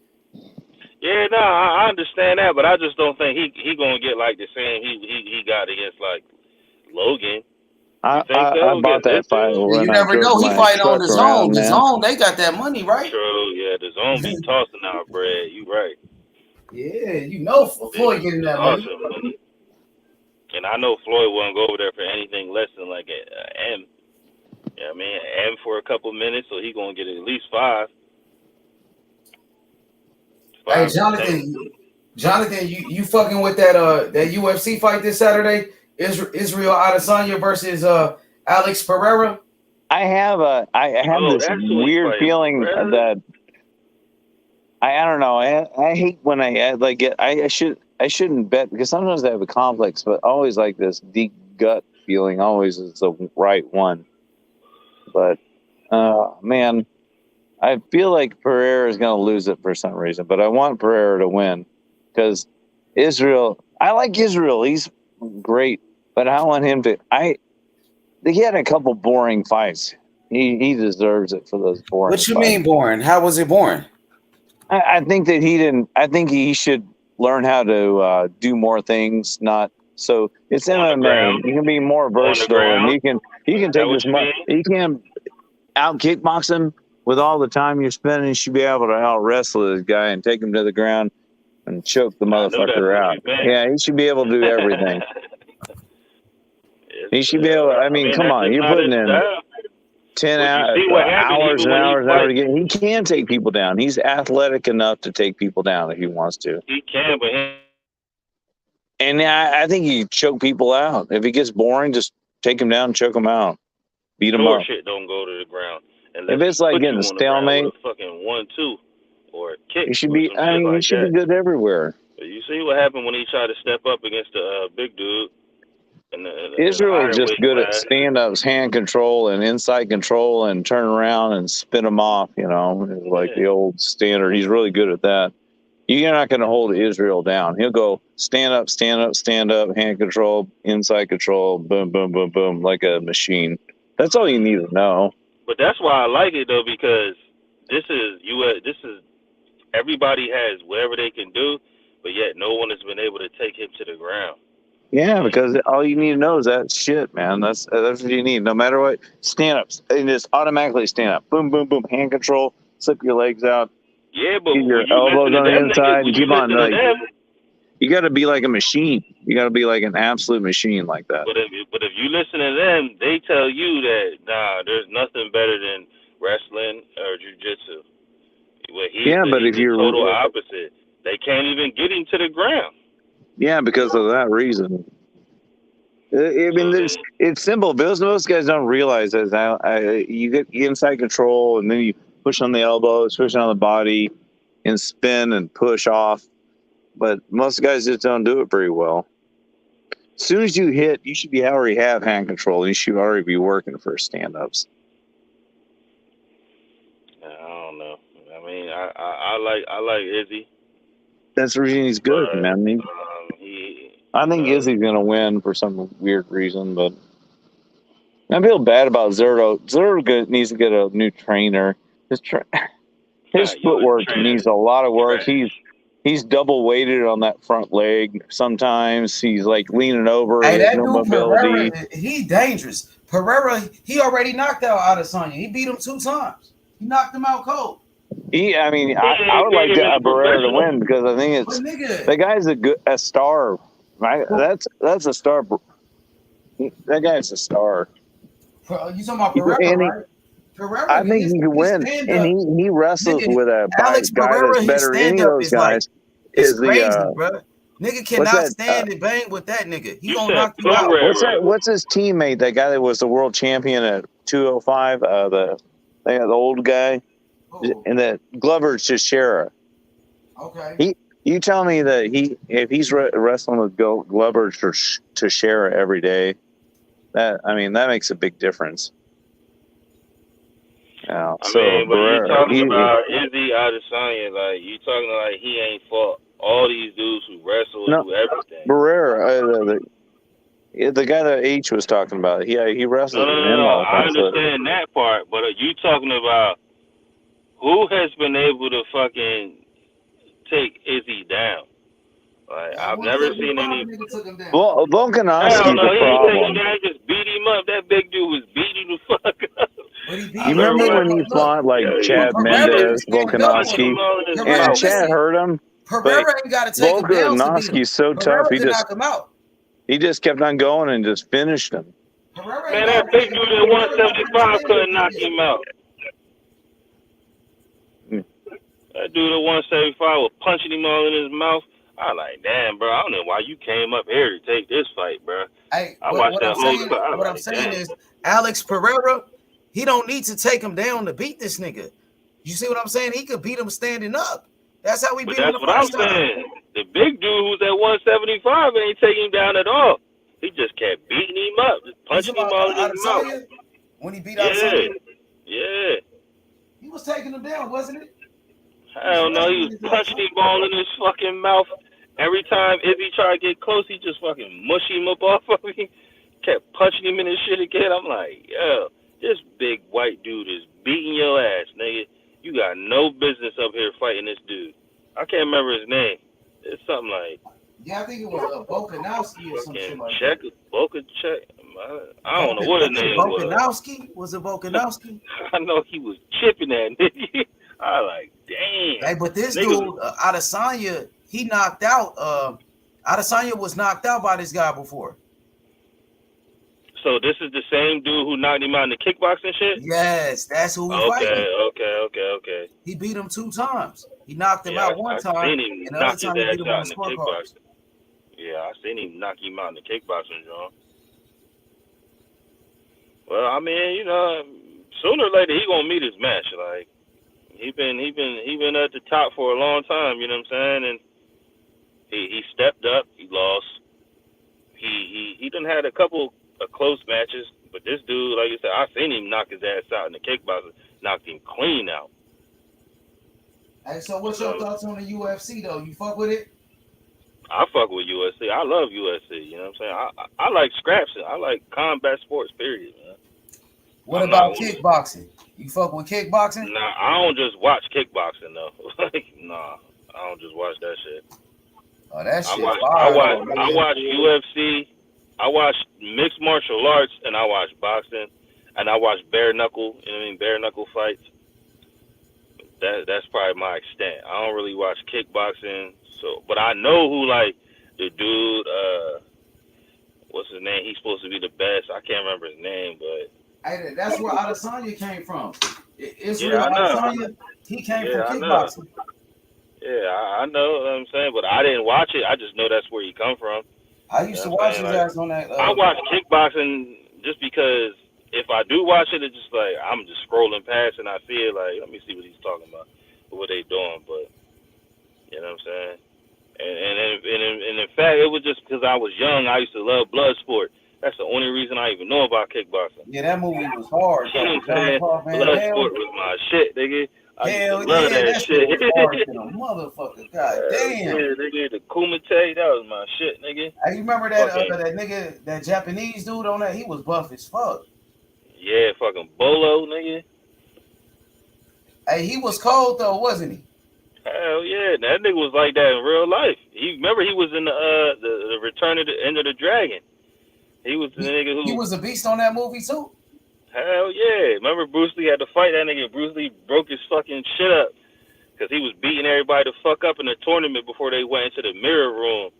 Yeah, no, I understand that, but I just don't think he gonna get like the same he got against like Logan. I bought that fight. You never know. He fighting on the zone. The zone, they got that money, right? True. Yeah, the zone be tossing out bread. You right. Yeah, you know Floyd getting that money. And I know Floyd wouldn't go over there for anything less than like a M. Yeah, I mean, M for a couple minutes, so he gonna get at least 5. Hey, Jonathan, you fucking with that UFC fight this Saturday? Israel Adesanya versus Alex Pereira. I have this weird feeling that I don't know. I hate when I shouldn't bet because sometimes I have a complex, but always like this deep gut feeling always is the right one. But man, I feel like Pereira is going to lose it for some reason, but I want Pereira to win because Israel. I like Israel. He's great, but I want him to. He had a couple boring fights. He deserves it for those boring. What you fights. mean boring? How was it boring? I think that he didn't. I think he should learn how to do more things. Not so it's MMA. You can be more versatile, and you can take this much. You can out kickbox him with all the time you're spending. You should be able to out wrestle this guy and take him to the ground and choke the motherfucker out. Yeah, he should be able to do everything. He should be able. I mean, come on, you're putting in 10 hours and hours again. He can take people down. He's athletic enough to take people down if he wants to. He can, but and I think he choke people out. If he gets boring, just take him down, choke him out, beat him up. Shit don't go to the ground. If it's like getting a stalemate, fucking 1-2 or a kick. He should be. I mean, he should be good everywhere. You see what happened when he tried to step up against the big dude. Israel is just good at stand-ups, hand control, and inside control, and turn around and spin them off. You know, like the old standard. He's really good at that. You're not going to hold Israel down. He'll go stand up, stand up, stand up, hand control, inside control, boom, boom, boom, boom, like a machine. That's all you need to know. But that's why I like it though, because this is everybody has whatever they can do, but yet no one has been able to take him to the ground. Yeah, because all you need to know is that shit, man. That's what you need. No matter what, stand ups and just automatically stand up. Boom, boom, boom. Hand control. Slip your legs out. Yeah, but keep your elbows on the inside and keep on. Like, you got to be like a machine. You got to be like an absolute machine like that. But if you listen to them, they tell you that there's nothing better than wrestling or jiu-jitsu. But if you're total opposite, they can't even get him to the ground. Yeah, because of that reason. I mean, it's simple. Most guys don't realize that you get inside control, and then you push on the elbows, push on the body, and spin and push off. But most guys just don't do it very well. As soon as you hit, you should already have hand control. You should already be working for stand-ups. I don't know. I mean, I like Izzy. That's the reason he's good, man. I think Izzy's going to win for some weird reason, but I feel bad about Zerto. Zerto needs to get a new trainer. His footwork needs a lot of work. He's double weighted on that front leg. Sometimes he's like leaning over. Hey, that no dude mobility. Pereira, he's dangerous. Pereira, he already knocked out Adesanya. He beat him 2 times. He knocked him out cold. I would like Pereira to win because I think it's the guy's a star. Right? That's a star. That guy's a star. You talking about Pereira, right? Pereira, I think he can win, and he wrestles with a guy that's better than any of those guys. It's crazy, bro. Nigga cannot stand and bang with that nigga. He gonna knock you out. What's his teammate? That guy that was the world champion at 205. The old guy, and that Glover Teixeira. Okay. You tell me that if he's wrestling with Glover Teixeira every day, that makes a big difference. When you talking about Izzy Adesanya, like you talking like he ain't fought all these dudes who wrestle and do everything. Barrera, the guy that H was talking about, he wrestled. No. I understand that part, but are you talking about who has been able to fucking take Izzy down? Like I've never seen any. Volkanovski's the problem. He just beat him up. That big dude was beating the fuck up. You remember when he fought like Chad Mendes, Volkanovski, and Chad hurt him? Pereira ain't got to take him down. Volkanovski's so tough. He just kept on going and just finished him. Man, that big dude at 175 couldn't knock him out. That dude at 175 was punching him all in his mouth. I was like, damn, bro, I don't know why you came up here to take this fight, bro. Hey, what I'm saying is, Alex Pereira, he don't need to take him down to beat this nigga. You see what I'm saying? He could beat him standing up. That's how we beat him the first time. That's what I'm saying. The big dude who's at 175 ain't taking him down at all. He just kept beating him up, just punching him all in his mouth. When he beat Adesanya? Yeah. He was taking him down, wasn't it? Hell no, he was punching him ball in his fucking mouth. Every time if he tried to get close, he just fucking mush him up off of him. Kept punching him in his shit again. I'm like, yo, this big white dude is beating your ass, nigga. You got no business up here fighting this dude. I can't remember his name. It's something like. Yeah, I think it was Volkanovski or some shit like that. I don't know what his name was. Volkanovski? Was it Volkanovski? I know he was chipping that nigga. I like, damn. Hey, but this dude, Adesanya, he knocked out. Adesanya was knocked out by this guy before. So this is the same dude who knocked him out in the kickboxing shit? Yes, that's who he fighting. Okay. He beat him 2 times. He knocked him out one time, and the other time he beat him on the scorecards. Yeah, I seen him knock him out in the kickboxing, John. Well, I mean, you know, sooner or later he gonna meet his match. Like he been at the top for a long time. You know what I'm saying? And he stepped up. He lost. He done had a couple of close matches, but this dude, like you said, I seen him knock his ass out in the kickboxing. Knocked him clean out. Hey, so what's your thoughts on the UFC though? You fuck with it? I fuck with UFC. I love UFC. You know what I'm saying? I like scraps. I like combat sports, period, man. What about kickboxing? You fuck with kickboxing? Nah, I don't just watch kickboxing, though. Nah, I don't just watch that shit. Oh, that shit. I watch UFC. I watch mixed martial arts, and I watch boxing, and I watch bare knuckle. You know what I mean? Bare knuckle fights. That's probably my extent. I don't really watch kickboxing. So, but I know who, like, the dude, what's his name? He's supposed to be the best. I can't remember his name, but. Hey, that's where Adesanya came from. Israel Adesanya, he came from kickboxing. I know what I'm saying, but I didn't watch it. I just know that's where he come from. I used to watch his ass on that. I watch kickboxing just because if I do watch it, it's just like I'm just scrolling past and I see it like, let me see what he's talking about, what they doing, but you know what I'm saying? And in fact, it was just because I was young. I used to love blood sport. That's the only reason I even know about kickboxing. Yeah, that movie was hard. You know what I'm saying? Blood sport was my shit, nigga. I Hell used to love that shit. Was hard than a motherfucker. God damn. Yeah, nigga, the Kumite, that was my shit, nigga. Hey, you remember that that nigga, that Japanese dude on that? He was buff as fuck. Yeah, fucking Bolo, nigga. Hey, he was cold though, wasn't he? Hell yeah, that nigga was like that in real life. He was in the Return of the End of the Dragon. He was the nigga who. He was a beast on that movie too. Hell yeah! Remember Bruce Lee had to fight that nigga. Bruce Lee broke his fucking shit up because he was beating everybody the fuck up in the tournament before they went into the mirror room.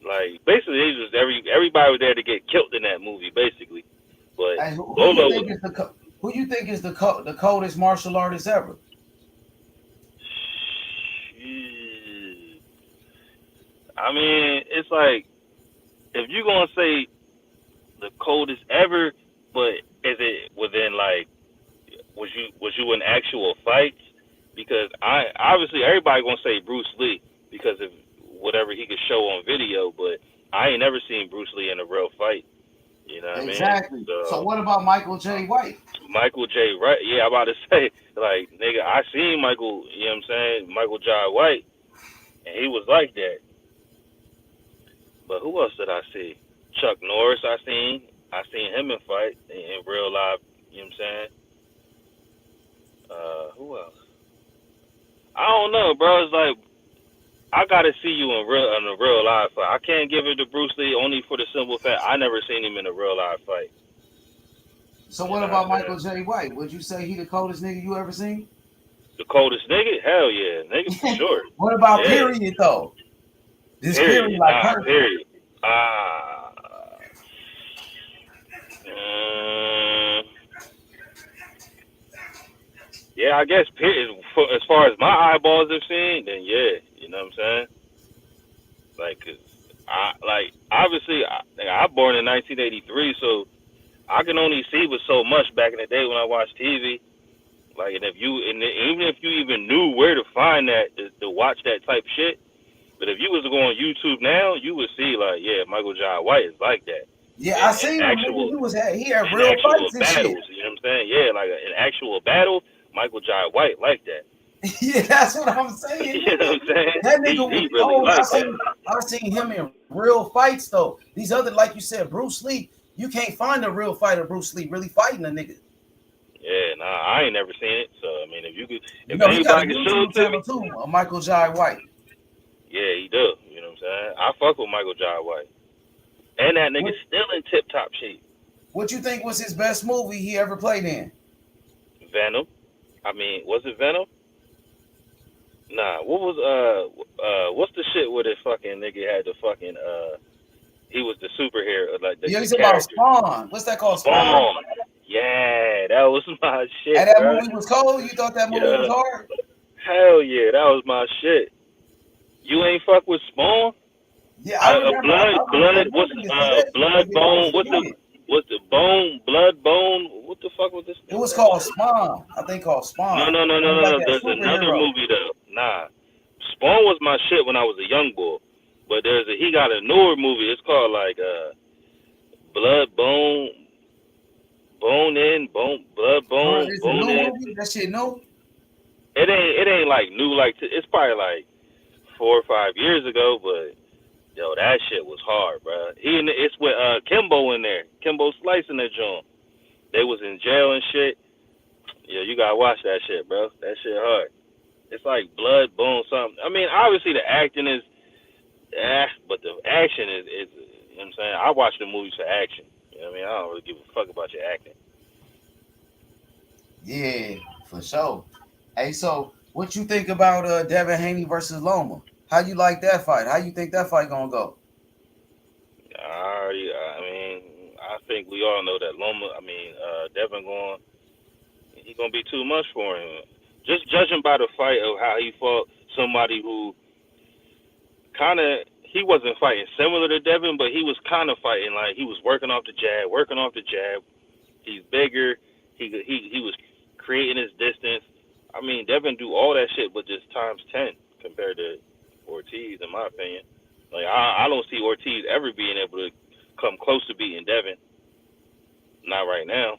Like basically, everybody was there to get killed in that movie, basically. But hey, who you think is the coldest martial artist ever? I mean, it's like if you're gonna say the coldest ever, but is it within like was you in actual fights? Because obviously everybody gonna say Bruce Lee because of whatever he could show on video, but I ain't never seen Bruce Lee in a real fight. You know what I mean? Exactly. So what about Michael J. White? Michael J. White, yeah, I'm about to say, like, nigga, I seen Michael, you know what I'm saying, Michael J. White, and he was like that. But who else did I see? Chuck Norris, I seen him in fight in real life, you know what I'm saying? Who else? I don't know, bro. It's like, I gotta see you in a real live fight. I can't give it to Bruce Lee only for the simple fact I never seen him in a real live fight. So what about Michael J. White? Would you say he the coldest nigga you ever seen? The coldest nigga? Hell yeah, nigga for sure. What about period though? This period like her. Period. Yeah, I guess period. As far as my eyeballs have seen, then yeah, you know what I'm saying. Obviously, I born in 1983, so I can only see but so much back in the day when I watched TV. Like, even if you even knew where to find that to watch that type shit, but if you was to go on YouTube now, you would see like, yeah, Michael J. White is like that. Yeah, I seen him. He had real fights and shit. You know what I'm saying? Yeah, like an actual battle. Michael Jai White like that. Yeah, that's what I'm saying. You know what I'm saying? That nigga He was really cold. like that. I seen him in real fights though. These other, like you said, Bruce Lee. You can't find a real fighter, Bruce Lee, really fighting a nigga. Yeah, nah, I ain't never seen it. So I mean, if you could, if He got a anybody can show YouTube it to me, channel too, Michael Jai White. yeah, he do. You know what I'm saying? I fuck with Michael Jai White, and that nigga still in tip top shape. What you think was his best movie he ever played in? Venom. I mean, was it Venom? Nah, what was what's the shit where the fucking nigga had the fucking he was the superhero, like the He's character. about Spawn. What's that called? Spawn. Yeah, that was my shit. And that bro. movie was cold. You thought that movie was hard? Hell yeah, that was my shit. You ain't fuck with Spawn? Yeah, I remember. What's the blood bone? What the fuck was this? It was called Spawn. I think called Spawn. No. Like There's another movie though. Nah, Spawn was my shit when I was a young boy. But he got a newer movie. It's called like Blood Bone, Bone In, Bone Blood Bone, Bone In. That shit new? It ain't like new. Like it's probably like 4 or 5 years ago, but yo, that shit was hard, bro. It's with Kimbo in there. Kimbo Slice in that joint. They was in jail and shit. Yeah, you gotta watch that shit, bro. That shit hard. It's like blood, bone, something. I mean, obviously the acting is, but the action is. You know what I'm saying? I watch the movies for action. You know what I mean? I don't really give a fuck about your acting. Yeah, for sure. Hey, so what you think about Devin Haney versus Loma? How you like that fight? How you think that fight gonna go? I think we all know that Devin he's gonna be too much for him. Just judging by the fight of how he fought somebody who he wasn't fighting similar to Devin, but he was kind of fighting like he was working off the jab. He's bigger. He was creating his distance. I mean, Devin do all that shit, but just times 10 compared to Ortiz, in my opinion. Like I don't see Ortiz ever being able to come close to beating Devin. Not right now.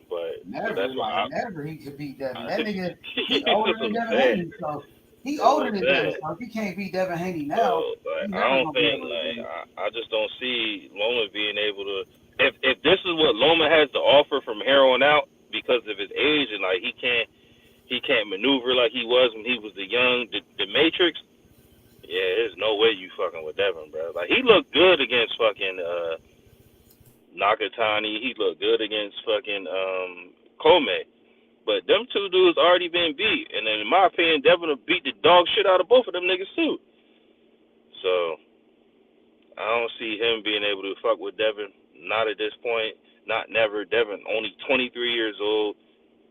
But Never he could beat Devin. That nigga, he older than Devin Haney, so he older than Devin. So if he can't beat Devin Haney now, I don't think I just don't see Loma being able to. If this is what Loma has to offer from here on out, because of his age and like he can't maneuver like he was when he was the Matrix. Yeah, there's no way you fucking with Devin, bro. Like he looked good against fucking Nakatani. He looked good against fucking Kome. But them two dudes already been beat. And then in my opinion, Devin will beat the dog shit out of both of them niggas too. So I don't see him being able to fuck with Devin. Not at this point. Not never. Devin only 23 years old.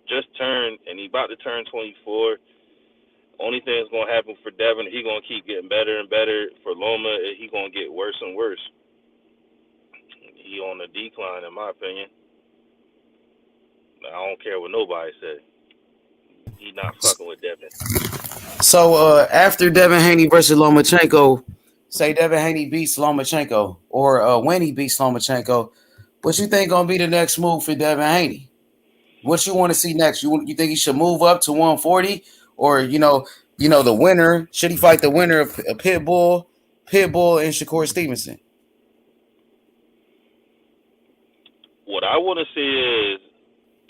Just turned, and he about to turn 24. Only thing that's gonna happen for Devin, he gonna keep getting better and better. For Loma, he gonna get worse and worse. He on the decline, in my opinion. I don't care what nobody says. He not fucking with Devin. So after Devin Haney versus Lomachenko, say Devin Haney beats Lomachenko, or when he beats Lomachenko, what you think gonna be the next move for Devin Haney? What you want to see next? You think he should move up to 140, or you know the winner? Should he fight the winner of Pitbull, and Shakur Stevenson? What I want to see is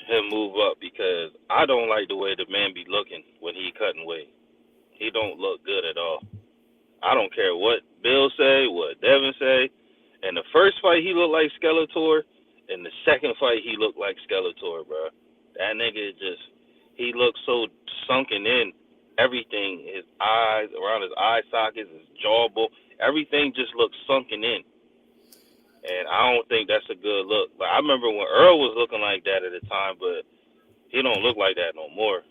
him move up, because I don't like the way the man be looking when he cutting weight. He don't look good at all. I don't care what Bill say, what Devin say. In the first fight, he looked like Skeletor. In the second fight, he looked like Skeletor, bro. That nigga he looks so sunken in. Everything, his eyes, around his eye sockets, his jawbone, everything just looks sunken in. And I don't think that's a good look. Like, I remember when Earl was looking like that at the time, but he don't look like that no more.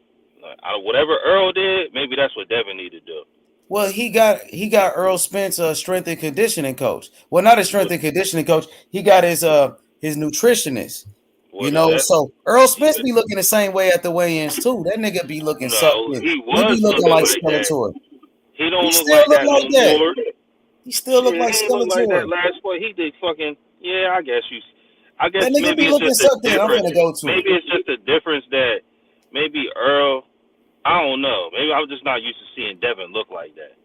Like, whatever Earl did, maybe that's what Devin need to do. Well, he got Earl Spence a strength and conditioning coach. Well, not a strength and conditioning coach. He got his nutritionist. So Earl Spence be looking the same way at the weigh-ins too. That nigga be looking something. He be looking like Skeletor. He don't look like that no more. He still look like Skeletor. Look like that last fight. He did fucking. Yeah, I guess that nigga maybe be it's looking just a something. I'm difference. gonna go to. Maybe it's just a difference that maybe Earl. I don't know. Maybe I'm just not used to seeing Devin look like that.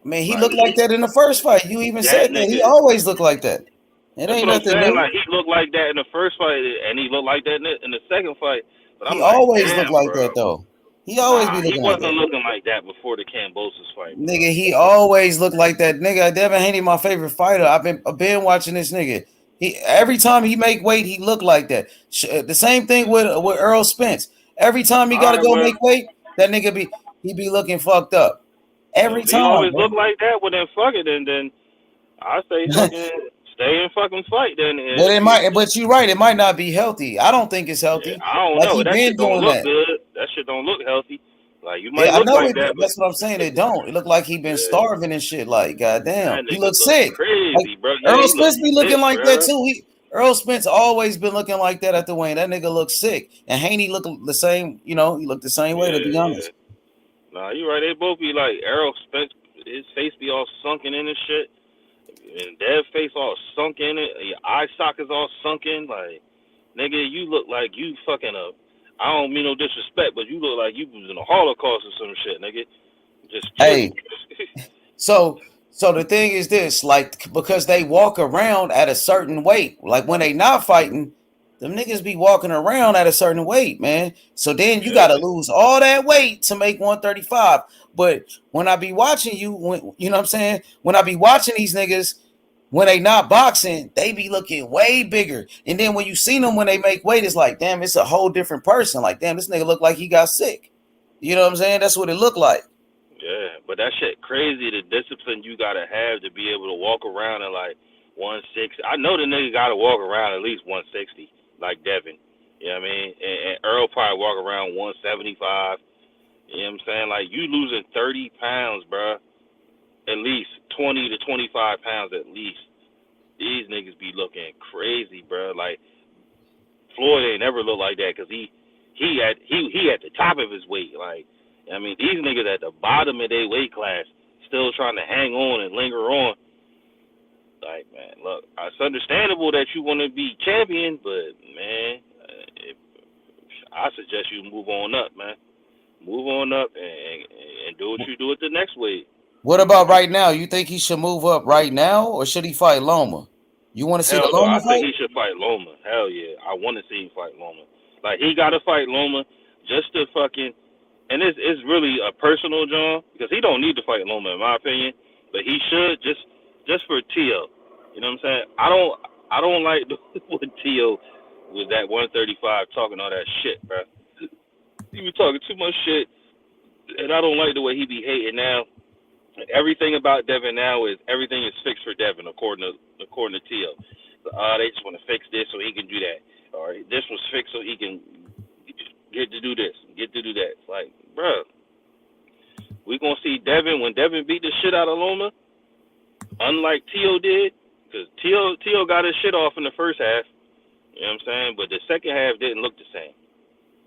Man, he looked like that in the first fight. You even said that. He always looked like that. It That's ain't what I'm nothing saying. new. Like he looked like that in the first fight, and he looked like that in the second fight. But I'm He like, always looked damn, like bro. that though. He always be He looking like wasn't that. looking like that before the Kambosos fight, bro. Nigga, he always looked like that. Nigga, Devin Haney, my favorite fighter. I've been watching this nigga. He every time he make weight, he look like that. The same thing with Earl Spence. Every time he got to go make weight, that nigga be looking fucked up. Every If he time, always bro. look like that, well then fuck it, then I say fucking stay and fucking fight. Then But you're right. It might not be healthy. I don't think it's healthy. I don't Like know. he That been shit don't doing look that. good. That shit don't look healthy. Like you might Yeah, I look know like it. that, but That's what I'm saying. It don't. It look like he been starving and shit. Like, goddamn, that he nigga looks look sick. Like crazy, bro. Yeah, Earl he look Spence be looking sick, like bro. that too. Earl Spence always been looking like that at the Wayne. That nigga looks sick, and Haney look the same. You know, he looked the same way. To be honest, Nah, you right. They both be like Errol Spence. His face be all sunken in and shit, and Dev's face all sunk in it. Your eye sockets all sunken. Like, nigga, you look like you fucking up. I don't mean no disrespect, but you look like you was in a Holocaust or some shit, nigga. Just chilling. hey, so the thing is this, like, because they walk around at a certain weight, like when they not fighting, them niggas be walking around at a certain weight, man. So then you got to lose all that weight to make 135. But when I be watching you, you know what I'm saying? When I be watching these niggas, when they not boxing, they be looking way bigger. And then when you see them when they make weight, it's like, damn, it's a whole different person. Like, damn, this nigga look like he got sick. You know what I'm saying? That's what it looked like. Yeah, but that shit crazy. The discipline you gotta have to be able to walk around at like 160. I know the nigga gotta walk around at least 160, like Devin. You know what I mean? And Earl probably walk around 175. You know what I'm saying? Like you losing 30 pounds, bro. At least 20 to 25 pounds at least. These niggas be looking crazy, bro. Like Floyd ain't never looked like that because he at the top of his weight. Like, I mean, these niggas at the bottom of their weight class still trying to hang on and linger on. Like, man, look, it's understandable that you want to be champion, but man, I suggest you move on up, man. Move on up and do what you do at the next weight. What about right now? You think he should move up right now, or should he fight Loma? You want to see the Hell no, Loma I fight? think he should fight Loma. Hell yeah, I want to see him fight Loma. Like he got to fight Loma just to fucking. And it's really a personal John because he don't need to fight Loma in my opinion, but he should just for Tio. You know what I'm saying? I don't like when Tio was at 135 talking all that shit, bro. He be talking too much shit, and I don't like the way he be hating now. Everything about Devin now is everything is fixed for Devin according to Tio. They just want to fix this so he can do that, or this was fixed so he can get to do this, get to do that. It's like, bro, we gonna see Devin when Devin beat the shit out of Loma, unlike Tio did, because Tio got his shit off in the first half. You know what I'm saying? But the second half didn't look the same.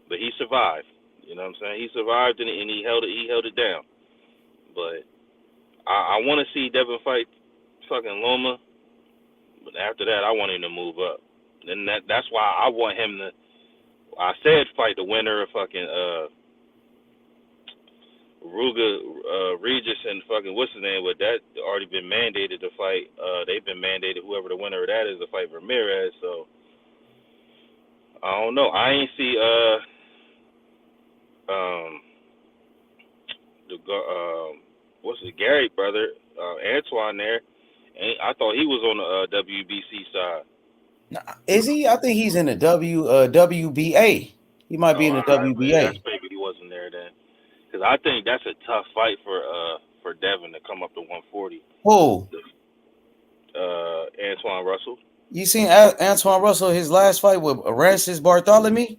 But he survived. You know what I'm saying? He survived and he held it down. But I want to see Devin fight fucking Loma. But after that, I want him to move up. And that's why I want him to. I said fight the winner of fucking Ruga Regis and fucking what's his name, but that already been mandated to fight. They've been mandated whoever the winner of that is to fight Ramirez. So I don't know. I ain't see what's the Gary brother Antoine there. I thought he was on the WBC side. Is he? I think he's in the WBA. He might be in the WBA. Maybe he wasn't there then, because I think that's a tough fight for Devin to come up to 140. Who? Antoine Russell. You seen Antoine Russell his last fight with Francis Bartholomew?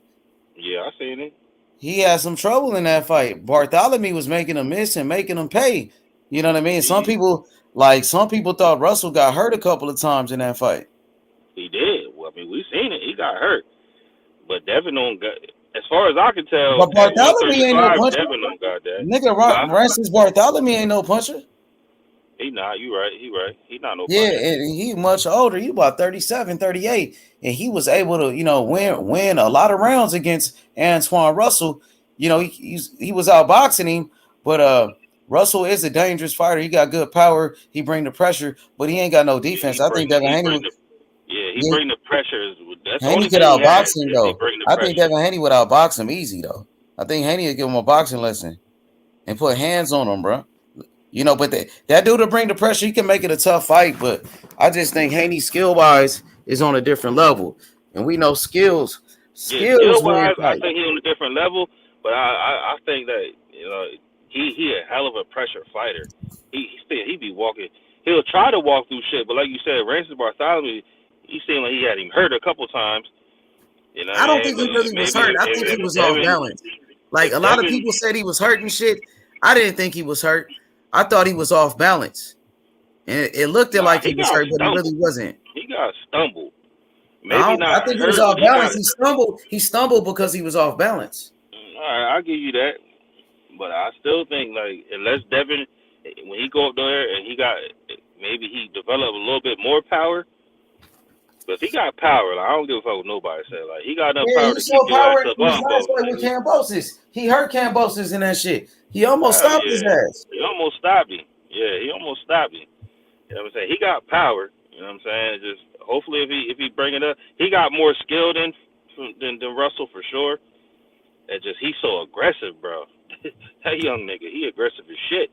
Yeah, I seen it. He had some trouble in that fight. Bartholomew was making him miss and making him pay. You know what I mean? Some people thought Russell got hurt a couple of times in that fight. He did. Well, I mean, we seen it. He got hurt, but Devin don't got. As far as I can tell, but Bartholomew ain't no puncher. Devin don't got that. Nigga, Francis Bartholomew ain't no puncher. He not. You right. He right. He not no puncher. Yeah, and he much older. He about 37, 38. And he was able to, win a lot of rounds against Antoine Russell. you know, he was outboxing him, but Russell is a dangerous fighter. He got good power. He bring the pressure, but he ain't got no defense. I think Devin Haney. He bring the pressure. That's the Haney only could thing he has. outbox him Is he though. bring the I pressure. think Devin Haney would outbox him easy though. I think Haney would give him a boxing lesson and put hands on him, bro. You know, but that dude to bring the pressure, he can make it a tough fight. But I just think Haney skill wise is on a different level, and we know skills Skill win wise, I fights. think he's on a different level. But I think that he a hell of a pressure fighter. He be walking. He'll try to walk through shit, but like you said, Rancis Bartholomew, he seemed like he had him hurt a couple times. You know what I I don't mean? think he really was hurt. I think he was off Devin, balance. Like a lot of people said he was hurt and shit. I didn't think he was hurt. I thought he was off balance. And it looked like he was hurt, but he really wasn't. He got stumbled. I think he was off balance. He stumbled because he was off balance. All right, I'll give you that. But I still think, like, unless Devin, when he go up there and maybe he develop a little bit more power. But if he got power, like, I don't give a fuck what nobody say. Like, he got enough power to keep your ass up off. With Cambosis. He hurt Cambosis in that shit. He almost stopped his ass. He almost stopped him. Yeah, he almost stopped him. You know what I'm saying? He got power. You know what I'm saying? Just hopefully if he bring it up, he got more skill than Russell for sure. And just he's so aggressive, bro. That young nigga, he aggressive as shit.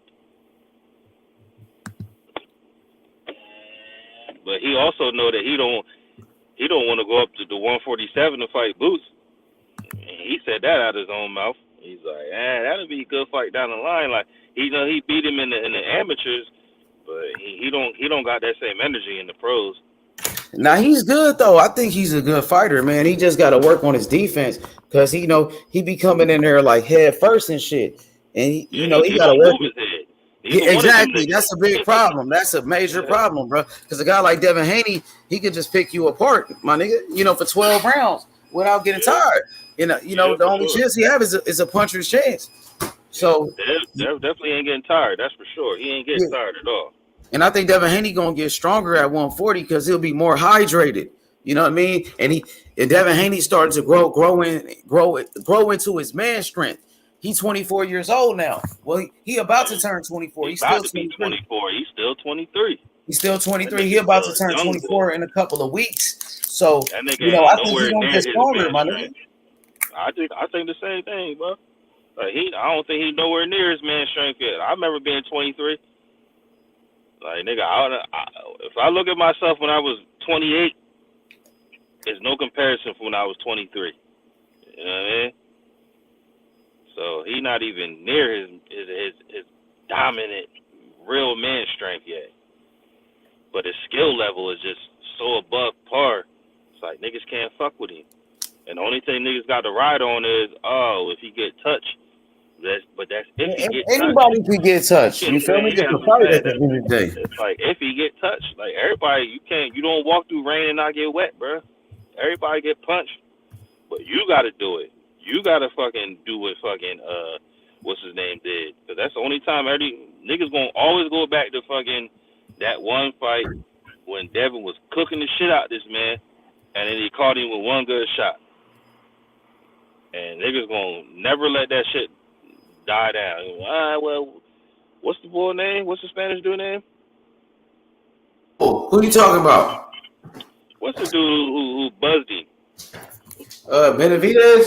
But he also know that he don't want to go up to the 147 to fight Boots. He said that out of his own mouth. He's like, that'll be a good fight down the line. Like he beat him in the amateurs, but he don't got that same energy in the pros. Now he's good though. I think he's a good fighter, man. He just got to work on his defense because he be coming in there like head first and shit, and he got to work. Exactly, that's a big problem. That's a major problem, bro. Because a guy like Devin Haney, he could just pick you apart, my nigga. You know, for 12 rounds without getting tired. You know, the only chance he have is a puncher's chance. So Dev definitely ain't getting tired. That's for sure. He ain't getting tired at all. And I think Devin Haney gonna get stronger at 140 because he'll be more hydrated. You know what I mean? And Devin Haney starting to grow into his man strength. He's 24 years old now. Well, he about to turn 24. He's still 24. He's still 23. He's still 23. He about to turn 24 in a couple of weeks. So that nigga I think he's gonna get stronger, my nigga. I think the same thing, bro. Like I don't think he's nowhere near his man strength yet. I remember being 23. Like, nigga, if I look at myself when I was 28, there's no comparison from when I was 23. You know what I mean? So he's not even near his dominant real man strength yet. But his skill level is just so above par. It's like niggas can't fuck with him. And the only thing niggas got to ride on is, if he get touched. But that's if he get anybody touched. can get touched. You feel me? It's a fight at the end of the day. It's like if he get touched, like everybody, you don't walk through rain and not get wet, bro. Everybody get punched, but you got to do it. You got to fucking do what fucking what's his name did, because that's the only time niggas gonna always go back to fucking that one fight when Devin was cooking the shit out this man, and then he caught him with one good shot, and niggas gonna never let that shit die down. Well, what's the boy name? What's the Spanish dude name? Oh, who you talking about? What's the dude who buzzed him? Benavidez?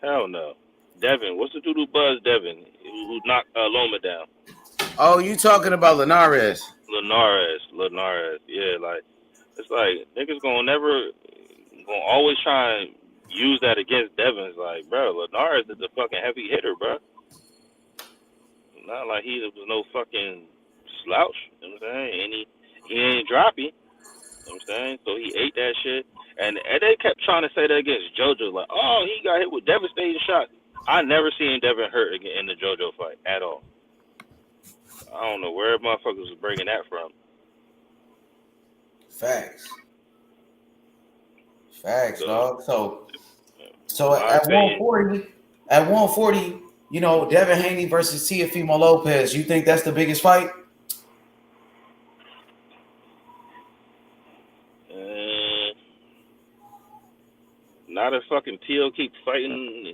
Hell no. Devin. What's the dude who buzzed Devin? Who knocked Loma down? Oh, you talking about Linares? Linares. Yeah, like it's like niggas gonna always try and use that against Devin. It's like, bro, Linares is a fucking heavy hitter, bro. Not like he was no fucking slouch. You know what I'm saying? And he ain't droppy. You know what I'm saying? So he ate that shit. And they kept trying to say that against JoJo. Like, he got hit with devastating shots. I never seen Devin hurt again in the JoJo fight at all. I don't know where motherfuckers was bringing that from. Facts, dog. So at 140, you know, Devin Haney versus Teofimo Lopez. You think that's the biggest fight? Not if fucking Teo keeps fighting.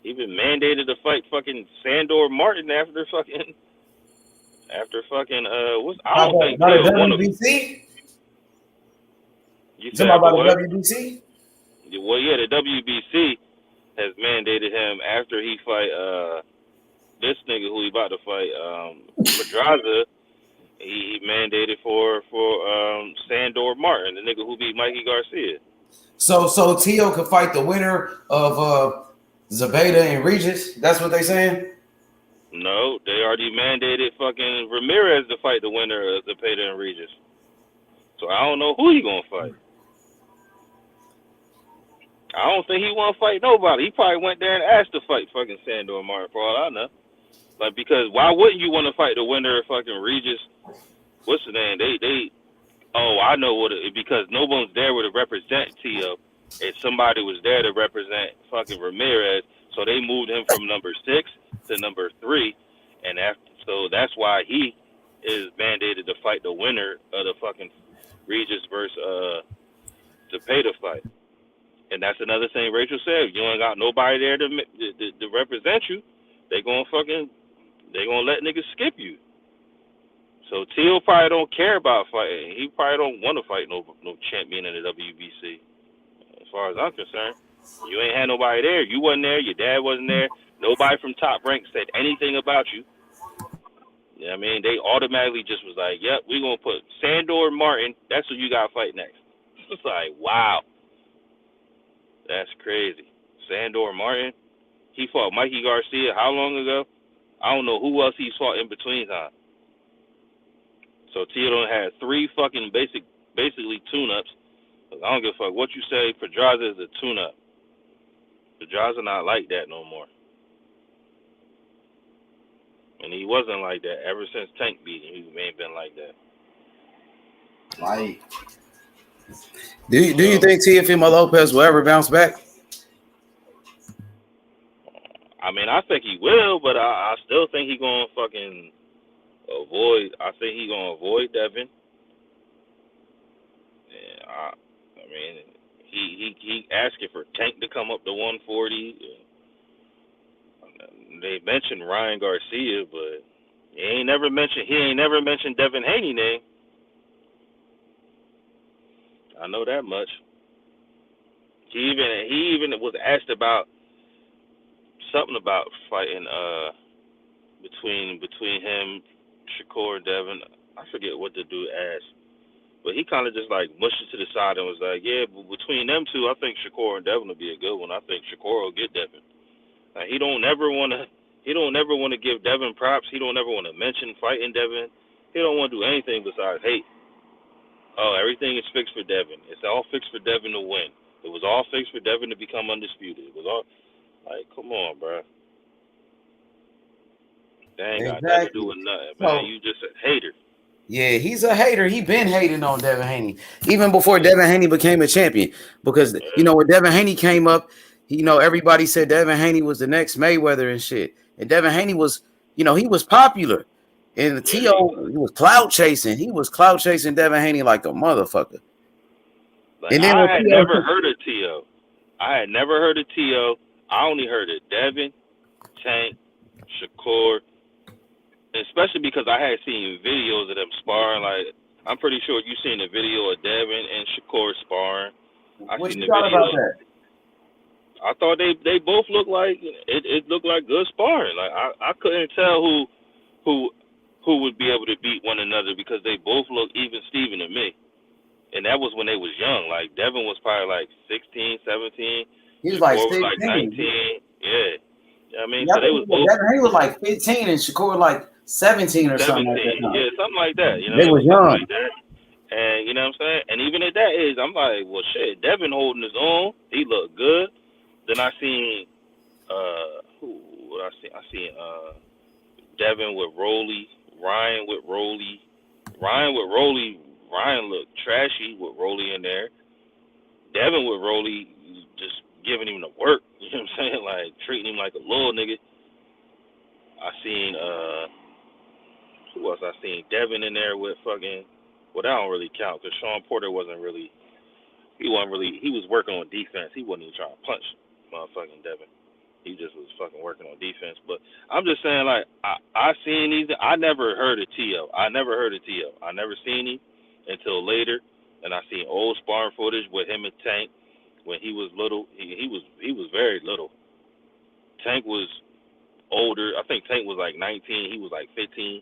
He been mandated to fight fucking Sandor Martin after fucking what's I don't think By the Theo won a. WBC? You You said talking about what? the WBC? Well, yeah, the WBC has mandated him after he fight this nigga who he about to fight Pedraza. He mandated for Sandor Martin, the nigga who beat Mikey Garcia. So Tio could fight the winner of Zabeda and Regis. That's what they saying. No, they already mandated fucking Ramirez to fight the winner of Zepeda and Regis. So I don't know who he gonna fight. I don't think he want to fight nobody. He probably went there and asked to fight fucking Sandor Martin for all I know. Like, because why wouldn't you want to fight the winner of fucking Regis? What's the name? I know what it, because no one's there to represent Tio. If somebody was there to represent fucking Ramirez, so they moved him from number 6 to number 3, and so that's why he is mandated to fight the winner of the fucking Regis versus Zepeda fight. And that's another thing Rachel said. If you ain't got nobody there to represent you, they gonna let niggas skip you. So Tio probably don't care about fighting. He probably don't want to fight no champion in the WBC. As far as I'm concerned, you ain't had nobody there. You wasn't there. Your dad wasn't there. Nobody from Top Rank said anything about you. You know what I mean? They automatically just was like, yep, we gonna put Sandor Martin. That's who you got to fight next. It's like, wow. That's crazy. Sandor Martin, he fought Mikey Garcia how long ago? I don't know who else he's fought in between time. So Tio had 3 fucking basically tune-ups. I don't give a fuck what you say. Pedraza is a tune-up. Pedraza not like that no more. And he wasn't like that ever since Tank beat him. He ain't been like that. Like, do you think Teofimo Lopez will ever bounce back? I mean, I think he will, but I still think he gonna fucking avoid. I think he gonna avoid Devin. Yeah, I mean, he asking for Tank to come up to 140. They mentioned Ryan Garcia, but he ain't never mentioned Devin Haney name. I know that much. He even was asked about something about fighting between him, Shakur, and Devin. I forget what the dude asked, but he kind of just like mushed it to the side and was like, "Yeah, but between them two, I think Shakur and Devin will be a good one. I think Shakur will get Devin." Like, he don't never want to give Devin props. He don't ever want to mention fighting Devin. He don't want to do anything besides hate. Oh, everything is fixed for Devin. It's all fixed for Devin to win. It was all fixed for Devin to become undisputed. It was all like, come on, bro. That ain't got nothing to do with nothing, man. You just a hater. Yeah, he's a hater. He been hating on Devin Haney even before Devin Haney became a champion. Because when Devin Haney came up, everybody said Devin Haney was the next Mayweather and shit. And Devin Haney was, he was popular. And the Tio, he was clout chasing. He was clout chasing Devin Haney like a motherfucker. Like, and then I had never heard of Tio. I only heard of Devin, Tank, Shakur, especially because I had seen videos of them sparring. Like, I'm pretty sure you seen the video of Devin and Shakur sparring. What you thought about that? I thought they both looked like it looked like good sparring. Like, I couldn't tell who would be able to beat one another because they both look even Steven to me. And that was when they was young. Like, Devin was probably like 16, 17. He was like 16. Was like 19. Yeah. I mean, yeah, so they was both. Devin, he was like 15 and Shakur like 17 or 17. Something like that. Yeah, something like that. They was young. Like that. And you know what I'm saying? And even at that age, I'm like, well, shit, Devin holding his own. He looked good. Then I seen, I seen Devin with Rolly, Ryan with Rolly. Ryan looked trashy with Rolly in there. Devin with Rolly just giving him the work. You know what I'm saying? Like, treating him like a little nigga. I seen, who else I seen? Devin in there with fucking, well, that don't really count because Sean Porter he was working on defense. He wasn't even trying to punch motherfucking Devin. He just was fucking working on defense. But I'm just saying, like, I seen these. I never heard of T.O. I never seen him until later, and I seen old sparring footage with him and Tank when he was little. He was very little. Tank was older. I think Tank was like 19. He was like 15,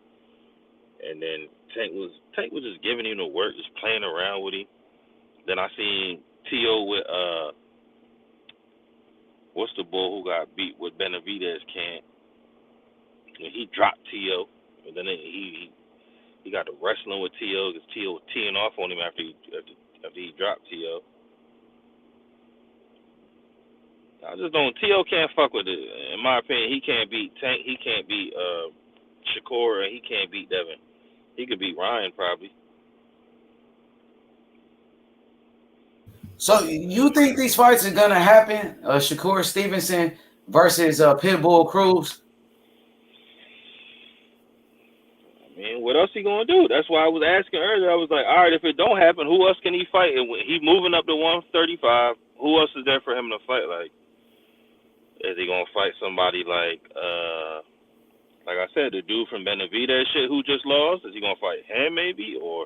and then Tank was just giving him the work, just playing around with him. Then I seen T.O. with what's the bull who got beat with Benavidez Camp? And he dropped T.O. And then he got to wrestling with T.O. because T.O. was teeing off on him after he dropped T.O. I just don't. T.O. can't fuck with it. In my opinion, he can't beat Tank. He can't beat Shakur, and he can't beat Devin. He could beat Ryan probably. So you think these fights are gonna happen? Shakur Stevenson versus Pitbull Cruz. I mean, what else he gonna do? That's why I was asking earlier. I was like, all right, if it don't happen, who else can he fight? And he moving up to 135. Who else is there for him to fight? Like, is he gonna fight somebody like I said, the dude from Benavidez shit who just lost? Is he gonna fight him maybe? Or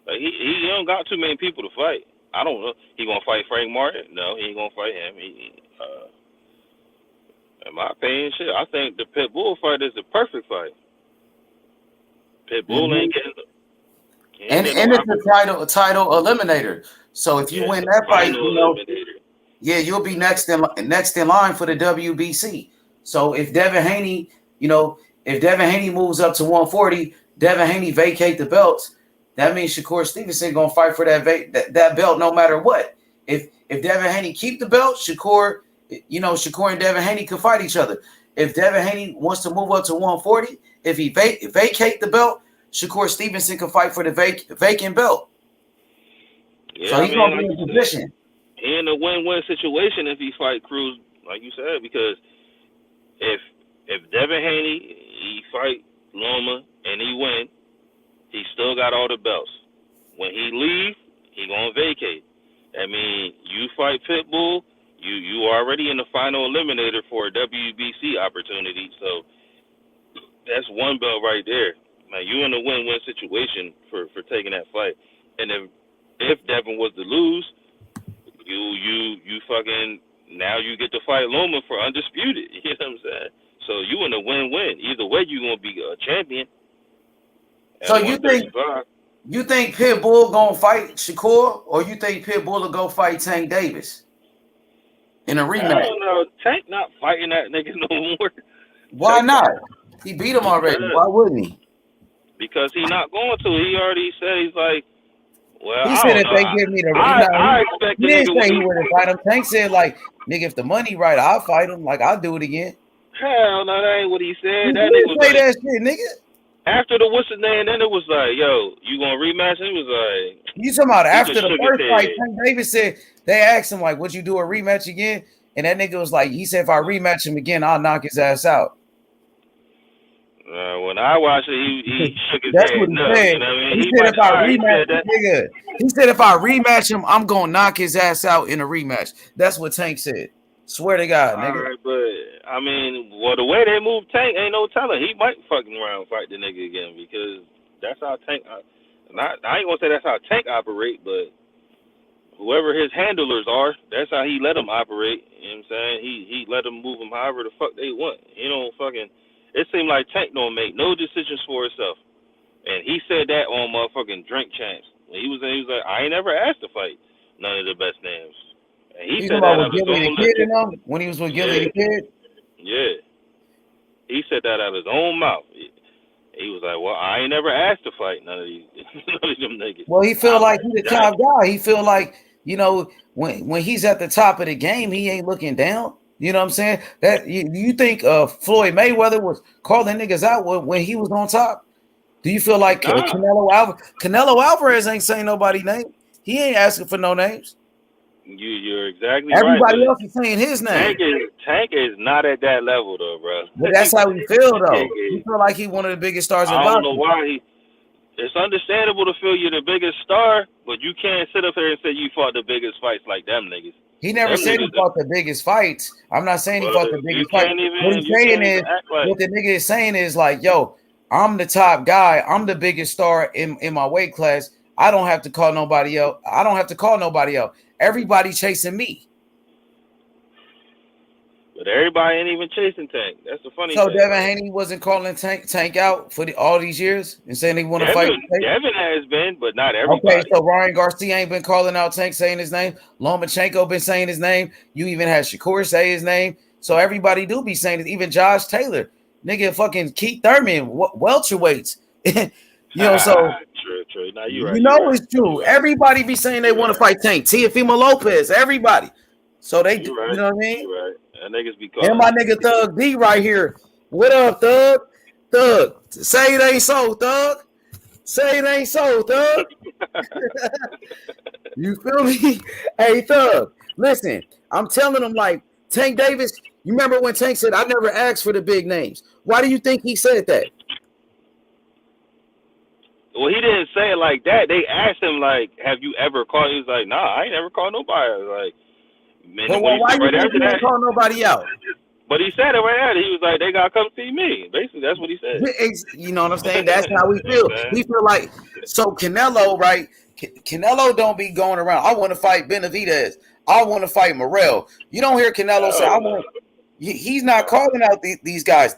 like he don't got too many people to fight. I don't know. He gonna fight Frank Martin? No, he ain't gonna fight him. In my opinion, shit, I think the Pitbull fight is the perfect fight. Pitbull ain't getting. And it's a title eliminator. So if you win that fight, you'll be next in line for the WBC. So if Devin Haney, moves up to 140, Devin Haney vacate the belts. That means Shakur Stevenson gonna fight for that belt no matter what. If Devin Haney keep the belt, Shakur and Devin Haney can fight each other. If Devin Haney wants to move up to 140, if he vacate the belt, Shakur Stevenson can fight for the vacant belt. Yeah, so he's gonna be in position. He in a win-win situation if he fight Cruz, like you said, because if Devin Haney he fight Loma and he win, he still got all the belts. When he leave, he gonna vacate. I mean, you fight Pitbull, you already in the final eliminator for a WBC opportunity. So that's one belt right there. Now you in a win-win situation for taking that fight. And if Devin was to lose, you fucking now you get to fight Loma for undisputed. You know what I'm saying? So you in a win-win. Either way, you gonna be a champion. So you think Pitbull gonna fight Shakur, or you think Pitbull will go fight Tank Davis in a rematch? I don't know. Tank not fighting that nigga no more. Why not? He beat him already. Why wouldn't he? Because he not going to. He already said he's like, well, he said if they give me the I expect he didn't say he wouldn't fight him. Tank said like, nigga, if the money right, I'll fight him. Like I'll do it again. Hell no, that ain't what he said. He that didn't nigga was say like, that shit, nigga. After the what's his name, then it was like, yo, you gonna rematch? And he was like, you talking about after the first fight? Tank Davis said they asked him like, would you do a rematch again? And that nigga was like, he said if I rematch him again, I'll knock his ass out. When I watched it, he shook his That's head. What he no, said. You know what I mean? He said if I rematch him, nigga, he said if I rematch him, I'm gonna knock his ass out in a rematch. That's what Tank said. Swear to God, nigga. All right, but I mean, well, the way they move Tank, ain't no telling. He might fucking around fight the nigga again because that's how Tank. I ain't gonna say that's how Tank operate, but whoever his handlers are, that's how he let them operate. You know what I'm saying? He let them move him however the fuck they want. He don't fucking. It seemed like Tank don't make no decisions for himself, and he said that on motherfucking Drink Champs. When he was like, I ain't ever asked to fight none of the best names. And he said that out of his own mouth. When he was with Gilly the Kid? Yeah. He said that out of his own mouth. He was like, well, I ain't never asked to fight none of them niggas. Well, he feel like he's the top guy. He feel like, when he's at the top of the game, he ain't looking down. You know what I'm saying? That you think Floyd Mayweather was calling niggas out when he was on top? Do you feel like Canelo Alvarez ain't saying nobody's name? He ain't asking for no names. You're exactly Everybody right. else is saying his name. Tank is not at that level though, bro. But that's how we feel though. He feel like he one of the biggest stars in boxing. I don't know why it's understandable to feel you're the biggest star, but you can't sit up here and say you fought the biggest fights like them niggas. He never said he fought the biggest fights. I'm not saying he fought the biggest fight. What he's you saying can't is, even act like. what the nigga is saying is like, yo, I'm the top guy. I'm the biggest star in my weight class. I don't have to call nobody else. I don't have to call nobody else. Everybody chasing me. But everybody ain't even chasing Tank. That's the funny So thing. Devin Haney wasn't calling Tank out for all these years and saying he want to fight. Devin has been, but not everybody. Okay, so Ryan Garcia ain't been calling out Tank, saying his name. Lomachenko been saying his name. You even had Shakur say his name. So everybody do be saying it. Even Josh Taylor, nigga, fucking Keith Thurman, welterweights. So true. Now you right. You know it's true. Everybody be saying they want to fight Tank. Teofimo Lopez, everybody. So they, you know what I mean? You right. That niggas be calling. And my nigga Thug D right here. What up, Thug? Thug, say it ain't so, Thug. Say it ain't so, Thug. You feel me? Hey, Thug, listen, I'm telling him like Tank Davis. You remember when Tank said, I never asked for the big names? Why do you think he said that? Well, he didn't say it like that. They asked him, like, have you ever called? He was like, nah, I ain't never called nobody. I was like, man, but why you think he didn't call nobody out? But he said it right after. He was like, they got to come see me. Basically, that's what he said. You know what I'm saying? That's how we feel. We feel like, so Canelo, right? Canelo don't be going around. I want to fight Benavidez. I want to fight Morrell. You don't hear Canelo say, I want. He's not calling out these guys.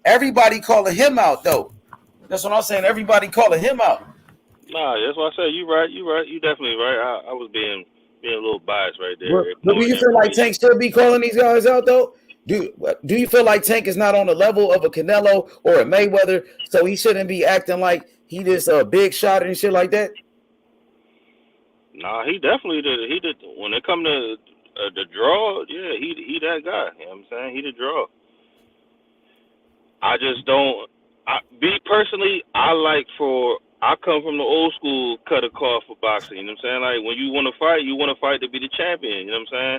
Everybody calling him out, though. That's what I'm saying. Everybody calling him out. Nah, that's what I said. You right. You definitely right. I was being a little biased right there. But do you feel like Tank should be calling these guys out, though? Do you feel like Tank is not on the level of a Canelo or a Mayweather, so he shouldn't be acting like he just a big shot and shit like that? Nah, he definitely did. He did. When it come to the draw, yeah, he that guy. You know what I'm saying? He the draw. I just don't. Me personally, I come from the old school cut of cloth for boxing. You know what I'm saying? Like when you want to fight to be the champion. You know what I'm saying?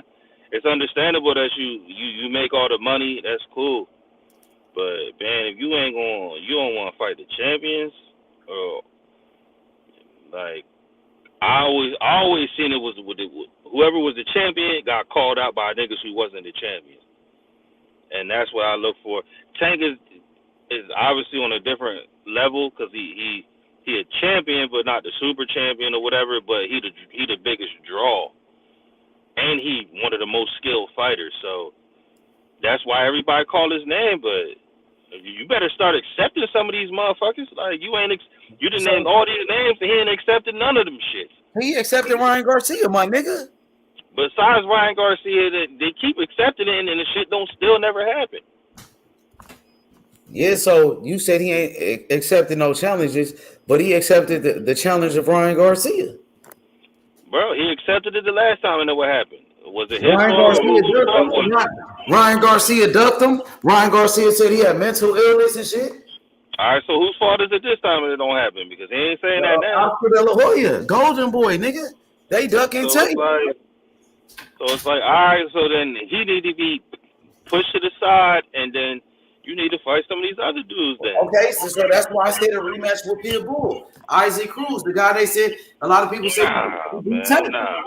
It's understandable that you make all the money. That's cool. But man, if you don't want to fight the champions, like I always seen it was with whoever was the champion got called out by niggas who wasn't the champion, and that's what I look for. Tank is obviously on a different level because he a champion, but not the super champion or whatever. But he the biggest draw, and he one of the most skilled fighters. So that's why everybody call his name. But you better start accepting some of these motherfuckers. Like you didn't name all these names, and he ain't accepted none of them shit. He accepted Ryan Garcia, my nigga. Besides Ryan Garcia, they keep accepting it, and the shit don't still never happen. Yeah, so you said he ain't accepted no challenges, but he accepted the challenge of Ryan Garcia. Bro, he accepted it the last time, and then what happened? Was it his fault? Ryan Garcia ducked him. Ryan Garcia said he had mental illness and shit. All right, so whose fault is it this time when it don't happen? Because he ain't saying that now. Oscar De La Hoya, Golden Boy, nigga. They ducking tape. So it's like, all right, so then he need to be pushed to the side, and then you need to fight some of these other dudes then. Okay, so that's why I said a rematch with Pitbull. Isaac Cruz, the guy they said, a lot of people said, Nah.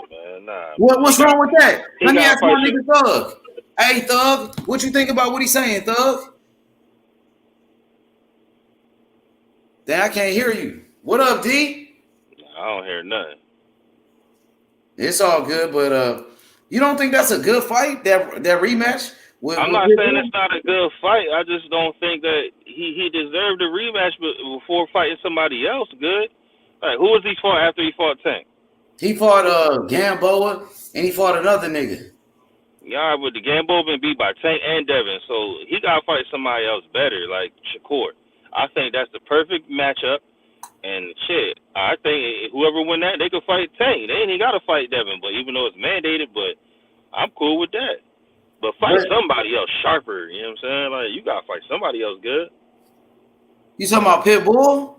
What's wrong with that? Let me ask my nigga Thug. Hey, Thug, what you think about what he's saying, Thug? Damn, I can't hear you. What up, D? I don't hear nothing. It's all good, but you don't think that's a good fight, that rematch? I'm not saying it's not a good fight. I just don't think that he deserved a rematch before fighting somebody else good. Like, who was he fought after he fought Tank? He fought Gamboa, and he fought another nigga. Yeah, but the Gamboa been beat by Tank and Devin, so he got to fight somebody else better, like Shakur. I think that's the perfect matchup, and shit, I think whoever win that, they could fight Tank. They ain't got to fight Devin, but even though it's mandated, but I'm cool with that. But fight somebody else sharper, you know what I'm saying? Like, you got to fight somebody else good. You talking about Pitbull?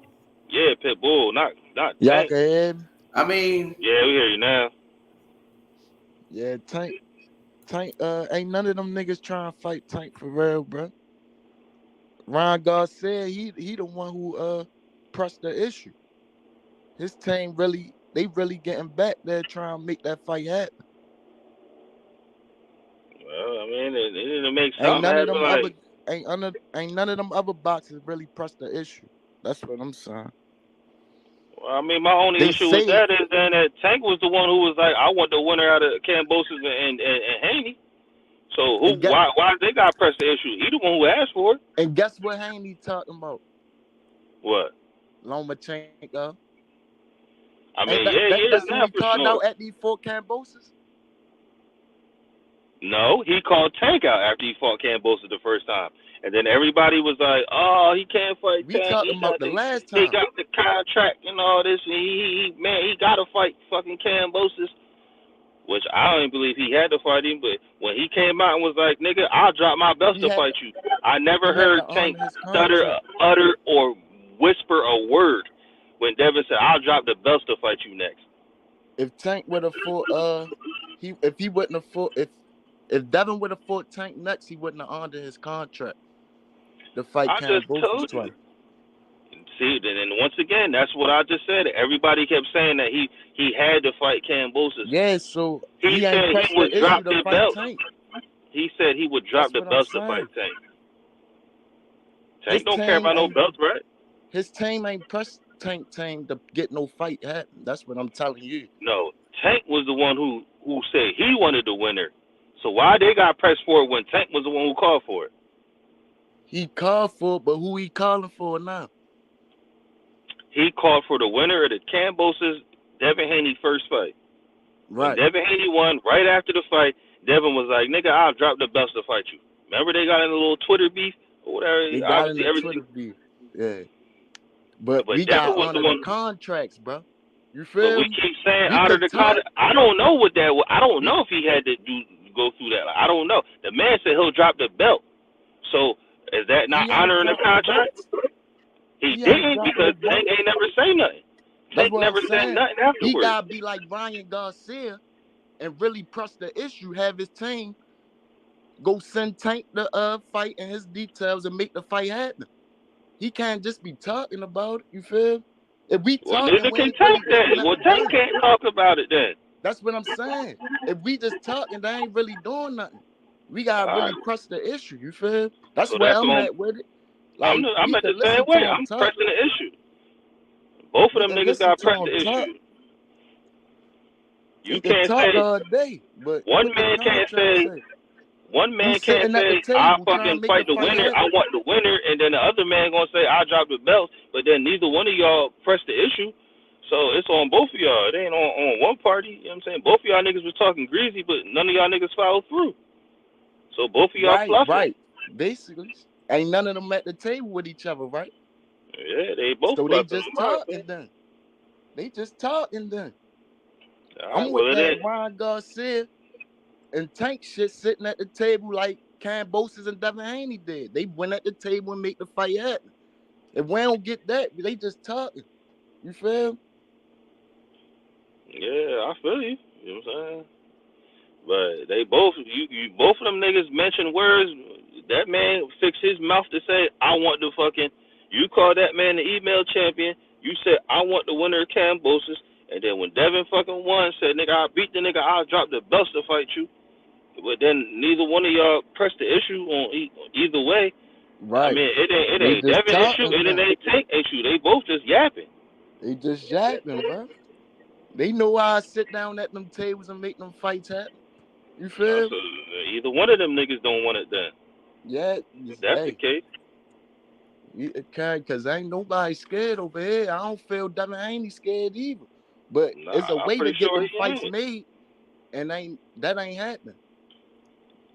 Yeah, Pitbull, not Y'all Tank. can hear me? I mean... Yeah, we hear you now. Yeah, Tank, ain't none of them niggas trying to fight Tank for real, bro. Ryan Garcia, he the one who pressed the issue. His team really getting back there trying to make that fight happen. Well, I mean, it makes Ain't something none of happen. them Like, ain't none of them other boxers really pressed the issue. That's what I'm saying. well, I mean, my only They issue with say that is then that Tank was the one who was like, I want the winner out of Kambosos and Haney. So and get why they got pressed the issue? He the one who asked for it. and guess what Haney talking about? What? Lomachenko. I Ain't mean, yeah, he is that's who now he for called sure. out at these 4 Cambosas? No, he called Tank out after he fought Kambosos the first time. And then everybody was like, oh, he can't fight We Tank. talking about the last He time. got the contract and all this. And he got to fight fucking Kambosos. Which I don't even believe he had to fight him, but when he came out and was like, nigga, I'll drop my belt to fight you. I never He had heard to Tank honor his stutter, contract. utter, or whisper a word when Devin said, I'll drop the belts to fight you next. If Tank would have fought if he wouldn't have fought if Devin would have fought Tank next, he wouldn't have honored his contract to fight I just Kambosos told you. twice. See, and once again, that's what I just said. Everybody kept saying that he had to fight Kambosos. Yeah, so He he ain't said pressed he would the drop issue to the fight belt. Tank. He said he would drop That's the what I'm belts to fight saying. Tank. His Tank don't care team about no ain't belts, right? his team ain't pressed Tank to get no fight happen. That's what I'm telling you. No, Tank was the one who said he wanted the winner. So why they got pressed for it when Tank was the one who called for it? He called for it, but who he calling for now? He called for the winner of the Kambosos Devin Haney first fight. When Right. Devin Haney won, right after the fight, Devin was like, nigga, I'll drop the belts to fight you. Remember they got in a little Twitter beef or whatever? They got in the Twitter beef. Yeah. But we Devin got was the honor the one. contracts, bro. You But feel we me? keep saying We out of could the talk. contract. I don't know what that was. I don't know if he had to go through that. Like, I don't know. The man said he'll drop the belt. So is that not He ain't honoring the dropped the contract? belts. He He ain't didn't dropped because no Tank belts. ain't never say nothing. That's Tank what I'm never said saying. nothing He afterwards. gotta be like Ryan Garcia and really press the issue, have his team go send Tank the fight and his details and make the fight happen. He can't just be talking about it, you feel? If we Well, talking, neither we can ain't Tank really then. getting Well, nothing Tank done. can't talk about it then. That's what I'm saying. If we just talking, they ain't really doing nothing. We gotta really press the issue, you feel? That's So where that's I'm on. at with it. Like, I'm we at the could same listen way. to him I'm talk. pressing the issue. Both of We them could niggas listen got to pressed him the talk. issue. You He could can't talk say all day, but one what the man can't contract say. say? One man He's can't sitting at the say I table trying to fucking make the fight the fight winner. I happen. want the winner, and then the other man gonna say I drop the belt. But then neither one of y'all pressed the issue, so it's on both of y'all. It ain't on one party. You know what I'm saying? Both of y'all niggas was talking greasy, but none of y'all niggas followed through. So both of y'all fluffing. Right. Basically, ain't none of them at the table with each other, right? Yeah, they both So they fluffing. just talking then. They just talking then. All I'm right, with well, it that ain't. Ryan Garcia and Tank shit sitting at the table like Kambosos and Devin Haney did. They went at the table and make the fight happen. If we don't get that, they just talking. You feel? Yeah, I feel you. You know what I'm saying? But they both, you both of them niggas mentioned words. That man fixed his mouth to say, I want the fucking, you call that man the email champion. You said, I want the winner of Kambosos. And then when Devin fucking won, said, nigga, I'll beat the nigga, I'll drop the belts to fight you. But then neither one of y'all pressed the issue on either way. I Right. mean, it They ain't just Devin issue, talking and it then. ain't Tank issue. They both just yapping. They just yapping, bro. They know how I sit down at them tables and make them fights happen. You feel? So either one of them niggas don't want it done. Yeah. If that's the case. Because ain't nobody scared over here. I don't feel Devin Haney scared either. But it's a I'm way to pretty get sure them he fights ain't. made, and that ain't happening.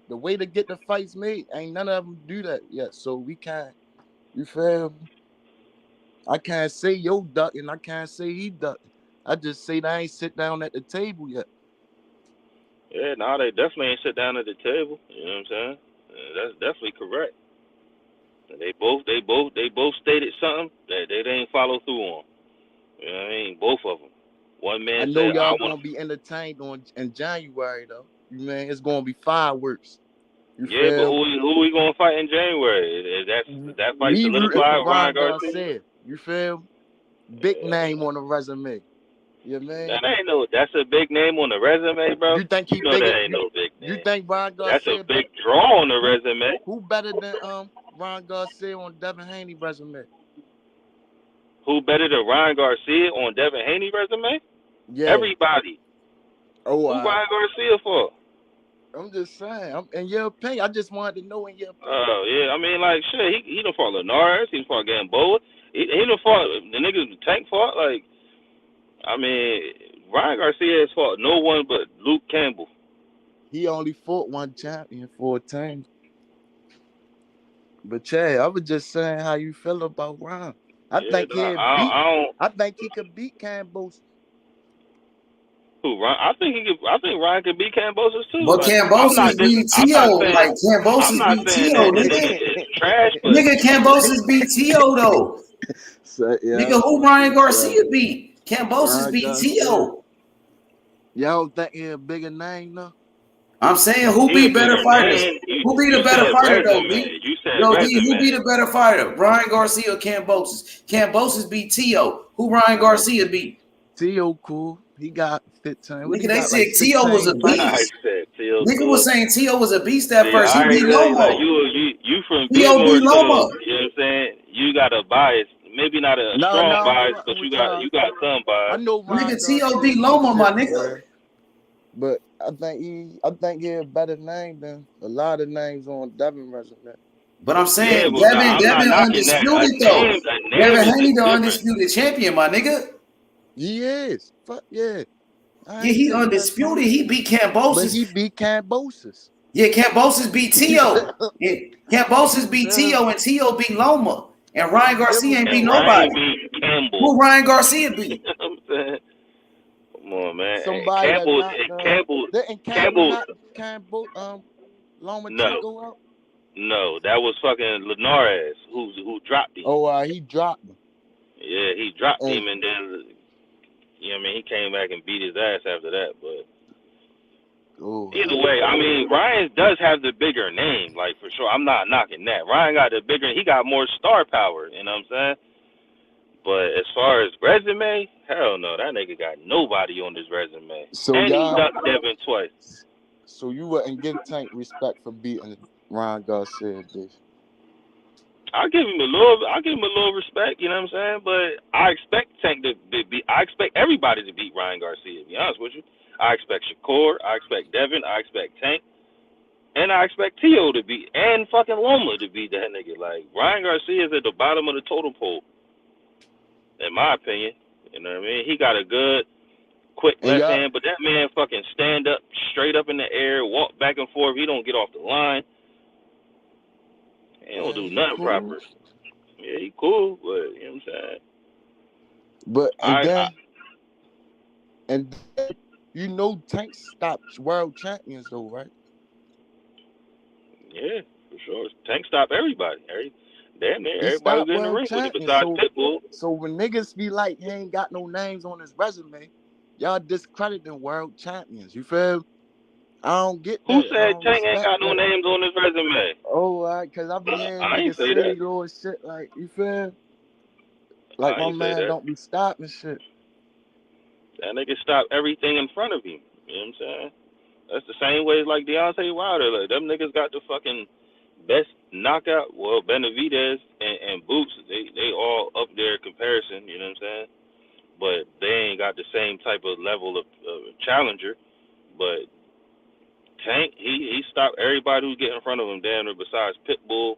The way to get the fights made, ain't none of them do that yet. So we can't. You feel me? I can't say yo ducking. I can't say he ducking. I just say they ain't sit down at the table yet. Yeah, no, they definitely ain't sit down at the table. You know what I'm saying? That's definitely correct. They both stated something that they didn't follow through on. You know what I mean? Both of them. One I man know said, "I y'all want." gonna be entertained in January though. You man, it's gonna be fireworks. You Yeah, but feel? who we gonna fight in January? Is that fight We rooting solidified? for Ryan Ryan Garcia. Garcia. You feel? Big name on the resume. You man? That's a big name on the resume, bro. You think You he know bigger? that ain't no big You think Ryan That's Garcia a big draw on the resume. Who better than Ryan Garcia on Devin Haney resume? Who better than Ryan Garcia on Devin Haney resume? Yeah. Everybody. Oh, Who Ryan Garcia for? I'm just saying. In your opinion, I just wanted to know in your opinion. Oh yeah, I mean like shit. He done fought Linares. He done fought Gamboa. He done fought the niggas the Tank fought. Like, I mean, Ryan Garcia has fought no one but Luke Campbell. He only fought one champion for a team. But Chad, I was just saying how you feel about Ryan. I think he could beat Cambosis. Who Ryan? I think Ryan could beat Cambosis too. But like, Cambosis beat T.O. Like Cambosis beat T.O. Nigga is trash. But nigga, Cambosis beat T.O. though. So, yeah, nigga, who Ryan Garcia beat? Cambosis beat T.O. Y'all don't think he's a bigger name though? I'm saying who beat better fighters? Who beat a better fighter though, D? Yo, D, who beat a better fighter? Ryan Garcia or Cambosis? Cambosis beat T.O. Who Ryan Garcia beat? T.O. cool. He got 15. Nigga, they said T.O. was a beast. Nigga was saying T.O. was a beast at first. He beat Lomo. Lomo. You from T.O. Biltmore, beat Lomo. you know what I'm saying? You got a bias. Maybe not a strong bias, but you got some bias. I know nigga, T.O. beat Lomo, my nigga. But I think he a better name than a lot of names on Devin resume. But I'm saying Devin undisputed though. Devin Haney the undisputed champion, my nigga. He is. Fuck yeah. Yeah, he undisputed. He beat Cambosis. But he beat Cambosis. Yeah, Cambosis beat T.O. Yeah, Cambosis beat T.O. and T.O. beat Loma. And Ryan Garcia ain't beat nobody. Who Ryan Garcia beat? I'm saying, come on, man. Somebody Campbell. Lomachenko out? No, that was fucking Linares who dropped him. Oh, he dropped him. Yeah, he dropped him, and then you know what I mean, he came back and beat his ass after that. But either way, I mean, Ryan does have the bigger name, like for sure. I'm not knocking that. Ryan got the bigger. He got more star power. You know what I'm saying? But as far as resume, hell no, that nigga got nobody on his resume. So and he ducked Devin twice. So you wouldn't give Tank respect for beating Ryan Garcia, bitch? I'll give him a little respect, you know what I'm saying? But I expect Tank to beat. I expect everybody to beat Ryan Garcia. To be honest with you, I expect Shakur, I expect Devin, I expect Tank, and I expect T.O. to beat and fucking Loma to beat that nigga. Like Ryan Garcia is at the bottom of the totem pole, in my opinion. You know what I mean? He got a good, quick left hand, but that man fucking stand up, straight up in the air, walk back and forth. He don't get off the line. He don't do nothing proper. Yeah, he cool, but you know what I'm saying. But and you know Tank stops world champions though, right? Yeah, for sure. Tank stop everybody. Damn near everybody in the ring with him besides Pitbull. So when niggas be like he ain't got no names on his resume, y'all discrediting world champions. You feel? I don't get that. Who said Tank ain't got no names on his resume? Oh, because I be hearing niggas say that shit like, you feel? Like my man don't be stopping shit. That nigga stop everything in front of him. You know what I'm saying? That's the same way like Deontay Wilder. Like them niggas got the fucking best knockout. Well, Benavidez and Boots, they all up there comparison. You know what I'm saying? But they ain't got the same type of level of challenger. But Tank, he stopped everybody who get in front of him damn near besides Pitbull.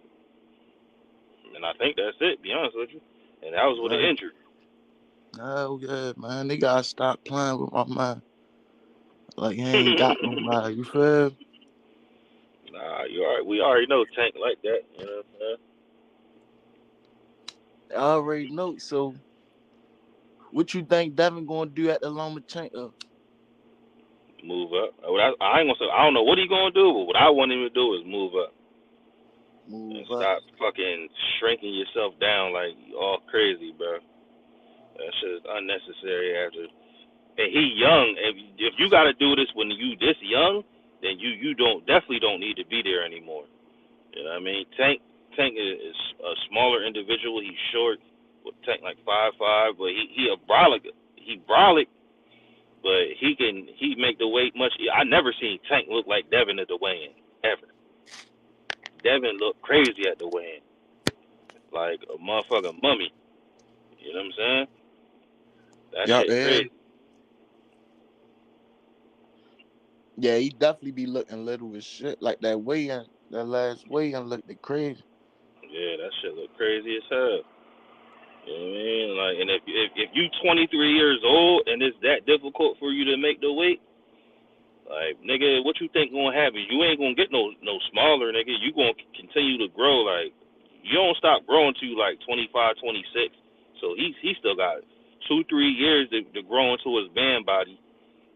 And I think that's it, be honest with you. And that was with an injury. Oh, yeah, man. They gotta stop playing with my mind. Like, he ain't got nobody. You feel? Nah, we already know Tank like that. You know what I'm saying? I already know. So, what you think Devin gonna do at the Lomachenko? Move up. I ain't gonna say. I don't know what he gonna do, but what I want him to do is move up. Stop fucking shrinking yourself down like all crazy, bro. That shit is unnecessary. And he young. If you got to do this when you this young, then you definitely don't need to be there anymore. You know what I mean? Tank is a smaller individual. He's short. Tank like 5'5", but he a brolic. He brolic. but he make the weight much. I never seen Tank look like Devin at the weigh-in ever. Devin looked crazy at the weigh-in, like a motherfucking mummy. You know what I'm saying? That Yeah, shit crazy. Yeah, he definitely be looking little as shit. Like that weigh-in, that last weigh-in looked crazy. Yeah, that shit look crazy as hell. You know what I mean? Like, and if you 23 years old and it's that difficult for you to make the weight, like, nigga, what you think gonna happen? You ain't gonna get no smaller, nigga. You gonna continue to grow. Like, you don't stop growing to like 25, 26. So he still got 2-3 years to grow into his band body,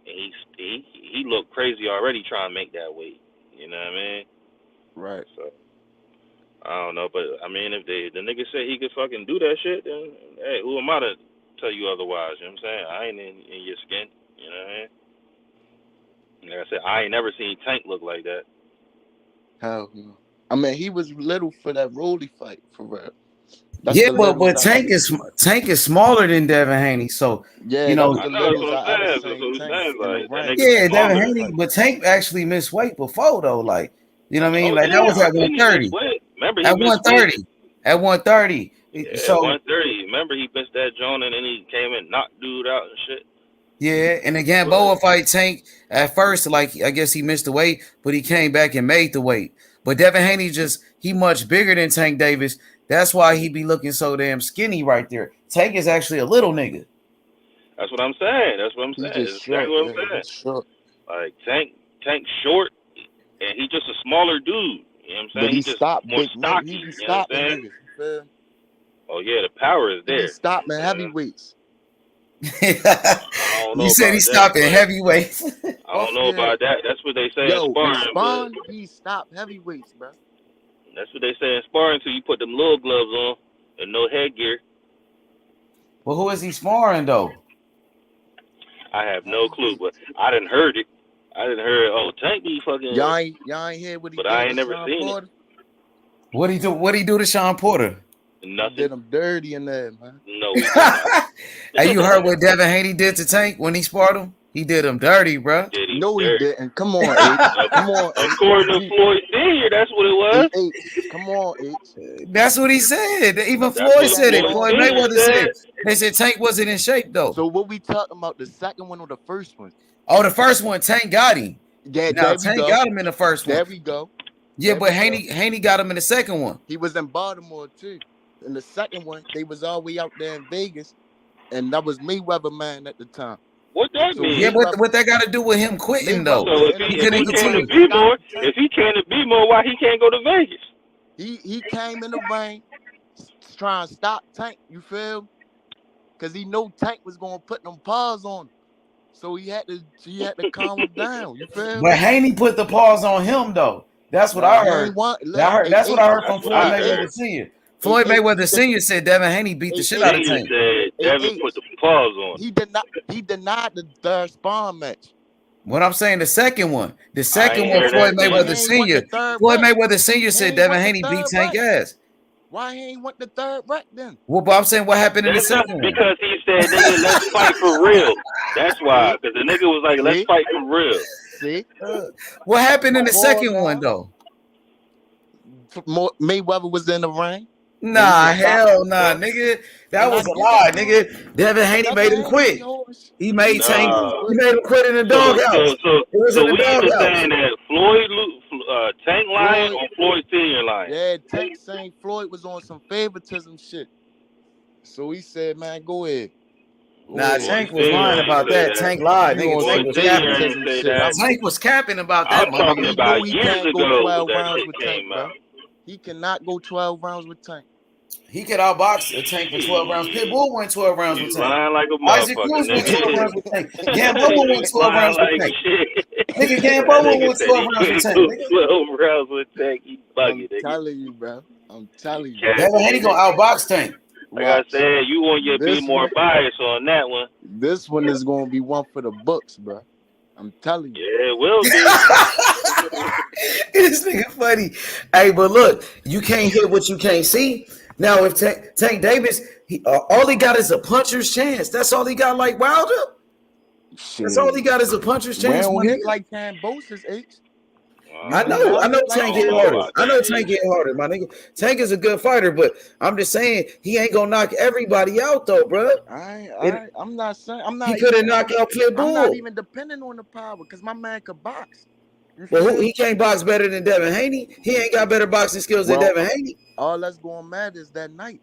and he looked crazy already trying to make that weight. You know what I mean? Right. So I don't know, but I mean, if the nigga say he could fucking do that shit, then hey, who am I to tell you otherwise? You know what I'm saying? I ain't in your skin. You know what I mean? Like I said, I ain't never seen Tank look like that. Hell no. I mean, he was little for that Rolly fight, for real. That's but Tank is smaller than Devin Haney, so yeah, you know. That's what I'm saying. Yeah, Devin Haney, but Tank actually missed weight before though, like you know what I mean. Like that was at 130. Remember, at 130. At 130. Yeah, so 130. Remember, he missed that joint and then he came and knocked dude out and shit. Yeah, and the Gamboa fight, Tank at first, like I guess he missed the weight, but he came back and made the weight. But Devin Haney he much bigger than Tank Davis. That's why he be looking so damn skinny right there. Tank is actually a little nigga. That's what I'm saying. That's exactly what I'm saying. Short. Like Tank short, and he just a smaller dude. You know what I'm saying? But he just stopped more big stocky. He be You know what I'm stopping saying? niggas. You feel? Oh yeah, the power is there. He stopping heavyweights. You said he stopped at heavyweights. I don't know about that. That's what they say in sparring. He stopped heavyweights, bro. That's what they say in sparring until you put them little gloves on and no headgear. Well, who is he sparring though? I have no clue, but I didn't heard it. Oh, Tank be fucking. Y'all ain't hear what he did. But I ain't never Sean seen Porter? it. What he do to Sean Porter? Nothing. He did him dirty in there, man. No. Hey, you heard what Devin Haney did to Tank when he sparred him? He did him dirty, bro. No, he didn't. Come on, H. Come on. According to Floyd Sr., that's what it was. Come on, H. That's what he said. Even Floyd said it. Floyd Mayweather said it. They said Tank wasn't in shape, though. So what we talking about, the second one or the first one? Oh, the first one, Tank got him. Yeah, now, Tank got him in the first one. There we go. Yeah, but Haney got him in the second one. He was in Baltimore, too. In the second one, they was all the way out there in Vegas, and that was Mayweather man at the time. What that mean? Yeah, but what that got to do with him quitting, though? So if he can't be more, why he can't go to Vegas? He came in the ring trying to stop Tank, you feel? Because he know Tank was going to put them paws on him. So he had to calm him down, you feel? But Haney put the paws on him, though. That's what I heard. That's what I heard from Floyd Mayweather Sr. Floyd Mayweather Sr. said Devin Haney beat the shit out of Tank. Devin put the paws on. He denied the third spawn match. What I'm saying, the second one, Floyd Mayweather Sr. Floyd Mayweather Sr. said Devin Haney beat Tank ass. Why he ain't want the third rec then? Well, but I'm saying what happened in the second one? Because he said, nigga, let's fight for real. That's why. Because the nigga was like, let's fight for real. See? What happened in the second one, though? Mayweather was in the ring. Nah, hell nah, nigga. That was a lie, nigga. Devin Haney made him quit. He made Tank. He made him quit in the doghouse. So we just saying that Tank lying or Floyd Sr. lying? Yeah, Tank saying Floyd was on some favoritism shit. So he said, man, go ahead. Nah, Tank was lying about that. Tank lied, nigga. Tank was capping about that. I'm talking about years ago that shit came out. He cannot go 12 rounds with Tank. He could outbox a Tank for 12 rounds. Pitbull went 12 rounds with Tank. Lying like a Isaac Cruz went 12 rounds with Tank. Gamboa went 12 rounds with Tank. Nigga, Gamboa went 12 rounds with Tank. 12 rounds with Tank. He bugging, nigga. I'm telling you, bro. I'm telling you. Devin Haney gonna outbox Tank. Like I said, you want to be more biased on that one. This one is gonna be one for the books, bro. I'm telling you. Yeah, it will be. This nigga funny. Hey, but look, you can't hit what you can't see. Now, if Tank Davis, all he got is a puncher's chance. That's all he got, like Wilder. That's all he got is a puncher's chance. We don't hit like Kambosos, H. I know Tank hit harder. I know Tank hit harder, my nigga. Tank is a good fighter, but I'm just saying he ain't gonna knock everybody out though, bro. I'm not saying He couldn't knock out Pitbull. I'm not even depending on the power because my man could box. Well, he can't box better than Devin Haney. He ain't got better boxing skills than Devin Haney. All that's gonna matter is that night.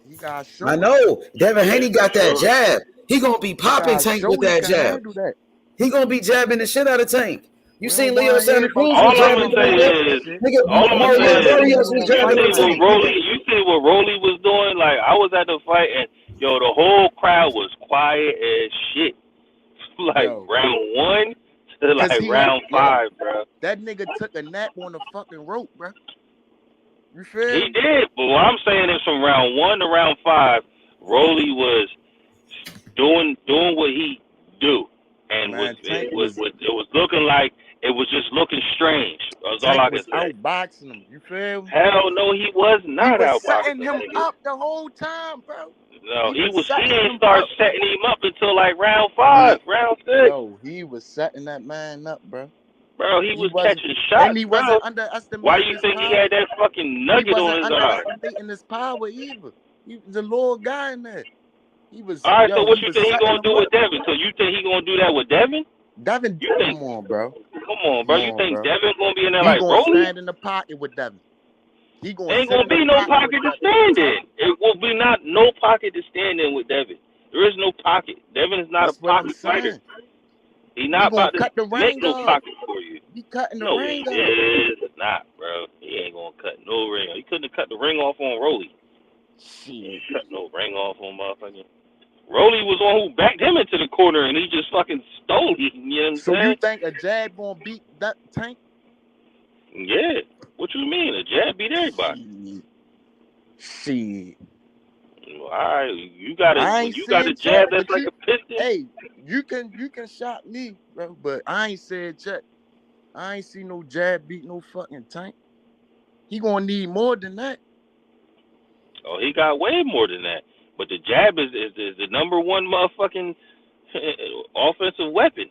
He got show. I know. Devin Haney got that jab. He gonna be popping Tank with that jab. He gonna be jabbing the shit out of Tank. You seen Leo Santa Cruz? All I'm gonna say is, you see what Rolly was doing? Like, I was at the fight and yo, the whole crowd was quiet as shit. Like round 1 to like round 5, bro. That nigga took a nap on the fucking rope, bro. You feel? He did, but what I'm saying is from round 1 to round 5, Rolly was doing what he do, and it was looking like it was just looking strange. That's all I can say. Outboxing him, you feel? Hell no, he was not outboxing him. Setting him up the whole time, bro. No, he didn't start setting him up until like round 5, round 6. No, he was setting that man up, bro. Bro, he was catching shots. And he wasn't underestimating. Why you think he had that fucking nugget on his arm? He wasn't underestimating his power either. He was a little guy in there. He was. All right, so what you think he gonna do with Devin? So you think he gonna do that with Devin? Devin, come on, bro. Come on, bro. You think Devin gonna be in there like Rolly? He gonna stand in the pocket with Devin. He gonna ain't gonna be no pocket to stand in. It will be no pocket to stand in with Devin. There is no pocket. Devin is not a pocket fighter. He's not about to make no pocket for you. He cutting the ring off. No, he is not, bro. He ain't gonna cut no ring. He couldn't have cut the ring off on Rolly. He ain't cut no ring off on motherfucking. Rolly was on who backed him into the corner, and he just fucking stole him. You know what I'm saying? So you think a jab gonna beat that Tank? Yeah. What you mean? A jab beat everybody. Shit. All right, you got a jab that's like a piston. Hey, you can shot me, bro, but I ain't said check. I ain't see no jab beat no fucking Tank. He gonna need more than that. Oh, he got way more than that. But the jab is the number one motherfucking offensive weapon.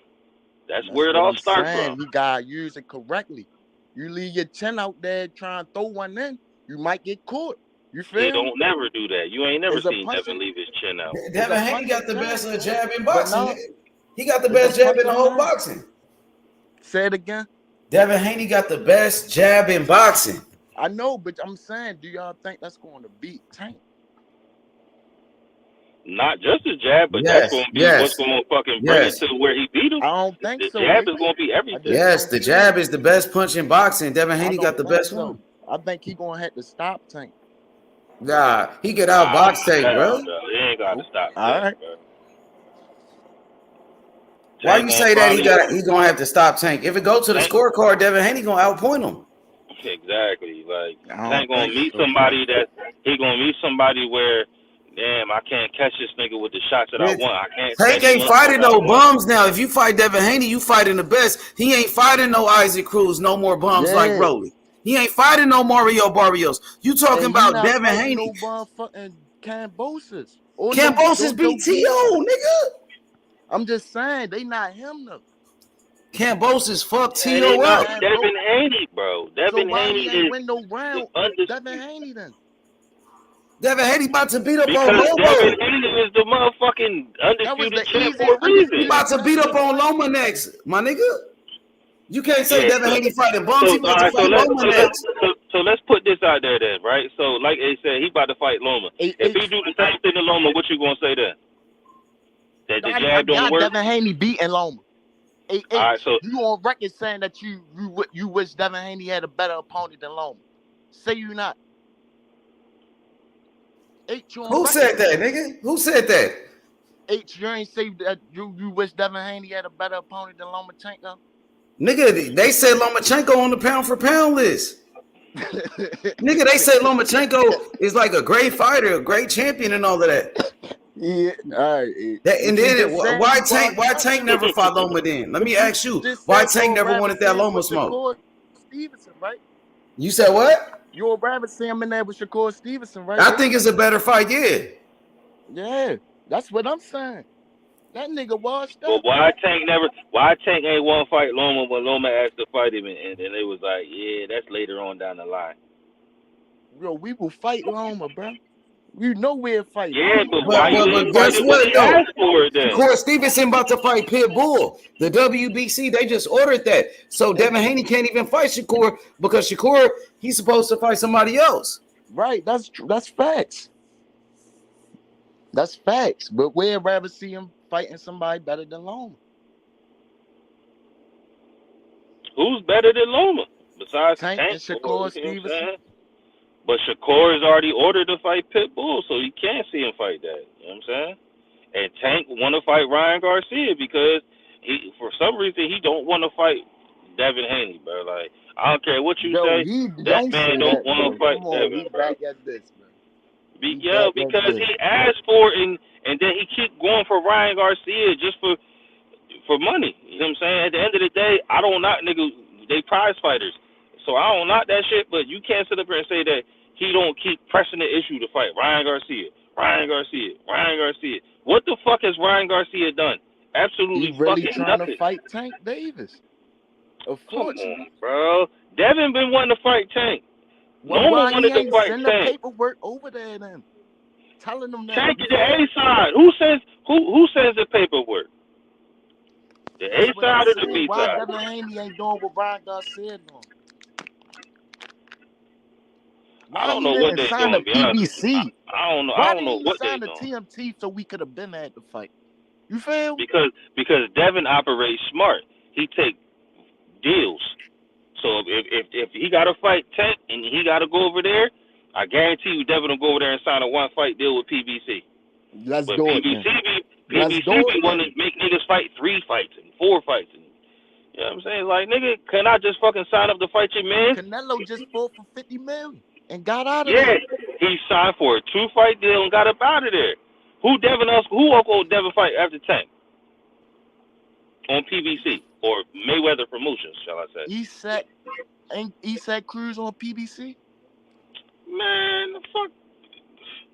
That's where it all starts from. He gotta use it correctly. You leave your chin out there trying to throw one in, you might get caught. You feel? He don't never do that. You ain't never seen Devin leave his chin out. Devin Haney got the best jab in boxing. He got the best jab in the whole boxing. Say it again. Devin Haney got the best jab in boxing. I know, but I'm saying, do y'all think that's going to beat Tank? Not just a jab, but that's going to be what's going to fucking bring it to where he beat him. I don't think so. The jab is going to be everything. Yes, the jab is the best punch in boxing. Devin Haney got the best one. I think he's going to have to stop Tank. Nah, he get outbox Tank, bro. He ain't got to stop. All right. Bro. Why you say that he's going to have to stop Tank? If it go to the scorecard, Devin Haney going to outpoint him. Exactly. Like, Tank going to meet somebody he going to meet somebody where, damn, I can't catch this nigga with the shots that I want. I can't. Tank ain't fighting no bums now. If you fight Devin Haney, you fighting the best. He ain't fighting no Isaac Cruz, no more bums like Rolly. He ain't fighting no Mario Barrios. You talking about Devin Haney? No fucking Kambosos. Kambosos beat T.O., nigga. I'm just saying, they not him though. Kambosos fuck T.O. up. Devin Haney, bro. Devin Haney is win no round. Devin Haney then. Devin Haney about to beat up because on Loma. Devin Haney is the motherfucking undisputed champ for a reason. He about to beat up on Loma next, my nigga. You can't say Devin Haney fighting bums. He about to fight Loma next. So let's put this out there then, right? So like they said, he about to fight Loma. If he do the same thing to Loma, what you gonna say then? That the jab don't work? Devin Haney beating Loma. All right, so you on record saying that you wish Devin Haney had a better opponent than Loma. Say you not. Who said that, nigga? Who said that? You ain't say that you wish Devin Haney had a better opponent than Lomachenko? Nigga, they said Lomachenko on the pound for pound list. Nigga, they say Lomachenko is like a great fighter, a great champion, and all of that. Yeah, all right. And then why Tank never fought Loma then? Let me ask you, why Tank never wanted that Loma smoke? Stevenson, right? You said what? You a rabbit Sam in there with Shakur Stevenson, right? I think it's a better fight, yeah. Yeah, that's what I'm saying. That nigga washed Well, up. why Tank ain't want to fight Loma when Loma asked to fight him, and then it was like, yeah, that's later on down the line. Bro, we will fight Loma, bro. We know we'll fight him. Yeah, but why you didn't fight guess it when what he though? asked for it then? Shakur Stevenson about to fight Pitbull. The WBC, they just ordered that. So Devin Haney can't even fight Shakur because Shakur, he's supposed to fight somebody else. Right, that's facts. That's facts. But we'd rather see him fighting somebody better than Loma. Who's better than Loma besides Tank and Shakur Stevenson? But Shakur is already ordered to fight Pitbull, so you can't see him fight that. You know what I'm saying? And Tank want to fight Ryan Garcia because he, for some reason, he don't want to fight Devin Haney, bro. Like, I don't care what you say, that man don't want to fight Devin, bro. Because he asked for it, and then he keep going for Ryan Garcia just for money. You know what I'm saying? At the end of the day, I don't knock niggas. They prize fighters. So I don't knock that shit, but you can't sit up here and say that he don't keep pressing the issue to fight Ryan Garcia. What the fuck has Ryan Garcia done? Absolutely he really fucking trying nothing. to fight Tank Davis. Come on, bro. Devin been wanting to fight Tank. Well, no why one wanted he to ain't fight send the Tank. paperwork over there then? Telling them that. Tank is the A side. Who sends the paperwork? The A side or the B Why side? Devin Haney ain't doing what Ryan Garcia doing? I don't know what they're doing. To be honest, I don't know. Why I don't know what they're doing. doing. Why didn't he sign the TMT so we could have been at the fight? You feel? Because Devin operates smart. He take deals. So if he got to fight Tank and he got to go over there, I guarantee you Devin will go over there and sign a 1-fight deal with PBC. Let's but do PBC it. PBC want to make niggas fight 3 fights and 4 fights. And, you know what I'm saying? Like, nigga, can I just fucking sign up to fight your man? Canelo just fought for $50 million and got out of there. Yeah, he signed for a 2-fight deal and got up out of there. Who will Devin fight after Tank? On PBC or Mayweather Promotions, shall I say? He said Cruz on PBC? Man, the fuck.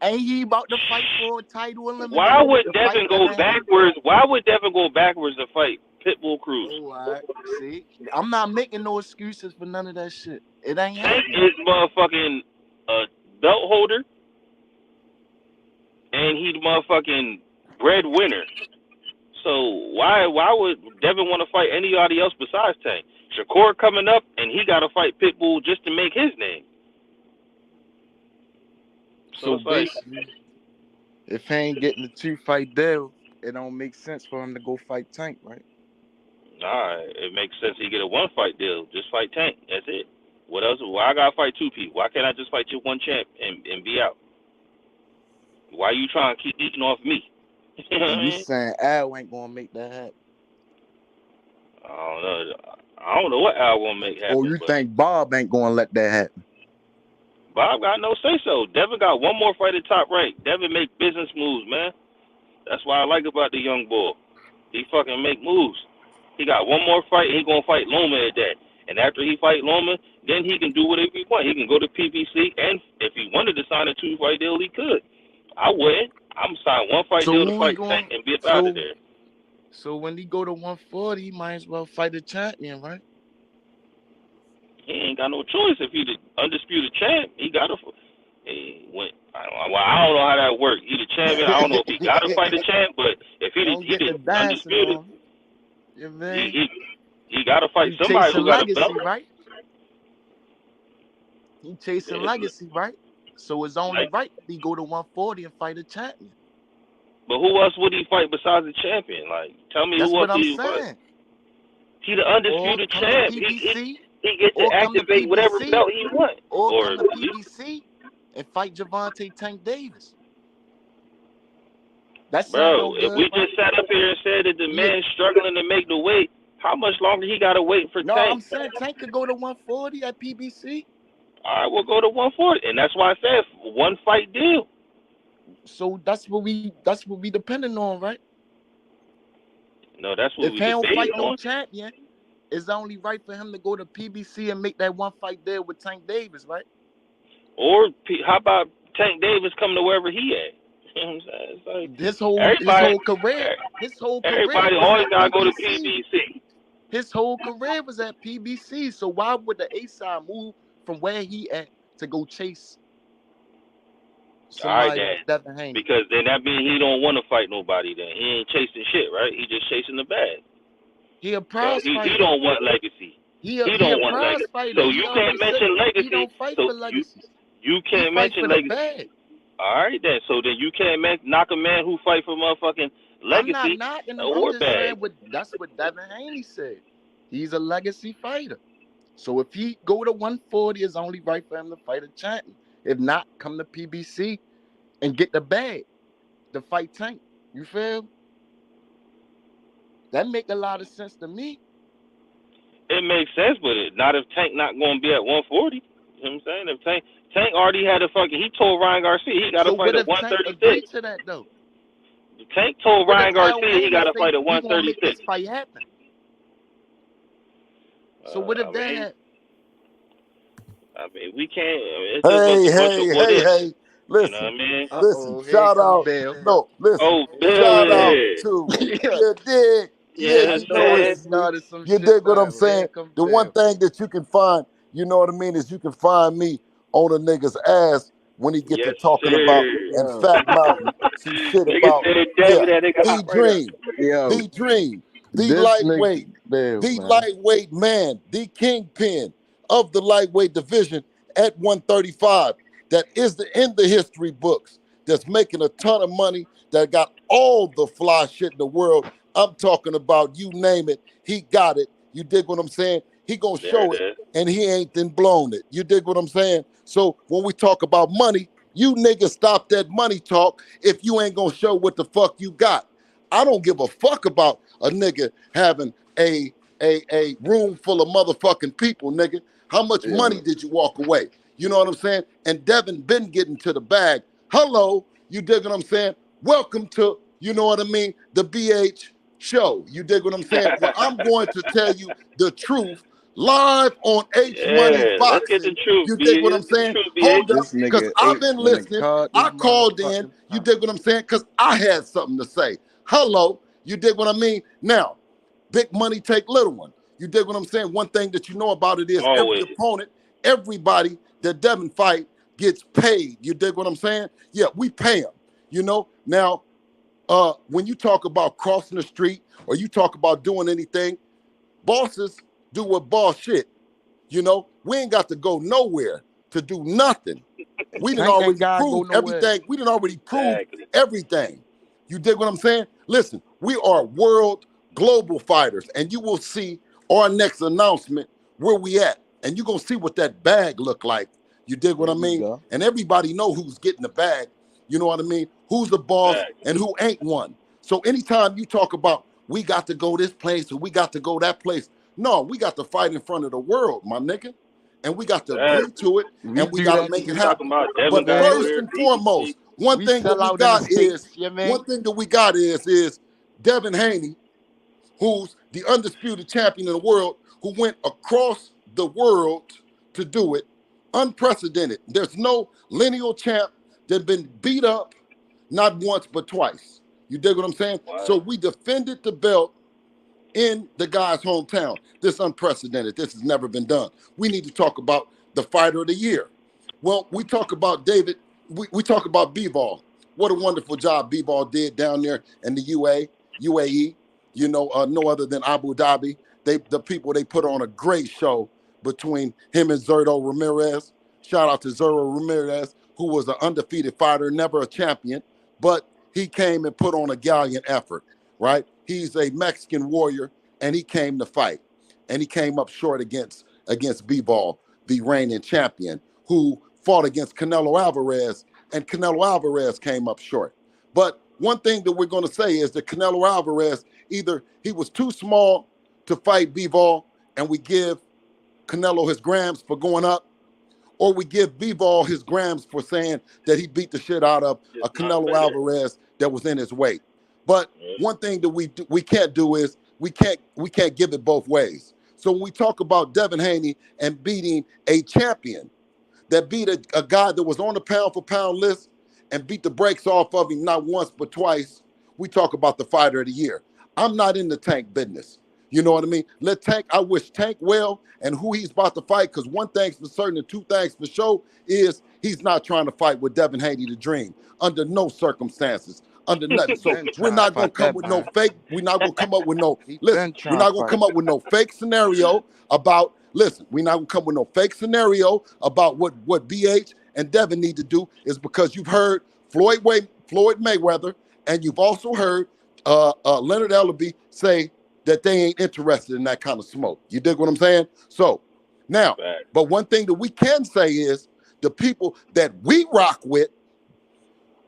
Ain't he about to fight for a title elimination? Why would Devin go backwards? Why would Devin go backwards to fight Pitbull Cruz? Oh, all right. See, I'm not making no excuses for none of that shit. It ain't Tank happening. is motherfucking belt holder, and he's motherfucking breadwinner. So why would Devin want to fight anybody else besides Tank? Shakur coming up, and he got to fight Pitbull just to make his name. So basically, if he ain't getting the 2-fight deal, it don't make sense for him to go fight Tank, right? Nah, it makes sense he get a 1-fight deal. Just fight Tank. That's it. What else? Why I gotta fight 2 people? Why can't I just fight your one champ and be out? Why you trying to keep eating off me? And you saying Al ain't gonna make that happen? I don't know what Al gonna make happen. Or you think Bob ain't gonna let that happen? Bob got no say so. Devin got one more fight at top rank. Devin make business moves, man. That's what I like about the young boy. He fucking make moves. He got one more fight. He gonna fight Loma at that. And after he fight Loma, then he can do whatever he want. He can go to PBC, and if he wanted to sign a 2-fight deal, he could. I wouldn't. I'm signing 1-fight deal to fight Tank and be out of there. So when he go to 140, he might as well fight a champion, right? He ain't got no choice. If he's the undisputed champ, he got to. I don't know how that works. He the champion. I don't know if he got to fight the champ, but if he the undisputed, he got to fight somebody who got a belt. Right? He chasing legacy, right? So it's only right that he go to 140 and fight a champion. But who else would he fight besides the champion? Like, tell me who else would he fight? He the undisputed champ. He gets to activate whatever belt he wants. Or come to PBC and fight Javante Tank Davis. That's bro. If we just sat up here and said that the man's struggling to make the weight, how much longer he got to wait for Tank? No, I'm saying Tank could go to 140 at PBC. All right, we'll go to 140, and that's why I said 1-fight deal. So that's what we depending on, right? No, that's what if we he don't fight on. No champion, it's only right for him to go to PBC and make that 1-fight deal with Tank Davis, right? Or how about Tank Davis come to wherever he at? You know what I'm saying? It's like His whole career. His whole career everybody was always at gotta go to PBC. PBC. His whole career was at PBC. So why would the A side move from where he at to go chase All right, somebody then. like Devin Haney? Because then that means he don't want to fight nobody. Then he ain't chasing shit, right? He just chasing the bag. He a prize So fighter. he don't want legacy. He don't a want prize legacy. fighter. So He you can't already said mention legacy. he don't fight so for legacy. you He can't fight mention for the legacy. bag. All right, then. So then you can't knock a man who fight for motherfucking I'm not legacy knocking him. or I'm just bag. saying that's what Devin Haney said. He's a legacy fighter. So if he go to 140, it's only right for him to fight a champion. If not, come to PBC and get the bag to fight Tank. You feel? That make a lot of sense to me. It makes sense, but not if Tank not going to be at 140. You know what I'm saying? If Tank already had a fucking, he told Ryan Garcia he got to So fight what at if Tank 136. agree to that though? Tank told What Ryan if Al Garcia he got to say fight at we gonna make 136. this fight happen? So what if that happen? I mean, we can't. It's just a bunch of what ifs. Listen, You know what I mean? listen. Shout out. Bill. No, listen. Oh, Bill. Shout out Yeah. to you dig. Yeah, You know it's started some you dig what I'm saying? The one thing that you can find, you know what I mean, is you can find me on a nigga's ass when he gets to talking about and fat mouthing some shit Nigga about said Devin, that nigga the hot right dream, the dream, the this lightweight, nigga, the lightweight man, the kingpin of the lightweight division at 135. That is in the history books. That's making a ton of money. That got all the fly shit in the world. I'm talking about, you name it, he got it. You dig what I'm saying? He gonna show it, and he ain't then blown it. You dig what I'm saying? So when we talk about money, you niggas stop that money talk if you ain't gonna show what the fuck you got. I don't give a fuck about a nigga having a room full of motherfucking people, nigga. How much money did you walk away? You know what I'm saying? And Devin been getting to the bag. Hello, you dig what I'm saying? Welcome to, you know what I mean, the BH show. You dig what I'm saying? Well, I'm going to tell you the truth live on H Money let's get the Boxing. truth, You dig what I'm saying? Hold up, because I've been listening. I called in. You dig what I'm saying? Because I had something to say. Hello, you dig what I mean? Now, big money take little one. You dig what I'm saying? One thing that you know about it is every opponent, everybody that Devin fight gets paid. You dig what I'm saying? Yeah, we pay them. You know, now, when you talk about crossing the street or you talk about doing anything, bosses do what boss shit. You know, we ain't got to go nowhere to do nothing. We done already proved everything. We done already proved everything. You dig what I'm saying? Listen, we are world global fighters, and you will see our next announcement where we at, and you're gonna see what that bag look like. You dig what I mean? And everybody know who's getting the bag. You know what I mean? Who's the boss and who ain't one. So anytime you talk about we got to go this place or we got to go that place, no, we got to fight in front of the world, my nigga. And we got to agree to it, and we got to make it happen. But first and foremost, one thing that we got is Devin Haney, who's the undisputed champion in the world, who went across the world to do it, unprecedented. There's no lineal champ that's been beat up not once but twice. You dig what I'm saying? Wow. So we defended the belt in the guy's hometown. This unprecedented. This has never been done. We need to talk about the fighter of the year. Well, we talk about David. We talk about B-Ball. What a wonderful job B-Ball did down there in the UAE. You know, no other than Abu Dhabi. The people, they put on a great show between him and Zurdo Ramirez. Shout out to Zurdo Ramirez, who was an undefeated fighter, never a champion, but he came and put on a gallant effort, right? He's a Mexican warrior, and he came to fight. And he came up short against B-Ball, the reigning champion, who fought against Canelo Alvarez, and Canelo Alvarez came up short. But one thing that we're going to say is that Canelo Alvarez, either he was too small to fight B-Ball, and we give Canelo his grams for going up, or we give B-Ball his grams for saying that he beat the shit out of a Canelo Alvarez that was in his weight. But one thing that we can't do is we can't give it both ways. So when we talk about Devin Haney and beating a champion that beat a guy that was on the pound for pound list and beat the brakes off of him not once but twice, we talk about the fighter of the year. I'm not in the Tank business. You know what I mean? Let Tank, I wish Tank well and who he's about to fight, because one thing's for certain and two things for sure is he's not trying to fight with Devin Haney the Dream under no circumstances, under nothing. So we're not going to come with no fake, we're not going to come up with no, listen, we're not going to come up with no fake scenario about, listen, we're not going to come with no fake scenario about what BH and Devin need to do, is because you've heard Floyd Mayweather and you've also heard Leonard Ellerbe say that they ain't interested in that kind of smoke. You dig what I'm saying? So now, but one thing that we can say is the people that we rock with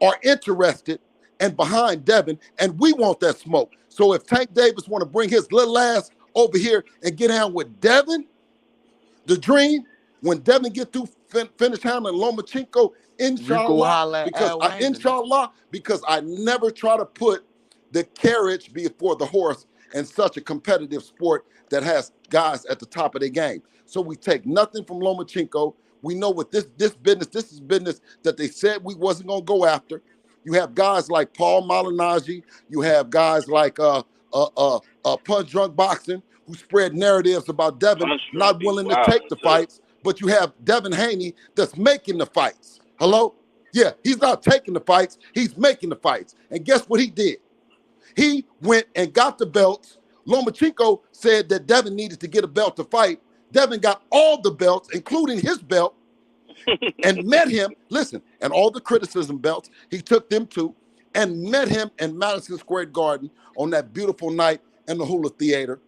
are interested and behind Devin, and we want that smoke. So if Tank Davis want to bring his little ass over here and get down with Devin, the Dream, when Devin get through finish handling Lomachenko, inshallah, because I never try to put the carriage before the horse in such a competitive sport that has guys at the top of their game. So we take nothing from Lomachenko. We know what this is business that they said we wasn't gonna go after. You have guys like Paul Malignaggi. You have guys like Punch Drunk Boxing, who spread narratives about Devin not willing to take the fights. But you have Devin Haney that's making the fights. Hello? Yeah, he's not taking the fights. He's making the fights. And guess what he did? He went and got the belts. Lomachenko said that Devin needed to get a belt to fight. Devin got all the belts, including his belt, and met him, listen, and all the criticism belts, he took them too, and met him in Madison Square Garden on that beautiful night in the Hula Theater,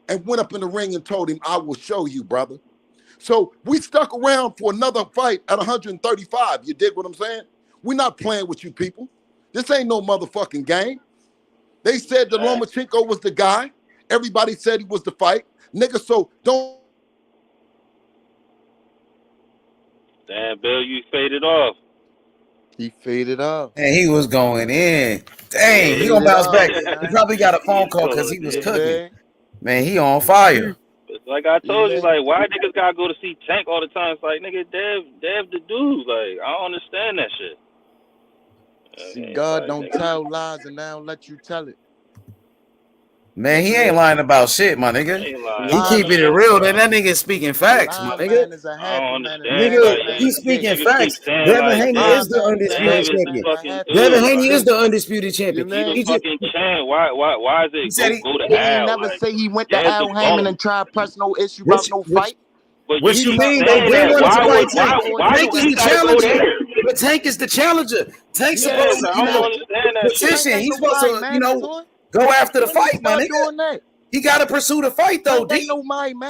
and went up in the ring and told him, I will show you, brother. So we stuck around for another fight at 135. You dig what I'm saying? We're not playing with you people. This ain't no motherfucking game. They said that Lomachenko was the guy. Everybody said he was the fight. Nigga, so don't. Damn, Bill, you faded off. He faded off. And he was going in. Dang, he gonna bounce back. He probably got a phone call because he was cooking. Man, he on fire. Like I told you, like, why niggas gotta go to see Tank all the time? It's like, nigga, Dev the dude. Like, I don't understand that shit. See, God don't tell lies and now let you tell it. Man, he ain't lying about shit, my nigga. He keeping it real. That nigga speaking facts, my nigga. Nigga, he's speaking facts. Devin Haney is the undisputed champion. Devin Haney is the undisputed champion. He fucking chant. Why is it go to He Al? ain't never say he went to Al Heyman and tried to press no issue about no fight. What you mean? They wanted to fight Tank. Tank is the challenger. But Tank is the challenger. Tank's supposed to, petition. He's supposed to, go after the fight, my nigga. He got to pursue the fight, though, D.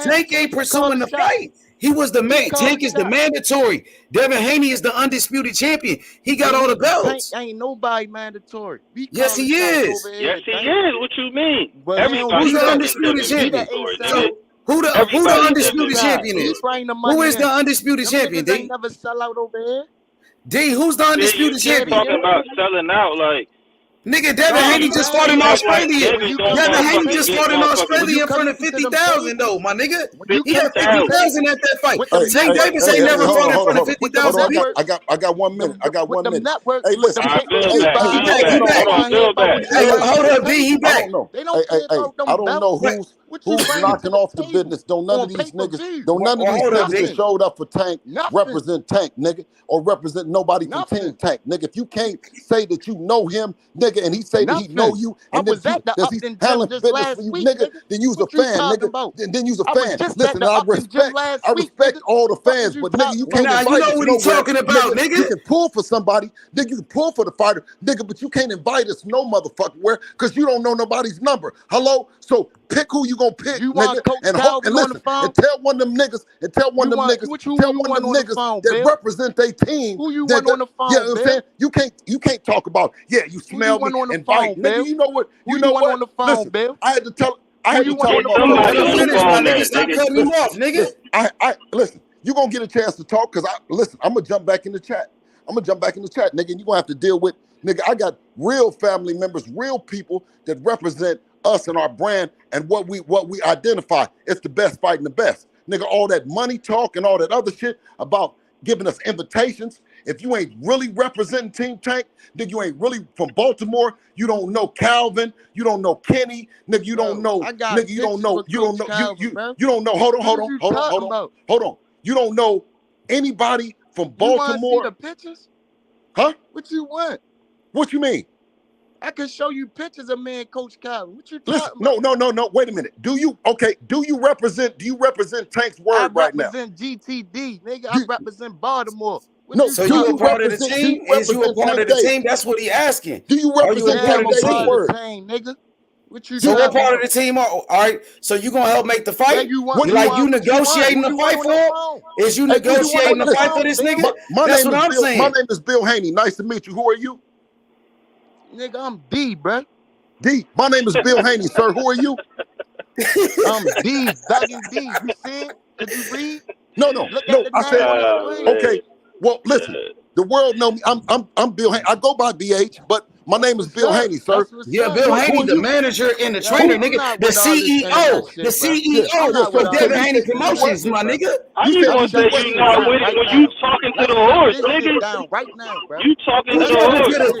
Tank ain't pursuing the fight. He was the man. Tank is the mandatory. Devin Haney is the undisputed champion. He got all the belts. Tank ain't nobody mandatory. Yes, he is. Yes, he is. What you mean? Who's the undisputed champion? Who the undisputed champion is? Who is the undisputed champion, D? Never sell out over here. D, who's the undisputed champion? Talking about selling out, like. Nigga, Devin Haney just fought in Australia. Devin Haney just fought in Australia in front of 50,000 though, my nigga. He had 50,000 at that fight. Tank Davis ain't never fought in front of 50,000. I got 1 minute. I got 1 minute. Hey, listen. He back. Hey, hold up, D. He back. I don't know who's knocking off the business. Don't none of these niggas that showed up for Tank represent Tank, nigga, or represent nobody from Team Tank, nigga. If you can't say that you know him, nigga, and he say that he know you, and he's handling business for you, nigga, then you's a fan, nigga. Then you's a fan. Listen, I respect all the fans, but nigga, you can't invite us. You know what he's talking about, nigga. You can pull for somebody, nigga. You can pull for the fighter, nigga, but you can't invite us no motherfucking where because you don't know nobody's number. Hello, so pick who you gonna pick, nigga, and listen, and tell one of them niggas, that represent their team. Who you want on the phone? Yeah, you know what I'm saying? You can't talk about, you smell me and fight, nigga. You know what? You know what? On the phone, listen, Bill? I had to tell him. Stop cutting him off, nigga. I listen. You gonna get a chance to talk because I'm gonna jump back in the chat. Nigga, and you gonna have to deal with, nigga. I got real family members, real people that represent us and our brand and what we identify. It's the best fighting the best. Nigga, all that money talk and all that other shit about giving us invitations If you ain't really representing Team Tank, nigga, you ain't really from Baltimore. You don't know Calvin. You don't know Kenny. Nigga, you don't know. Nigga, you don't know. You don't know. You don't know. Hold on. You don't know anybody from Baltimore. You want to see the pictures? Huh? What you want? What you mean? I can show you pictures of me and Coach Calvin. What you talking about? No. Wait a minute. Do you represent Tank's word right now? I represent GTD, nigga. I represent Baltimore. So you a part of the team? Is you a part of the team? That's what he asking. Do you represent Tank's word? Nigga. What you so what part about? of the team? All right. So you gonna help make the fight? Yeah, you negotiating the fight for him? Is you negotiating the fight for this nigga? That's what I'm saying. My name is Bill Haney. Nice to meet you. Who are you? Nigga, I'm D, bro. D. My name is Bill Haney, sir. Who are you? I'm D. Thuggin' D. You see it? Could you read? No. I said, okay. Well, listen. The world know me. I'm Bill Haney. I go by BH, but my name is Bill Haney, sir. Yeah, Bill Haney, the manager and the trainer, nigga. The CEO. The CEO for Devin Haney Promotions, my nigga. How you gonna say you not with it when you talking to the horse, nigga? Right now, bro. You talking to the horse. The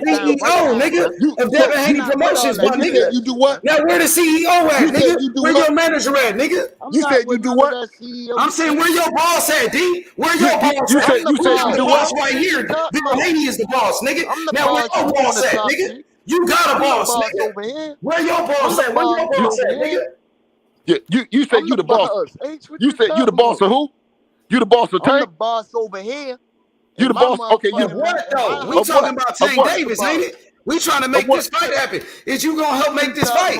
CEO, nigga, of Devin Haney Promotions, my nigga. You do what? Now where the CEO at, nigga? Where your manager at, nigga? You said you do what? I'm saying where your boss at, D? Where your boss at? You said you do what? Right here. Bill Haney is the boss, nigga. Now where your boss at, nigga? You got a boss, nigga. Over here. Where your boss at? Where your boss at, nigga? Yeah, you said you the boss. You said you the boss of who? You the boss of Tank? I'm the boss over here. You the boss? Okay, you what though? We talking about Tank Davis, ain't it? We trying to make this fight happen. Is you gonna help make this fight?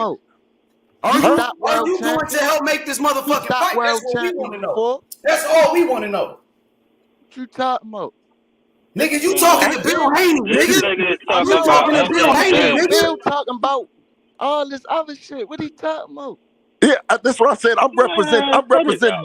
Are you going to help make this motherfucking fight? That's what we want to know. That's all we want to know. What you talking about? Nigga, you talking to Bill Haney, nigga. You talking to Bill Haney, nigga. Bill talking about all this other shit. What he talking about? Yeah, that's what I said. I'm represent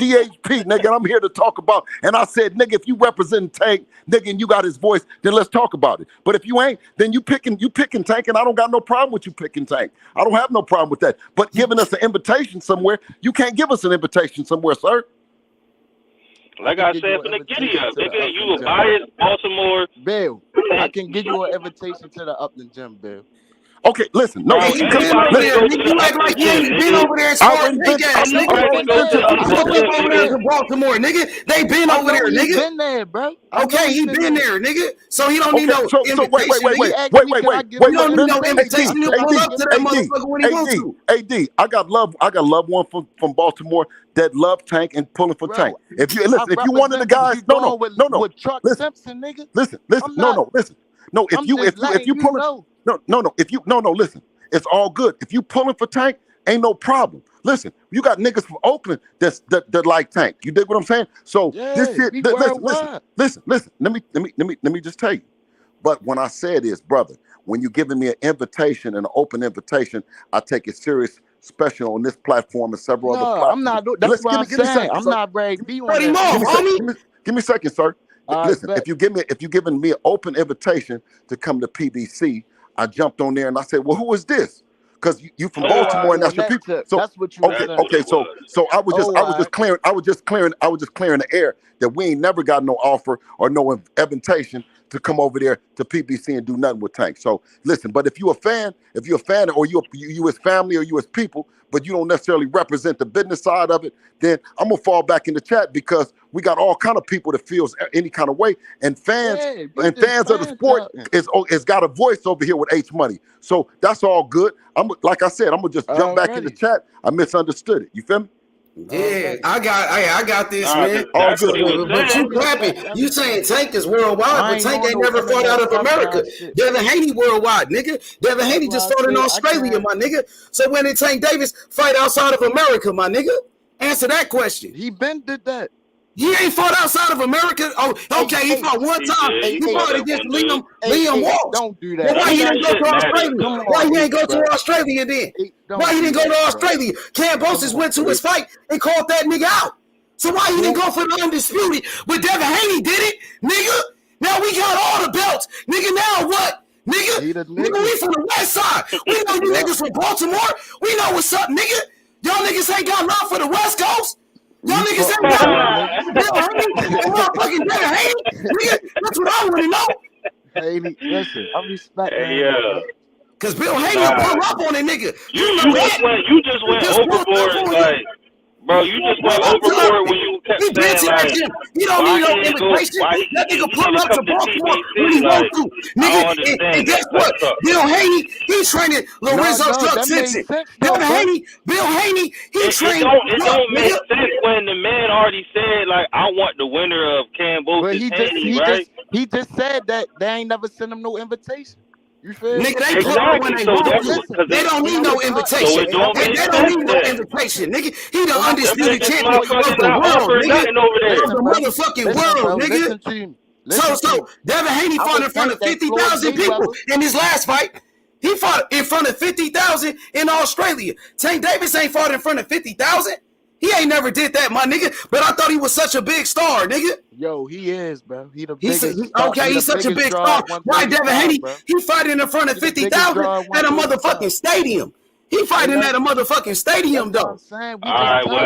DHP, nigga. And I'm here to talk about. And I said, nigga, if you represent Tank, nigga, and you got his voice, then let's talk about it. But if you ain't, then you picking Tank, and I don't got no problem with you picking Tank. I don't have no problem with that. But giving us an invitation somewhere, you can't give us an invitation somewhere, sir. Like I said from the giddy up, nigga, you a biased Baltimore. Bill, I can give you an invitation to the Upton Gym, Bill. Okay, listen. No, you act like you ain't been over there and started big ass, nigga. Over there in Baltimore, nigga. They been over there, nigga. Been there, bro. Okay, he been there, nigga. So he don't need no invitation. Wait. You don't need no invitation. He'll pull up to that motherfucker when he wants to. AD, I got love one from Baltimore that love Tank and pulling for Tank. If you listen, if you one of the guys, no. With Chuck Simpson, nigga. Listen. No, if you pulling. No, listen. It's all good. If you pulling for Tank, ain't no problem. Listen, you got niggas from Oakland that like Tank. You dig what I'm saying? So this shit. Listen. Let me just tell you. But when I said is, brother, when you're giving me an invitation, an open invitation, I take it serious, special on this platform and several other platforms. I'm not. That's what I'm saying. I'm not ready to be on that. Give me a second, sir. Listen, bet. if you're giving me an open invitation to come to PBC, I jumped on there and I said, well, who is this? Because you from Baltimore and that's your people. So that's what you okay. So I was just clearing the air that we ain't never got no offer or no invitation to come over there to PBC and do nothing with Tank. So listen, but if you're a fan or you as family or you as people, but you don't necessarily represent the business side of it, then I'm gonna fall back in the chat because we got all kind of people that feels any kind of way, and fans of the sport is got a voice over here with H Money. So that's all good. Like I said, I'm gonna just jump back in the chat. I misunderstood it. You feel me? Yeah, I got this, man. But you clapping. You saying Tank is worldwide, but Tank ain't never fought out of America. Devin Haney worldwide, nigga. Devin Haney just fought in Australia, my nigga. So when did Tank Davis fight outside of America, my nigga? Answer that question. He been did that. He ain't fought outside of America. Oh, okay, he fought one time. He fought against Liam Walsh. Don't do that. Why he didn't go to Australia? Why he didn't go to Australia then? Why he didn't go to Australia? Cambosis went to his fight and called that nigga out. So why he didn't go for the undisputed? But Devin Haney did it, nigga. Now we got all the belts. Nigga, now what? Nigga, we from the west side. We know you niggas from Baltimore. We know what's up, nigga. Y'all niggas ain't got love for the West Coast. Y'all niggas ain't got Bill Haney and motherfucking Devin Haney. Nigga, that's what I want to know. Haney, listen, I respect Hey, Haney, yeah. Cause Bill Haney will pull up on a nigga. You know that. You just went overboard, like. Bro, you just went overboard when you kept saying like, he don't need no invitation. That nigga pull up to Baltimore when he want to. Nigga, and guess what? Bill Haney, he trained Lorenzo Chuck Simpson. Bill Haney, he trained. It don't make sense when the man already said like, I want the winner of Cambodia. But he just said that they ain't never sent him no invitation. You feel Nigga, they pull up when they want to. They don't need no invitation. They don't need no invitation, nigga. He the undisputed champion of the world, nigga. Of the motherfucking world, nigga. So Devin Haney fought in front of 50,000 people in his last fight. He fought in front of 50,000 in Australia. Tank Davis ain't fought in front of 50,000. He ain't never did that, my nigga. But I thought he was such a big star, nigga. Yo, he is, bro. He's such a big star. Why Devin Haney? He fighting in front of 50,000 at a motherfucking stadium. He fighting at a motherfucking stadium, though. All right, well,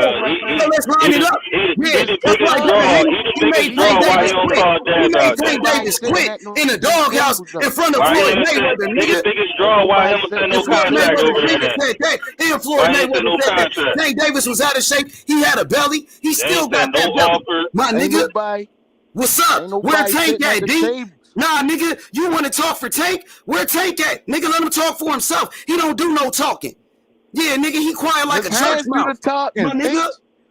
let's line it up. Yeah, that's why Devin Haney, he made Tank Davis quit in the doghouse in front of Floyd Mayweather, nigga. Biggest draw, why him send no contract over there? And Floyd Mayweather said that Tank Davis was out of shape. He had a belly. He still got that belly. My nigga, what's up? Where Tank at, D? Nah, nigga, you want to talk for Tank? Where Tank at? Nigga, let him talk for himself. He don't do no talking. Yeah, nigga, he quiet like a church mouse. My nigga,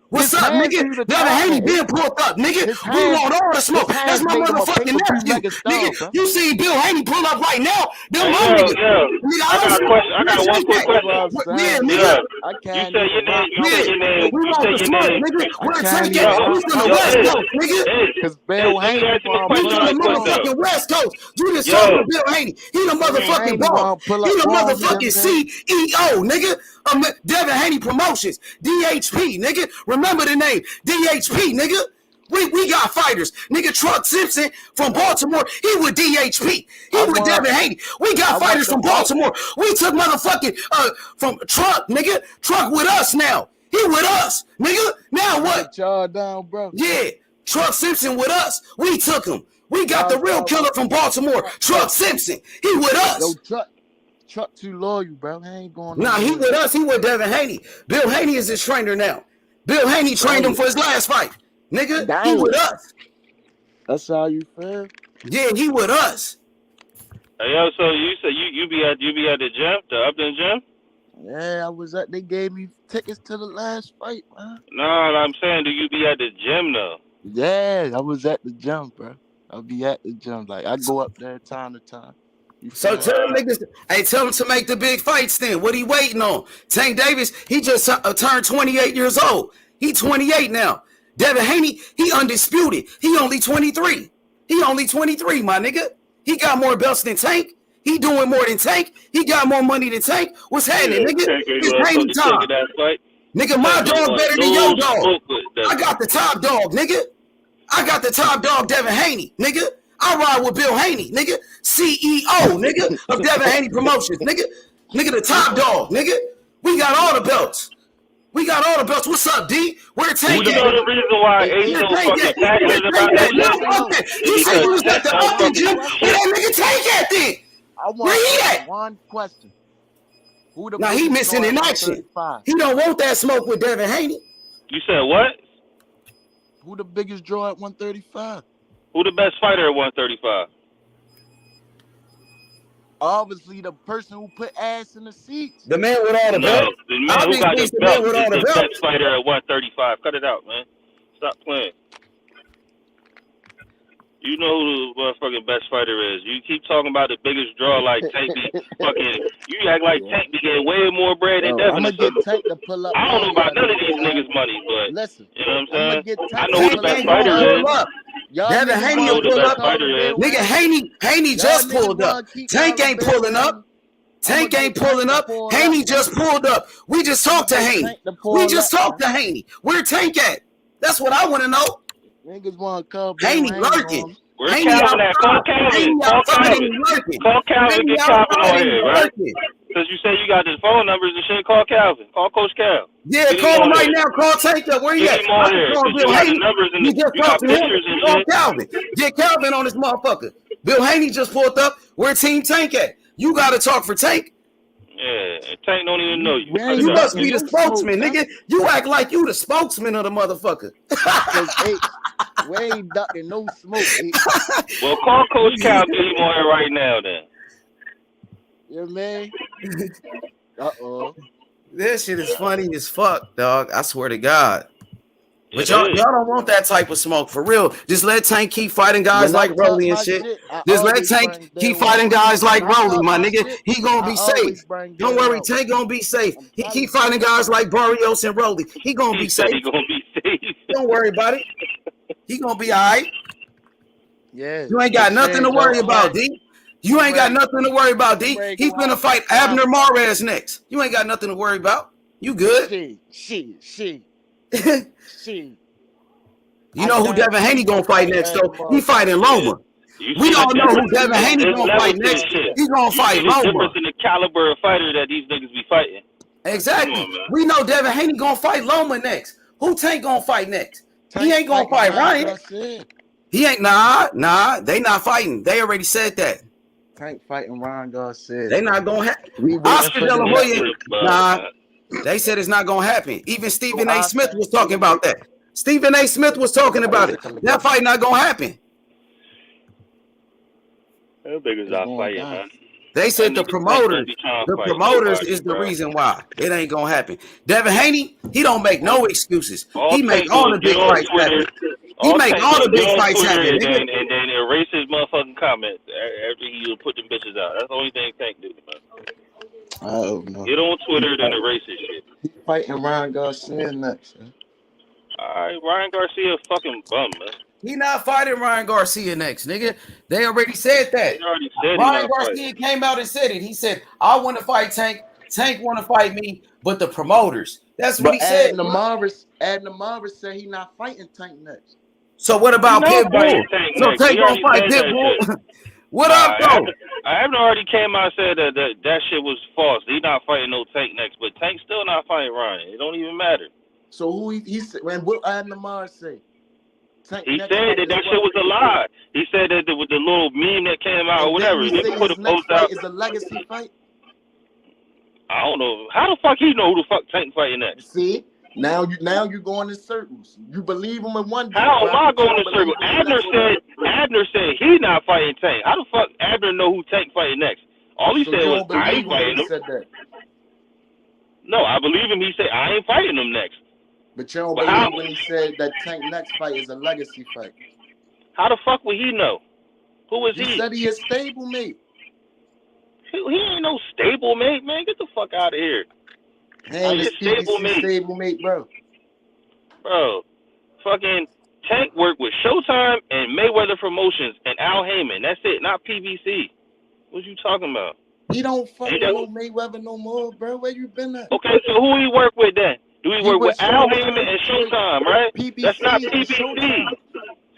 what's up, nigga? Devin Haney been pulled up, nigga. We want all the smoke. That's my motherfucking nephew. Nigga, you see Bill Haney pull up right now. Them my niggas. Nigga, I got one quick question. Yeah, nigga. You say your name. We want the smoke, nigga. Where Tank at? He's on the West Coast, nigga. Because Bill Haney on the motherfucking West Coast. You just saw Bill Haney. He the motherfucking boss. He the motherfucking CEO, nigga. Devin Haney Promotions, DHP, nigga. Remember the name, DHP, nigga. We got fighters, nigga. Truck Simpson from Baltimore, he with DHP. He with Devin Haney. We got fighters from Baltimore. We took motherfucking from Truck, nigga. Truck with us now. He with us, nigga. Now what? Y'all down, bro. Yeah, Truck Simpson with us. We took him. We got the real killer from Baltimore, Truck Simpson. He with us. Yo, Truck too loyal, bro. He ain't going. Nah, he with us. He with Devin Haney. Bill Haney is his trainer now. Bill Haney trained him for his last fight, nigga. He with us. That's how you feel. Yeah, he with us. Hey, yo, so you said you be at the gym, the Upton gym? Yeah, I was at. They gave me tickets to the last fight, man. No, I'm saying, do you be at the gym though? Yeah, I was at the gym, bro. I'll be at the gym. Like I go up there time to time. So tell them niggas, tell him to make the big fights then. What he waiting on? Tank Davis, he just turned 28 years old. He 28 now. Devin Haney, he undisputed. He only 23. He only 23, my nigga. He got more belts than Tank. He doing more than Tank. He got more money than Tank. What's happening, nigga? It's Haney time. Nigga, my dog better than your dog. I got the top dog, nigga. I got the top dog, Devin Haney, nigga. I ride with Bill Haney, nigga. CEO, nigga, of Devin Haney Promotions, nigga. Nigga, the top dog, nigga. We got all the belts. We got all the belts. What's up, D? Where Tank at? You know the reason why Ace so fucking passionate about that shit? You said you was at the Upton gym. Where that nigga Tank at then? Where he at? One question. Now he missing in action. He don't want that smoke with Devin Haney. You said what? Who the biggest draw at 135? Who the best fighter at 135? Obviously, the person who put ass in the seats. The man with all the belts. The man who got the belt is the best fighter at 135. Cut it out, man. Stop playing. You know who the motherfucking best fighter is. You keep talking about the biggest draw like Tank be fucking. You act like Tank be getting way more bread than Devin. I'm gonna get Tank to pull up. I don't know about none of these niggas' money, but listen, you know what I'm saying? I know who the best fighter is. Devin Haney will pull up. Nigga, Haney just pulled up. Tank ain't pulling up. Tank ain't pulling up. Haney just pulled up. We just talked to Haney. We just talked to Haney. Where Tank at? That's what I want to know. Niggas want to come. Haney lurking. Where's Calvin at? Call Calvin. Call Calvin. Call Calvin. Get Calvin on here, right? Since you say you got his phone numbers and shit, call Calvin. Call Coach Cal. Yeah, call him right now. Call Tank up. Where he Get at? him on I can here. call Since Bill you got the Haney. numbers and You just you talk got to him. pictures and Call shit. Calvin. Get Calvin on this motherfucker. Bill Haney just pulled up. Where Team Tank at? You got to talk for Tank. Yeah, Tank don't even know you. You must be the spokesman, nigga. You act like you the spokesman of the motherfucker. We ain't ducking no smoke. Well, call Coach Cal. Get him on here right now, then. Yeah, man. This shit is funny as fuck, dog. I swear to God. But y'all don't want that type of smoke for real. Just let Tank keep fighting guys like Rolly and shit. Just let Tank keep fighting guys like Rolly, my nigga. He gonna be safe. Don't worry, Tank gonna be safe. He keep fighting guys like Barrios and Rolly. He gonna be safe. He gonna be safe. Don't worry about it. He gonna be all right. Yeah. You ain't got nothing to worry about, D. You ain't got nothing to worry about, D. He's gonna fight Abner Mares next. You ain't got nothing to worry about. You good? Shit. You know who Devin Haney gonna fight next, though? He fighting Loma. We all know who Devin Haney gonna fight next. He gonna fight Loma. The difference in the caliber of fighter that these niggas be fighting. Exactly. We know Devin Haney gonna fight Loma next. Who Tank gonna fight next? He ain't gonna fight Ryan. He ain't. Nah. They not fighting. They already said that. Tank fighting Ryan Garcia. They not gonna happen. Oscar De La Hoya. Nah. They said it's not gonna happen. Even Stephen A. Smith was talking about that. Stephen A. Smith was talking about it. That fight not gonna happen. Them niggas not fighting, man. They said the promoters is the reason why it ain't gonna happen. Devin Haney, he don't make no excuses. He make all the big fights happen. He make all the big fights happen. And then erase his motherfucking comments after he put them bitches out. That's the only thing Tank do, man. Oh no. Get on Twitter and erase his shit. He fighting Ryan Garcia next. Alright, Ryan Garcia fucking bum, man. He not fighting Ryan Garcia next, nigga. They already said that. Ryan Garcia came out and said it. He said, I want to fight Tank. Tank want to fight me, but the promoters. That's what he said. Adnan Morris said he not fighting Tank next. So what about Pitbull? So Tank gonna fight Pitbull? What up, though? I haven't already came out and said that shit was false. He not fighting no Tank next, but Tank still not fighting Ryan. It don't even matter. So who he said? When what Adnan Morris say? He said that shit was a lie. He said that with the little meme that came out or whatever. He put a post out. Is a legacy fight? I don't know. How the fuck he know who the fuck Tank fighting next? See? Now you going in circles. You believe him in one day. How am I going in circles? Abner said he not fighting Tank. How the fuck Abner know who Tank fighting next? All he said was I ain't fighting him. No, I believe him. He said I ain't fighting him next. But you don't believe when he said that Tank next fight is a legacy fight. How the fuck would he know? Who is he? He said he is stablemate. He ain't no stablemate, man. Get the fuck out of here. Hey, stablemate, bro. Bro, fucking Tank worked with Showtime and Mayweather Promotions and Al Heyman. That's it, not PBC. What you talking about? He don't fuck with no Mayweather no more, bro. Where you been at? Okay, so who he work with then? Do he work with Al Heyman and Showtime, right? That's not PBC.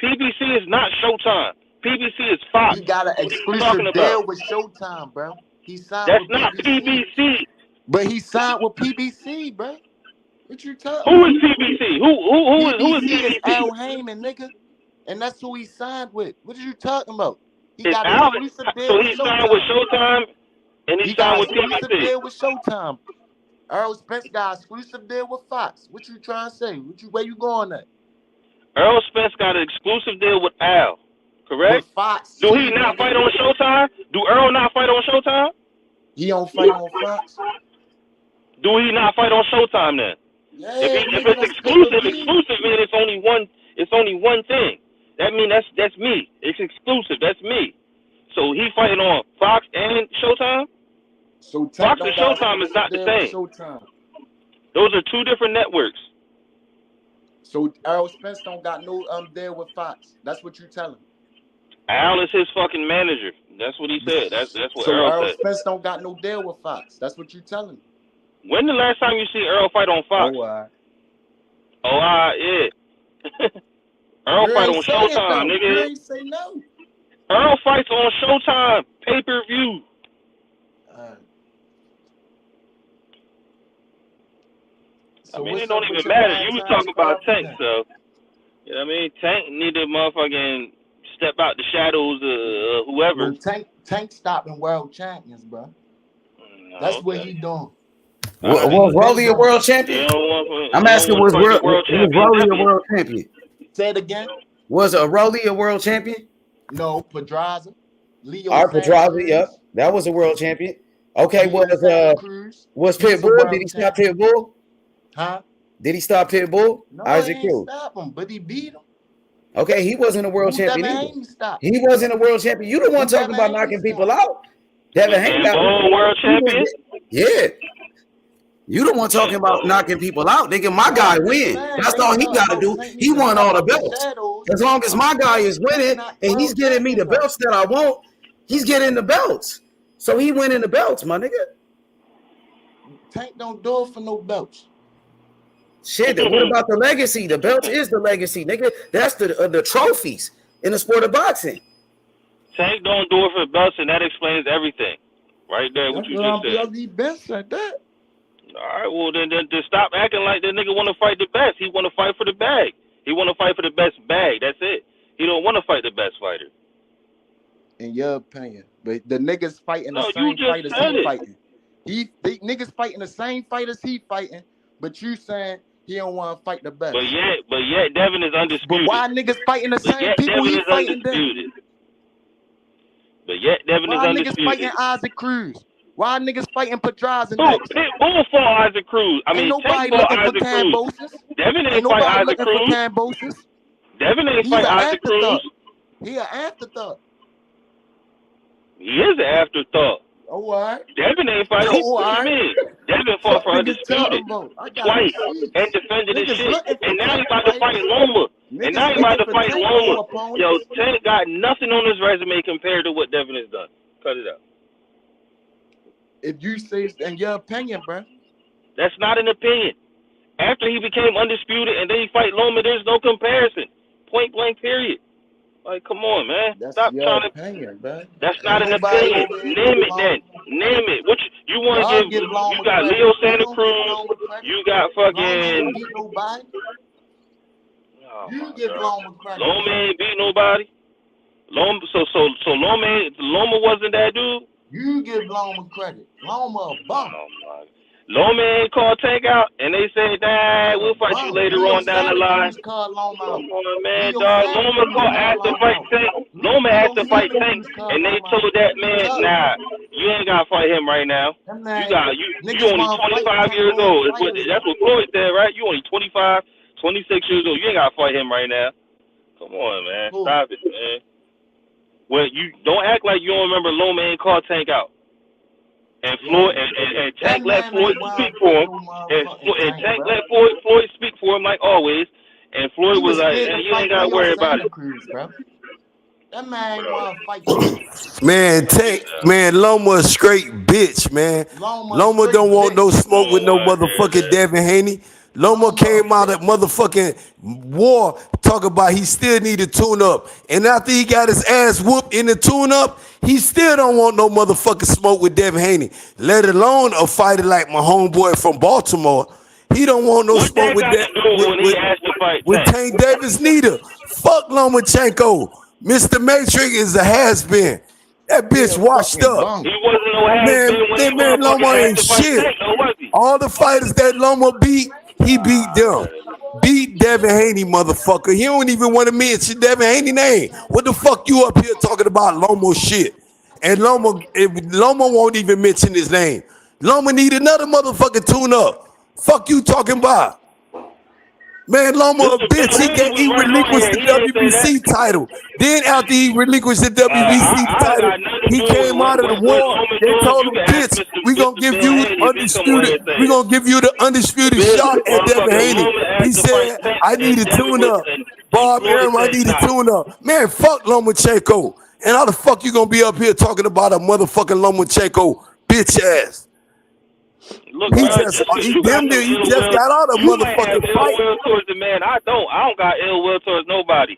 PBC is not Showtime. PBC is Fox. He got an exclusive deal with Showtime, bro. He signed That's with not PBC. But he signed with PBC, bro. What you talking? Who is PBC? Who is PBC? Is Al Heyman, nigga, and that's who he signed with. What are you talking about? He got an exclusive deal. So he signed with Showtime, and he signed with PBC. Exclusive deal with Showtime. Earl Spence got an exclusive deal with Fox. What you trying to say? Where you going at? Earl Spence got an exclusive deal with Al, correct? With Fox. Do he not fight on Showtime? Do Earl not fight on Showtime? He don't fight on Fox. Do he not fight on Showtime then? Yeah, if it's exclusive means it's only one thing. That means that's me. It's exclusive. That's me. So he fighting on Fox and Showtime? So Fox and Showtime is not the same. Those are two different networks. So Earl Spence don't got no deal with Fox. That's what you telling. Al is his fucking manager. That's what he said. That's what Earl said. Spence don't got no deal with Fox. That's what you telling. When the last time you see Earl fight on Fox? Yeah. Earl fight on Showtime, nigga. You ain't say no. Earl fights on Showtime, pay-per-view. I mean, it don't even matter. You was talking about Tank, so you know what I mean. Tank need to motherfucking step out the shadows of whoever. Well, Tank stopping world champions, bro. That's what he doing. Was Rolly a world champion? I'm asking, was Rolly a world champion? Say it again. Was Rolly a world champion? No, Pedraza. Pedraza, yep. That was a world champion. Okay, was Pitbull? Did he stop Pitbull? Huh? Did he stop Pitbull? No, Isaac he ain't Cruz. stop him, but he beat him. Okay, he wasn't a world champion either. He wasn't a world champion. You the one talking about knocking people out. Devin Haney world champion? Yeah. You the one talking about knocking people out. Nigga, my guy win. That's all he got to do. He won all the belts. As long as my guy is winning and he's getting me the belts that I want, he's getting the belts. So he winning the belts, my nigga. Tank don't do it for no belts. Shit, what about the legacy? The belt is the legacy, nigga. That's the trophies in the sport of boxing. Tank don't do it for belts, and that explains everything. Right there, what you just said. He best at that. All right, well, then stop acting like that nigga want to fight the best. He want to fight for the bag. He want to fight for the best bag. That's it. He don't want to fight the best fighter. In your opinion. But the niggas fighting the same fighters he fighting. The niggas fighting the same fighters he fighting, but you saying he don't want to fight the best. But yet, Devin is undisputed. But why niggas fighting the same people he fighting then? But yet, Devin is undisputed. Why niggas fighting Isaac Cruz? Why niggas fighting Pedraza? Pitbull fought Isaac Cruz. I mean, ain't nobody looking for Cambosis. Devin ain't fight Isaac Cruz. Devin ain't fight Isaac Cruz. He an afterthought. He is an afterthought. Oh, all right. Devin ain't fighting. What you mean? Devin fought for undisputed twice and defended his shit. And now he's about to fight Loma. And now he's about to fight Loma. Yo, Tank got nothing on his resume compared to what Devin has done. Cut it out. If you say in your opinion, bro. That's not an opinion. After he became undisputed and then he fight Loma, there's no comparison. Point blank, period. Like, come on, man. Stop trying to. Opinion, bro. That's not an opinion. Name it then. Name it. What you want to give? You got Leo Santa Cruz. You got fucking. You give Loma credit. Loma ain't beat nobody. Loma. So Loma wasn't that dude. You give Loma credit. Loma a bum. Loma ain't called Tank out, and they say, "Nah, we'll fight you later on down the line." Come on, man, dog. Loma asked to fight Tank. Loma asked to fight Tank, and they told that man, "Nah, you ain't gotta fight him right now. You only 25 years old." That's what Floyd said, right? You only 25, 26 years old. You ain't gotta fight him right now. Come on, man. Stop it, man. Well, you don't act like you don't remember Loma ain't called Tank out. And Floyd and Tank let Floyd speak for him. And Tank let Floyd speak for him like always. And Floyd was like, hey, you ain't gotta worry about it. That man wanna fight. Man, Tank, man, Loma a straight bitch, man. Loma don't want no smoke with no motherfucking Devin Haney. Loma came out of motherfucking war talking about he still need to tune up. And after he got his ass whooped in the tune up, he still don't want no motherfucking smoke with Devin Haney. Let alone a fighter like my homeboy from Baltimore. He don't want no smoke with that with Tank Davis neither. Fuck Lomachenko. Mr. Matrix is a has-been. That bitch washed up. He wasn't no has-been man, Loma ain't shit. All the fighters that Loma beat, he beat them. Beat Devin Haney, motherfucker. He don't even want to mention Devin Haney name. What the fuck you up here talking about Loma shit? And Loma won't even mention his name. Loma need another motherfucking tune-up. Fuck you talking about? Man, Loma a bitch. He relinquished the WBC title. Then after he relinquished the WBC title, he came out of the war. They told him, bitch, we gonna give you undisputed. We gonna give you the undisputed shot at Devin Haney. He said, I need a tune-up. Bob Arum, I need a tune-up. Man, fuck Lomachenko. And how the fuck you gonna be up here talking about a motherfucking Lomachenko bitch ass? Look, he just got out of motherfucking fight. Towards the man, I don't got ill will towards nobody.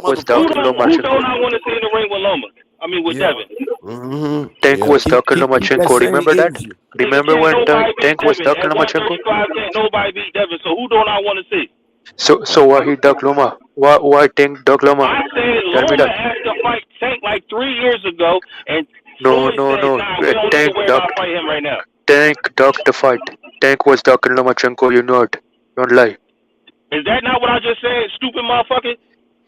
Tank was ducking Who Lomachenko. don't I want to see in the ring with Loma? I mean, with Devin. Tank was ducking Lomachenko. Remember that? Remember when Tank was ducking Lomachenko? Can't nobody beat Devin. So who don't I want to see? So why he ducked Loma? Why Tank ducked Loma? I said Tell me Loma that. asked to fight Tank like 3 years ago, and No. Floyd said, nah, we don't need to worry about fighting him right now. Tank ducked the fight. Tank was ducking Lomachenko. You know it. Don't lie. Is that not what I just said, stupid motherfucker?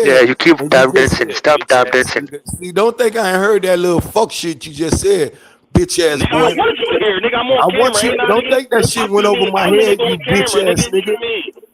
said. Yeah, you keep And you tap just dancing. said, Stop tap dancing. see, don't think I ain't heard that little fuck shit you just said, bitch ass Nigga, I boy. want you to hear, nigga. I'm on I camera. want you. Ain't not, Don't nigga. think that Don't shit talk to went me. over my I'm the head, nigga you on camera, bitch nigga. ass What nigga. you mean?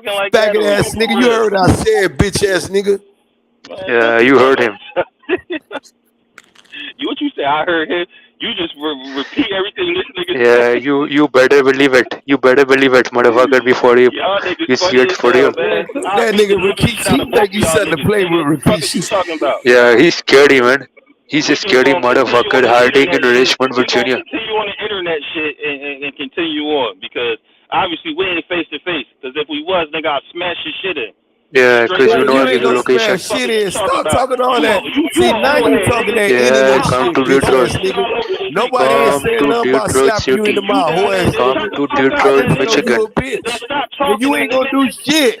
talking like Faggot that. ass nigga, you heard what I said, bitch ass nigga. Yeah, you heard him. What you say? I heard him. You just repeat everything this nigga Yeah, said. you better believe it. You better believe it, motherfucker, before you see it for real. That nigga repeat shit. You think you something to play with repeat shit? Talking about? Yeah, he's scary, man. He's a scary motherfucker hiding in Richmond, Virginia. Continue on the internet shit and continue on because obviously we ain't face to face. Because if we was, nigga, I'd smash your shit in. Yeah, because you know you I'm ain't in the gonna location. smash shit in. Stop talking all that. See, now you talking that Yeah, internet come shit, to bitch Detroit. ass nigga. Nobody ain't Come saying to nothing about Detroit slapping you in the City. mouth, whole ass Come nigga. to I Detroit, just know you Michigan. a bitch. And you ain't gonna do shit.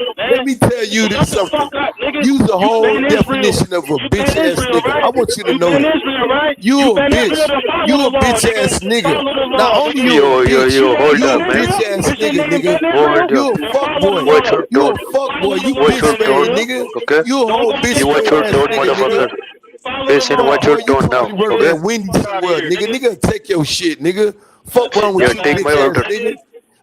let me tell you this something. Use the whole definition of a bitch ass nigga. I want you to know that. You a bitch. You a bitch ass nigga. Not only you a bitch, you a bitch ass nigga. You a fuck boy. You a fuck boy. You bitch made nigga. Okay? You a whole bitch You watch your ass tone, nigga. motherfucker. Listen, watch your tone now. You work Okay? at Wendy's somewhere, nigga. Nigga, take your shit, nigga. Fuck wrong with Yeah, you, take bitch my ass order. nigga.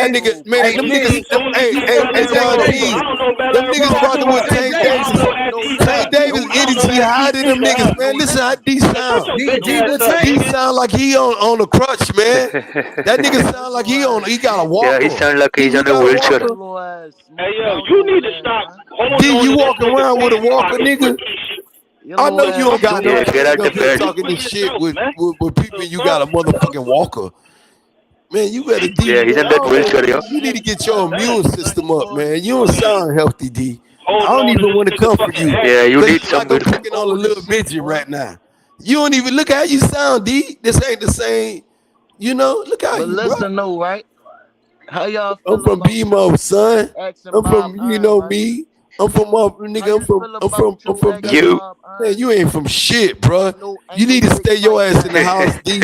that nigga, man, them niggas, hey, John D, them niggas rocking with Tank Davis. Tank Davis energy higher than them niggas, man. Listen how D sound. D sound like he on a crutch, man. That nigga sound like he got a walker. Yeah, he sound like he's on a wheelchair. Hey yo, you need to stop. D, you walking around with a walker, nigga? I know you don't got no get out the bed. talking this shit with people. You got a motherfucking walker, man. You better D. Yeah, he's in that wheelchair, yo. You need to get your immune system up, man. You don't sound healthy, D. I don't even want to come for you. Yeah, you need some good. I'm picking on a little midget right now. You don't even look how you sound, D. This ain't the same. You know, look how But you. listen, though, right? How y'all? I'm from BMO, son. I'm from me. I'm from nigga. I'm from you. Man, you ain't from shit, bro. You need to stay your ass in the house, D.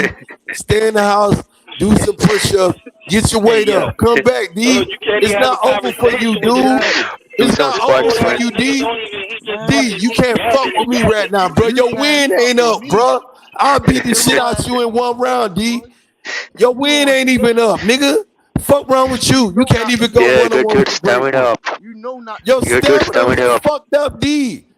Stay in the house. Do some push-ups. Get your weight up. Come back, D. It's not over for you, dude. It's not over for you, D. D, you can't fuck with me right now, bro. Your win ain't up, bro. I'll beat the shit out you in one round, D. Your win ain't even up, nigga. Fuck wrong with you? You can't even go Yeah, one on get one. your stamina up. Your Get your stamina stamina up. fucked up, D.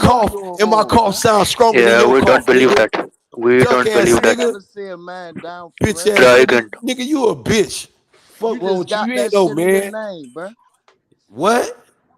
cough sound stronger than Yeah, your we cough, don't believe nigga. that. We Duck don't ass believe that. nigga. See a man down for Bitch real. ass nigga. Dragon. Nigga, you a bitch. You Fuck wrong just with you. got You that ain't no shit in your man. name, bro. What?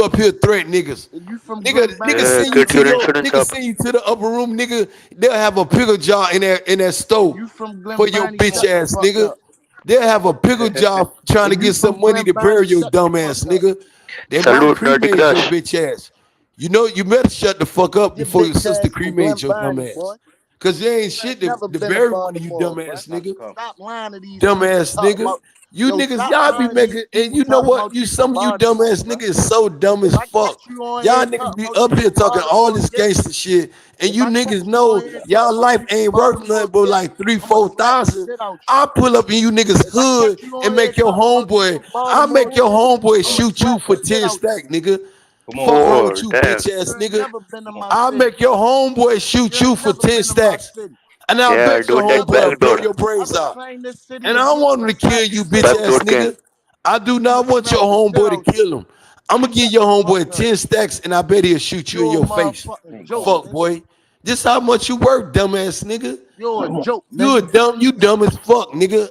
you up here threat niggas. You from Nigga send you to the upper room, nigga. They'll have a pickle jar in that stove for your bitch ass nigga. They'll have a pickle jar trying to get some money to bury your dumb ass nigga. They might cremate your bitch ass. You know you better shut the fuck up before your sister cremate your dumb ass. Cause there ain't shit to bury one of you dumbass nigga. Stop lying to these Dumbass nigga. You niggas, y'all be making, and you know what? You some of you dumbass niggas is so dumb as fuck. Y'all niggas be up here talking all this gangster shit, and you niggas know y'all life ain't worth nothing but like 3,000-4,000. I pull up in you niggas hood and make your homeboy. I make your homeboy shoot you for 10 stack, nigga. Fuck wrong with you, bitch ass nigga. I make your homeboy shoot you for 10 stacks. And I'll bet your homeboy blow your brains out. And I don't want him to kill you, bitch ass nigga. I do not want your homeboy to kill him. I'm gonna give your homeboy 10 stacks, and I bet he'll shoot you in your face. Fuck, boy. This how much you work, dumbass nigga. You're a joke. You dumb as fuck, nigga.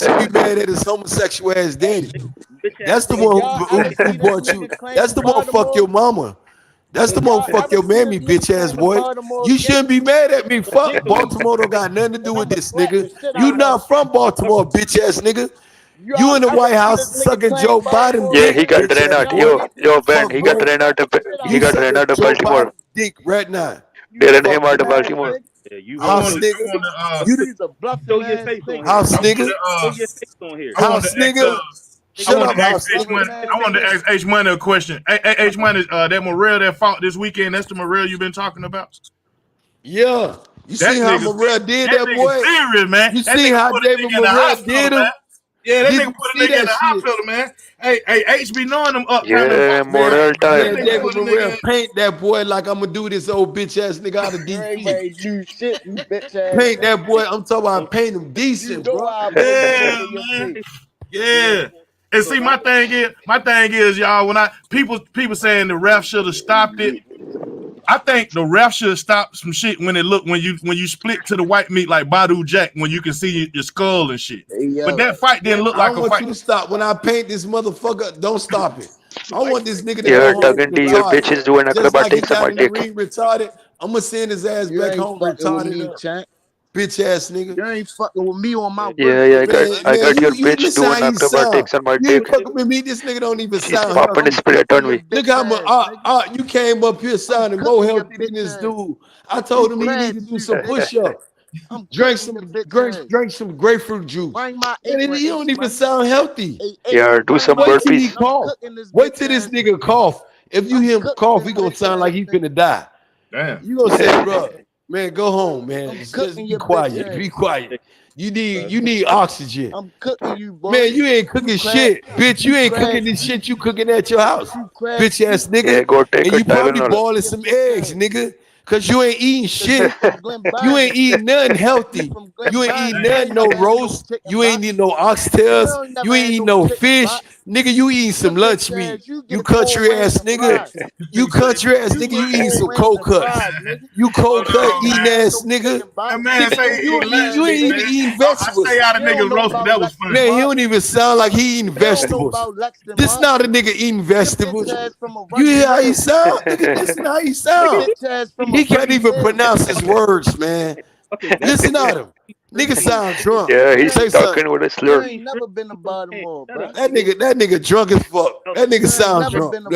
should be mad at his homosexual ass daddy. That's the one who brought you. That's the one fuck your mama. That's the motherfucker your mammy, bitch ass boy. You shouldn't be mad at me. Fuck Baltimore don't got nothing to do with this, nigga. You not from Baltimore, bitch ass nigga. You in the White House sucking Joe Biden Yeah, dick. he got ran out. Yo, Ben, he got ran out of Joe Baltimore. Biden dick right now. They ran him out of Baltimore. Yeah, you House want nigga. you You show your face on here. House nigga. Show your face on here. House nigga. Shut up, House nigga. I wanted to ask H Money a question. H Money, that Morrell that fought this weekend, that's the Morrell you've been talking about? Yeah. You see how Morrell did that, boy? Serious, man. You see how David Morrell did him? Yeah, that nigga put a nigga in the hospital, man. Hey, H be knowing them up. Yeah, Morrell time. Yeah, David Morrell paint that boy like I'm gonna do this old bitch ass nigga out of DC. You shit, you bitch ass. Paint that boy. I'm talking about paint him decent, bro. Yeah, man. Yeah. And see, my thing is, y'all, when people saying the ref should have stopped it. I think the ref should stop some shit when you split to the white meat like Badu Jack when you can see your skull and shit. Hey, but that fight didn't look like a fight. I want you to stop. When I paint this motherfucker, don't stop it. I want this nigga to You're go home talking to your retarded. bitches doing Just like he acrobatics got on in my the dick. ring retarded. I'm gonna send his ass back home retarded. Chat. bitch ass nigga. You ain't fucking with me on my Yeah, birthday. I got your You bitch listen doing how he sound. acrobatics on my You dick. ain't fucking with me. This nigga don't even He's sound popping healthy. his spirit on me. Look how much you came up here sounding more healthy than this dude. I told him he need to do some push-ups. Drink some grapefruit juice. And he don't even sound healthy. Yeah, do some Wait till he burpees. cough. Wait till this nigga cough. If you hear him cough, he gonna sound like he finna die. Damn. You gonna say, bro, man, go home, man. Just be quiet. Be quiet. You need oxygen. I'm cooking you, boy. Man, you ain't cooking shit, bitch. You ain't cooking this shit you cooking at your house, bitch ass nigga. Yeah, go take And a you probably Tylenol. boiling some eggs, nigga. Cause you ain't eating shit. You ain't eating nothing healthy. You ain't eating nothing, no roast. You ain't eating no oxtails. You ain't eating no fish. Nigga, you eating some lunch meat. You country ass nigga. You country ass nigga. You eating some cold cuts. You cold cut eating ass nigga. That man say You ain't even eating vegetables. I stay out of niggas roast, but that was funny. Man, he don't even sound like he eating vegetables. This not a nigga eating vegetables. You hear how he sound? Nigga, listen how he sound. He can't even pronounce his words, man. Listen to him. Nigga sound drunk. Yeah, he's Say talking something. with a You slur. ain't never been to Baltimore, bro. That nigga drunk as fuck. That nigga sound never drunk. been to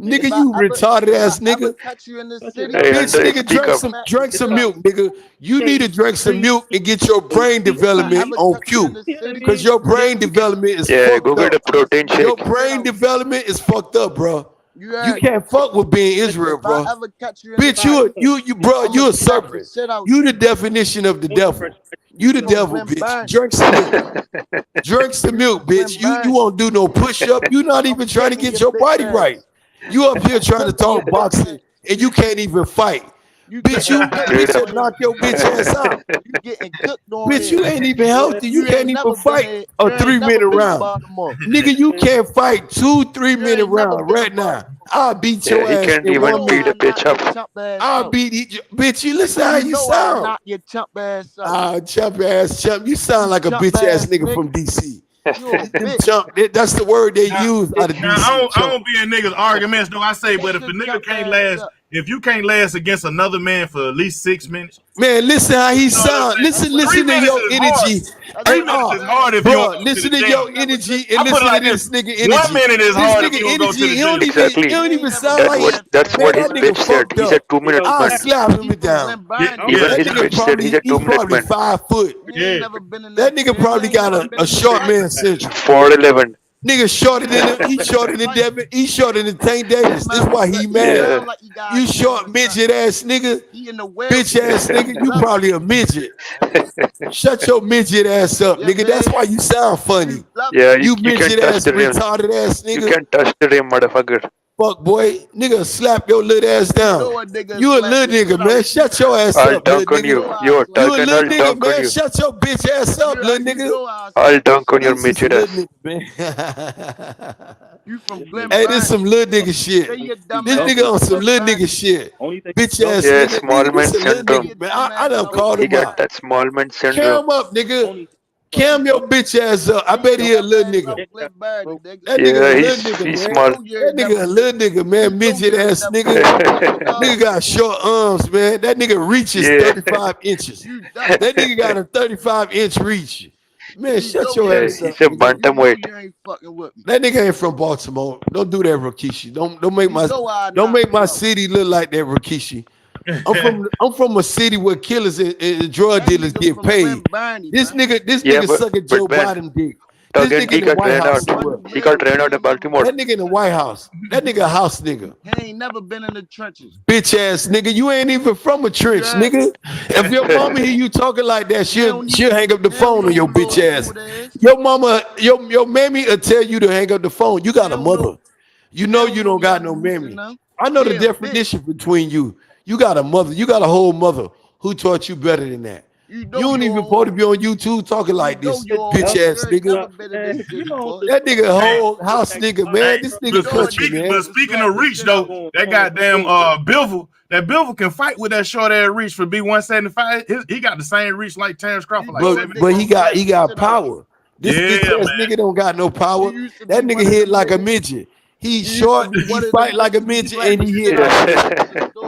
Nigga, you retarded ass nigga. Catch you in the city. Hey, Bitch, Andre, nigga, speak up. drink some milk, nigga. You need to drink some milk and get your brain development on cue. Because your brain development is Yeah, fucked go get a up. protein Your shake. brain development is fucked up, bro. You You can't fuck with being Israel, If I bro. ever catch you in the Bitch, you a serpent. shit out You the definition of the devil. You the devil, bitch. Drink some milk. Drink some milk, bitch. You won't do no push-up. You not even trying to get your body right. You up here trying to talk boxing and you can't even fight. Bitch, you knock your bitch ass out. You getting cooked on Bitch, you ain't even healthy. You can't even fight a 3-minute round. Baltimore. Nigga, you can't fight 2-3-minute round right now. I'll beat your Yeah, he ass can't in 1 even beat minute. a bitch up. I'll beat each bitch. You listen how you know I sound. knock your chump ass up. Chump ass chump. You sound like a Chump bitch ass ass nigga nigga. from DC. You a Them bitch. chump, that's the word they use out of Now, DC. I chump. don't be in niggas' arguments, though. I say, but if a nigga can't last, if you can't last against another man for at least 6 minutes, Man, listen how he you know what I'm sound. saying? Listen 3 to minutes your is energy. hard. 3 minutes is hard if you bro, don't go listen to to the your gym. energy I and put listen it to like this this. nigga energy. 1 minute is This hard if nigga you don't go to energy, the he don't gym. Exactly. even sound like That's man, what that his nigga bitch said. fucked He's up. a 2-minute I'll man. slap him down. Even That his nigga bitch said he's a he's 2-minute probably man. 5 foot. Yeah. That nigga probably got a short man syndrome. 4'11". Nigga shorter than him. He shorter than Devin. He shorter than Tank Davis. This is why he mad. Yeah. You short midget ass nigga. Bitch ass nigga. You probably a midget. Shut your midget ass up, nigga. That's why you sound funny. Yeah, You you can't midget touch ass, the rim. retarded ass You nigga. can't touch the rim, motherfucker. Fuck boy. Nigga slap your little ass down. You a little nigga, man. Shut your ass I'll up, little dunk on nigga. you. You're You a talking, little I'll nigga, dunk on man. you. Shut your bitch ass up, little nigga. I'll dunk on your This is midget little ass. nigga, man. You from Glen Hey, this some little nigga shit. This nigga on some little nigga shit. Bitch ass Yeah, nigga. small Nigga, man this a little syndrome. nigga, man. I done called He him got out. that small man syndrome. Cam up, nigga. Cam your bitch ass up. I bet he a little nigga. That nigga Yeah, a he's little nigga, man. small. That nigga a little nigga, man. Midget ass nigga. Nigga got short arms, man. That nigga reaches Yeah. 35 inches. That nigga got a 35-inch reach. Man, shut your Yeah, ass up, he's a nigga. bantamweight. That nigga ain't from Baltimore. Don't do that, Rikishi. Don't make my city look like that, Rikishi. I'm from a city where killers and drug dealers get paid. This Yeah, nigga sucking Joe Ben, Biden dick. This again, nigga he in the got White ran House. out. He got ran out of Baltimore. That nigga in the White House. That nigga a house nigga. He ain't never been in the trenches. Bitch ass nigga. You ain't even from a trench, nigga. If your mama hear you talking like that, she'll hang up the phone on your bitch ass. Your mama, your mammy will tell you to hang up the phone. You got a mother. You know you don't got no mammy. I know the definition between you. You got a mother. You got a whole mother who taught you better than that. You don't even supposed to be on YouTube talking like this, bitch ass nigga. That nigga whole house nigga, man. This nigga country, man. But speaking of reach, though, that goddamn Bivol, that Bivol can fight with that short ass reach for B175. He got the same reach like Terrence Crawford. But he got power. This bitch ass nigga don't got no power. That nigga hit like a midget. He short, he fight like a midget, and he hit like a midget.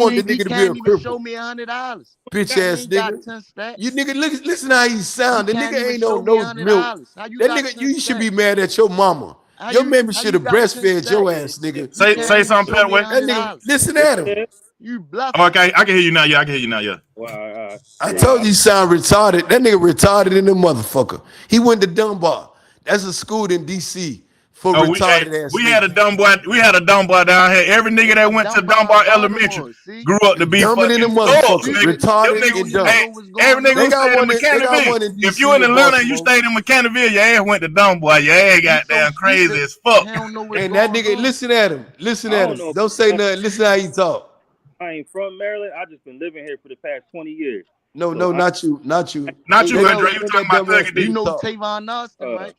want the nigga to be a can't even cripple. show me $100. Bitch He ass ain't got nigga. 10 stacks. You nigga, listen how he sound. The can't nigga even ain't show on me no milk. $100. How you That got nigga, 10 you should be stacks? mad at your mama. Your mammy should have breastfed your ass, nigga. Say something, Petway. That nigga, listen at him. You bluffing. Okay, I can hear you now. Yeah, I can hear you now. Yeah. I told you he sound retarded. That nigga retarded in the motherfucker. He went to Dunbar. That's a school in DC for retarded ass we niggas. had a dumb boy. We had a dumb boy down here. Every nigga that went to Dunbar Elementary grew up to be Dumber than the fucking motherfucker. thugs, nigga. Retarded Them and niggas, dumb. every nigga They who got stayed in one in McCannville. DC If you in and Atlanta and you Baltimore. stayed in McCannville, your ass went to Dunbar. Your ass goddamn crazy as fuck. And that nigga, listen at him. Listen at him. Don't say nothing. Listen how he talk. I ain't from Maryland. I just been living here for the past 20 years. No, So not you. Not you, Hey, Andre. You talking about Thuggy D. You know Tavon Austin, right?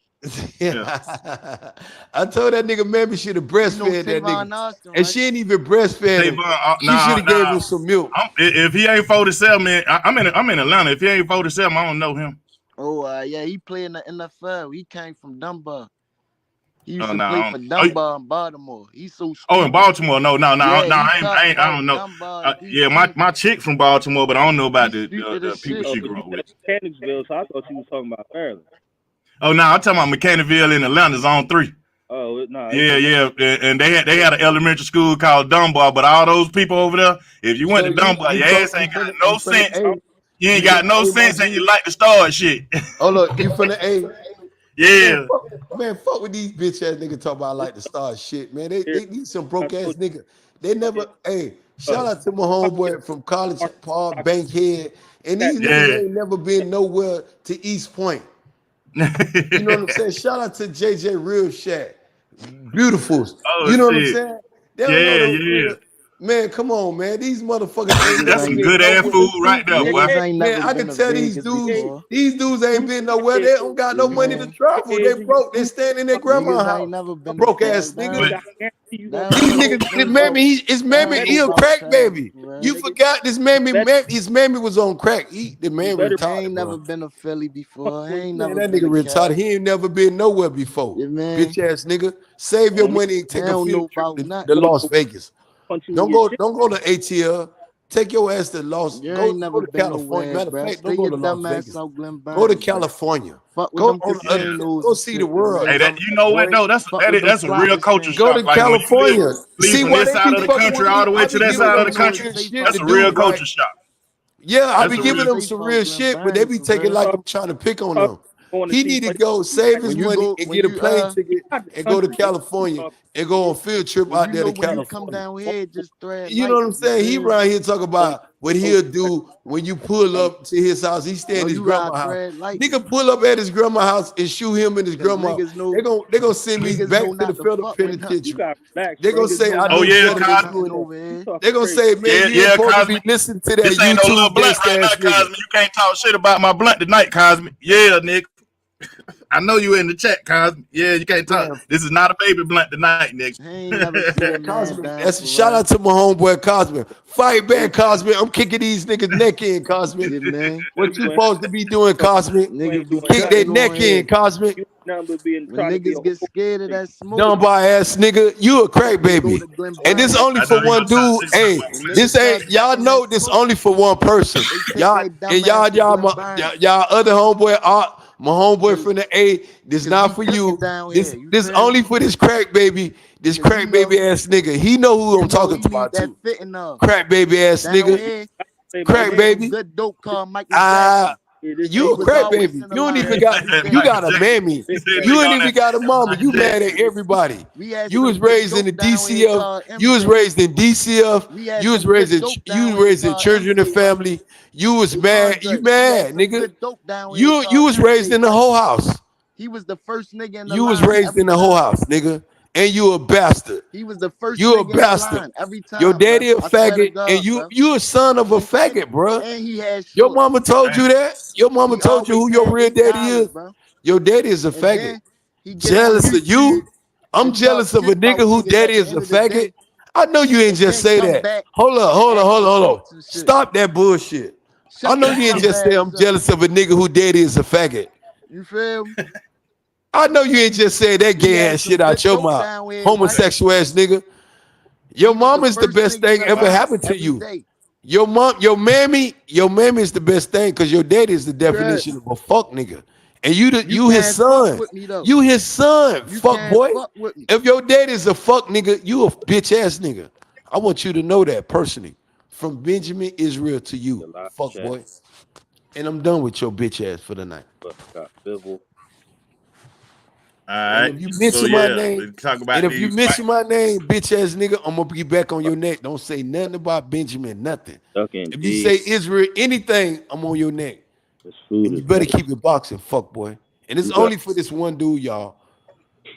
Yeah. I told that nigga Mammy should have breastfed that nigga. Austin, and she ain't even breastfed him. She should have gave him some milk. If he ain't 47, man, I'm in Atlanta. If he ain't 47, I don't know him. Oh, yeah, he played in the NFL. He came from Dunbar. He used to play for Dunbar in Baltimore. He's so stupid. Oh, in Baltimore? No, Yeah, I don't know. My chick from Baltimore, but I don't know about the people she grew up with. Mechanicsville, so I thought you was talking about Maryland. Oh, no, I'm talking about Mechanicsville in Atlanta, Zone 3. Oh, no. Yeah, and they had an elementary school called Dunbar, but all those people over there, if you went to Dunbar, your ass ain't got no sense. You ain't got no sense, and you like to start shit. Oh, look, you from the A? Yeah. Man, fuck with these bitch ass niggas talking about like the star shit, man. They need some broke ass nigga. They never, shout out to my homeboy from College Park, Bankhead, and these niggas ain't never been nowhere to East Point. You know what I'm saying? Shout out to JJ Real Shack, Beautifuls. You know what I'm saying? Yeah. Man, come on, man. These motherfuckers. That's some good ass food right there, boy. Man, I can tell these dudes ain't been nowhere. They don't got no money to travel. They broke. They stand in their grandma's house. Broke ass nigga. These niggas, his mammy, he a crack baby. You forgot this mammy. His mammy was on crack. The man retired. I ain't never been to Philly before. I ain't never. That nigga retired. He ain't never been nowhere before. Bitch ass nigga. Save your money and take a field trip to Las Vegas. Don't go to ATL. Take your ass to go to California. Matter of fact, don't go to Las Vegas. Go to California. Go see the world. Hey, you know what though? That's a real culture shock. Go to California. See from this side of the country all the way to that side of the country. That's a real culture shock. Yeah, I be giving them some real shit, but they be taking like I'm trying to pick on them. He need to go save his money and get a plane ticket and go to California and go on field trip out there to California. Come down here, just you know what I'm saying? He around here talk about what he'll do when you pull up to his house. He stay in his grandma's house. Nigga pull up at his grandma's house and shoot him in his grandma. They gonna send me back to the federal penitentiary. They gonna say, they gonna say, man, you supposed to be listening to that YouTube best ass nigga. You can't talk shit about my blunt tonight, Cosme. Yeah, nigga. I know you in the chat, Cosme. Yeah, you can't talk. This is not a baby blunt tonight, nigga. Shout out to my homeboy Cosme. Fight back, Cosme. I'm kicking these niggas' neck in, Cosme. What you supposed to be doing, Cosme? Kick that neck in, Cosme. When niggas get scared of that smoke. Dunbar ass nigga, you a crack baby. And this only for one dude. Hey, this ain't, y'all know this only for one person. Y'all other homeboy, my homeboy from the A, this not for you. This only for this crack baby, this crack baby ass nigga. He know who I'm talking about too. Crack baby ass nigga. Crack baby. Good dope called Michael You a crack baby. You don't even got. You got a mammy. You ain't even got a mama. You mad at everybody. You was raised in the DCF. You was raised in DCF. You was raised in children and family. You was mad. You mad, nigga. You was raised in the whole house. He was the first nigga in the You was raised in the whole house, nigga. And you a bastard. He was the first. You a bastard. Every time. Your daddy a faggot, and you a son of a faggot, bro. And he has. Your mama told you that. Your mama told you who your real daddy is. Your daddy is a faggot. Jealous of you. I'm jealous of a nigga who daddy is a faggot. I know you ain't just say that. Hold on. Stop that bullshit. I know you ain't just say I'm jealous of a nigga who daddy is a faggot. You feel me? I know you ain't just say that gay ass shit out your mouth. Homosexual ass nigga. Your mom is the best thing ever happened to you. Your mammy is the best thing because your daddy is the definition of a fuck nigga. And you his son. You his son, fuck boy. If your daddy is a fuck nigga, you a bitch ass nigga. I want you to know that personally. From Benjamin Israel to you, fuck boy. And I'm done with your bitch ass for the night. All right. If you mention my name, my name, bitch ass nigga, I'm gonna be back on your neck. Don't say nothing about Benjamin, nothing. If you say Israel, anything, I'm on your neck. And you better keep it boxing, fuck boy. And it's only for this one dude, y'all.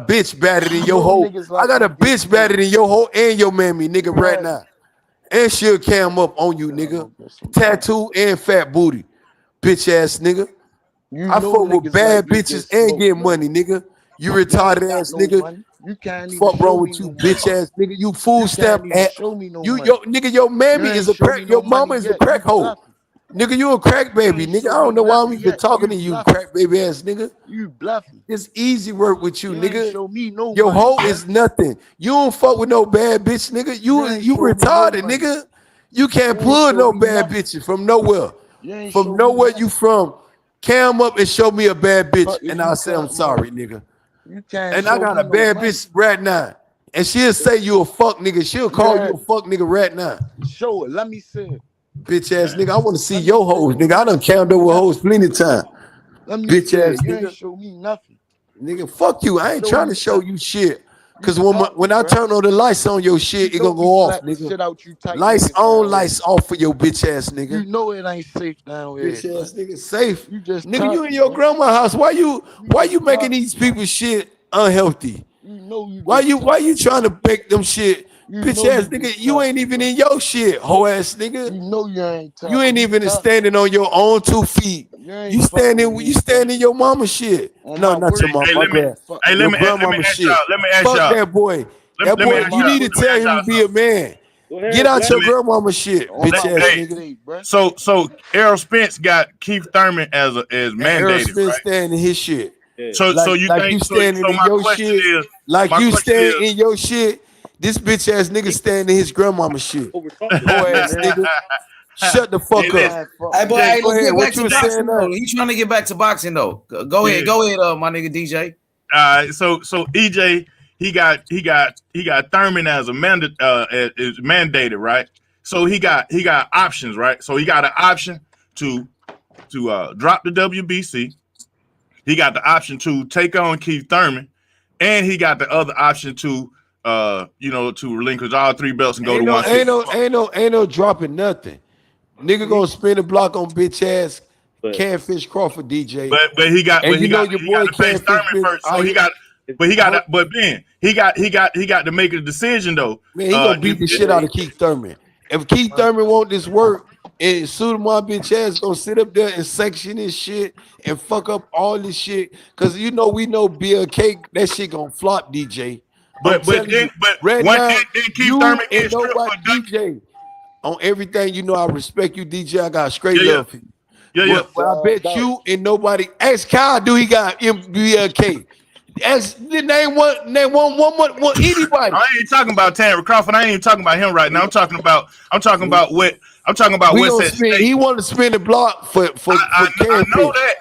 a bitch better than You your know whole. niggas I like got to a get bitch better than your whole and your mammy, nigga, right Brad, now. And she'll cam up on you, nigga. Tattoo and fat booty, bitch ass nigga. you I know fuck with niggas like bad to get bitches and smoked, get man. money, nigga. You You ain't retarded got ass no nigga. money. You can't even Fuck show wrong me with you, no bitch money. ass nigga. You food You stamp can't even at show me no you, money. yo, nigga. Your You mammy ain't is a show me crack. no Your money mama is a yet. crack You hoe, bluffing. nigga. You a crack You baby, ain't nigga. I show me don't know why I'm nothing even yet. talking You to you, bluffing. crack baby ass nigga. You bluffing. It's easy work with you, You ain't nigga. show me no Your money, hoe bruh. is nothing. You don't fuck with no bad bitch, nigga. You You ain't you show me no retarded, money. nigga. You You can't ain't pull show no me bad nothing. bitches from nowhere. You ain't From show me nowhere you nothing. from. Cam up and show me a bad bitch, Fuck is and you I'll say I'm talking about? sorry, nigga. You can't And I show got me a no bad money. bitch right now. And she'll say you a fuck nigga. She'll You call you heard? a fuck nigga right now. Show it. Let me see it. Bitch ass nigga. I want to see Let me your see hoes, it. nigga. I done camed over Let, hoes plenty of time. Let me bitch see ass it. You nigga. ain't show me nothing. Nigga, fuck you. I ain't Show trying me to show you shit. Cause talking, when I bruh. turn on the lights on your shit, You it know gonna go we off, slap the nigga. shit out you tight Lights niggas on, down here. lights off for your bitch ass nigga. You know it ain't safe down here. Bitch ass nigga safe. You just Nigga, you in talking, your bruh. grandma's house. Why you making talking, these people shit unhealthy? You know you Why just you trying to make them shit? You Bitch know ass you nigga, just you ain't talking, even bruh. in your shit, hoe ass nigga. You know you ain't talking. You ain't even talking. standing on your own 2 feet. You ain't You fucking standing with you me, standing in your mama's shit. On No, my not your word, mama, Hey, my let me bad. let Your me grandmama ask shit. y'all. Let me ask Fuck y'all. that boy. Let That me boy, ask you y'all. need to Let me tell ask him y'all to be a something. man. Go ahead, Get out Black. your grandmama shit, on bitch my ass word, nigga. today, bruh. So Errol Spence got Keith Thurman as And Errol mandated, Spence right? standing in his shit. Yeah. So you Like think you so? standing So in your shit. Like my you question stand is, in your shit. This bitch ass nigga standing in his grandmama shit. Overtalked Hoe him. ass nigga. Shut the hey, fuck up. listen, Hey, boy, Jay, hey, Go let's ahead. get What back you to was saying boxing now? though. He's trying to get back to boxing though. Go yeah. ahead, my nigga DJ. So EJ, he got Thurman as is mandated, right? So he got options, right? So he got an option to drop the WBC. He got the option to take on Keith Thurman, and he got the other option to to relinquish all 3 belts and go to Ain't no, ain't 160. no, ain't no, ain't no dropping nothing. Nigga gonna spin the block on bitch ass But Catfish Crawford DJ. But he got And you know your boy to face Catfish Thurman been first. So out he here. got but Ben, he got to make a decision though. Man, he gonna beat the shit out of Keith Thurman. If Keith Thurman want this work, and Suda my bitch ass gonna sit up there and section this shit and fuck up all this shit. Cause you know we know BLK, that shit gonna flop, DJ. I'm But telling you, right one now, then Keith you Thurman and get stripped nobody for DJ. On everything, you know I respect you, DJ. I got straight yeah love for you. But I bet Doubt. you and nobody. Ask Kyle, do he got MBLK? Ask name one anybody. I ain't talking about Terrence Crawford. I ain't even talking about him right now. I'm talking about We what's gonna at spin. stake. He want to spin the block for I know Catfish. that.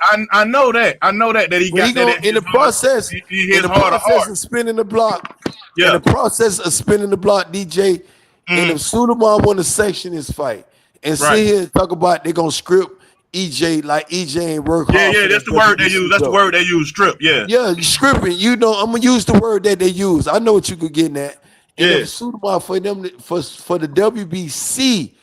I know that he But he got that gonna in his heart of heart. of spinning the block, in Yeah. the process of spinning the block, DJ, and if Sudamar want to sanction his fight and Right. sit here and talk about they gonna script EJ like EJ ain't work hard Yeah, for that's that the word they WBC use. That's the belt. word they use, strip. Yeah. Yeah, scripting. You know, I'm gonna use the word that they use. I know what you could get in that. And if Yeah. Sudamar for them for the WBC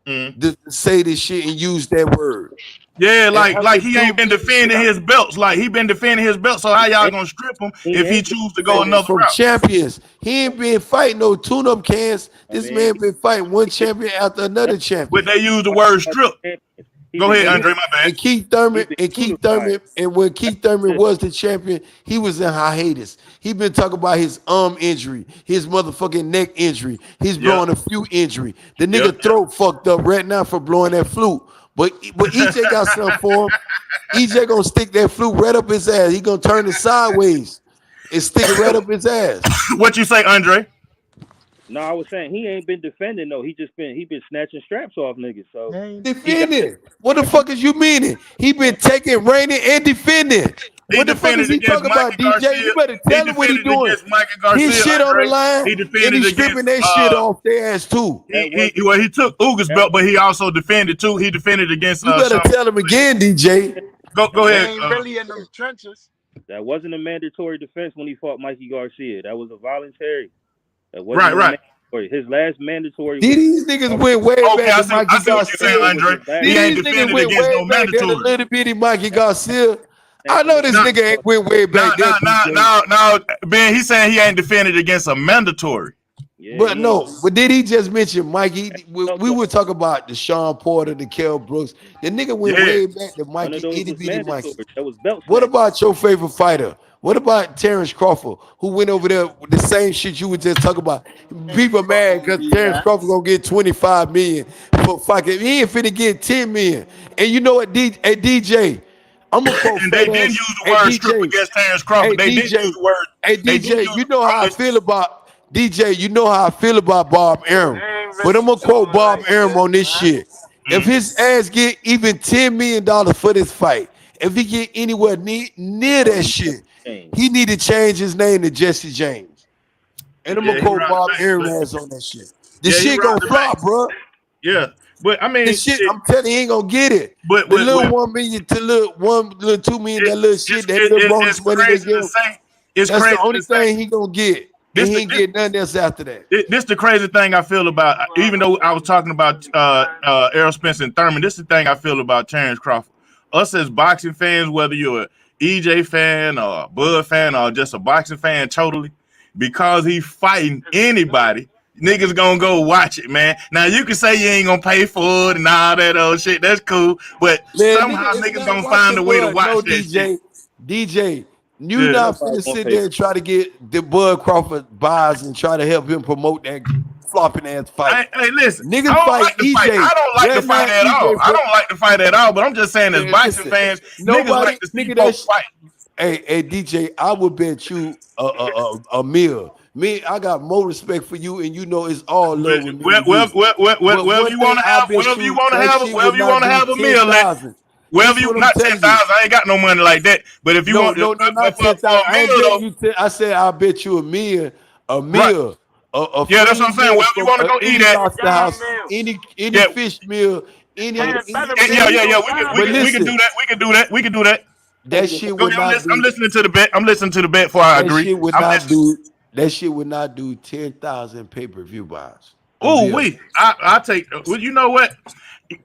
Mm. to say this shit and use that word. Yeah, And like after he them ain't been beat the shit defending out his belts. Like he been defending his belt. So how y'all gonna strip him he if he ain't choose to go defending. another from route? champions. He ain't been fighting no tune-up cans. I This mean, man been fighting one champion after another But champion. they use the word strip. He Go been ahead, And, Andre. My bad. he been Keith Thurman, unified. and when Keith Thurman That's was the champion, he was in hiatus. He been talking about his injury, his motherfucking neck injury. He's Yep. blowing a flute injury. The Yep. nigga throat fucked up right now for blowing that flute. But EJ got something for him. EJ gonna stick that flute right up his ass. He gonna turn it sideways and stick it right up his ass. What you say, Andre? No, I was saying he ain't been defending though. He been snatching straps off niggas. So he got Defending. What the fuck is you meaning? He been taking, reigning, and defending. He What the fuck is defended he against talking about, Mikey DJ? You Garcia. better He tell him what he defended doing. against Mikey His Garcia, shit on the Andre. line, He and defended he's stripping against that shit off their ass too. he took Uga's belt, but he also defended too. He defended against You better Sean. tell him again, DJ. Go They ahead. ain't really in them trenches. that wasn't a mandatory defense when he fought Mikey Garcia. That was a voluntary. That wasn't Right, no right. mandatory. His last mandatory was These niggas went way Okay, back to Mikey I see what you're saying, Garcia. was Andre. his last. He ain't These niggas defended went against way no back at a mandatory. little bitty Mikey Garcia. I Thank you, know nigga. this nigga ain't went way back there, DJ. Now, Ben, he's saying he ain't defended against a mandatory. Yeah, But he ain't. no, but did he just mention Mikey? We No, would talk about the Sean Porter, the Kell Brooks. The nigga went Yeah. way back to none of Mikey, those itty was bitty mandatory. Mikey. That was belt What snatch. about your favorite fighter? What about Terrence Crawford, who went over there with the same shit you were just talking about? People mad because Terrence Crawford gonna get 25 million for fucking. He ain't finna get 10 million. And you know what, DJ? I'm gonna quote And they fat didn't ass. use the Hey word strip DJ, against Terrence hey Crawford. They didn't use DJ, the word. hey They didn't DJ. use. You know how I feel about DJ. You know how I feel about Bob Arum. They ain't But I'm really gonna quote doing Bob like Arum that, on this man. shit. If his ass get even $10 million for this fight, if he get anywhere near that shit, he need to change his name to Jesse James. And I'm Yeah, gonna he quote robbed Bob the bank, Arum but ass on that shit. The yeah, he shit gonna robbed the bank. flop, bro. Yeah. But I mean, the shit, I'm telling you, he ain't gonna get it. But the little 1 million to little 2 million, that little shit, that little bonus money they give. It's that's crazy the only thing he gonna get. And he ain't get nothing else after that. This the crazy thing I feel about, even though I was talking about Errol Spence and Thurman, this is the thing I feel about Terrence Crawford. Us as boxing fans, whether you're an EJ fan or a Bud fan or just a boxing fan totally, because he's fighting anybody, niggas gonna go watch it, man. Now you can say you ain't gonna pay for it and all that old shit. That's cool, but man, somehow niggas gonna find a way to watch that shit. DJ, you not finna sit there and try to get the Bud Crawford buys and try to help him promote that flopping ass fight. Hey, listen, niggas I don't fight like the EJ. fight. I don't like the fight at all. I don't like the fight at all. But I'm just saying, as boxing fans, niggas like to see folks fight. Hey, DJ, I would bet you a meal. Me, I got more respect for you, and you know it's all love with me. Wherever you want to have, wherever you want to have a meal, wherever you not 10,000. I ain't got no money like that. But if you want, not 10,000. I said I bet you a meal. Yeah, that's what I'm saying. Wherever you want to go eat at, the house, any fish meal, any. Yeah. We can do that. We can do that. That shit would not. I'm listening to the bet. Before I agree. That shit would not do 10,000 pay-per-view buys. Oh, I take. Well, you know what?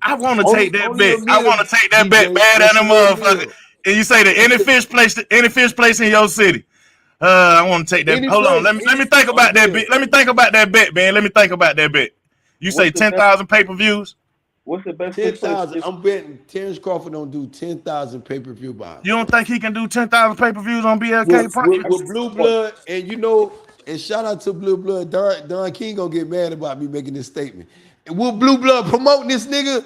I want to take that bet. I want to take that bet bad at a motherfucker. And you say that any fish place in your city. I want to take that. Hold on. Let me think about that bet. Let me think about that bet, man. Let me think about that bet. You say 10,000 pay-per-views? What's the best? 10,000. I'm betting Terrence Crawford don't do 10,000 pay-per-view buys. You don't think he can do 10,000 pay-per-views on BLK? With Blue Blood, and you know, and shout out to Blue Blood. Don King gonna get mad about me making this statement. And with Blue Blood promoting this nigga,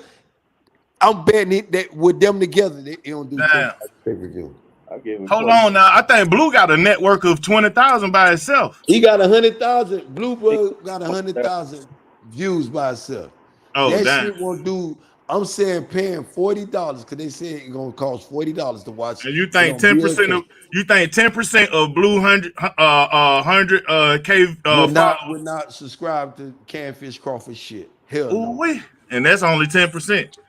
I'm betting it that with them together, they don't do 10,000 pay-per-view. Hold on now. I think Blue got a network of 20,000 by itself. He got 100,000. Blue Blood got 100,000 views by itself. Oh, that damn. shit won't do. I'm saying paying $40 because they said it's gonna cost $40 to watch. And you think 10% of 10% of Blue 100K would not subscribe to Canfish Crawford shit. Hell no. And that's only 10%.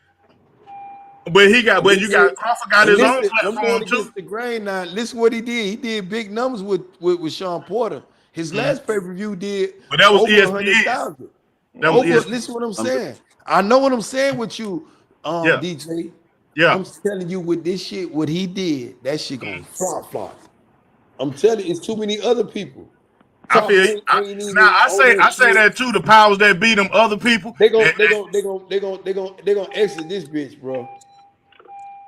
But Crawford got his own platform too. The grain now. Listen what he did. He did big numbers with Sean Porter. His last pay-per-view did, but that was over ESPN. 100,000. Listen what I'm saying. I know what I'm saying with you, DJ. Yeah. I'm telling you with this shit, what he did, that shit gonna flop. I'm telling you, it's too many other people. I feel I say that too. The powers that beat them other people. They gonna exit this bitch, bro.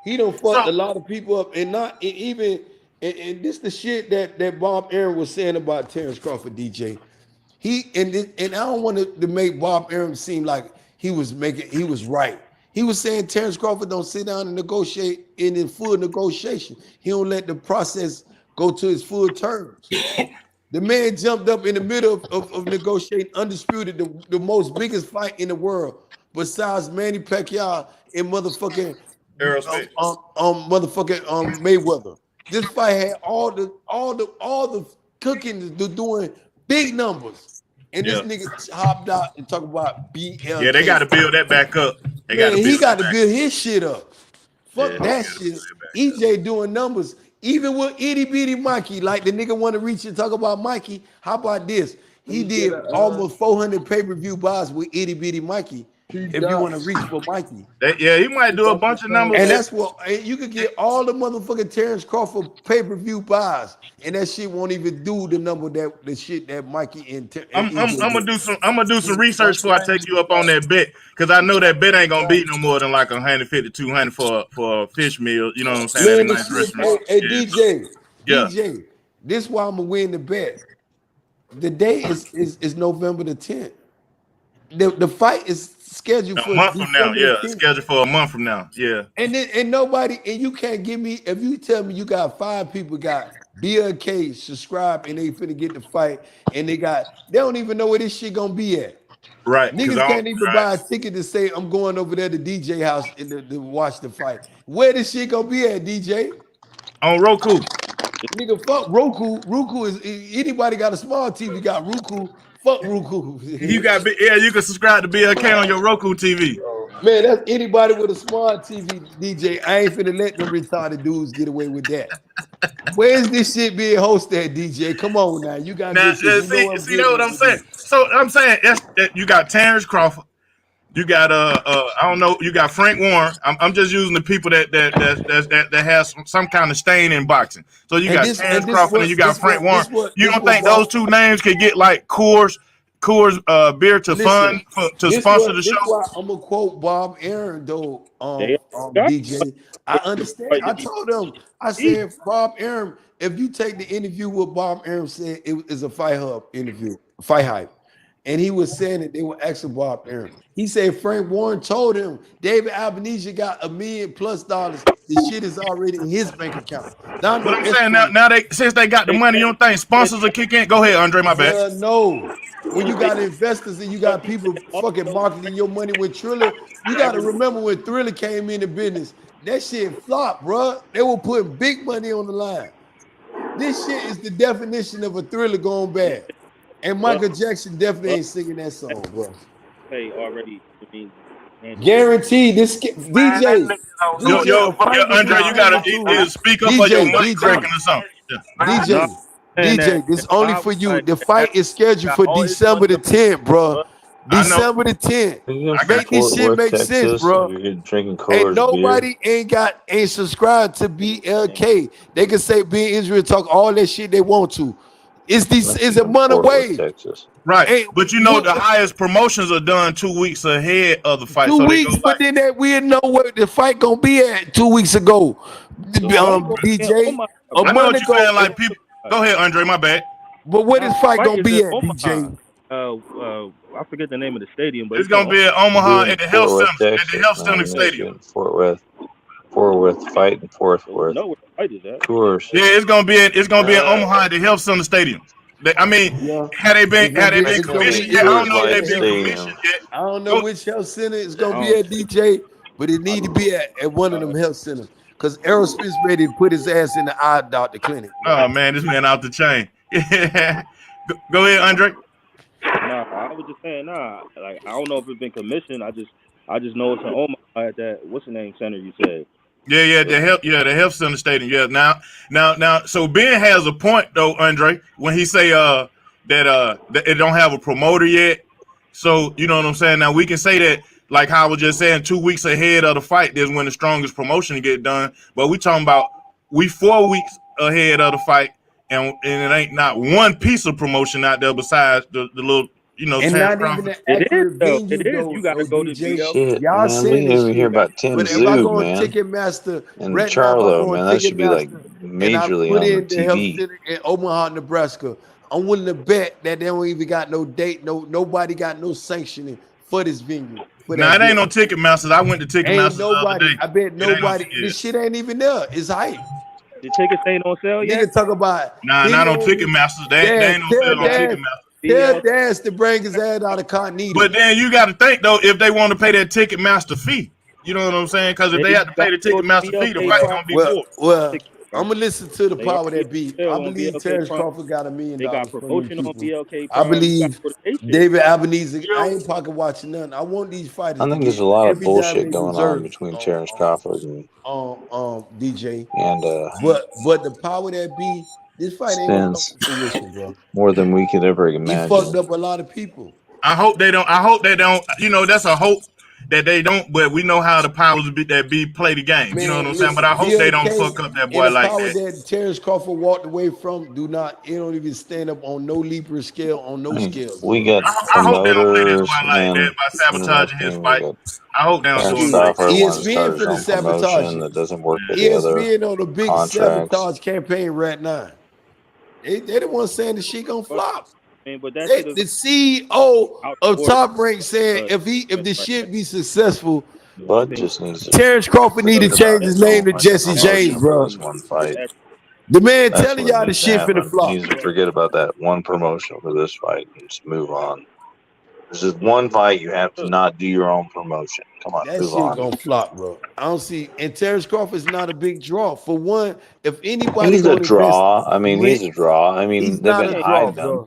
He done fucked a lot of people up, and this the shit that Bob Aaron was saying about Terrence Crawford, DJ. And I don't want to make Bob Aaron seem like he was right. He was saying Terrence Crawford don't sit down and negotiate in full negotiation. He don't let the process go to his full terms. The man jumped up in the middle of negotiating undisputed the most biggest fight in the world besides Manny Pacquiao and motherfucking Mayweather. This fight had all the cooking to doing big numbers. And this nigga hopped out and talk about BLK. Yeah, they got to build that back up. He got to build his shit up. Fuck that shit. EJ doing numbers. Even with itty bitty Mikey, like the nigga want to reach and talk about Mikey. How about this? He did almost 400 pay-per-view buys with itty bitty Mikey. If you want to reach for Mikey, he might do a bunch of numbers, and that's what you could get all the motherfucking Terrence Crawford pay-per-view buys, and that shit won't even do the number the shit that Mikey and I'm gonna do some research before I take you up on that bet, because I know that bet ain't gonna beat no more than like 150, 200 for a fish meal. You know what I'm saying? Hey, DJ, this is why I'm gonna win the bet. The day is November the 10th. The fight is scheduled for a month from now. Yeah, scheduled for a month from now. Yeah. And you can't give me, if you tell me you got 5 people got BLK subscribe and they finna get the fight, and they don't even know where this shit gonna be at. Right. Niggas can't even buy a ticket to say I'm going over there to DJ house to watch the fight. Where this shit gonna be at, DJ? On Roku. Nigga, fuck Roku. Roku is, anybody got a small TV got Roku. Fuck Roku. You can subscribe to BLK on your Roku TV. Man, that's anybody with a smart TV, DJ. I ain't finna let them retarded dudes get away with that. Where's this shit being hosted at, DJ? Come on now. You got Now, this shit. see what I'm saying? So I'm saying that you got Terrence Crawford. You got I don't know. You got Frank Warren. I'm just using the people that has some kind of stain in boxing. So you got Terrence Crawford and you got Frank Warren. You don't think those two names could get like Coors beer to fund to sponsor the show? This why I'm gonna quote Bob Aaron though. DJ, I understand. I told him. I said, Bob Aaron, if you take the interview with Bob Aaron said it is a Fight Hub interview, Fight Hype. And he was saying that they were asking Bob Aaron. He said Frank Warren told him David Albanese got $1 million+ The shit is already in his bank account. But I'm saying now since they got the money, you don't think sponsors will kick in? Go ahead, Andre. My bad. No. When you got investors and you got people fucking marketing your money with Thriller, you got to remember when Thriller came into business, that shit flopped, bro. They were putting big money on the line. This shit is the definition of a Thriller going bad. And Michael Jackson definitely ain't singing that song, bro. Hey, already. Guaranteed. This DJ. Yo, Andre, you gotta either speak up or your mic cracking or something. DJ, this only for you. The fight is scheduled for December the 10th, bro. December the 10th. Make this shit make sense, bro. And nobody ain't subscribed to BLK. They can say be in Israel, talk all that shit they want to. It's a month away. Right, but you know the highest promotions are done 2 weeks ahead of the fight. 2 weeks, but then we didn't know where the fight gonna be at 2 weeks ago. DJ, I know what you're saying. Like people, go ahead, Andre. My bad. But where this fight gonna be at, DJ? I forget the name of the stadium, but it's gonna be at Omaha at the Health Center, at the Health Center Stadium. Fort Worth fight in Fort Worth. No, where the fight is at? Coors. Yeah, it's gonna be in Omaha at the Health Center Stadium. I mean, had they been commissioned yet? I don't know if they've been commissioned yet. I don't know which health center it's gonna be at, DJ, but it need to be at one of them health centers. Because Aerosmith's ready to put his ass in the eye doctor clinic. Oh man, this man out the chain. Go ahead, Andre. Nah, I was just saying, like I don't know if it's been commissioned. I just know it's in Omaha at that what's the name center you said. Yeah, the health center stadium. Yeah, now. So Ben has a point though, Andre, when he say that it don't have a promoter yet. So you know what I'm saying. Now we can say that, like how I was just saying, 2 weeks ahead of the fight is when the strongest promotion get done. But we talking about 4 weeks ahead of the fight, and it ain't not one piece of promotion out there besides the little. You know, and not even an accurate venue. It is. You gotta go to Shit, y'all man, we didn't even hear about Tim but if I Zoo, go on man, Ticketmaster and right Charlo, now, man, that should be like majorly on the TV. In Omaha, Nebraska, I'm willing to bet that they don't even got no date, nobody got no sanctioning for this venue. Nah, it ain't no Ticketmasters. I went to Ticketmasters the other day. I bet nobody. This shit ain't even there. It's hype. The tickets ain't on sale yet. Nigga talk about not on Ticketmasters. They ain't on sale on Ticketmasters. Tell Dash to bring his ass out of Cognito. But then you got to think though, if they want to pay that Ticketmaster fee, you know what I'm saying? Because if they have to pay the Ticketmaster fee, the fight's gonna be more. Well, I'm gonna listen to the power that beat. I believe Terrence Crawford got $1 million. They got promotion on BLK. I believe David Albanese. I ain't pocket watching nothing. I want these fighters. I think there's a lot of bullshit going on between Terrence Crawford and DJ. And but the power that be. This fight ain't gonna come to fruition, bro. More than we could ever imagine. He fucked up a lot of people. I hope they don't. You know, that's a hope that they don't. But we know how the powers that be play the game. Man, you know what I'm saying? But I hope they don't fuck up that boy like that. The power that Terrence Crawford walked away from, it don't even stand up on no Libra scale, on no scale. We got I hope they don't play this boy like that by sabotaging his fight. I hope they don't do it. ESPN for the sabotage. That doesn't work with ESPN on the big sabotage campaign right now. They the one saying the shit gonna flop. But the CEO of Top Rank said if the shit be successful, Bud just needs to. Terrence Crawford need to change his name to Jesse James, bro. One fight. The man telling y'all the shit finna flop. He needs to forget about that one promotion for this fight and just move on. This is one fight you have to not do your own promotion. Come on, that move shit on. Gonna flop, bro. I don't see. And Terrence Crawford's not a big draw. For one, if anybody he's a draw. I mean, he's a draw. I mean, they've been hiding him.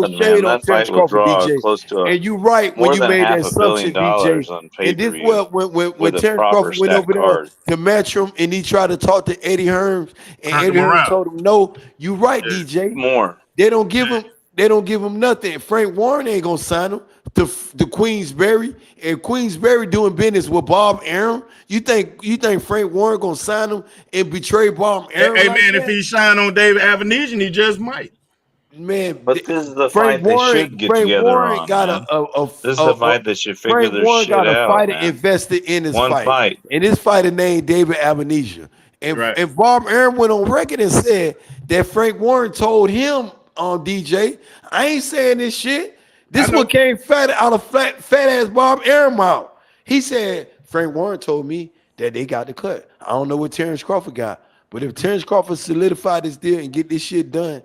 throw nothing, man. shade on That Terrence fight will Crawford, draw DJ. close to And you right when more you than made that $500 million assumption, DJ. on And this pay-per-view what when with a Terrence proper Crawford went stacked over there card. to match him and he tried to talk to Eddie Hearns, and Turned Eddie him Hearns around. told him, no, you right, DJ. More. They don't give him nothing. Frank Warren ain't gonna sign him to Queensberry, and Queensberry doing business with Bob Arum. You think Frank Warren gonna sign him and betray Bob Arum? Hey, like man, that? if he shine on David Avenesian, he just might. Man, But this is the Frank fight they Warren, should get Frank together Warren on, got man. This is the fight that should figure Frank their Warren shit got a out, fighter man. invested in his One fight. fight. And his fighter named David Abenesia. And Bob Arum went on record and said that Frank Warren told him on DJ, I ain't saying this shit. This one came fat out of fat ass Bob Arum out. He said, Frank Warren told me that they got the cut. I don't know what Terrence Crawford got. But if Terrence Crawford solidify this deal and get this shit done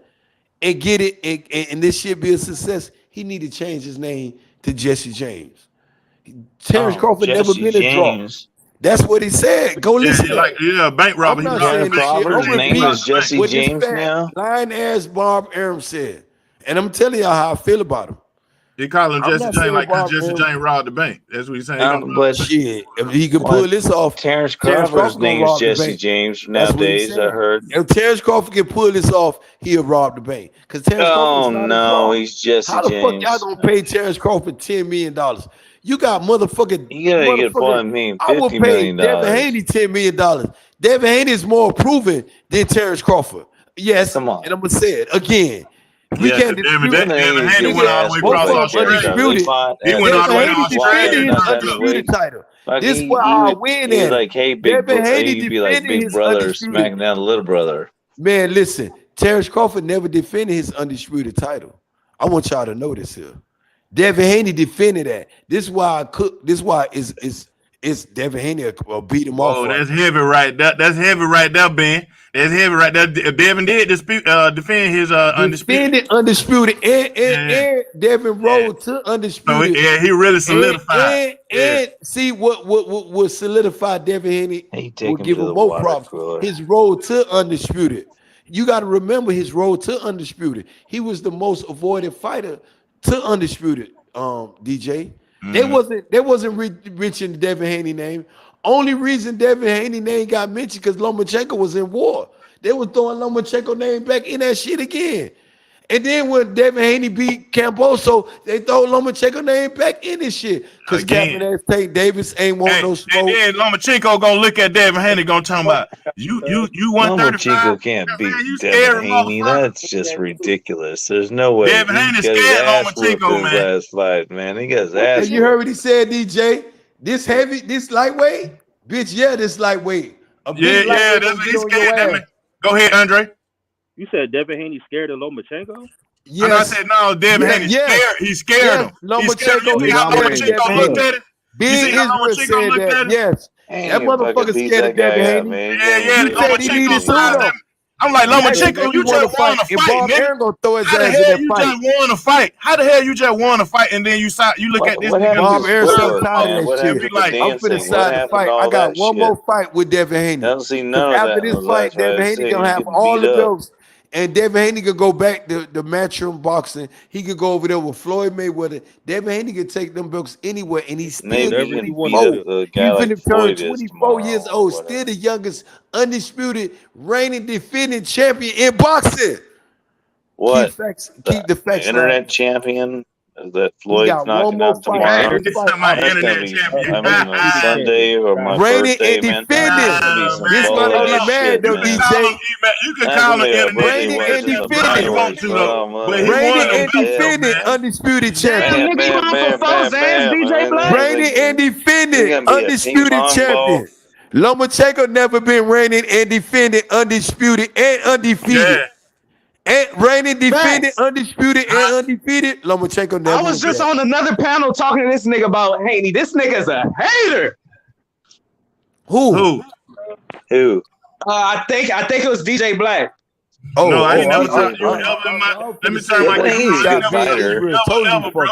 and get it and this shit be a success, he need to change his name to Jesse James. Terrence Crawford Jesse never been a draw. James. That's what he said. Go listen to like bank robber. I'm not saying this shit. I'm Crawford's name is repeating Jesse what this James fat, now. lying-ass Bob Arum said. And I'm telling y'all how I feel about him. He call him I'm Jesse not James saying like Bob Jesse Arum- James robbed the bank. That's what he's saying. But shit, if he can pull this off, Terrence Terrence Crawford's Crawford gonna name is rob the Jesse bank. James That's what he's nowadays. I saying. heard. If Terrence Crawford can pull this off, he'll rob the bank. Because Terrence Oh Crawford's not a no, draw. he's Jesse How the fuck y'all James. gonna pay Terrence Crawford $10 million? You got motherfucking. You gotta get $1 million, I would $50 pay million. Devin Haney $10 million. Devin Haney is more proven than Terrence Crawford. Yes, Come on. and I'm gonna say it again. We Yeah, can't 'cause dispute Devin Haney went all the way across Australia. He went all the way to Australia. Defending his and turned up. undisputed title. Like This he, where he I would, win he was at. like, hey, big Devin brother. Haney He'd be like, defending big his brother undisputed. smacking down the little brother. Man, listen, Terrence Crawford never defended his undisputed title. I want y'all to know this here. Devin Haney defended that. This is why I cook. This is why it's Devin Haney beat him off. Oh, that's heavy right there. That's heavy right there, Ben. That's heavy right there. Devin did defend his undisputed. Undisputed, and Devin rode to undisputed. So he really solidified. And see what solidified Devin Haney will give him more props. His road to undisputed. You got to remember his road to undisputed. He was the most avoided fighter to undisputed. DJ. They wasn't mentioning Devin Haney name. Only reason Devin Haney name got mentioned because Lomachenko was in war. They were throwing Lomachenko name back in that shit again. And then when Devin Haney beat Camboso, they throw Lomachenko name back in this shit. Because Captain ass Tank Davis ain't want no smoke. And then Lomachenko gonna look at Devin Haney gonna talk about you 135. Lomachenko can't beat Devin Haney. That's just ridiculous. There's no way. Devin Haney scared Lomachenko, man. Last fight, man. He got his ass. And you heard what he said, DJ? This heavy, this lightweight? Bitch, yeah, this lightweight. That's what he's scared. Go ahead, Andre. You said Devin Haney scared of Lomachenko? Yes. And I said no, Devin Haney scared. He scared him. Lomachenko. You see how Lomachenko looked at it? Big Israel said that. Yes. That motherfucker scared of Devin Haney. Yeah. He said he needed to. I'm like, Lomachenko, you just won a fight, nigga. Gonna throw his How the ass hell in you that fight? just won a fight? How the hell you just won a fight and then you look at this nigga? Bob Aaron so tired of that shit. Like, I'm finna decide the fight. I got one more fight with Devin Haney. I don't see none of After that. this fight, Devin Haney gonna have all the belts. And Devin Haney could go back to the matchroom boxing. He could go over there with Floyd Mayweather. Devin Haney could take them belts anywhere, and he's still Maybe he's he finna turn 24 years old, still the youngest undisputed reigning defending champion in boxing. What? Keep the facts. Internet champion that Floyd's knocking out tomorrow. On Sunday or my birthday, man. This gonna get mad though, DJ. You can call him reigning and defending. Reigning and defending undisputed champion. Reigning and defending undisputed champion. Lomachenko never been reigning and defending undisputed and undefeated. And reigning, defending, undisputed, and undefeated. Lomachenko never. I was just on another panel talking to this nigga about Haney. This nigga's a hater. Who? I think it was DJ Black. Oh, no, I ain't never talked to you. Let me turn my camera.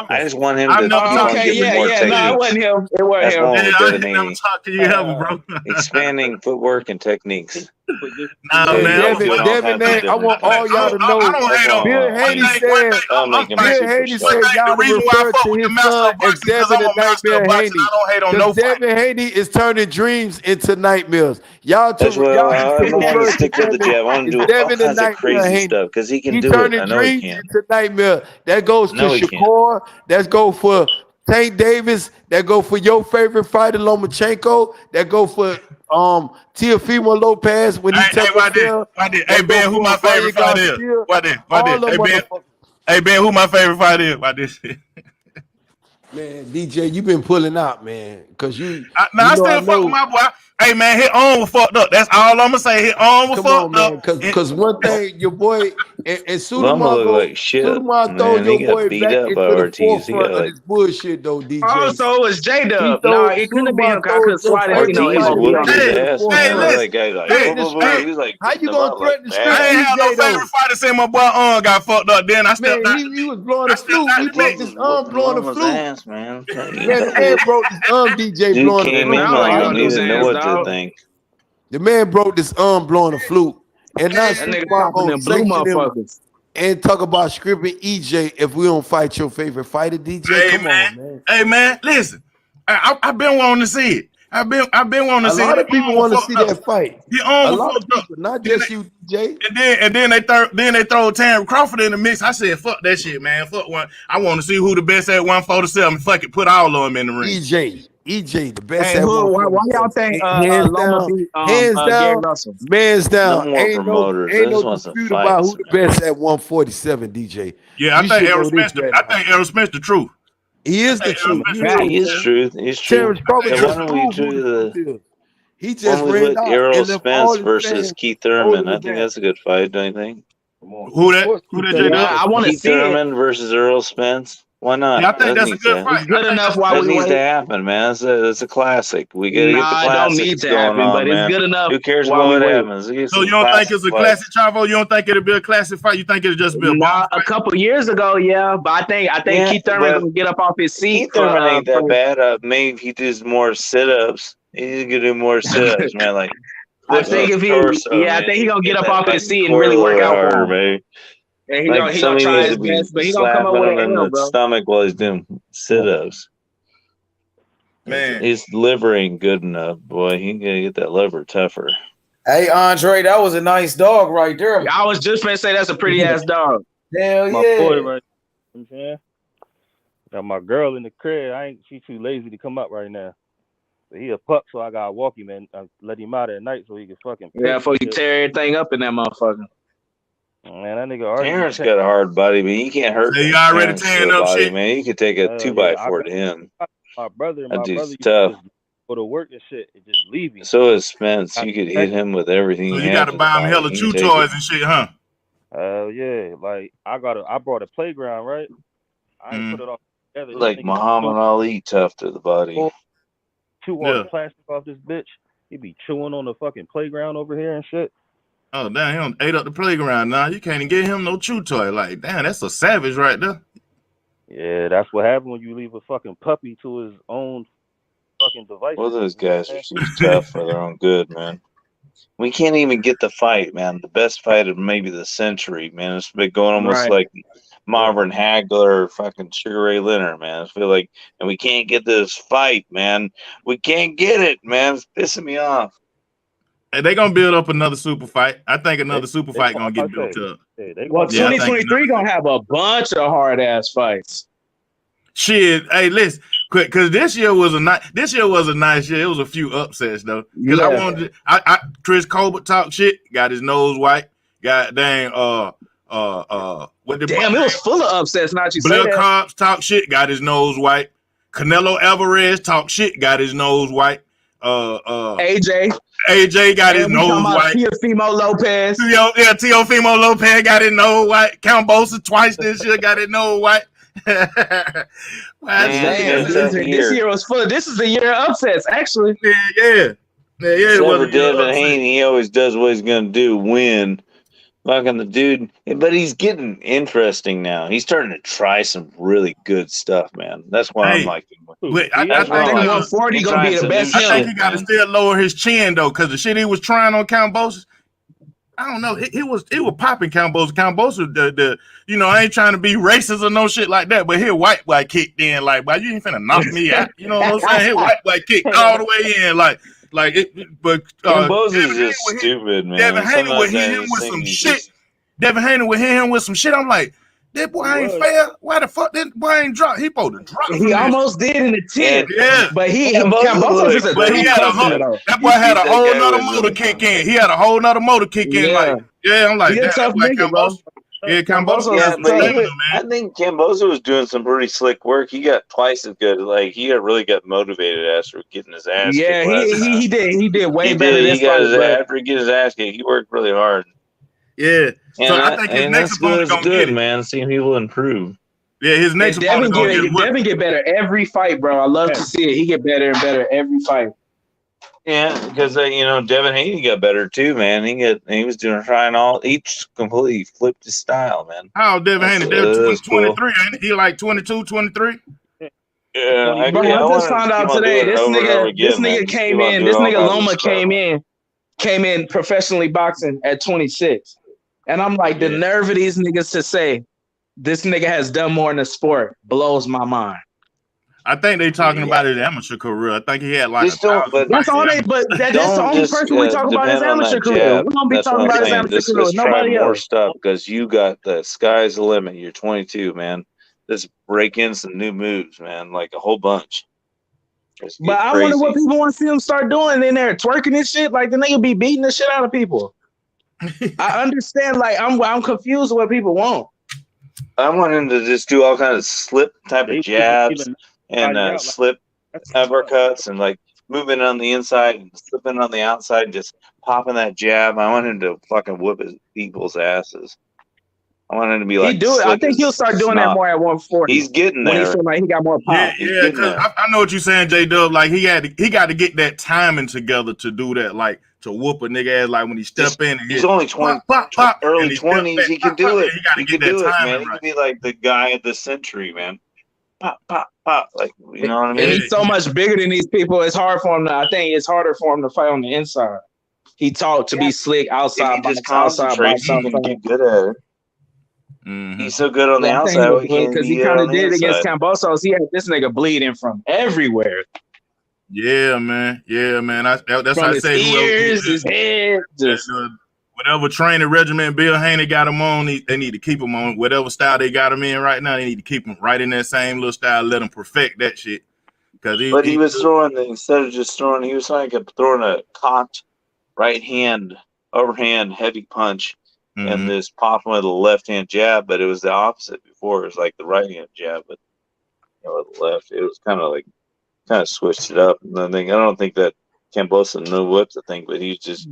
I just want him to keep on giving more techniques. No, it wasn't him. It wasn't him. I never talked to you, bro. Expanding footwork and techniques. Devin, I want all y'all to know. Bill Haney said y'all refer to his son as Devin and Nightmare Haney. Because Devin Haney is turning dreams into nightmares. Y'all That's what I don't want to stick with the jab. I want to do all kinds of crazy stuff because he can do it. I know he can. Into nightmare. That goes to Shakur. That goes for Tank Davis. That go for your favorite fighter, Lomachenko. That go for Teofimo Lopez when he took Hey Ben, who my favorite fighter is? Hey Ben, who my favorite fighter is? Why this shit? Man, DJ, you been pulling out, man. Cause I still fuck with my boy. Hey man, his arm was fucked up. That's all I'm gonna say. His arm was fucked up. Cause one thing, your boy And Loma Sotomayor look like shit, throw man. your He boy got beat back up by into the Ortiz. He forefront got of like this bullshit, though, DJ. Also, it was J He Dub. Nah, throw it couldn't have been him. Sotomayor 'Cause I throws couldn't your swear that favorite Ortiz fighter whooped back his into the ass, man. forefront. That guy like Threaten the he script. was like How beating you him gonna up like threaten the bad. script, I ain't have no DJ, though? favorite fighter since my boy got fucked up. Then I stepped Man, out. he was blowing I a stepped flute. out He the mix. broke He his was arm whooping blowing a Loma's flute. ass, man. Man, the man broke his arm, DJ, Dude blowing a came flute. in Morrell on ain't him. whooped He his didn't know ass, what to dog. think. The man broke his arm blowing a flute. And not That nigga Sotomayor popping gonna them blue sanction him motherfuckers. and talk about scripting EJ if we don't fight your favorite fighter, DJ. Come on, man. Hey man, listen. I've been wanting to see it. I've been wanting to A see lot his of people arm want to fucked see up. that fight. His arm A was lot of fucked up. people, not just you, DJ. And then they throw Terrence Crawford in the mix. I said, fuck that shit, man. Fuck one. I want to see who the best at 147. Fuck it, put all of them in the ring. EJ, the best Hey, at why y'all 147. think Hands Loma down, beat hands Gary down, Russell? man's No down. more promoters. I just want some Dispute about fights, who the man. best at 147, DJ. Yeah, I You think should Errol know this Spence. better. I think Errol Spence the truth. He is the truth. He He is is. truth. He's true. Terrence Crawford Then why just don't we proved who do the truth is. He why just don't we ran put out Errol and left all Spence his versus fans Keith holding Thurman? I his think back. that's a good fight, don't you think? Who that? Who that? Yeah, I want to Keith see it. Thurman versus Errol Spence. Why not? Yeah, I think That that's a needs good to fight. It's good enough while that we needs to wait. happen, man. That's a classic. We gotta get the Nah, it don't need classics to going happen, but on, it's man. good enough Who cares while about we what wait. happens? We get So some you don't think classic it's a fights. classic, Chavo? You don't think it'll be a classic fight? You think it'll just be a box Nah, a fight? couple years ago, yeah, but I think Yeah, Keith Thurman but gonna get up off his seat Keith Thurman ain't that for bad. Maybe if he does more sit-ups. He's gonna do more sit-ups, man. Like I flipping think his if he, torso, yeah, I man. think he gonna get Get up that off his fucking seat and core really a little work bit out for harder, him. baby. And Like he gonna somebody try needs his to be best, but he gonna come up slapping with him an in L, the bro. stomach while he's doing sit-ups. Man, His liver ain't good enough, boy. He gotta get that liver tougher. Hey, Andre, that was a nice dog right there. I was just gonna say that's a pretty ass dog. Hell My yeah. boy, right? You know what I'm saying? Got my girl in the crib. She too lazy to come up right now. But he a pup, so I gotta walk him and let him out at night so he can fucking piss Yeah, before you and shit. tear everything up in that motherfucker. Man, that nigga already Terrence got a hard body, but you can't hurt so you already Terrence's tearing up body, shit. man. You could take a 2x4 to him. my brother That dude's used to tough. just go to work and shit and just leave him. So is Spence. You could hit him with everything So you you have got to in the buy him body. hella He chew can take toys it. and shit, huh? Yeah, like I brought a playground, right? I ain't put it all together. This Like nigga Muhammad Ali, tough to the body. chew all the plastic off this bitch. He be chewing on the fucking playground over here and shit. Oh, damn, he done ate up the playground now. You can't even get him no chew toy. Like, damn, that's a savage right there. Yeah, that's what happens when you leave a fucking puppy to his own fucking devices. Well, those guys are too tough for their own good, man. We can't even get the fight, man. The best fight of maybe the century, man. It's been going almost Right. like Marvin Hagler or fucking Sugar Ray Leonard, man. I feel like, and we can't get this fight, man. We can't get it, man. It's pissing me off. And they gonna build up another super fight. I think another super fight gonna get built up. Well, 2023 gonna have a bunch of hard ass fights. Shit, hey, listen, quick, because this year was a nice year. It was a few upsets though. Because I Yeah. wanted, Chris Colbert talk shit, got his nose white. God dang, what the Damn, it was full of upsets. Not you say Blair that. Cobbs talk shit, got his nose white. Canelo Alvarez talk shit, got his nose white. AJ got his nose white. Teofimo Lopez. Teofimo Lopez got his nose white. Cambosa twice this year got his nose white. This year was full. This is the year of upsets, actually. Yeah. Except for Devin Haney, he always does what he's gonna do, win. Fucking the dude, but he's getting interesting now. He's starting to try some really good stuff, man. That's why I'm liking him. But I think 140 gonna be the best. I think he got to still lower his chin though, because the shit he was trying on Cambosa, I don't know. He was popping Cambosa. Cambosa, I ain't trying to be racist or no shit like that, but his white kicked in like, "Boy, you ain't finna knock me out." You know what I'm saying? His white kicked all the way in, but Cambosa's just stupid, man. Devin Haney would Sometimes hit I him just with think some he's shit. just- Devin Haney would hit him with some shit. I'm like, that boy ain't fair. Why the fuck that boy ain't drop? He supposed to drop. He almost did in the 10th. Yeah, but Cambosa is a but he had that boy had a whole nother motor kick in. He had a whole nother motor kick in. I'm like, He's a tough nigga, bro. Yeah, Cambosa. Yeah, but I think Cambosa was doing some pretty slick work. He got twice as good. Like he really got motivated after getting his ass. Yeah, kicked he did way better. He got his after he get his ass kicked. He worked really hard. Yeah. So I think his next opponent that's gonna good, get it. man. Seeing people improve. Yeah, his next opponent gonna get it. Devin get better every fight, bro. I love to see it. He get better and better every fight. Yeah, because Devin Haney got better too, man. He was trying all. Each completely flipped his style, man. How Devin Haney? They're That's 23, cool. ain't he? Like 22, 23? Yeah, I just found out today. This nigga came in. This nigga Loma came in professionally boxing at 26, and I'm like, the nerve of these niggas to say this nigga has done more in the sport blows my mind. I think they talking about his amateur career. I think he had like That's all they. But that's the only person we talk about his amateur career. We don't be talking about his amateur career. Nobody more else. stuff because you got the sky's the limit. You're 22, man. Let's break in some new moves, man. Like a whole bunch. But I wonder what people want to see him start doing in there, twerking and shit. Like the nigga be beating the shit out of people. I understand. Like I'm confused with what people want. I want him to just do all kinds of slip type of jabs and slip uppercuts and like moving on the inside and slipping on the outside and just popping that jab. I want him to fucking whoop his people's asses. I want him to be like. He do it. I think he'll start doing that more at 140. He's getting there. When he feel like he got more pop. Yeah, because I know what you're saying, J-Dub. Like he got to get that timing together to do that. Like to whoop a nigga ass. Like when he step in. And he's only 20, early 20s. He can do it. He can do it, man. He can be like the guy of the century, man. Pop, pop, pop. Like you know what I mean. And he's so much bigger than these people. It's hard for him. I think it's harder for him to fight on the inside. He taught to be slick outside. If he just concentrates, he can get good at it. He's so good on the outside because he kind of did it against Cambosos. He had this nigga bleeding from everywhere. Yeah, man. That's from how I his say. ears, his head, just whatever training regimen Bill Haney got him on, they need to keep him on. Whatever style they got him in right now, they need to keep him right in that same little style. Let him perfect that shit. But he was throwing instead of just throwing, he was like throwing a cocked right hand, overhand heavy punch. And this pop with a left hand jab, but it was the opposite before. It was like the right hand jab, but with the left, it was kind of switched it up. And then I don't think that Cambosa knew what to think, but he's just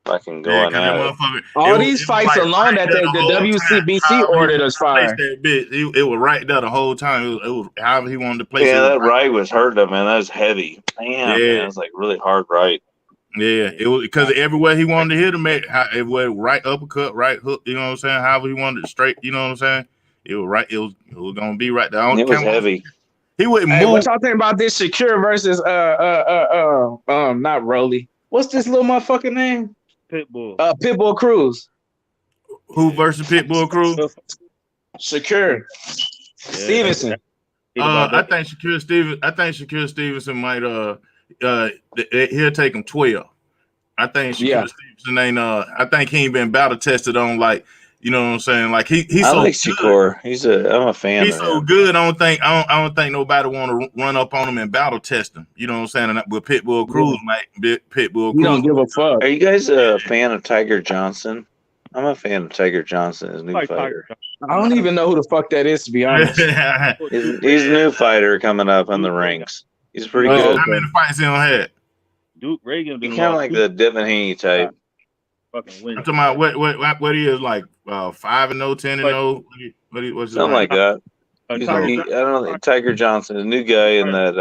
fucking going at it. All these fights alone that the WCBC ordered us fire. It was right there the whole time. It was however he wanted to place it. Yeah, that right was hurt him, man. That was heavy. Damn, man, it was like really hard right. Yeah, it was because everywhere he wanted to hit him at, everywhere right uppercut, right hook, you know what I'm saying? However he wanted it straight, you know what I'm saying? It was right. It was gonna be right there. It was heavy. He wouldn't move. What y'all think about this Shakur versus not Rolly? What's this little motherfucking name? Pitbull. Pitbull Cruz. Who versus Pitbull Cruz? Shakur Stevenson. I think Shakur Stevenson might he'll take him 12. I think Shakur Stevenson ain't I think he ain't been battle tested on like, you know what I'm saying? Like he's I so like Shakur. I'm a fan. He's so good. I don't think nobody want to run up on him and battle test him. You know what I'm saying? And with Pitbull Cruz, Pitbull Cruz. You don't give a fuck. Are you guys a fan of Tiger Johnson? I'm a fan of Tiger Johnson, his new fighter. I don't even know who the fuck that is, to be honest. he's a new fighter coming up in the ranks. He's pretty good. How many fights he don't have? Duke Reagan. He's kind of like the Devin Haney type. Fucking win. I'm talking about what he is like 5-0, 10-0. What's something like that. I don't know. Tiger Johnson, a new guy in that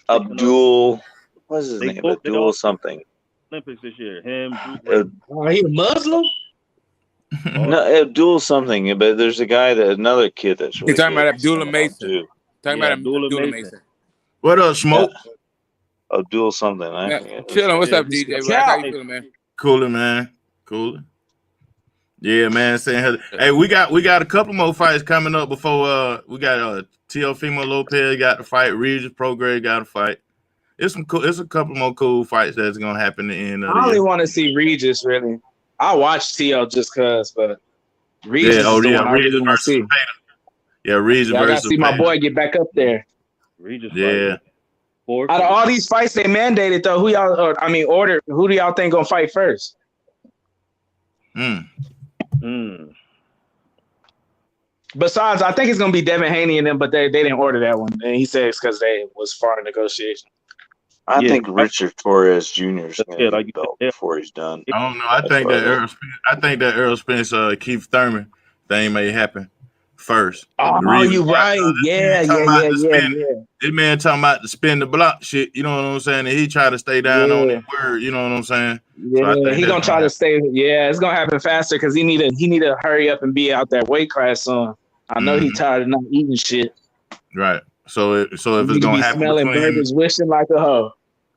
Abdul. What's his name? Abdul something. Olympics this year. Him. He a Muslim? No, Abdul something. But there's a guy another kid that's. Really He's talking about Abdullah Mason. Talking about Abdullah Mason. What up, Smoke? Abdul something. Chillin'. What's up, DJ? How you feeling, man? Cooling, man. Cooling. Yeah, man. Saying, hey, we got a couple more fights coming up before we got Teofimo Lopez got to fight. Regis Prograis got to fight. It's a couple more cool fights that's gonna happen at the end of the year. I only want to see Regis really. I watched TL just cause, but Regis is the one I really want to see. Yeah, Regis versus. I gotta see my boy get back up there. Regis. Yeah. Out of all these fights they mandated though, ordered. Who do y'all think gonna fight first? Besides, I think it's gonna be Devin Haney and them, but they didn't order that one. And he said it's because they was far in negotiation. I think Richard Torres Jr. is going to get like the belt before he's done. I don't know. I think that Errol Spence, Keith Thurman thing may happen first. Oh, you right. Yeah. This man talking about the spin the block shit. You know what I'm saying? And he tried to stay down on his word. You know what I'm saying? Yeah, So he gonna try to stay. Yeah, it's gonna happen faster because he need to hurry up and be out that weight class soon. I know he tired of not eating shit. Right. So if it's gonna happen, smelling burgers, wishing like a hoe.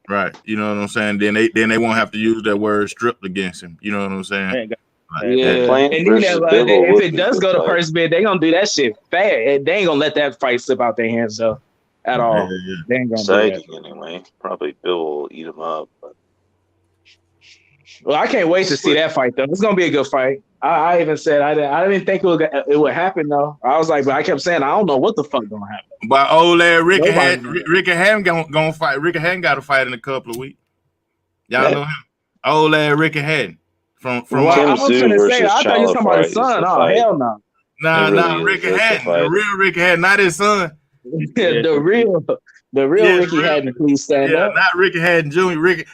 Right. You know what I'm saying? Then they won't have to use that word stripped against him. You know what I'm saying? Yeah. And if it does go to first bid, they gonna do that shit fast. They ain't gonna let that fight slip out their hands though, at all. They ain't gonna do that. Anyway. Probably Bill will eat him up. But... Well, I can't wait to see that fight though. It's gonna be a good fight. I even said I didn't think it would happen though. I was like, but I kept saying I don't know what the fuck gonna happen. But old lad Ricky Hatton gonna fight. Ricky Hatton got to fight in a couple of weeks. Y'all know him. Old lad Ricky Hatton from. Well, I was gonna say I thought you were talking about his son. Oh hell no. Nah, Ricky Hatton, the real Ricky Hatton, not his son. the real Ricky Hatton, please stand up. Not Ricky Hatton Jr.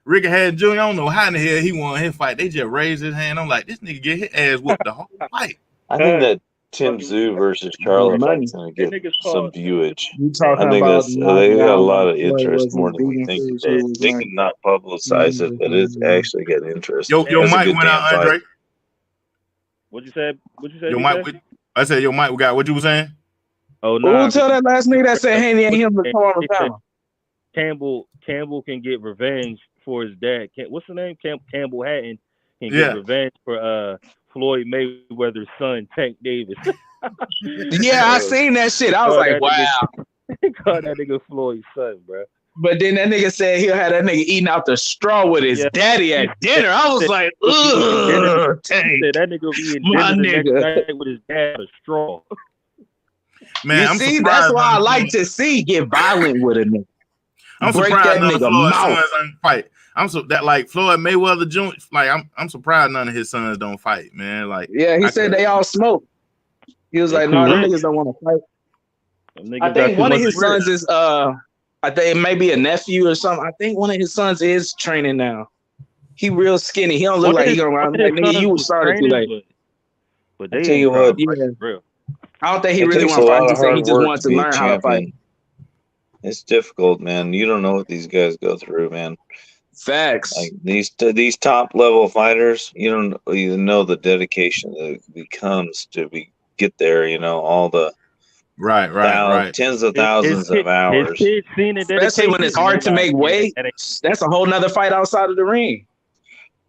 Ricky Hatton Jr. I don't know how in the hell he won his fight. They just raised his hand. I'm like, this nigga get his ass whooped the whole fight. I think that Tim Tszyu versus Charlie is going to get some viewage. I think they got a lot of interest more than we think. They can not publicize it, but it's actually got interest. Your mic went out, Andre. What'd you say? Your mic. I said your mic got what you were saying. Oh no! Who tell that last nigga that said Haney ain't him to come on the panel? Campbell can get revenge for his dad. What's the name? Campbell Hatton can get revenge for Floyd Mayweather's son, Tank Davis. Yeah, I seen that shit. I was like, wow. He called that nigga Floyd's son, bro. But then that nigga said he'll have that nigga eating out the straw with his daddy at dinner. I was like, ugh, Tank. That nigga be in dinner the next night with his dad a straw. Man, you see, that's why I like to see get violent with a nigga. I'm surprised none of Floyd's sons don't fight. Floyd Mayweather Jr. Like I'm surprised none of his sons don't fight, man. Like he said they all smoke. He was like, no, them niggas don't want to fight. I think one of his sons is I think it may be a nephew or something. I think one of his sons is training now. He real skinny. He don't look like he gonna run. Like, nigga, you started too late. But they tell you what, real. I don't think he really want to fight. He said he just wants to learn how to fight. It's difficult, man. You don't know what these guys go through, man. Facts. Like these top level fighters, you don't even know the dedication that it becomes to get there. You know, all the right. Tens of thousands of hours. Especially when it's hard to make weight. That's a whole nother fight outside of the ring.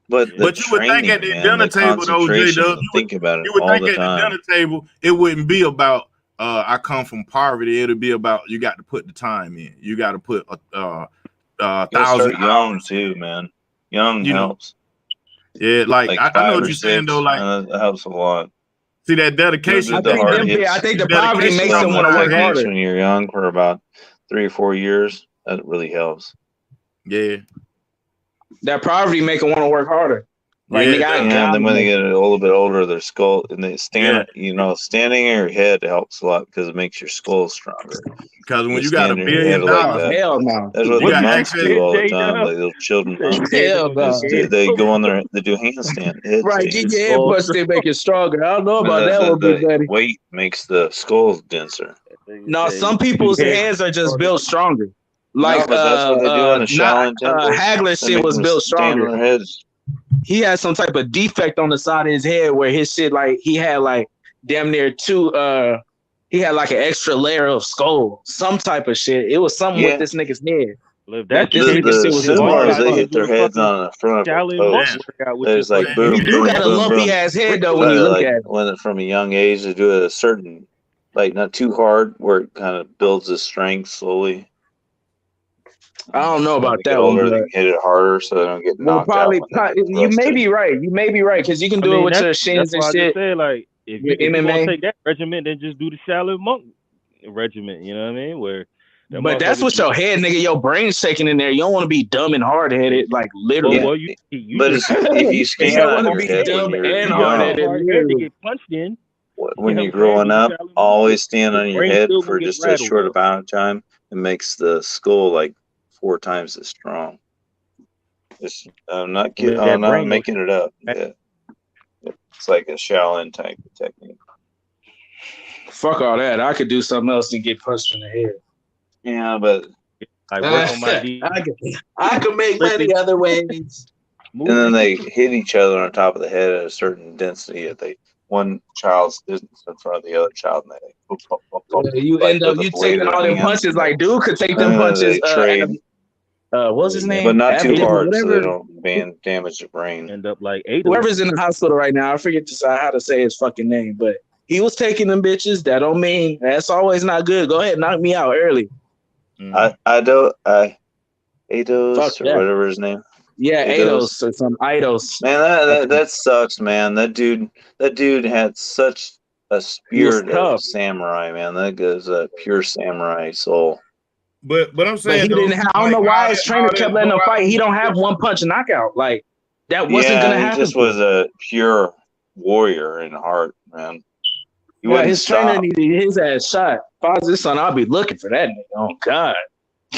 But you would think at the dinner table, though, J-Dub, think about it. You would think at the dinner table, it wouldn't be about I come from poverty. It'll be about you got to put the time in. You got to put 1,000 young too, man. Young helps. Yeah, like I know what you're saying though. Like that helps a lot. See that dedication. I think the poverty makes them want to work harder. When you're young for about 3 or 4 years, that really helps. Yeah. That poverty make them want to work harder. Like, and then when they get a little bit older, their skull and they stand. You know, standing on your head helps a lot because it makes your skull stronger. Because when you got $1 billion, hell no. That's what the monks do all the time. Like little children, hell no. They go on there, they do handstand. Right, get your head busted, they make it stronger. I don't know about that one, big buddy. Weight makes the skull denser. No, some people's heads are just built stronger. Like Hagler shit was built stronger. He had some type of defect on the side of his head where his shit, like, he had like damn near he had like an extra layer of skull, some type of shit. It was something with this nigga's head. They hit their heads on the front of the post. There's like boom, you do got a lumpy ass head though when you look at it. When from a young age they do it a certain, like not too hard, where it kind of builds the strength slowly. I don't know about that older, one. They hit it harder so they don't get knocked out. You may be right. You may be right because you can do it with your shins and shit. Say, like, if you want to take that regiment, then just do the Shaolin monk regiment. You know what I mean? Where, but that's what your head, nigga, your brain's shaking in there. You don't want to be dumb and hard headed, like literally. But if you stand on your head dumb when you're and hard headed, to get punched in. When you're growing up, always stand on your head for just a short amount of time. It makes the skull like 4 times as strong. I'm not With kidding. that I'm not brain making it up. Yeah. It's like a Shaolin type of technique. Fuck all that. I could do something else and get punched in the head. Yeah, but I work on my I could make money other ways. And then they hit each other on top of the head at a certain density. At one child's distance in front of the other child, and they You like end up with a you blade taking of all their them hands, punches like dude could take them and then punches. they trade, What's his name? but not too Abdul, hard, so they whatever. don't damage the brain. End up like 8. Whoever's in the hospital right now, I forget how to say his fucking name, but he was taking them bitches. That don't mean that's always not good. Go ahead, knock me out early. Eidos Fuck or that. whatever his name. Yeah, Eidos or some Eidos. Man, that sucks, man. That dude had such a spirit of samurai, man. That guy's a pure samurai soul. But I'm But saying he didn't have, I don't know why his trainer kept letting him fight. He don't have one punch knockout. Like that wasn't gonna happen. He just was a pure warrior in heart, man. He Yeah, wouldn't his stop. trainer needed his ass shot. If I was his son, I'll be looking for that nigga. Oh God,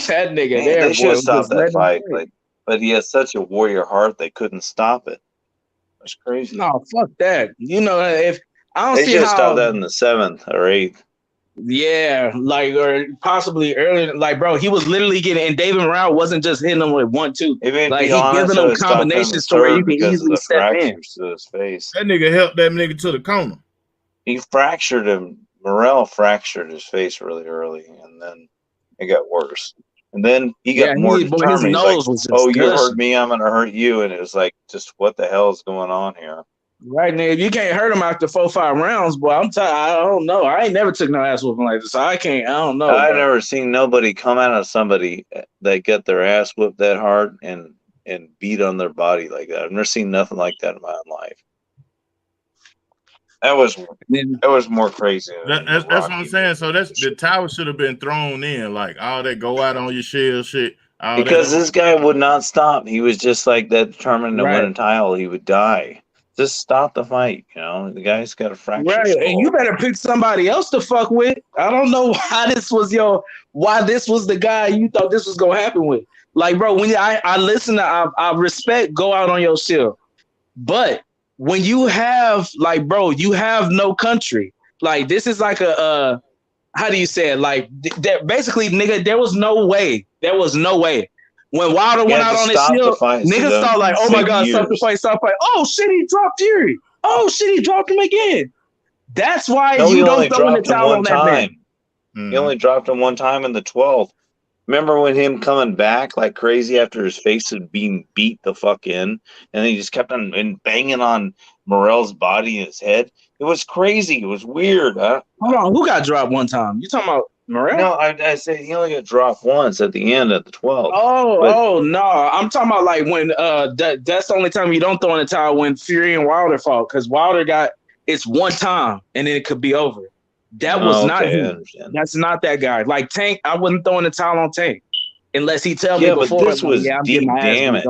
that nigga Man, there, they boy. should have was stopped just that letting him fight, fight. but he has such a warrior heart they couldn't stop it. That's crazy. No, fuck that. You know, if I don't They see should have stopped how. that in the 7th or 8th. Yeah, like or possibly earlier. Like, bro, he was literally getting, and David Morrell wasn't just hitting him with 1, 2. Even Like be he honest, giving I them would stop him in the combinations to where you 3rd can because of easily the step in. fractures to his face. That nigga helped that nigga to the corner. He fractured him. Morrell fractured his face really early, and then it got worse. And then he got more His determined. He's like, nose was just "Oh, you hurt gushing. me, I'm gonna hurt you." And it was like, just what the hell is going on here? Right, nigga. You can't hurt him after 4, 5 rounds, boy. I'm tired. I don't know. I ain't never took no ass whooping like this. I don't know. I've bro. never seen nobody come out of somebody that get their ass whooped that hard and beat on their body like that. I've never seen nothing like that in my own life. That was more crazy. That's what I'm saying. So the tower should have been thrown in, like all that go out on your shell shit. Because this guy would not stop. He was just like that, determined to win a title. He would die. Just stop the fight. You know, the guy's got a fractured Right, skull. and you better pick somebody else to fuck with. I don't know why this was the guy you thought this was gonna happen with. Like, bro, when I listen to, I respect go out on your shield, but when you have like, bro, you have no country. Like, this is like a how do you say it? Like, that basically, nigga, there was no way. When Wilder went out on his shield, niggas thought like, oh my God, stop the fight. Oh shit, he dropped Fury. Oh shit, he dropped him again. That's why you don't throw in the towel on that man. He only dropped him one time in the 12th. Remember when him coming back like crazy after his face had been beat the fuck in, and he just kept on banging on Morrell's body and his head? It was crazy. It was weird. Hold on, who got dropped one time? You talking about Morrell? No, I said he only got dropped once at the end of the 12th. Oh no, I'm talking about like when that's the only time you don't throw in the towel when Fury and Wilder fought, because Wilder got it's one time and then it could be over. That was not him. That's not that guy. Like Tank, I wouldn't throw in the towel on Tank unless he tell me before. But this was deep damage.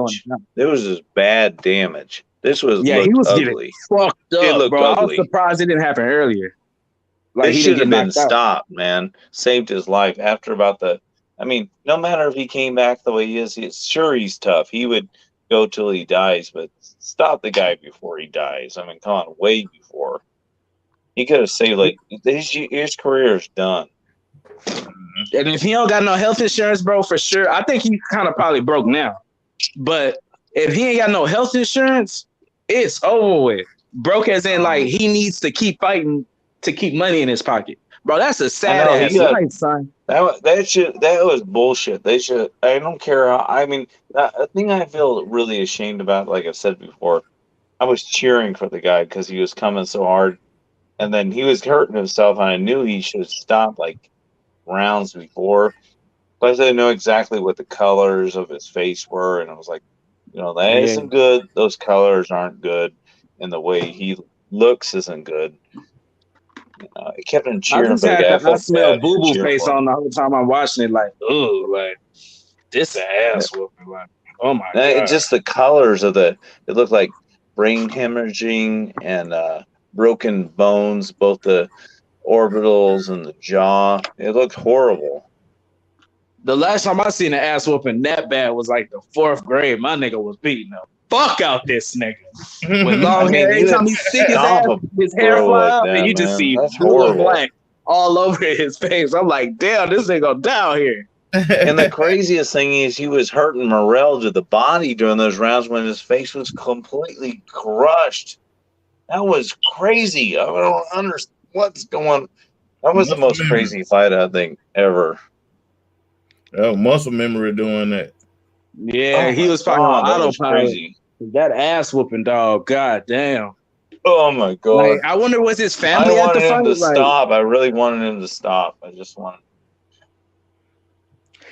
This was just bad damage. This was he was ugly. getting fucked up, bro. Ugly. I was surprised it didn't happen earlier. Like, this should have been stopped, man. Saved his life after no matter if he came back the way he is, sure he's tough. He would go till he dies, but stop the guy before he dies. I mean, come on, way before. He could have saved, like, his career is done. And if he don't got no health insurance, bro, for sure, I think he's kind of probably broke now. But if he ain't got no health insurance, it's over with. Broke as in, like, he needs to keep fighting to keep money in his pocket. Bro, that's a sad ass life, son. That was bullshit. They should. I don't care. The thing I feel really ashamed about, like I've said before, I was cheering for the guy because he was coming so hard, and then he was hurting himself, and I knew he should have stopped like rounds before. Plus, I didn't know exactly what the colors of his face were, and I was like, that isn't good. Those colors aren't good, and the way he looks isn't good. I kept on cheering for the guy. I smell boo boo face on the whole time I'm watching it. Like, oh, like this ass whooping. Like, oh my God. Just the colors of it looked like brain hemorrhaging and broken bones, both the orbitals and the jaw. It looked horrible. The last time I seen an ass whooping that bad was like the 4th grade. My nigga was beating the fuck out this nigga with long hair. Every time he stick his ass, his hair fly up, and you just see blue and black all over his face. I'm like, damn, this nigga down here. And the craziest thing is he was hurting Morrell to the body during those rounds when his face was completely crushed. That was crazy. I don't understand what's going on. That was the most crazy fight, I think, ever. Oh, muscle memory doing that. Yeah, he was fighting on autopilot. That ass whooping, dog. God damn. Oh my god. Like, I wonder was his family at the fight? I wanted him to stop. I really wanted him to stop. I just wanted.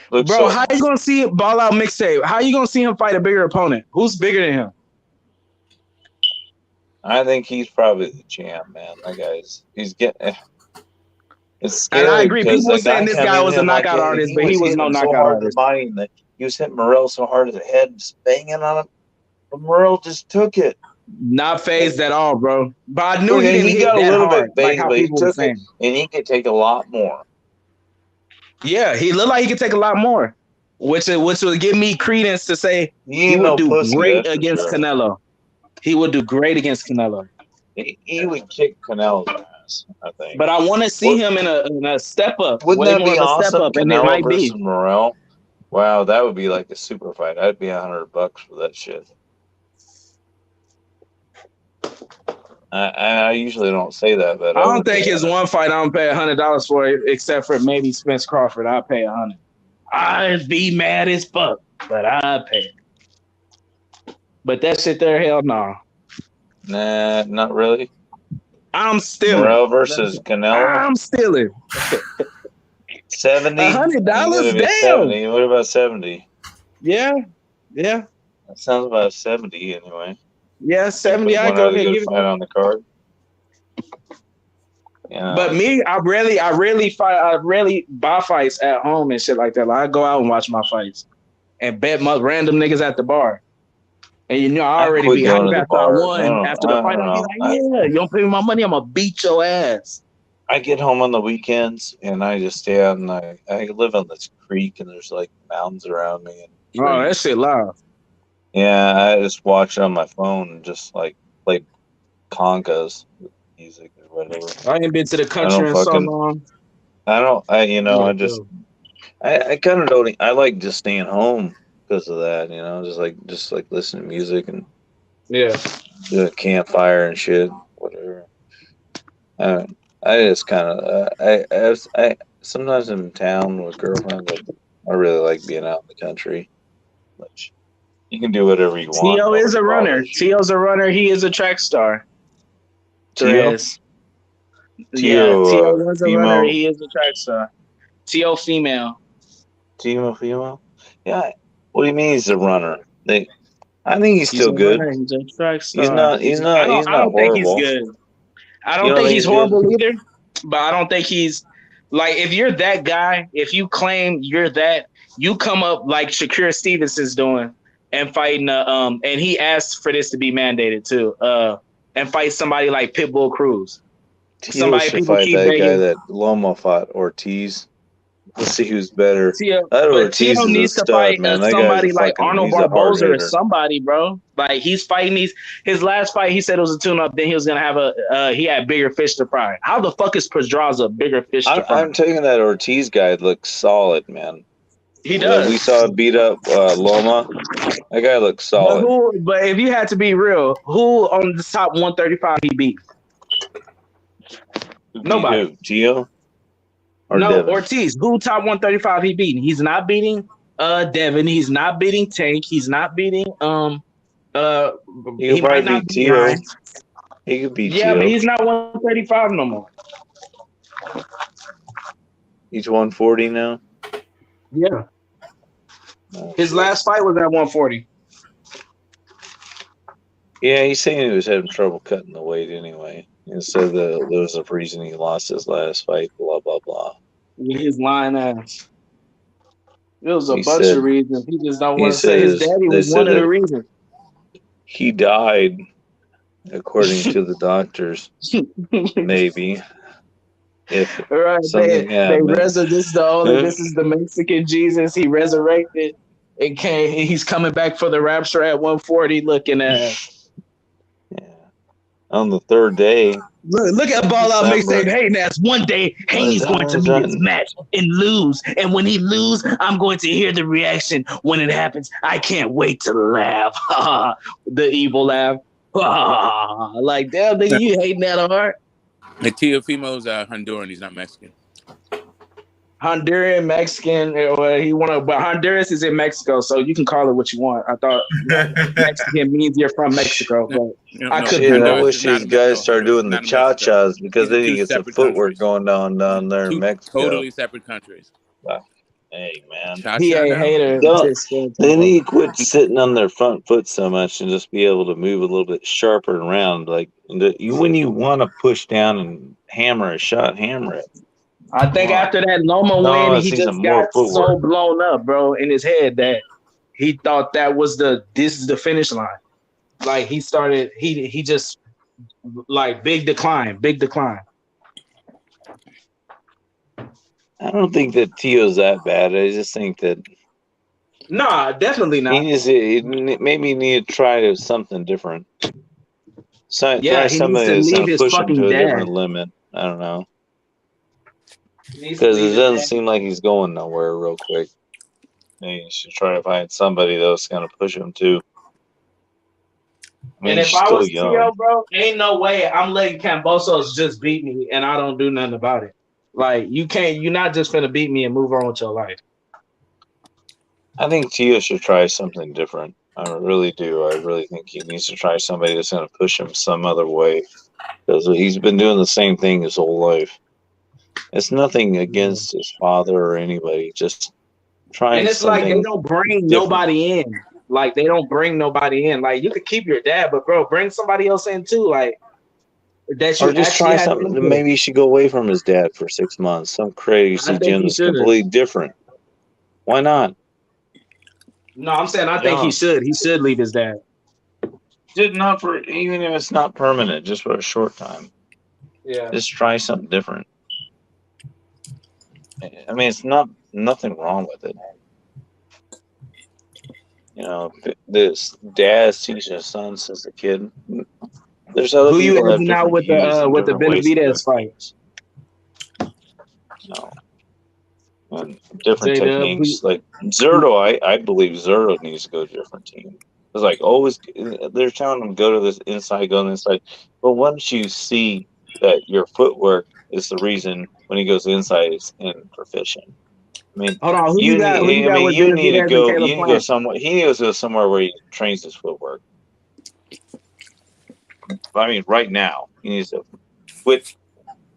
Bro, how you gonna see it ball out mixtape? How you gonna see him fight a bigger opponent? Who's bigger than him? I think he's probably the champ, man. That guy's he's getting. It's scary. And I agree. People were saying this guy was a knockout artist, but he was no knockout artist. He was hitting Morrell so hard his head was banging on him. But Morrell just took it. Not phased at all, bro. But I knew he didn't got hit a little that hard, bit like phased, how but he people were took saying. it, and he could take a lot more. Yeah, he looked like he could take a lot more, which would give me credence to say he would do great against Canelo. He would do great against Canelo. He would kick Canelo's ass, I think. But I want to see him in a step up. Wouldn't that be awesome? Step up, and Canelo it might versus be. Morrell. Wow, that would be like a super fight. I'd be $100 for that shit. I usually don't say that, but I don't think his one fight I'm pay $100 for it, except for maybe Spence Crawford. I'll pay $100. I'd be mad as fuck, but I'd pay it. But that shit there, hell no. Nah, not really. I'm stealing. Morrell versus Canelo. I'm stealing. 70. $100. Damn. 70. What about 70? Yeah. That sounds about 70 anyway. Yeah, 70. I go ahead and give it fight on the card. Yeah. But me, I rarely buy fights at home and shit like that. Like, I go out and watch my fights and bet my random niggas at the bar. And I already be hyped after I won. After the fight, I'll be like, yeah, you don't pay me my money, I'm gonna beat your ass. I get home on the weekends and I just stay out and I live on this creek and there's like mountains around me. And oh, that shit loud. Yeah, I just watch it on my phone and just like play congas with music or whatever. I ain't been to the country in so long. I kind of don't. I like just staying home because of that. Just like listening to music and do a campfire and shit, whatever. I just kind of I sometimes I'm in town with girlfriends. I really like being out in the country. But you can do whatever you want. Tio is a runner. Tio's a runner. He is a track star. Tio was a runner. He is a track star. Tio female. Tio female? Yeah. What do you mean he's a runner? I think he's still good. Runner. He's a track star. He's not I don't think he's good. I don't think he's horrible either. But I don't think he's like, if you're that guy, if you claim you're that, you come up like Shakur Stevenson's doing and fighting and he asked for this to be mandated too. And fight somebody like Pitbull Cruz. Somebody should fight that guy that Loma fought, Ortiz. Let's see who's better. Tio needs to fight somebody like Arnold Barboza or somebody, bro. Like, he's fighting his last fight, he said it was a tune-up, then he was gonna have he had bigger fish to fry. How the fuck is Pedraza bigger fish to fry? I'm taking that Ortiz guy looks solid, man. He does. We saw him beat up Loma. That guy looks solid. But if you had to be real, who on the top 135 he beat? Nobody. Who? Gio? No, Devin? Ortiz. Who top 135 he beating? He's not beating Devin. He's not beating Tank. He's not beating he might not beat Tio. He could beat Tio. But he's not 135 no more. He's 140 now. Yeah. His last fight was at 140. Yeah, he's saying he was having trouble cutting the weight anyway. He said that there was a reason he lost his last fight, blah, blah, blah. His lying ass. There was a bunch of reasons. He just don't want to say his daddy was one of the reasons. He died, according to the doctors. Maybe. if Right, something happens. this is the Mexican Jesus. He resurrected and came. He's coming back for the rapture at 140. Looking at On the third day. look at Ball Out December. mixtape. Hey, Nas, one day Haney's going to meet his match and lose, and when he lose, I'm going to hear the reaction when it happens. I can't wait to laugh. The evil laugh. Like damn, nigga, you hating that hard? The Teofimo's Honduran. He's not Mexican. Honduran, Mexican, but Honduras is in Mexico, so you can call it what you want. I thought Mexican means you're from Mexico, but I could. I wish these guys started doing the cha-chas because then you get some footwork going down there in Mexico. Totally separate countries. Hey man, he ain't hater. They need to quit sitting on their front foot so much and just be able to move a little bit sharper around. Like when you want to push down and hammer a shot, hammer it. I think after that Loma win, he just got so blown up, bro, in his head that he thought this is the finish line. Like he just like big decline. I don't think that Tio's that bad. I just think that nah, definitely not. Maybe need to try something different. Try he somebody needs that's to going leave to his push him fucking to a dad. different limit. I don't know. Because it doesn't seem like he's going nowhere real quick. Maybe you should try to find somebody that's going to push him too. I mean, And if he's I still was young. Tio, bro, ain't no way I'm letting Cambosos just beat me and I don't do nothing about it. Like you're not just gonna beat me and move on with your life. I think Tio should try something different. I really do. I really think he needs to try somebody that's going to push him some other way. Because he's been doing the same thing his whole life. It's nothing against his father or anybody. Just try And it's something like they don't bring nobody in. Like they don't bring nobody in. Like you could keep your dad, but bro, bring somebody else in too. Like that you or just try something. Maybe he should go away from his dad for 6 months. Some crazy gym that's completely different. Why not? No, I'm saying I think he should. He should leave his dad. Just not for, even if it's not permanent, just for a short time. Yeah. Just try something different. I mean, it's nothing wrong with it. You know, this dad's teaching his son since a kid. There's other people that have edging out with the Benavidez fights. No. And different techniques. Like Zerto, I believe Zerto needs to go to a different team. It's like always they're telling him go to this inside, go to the inside. But once you see that your footwork is the reason when he goes inside it's proficient. I mean, hold on, you need to go somewhere. He needs to go somewhere where he trains his footwork. I mean, right now he needs to quit.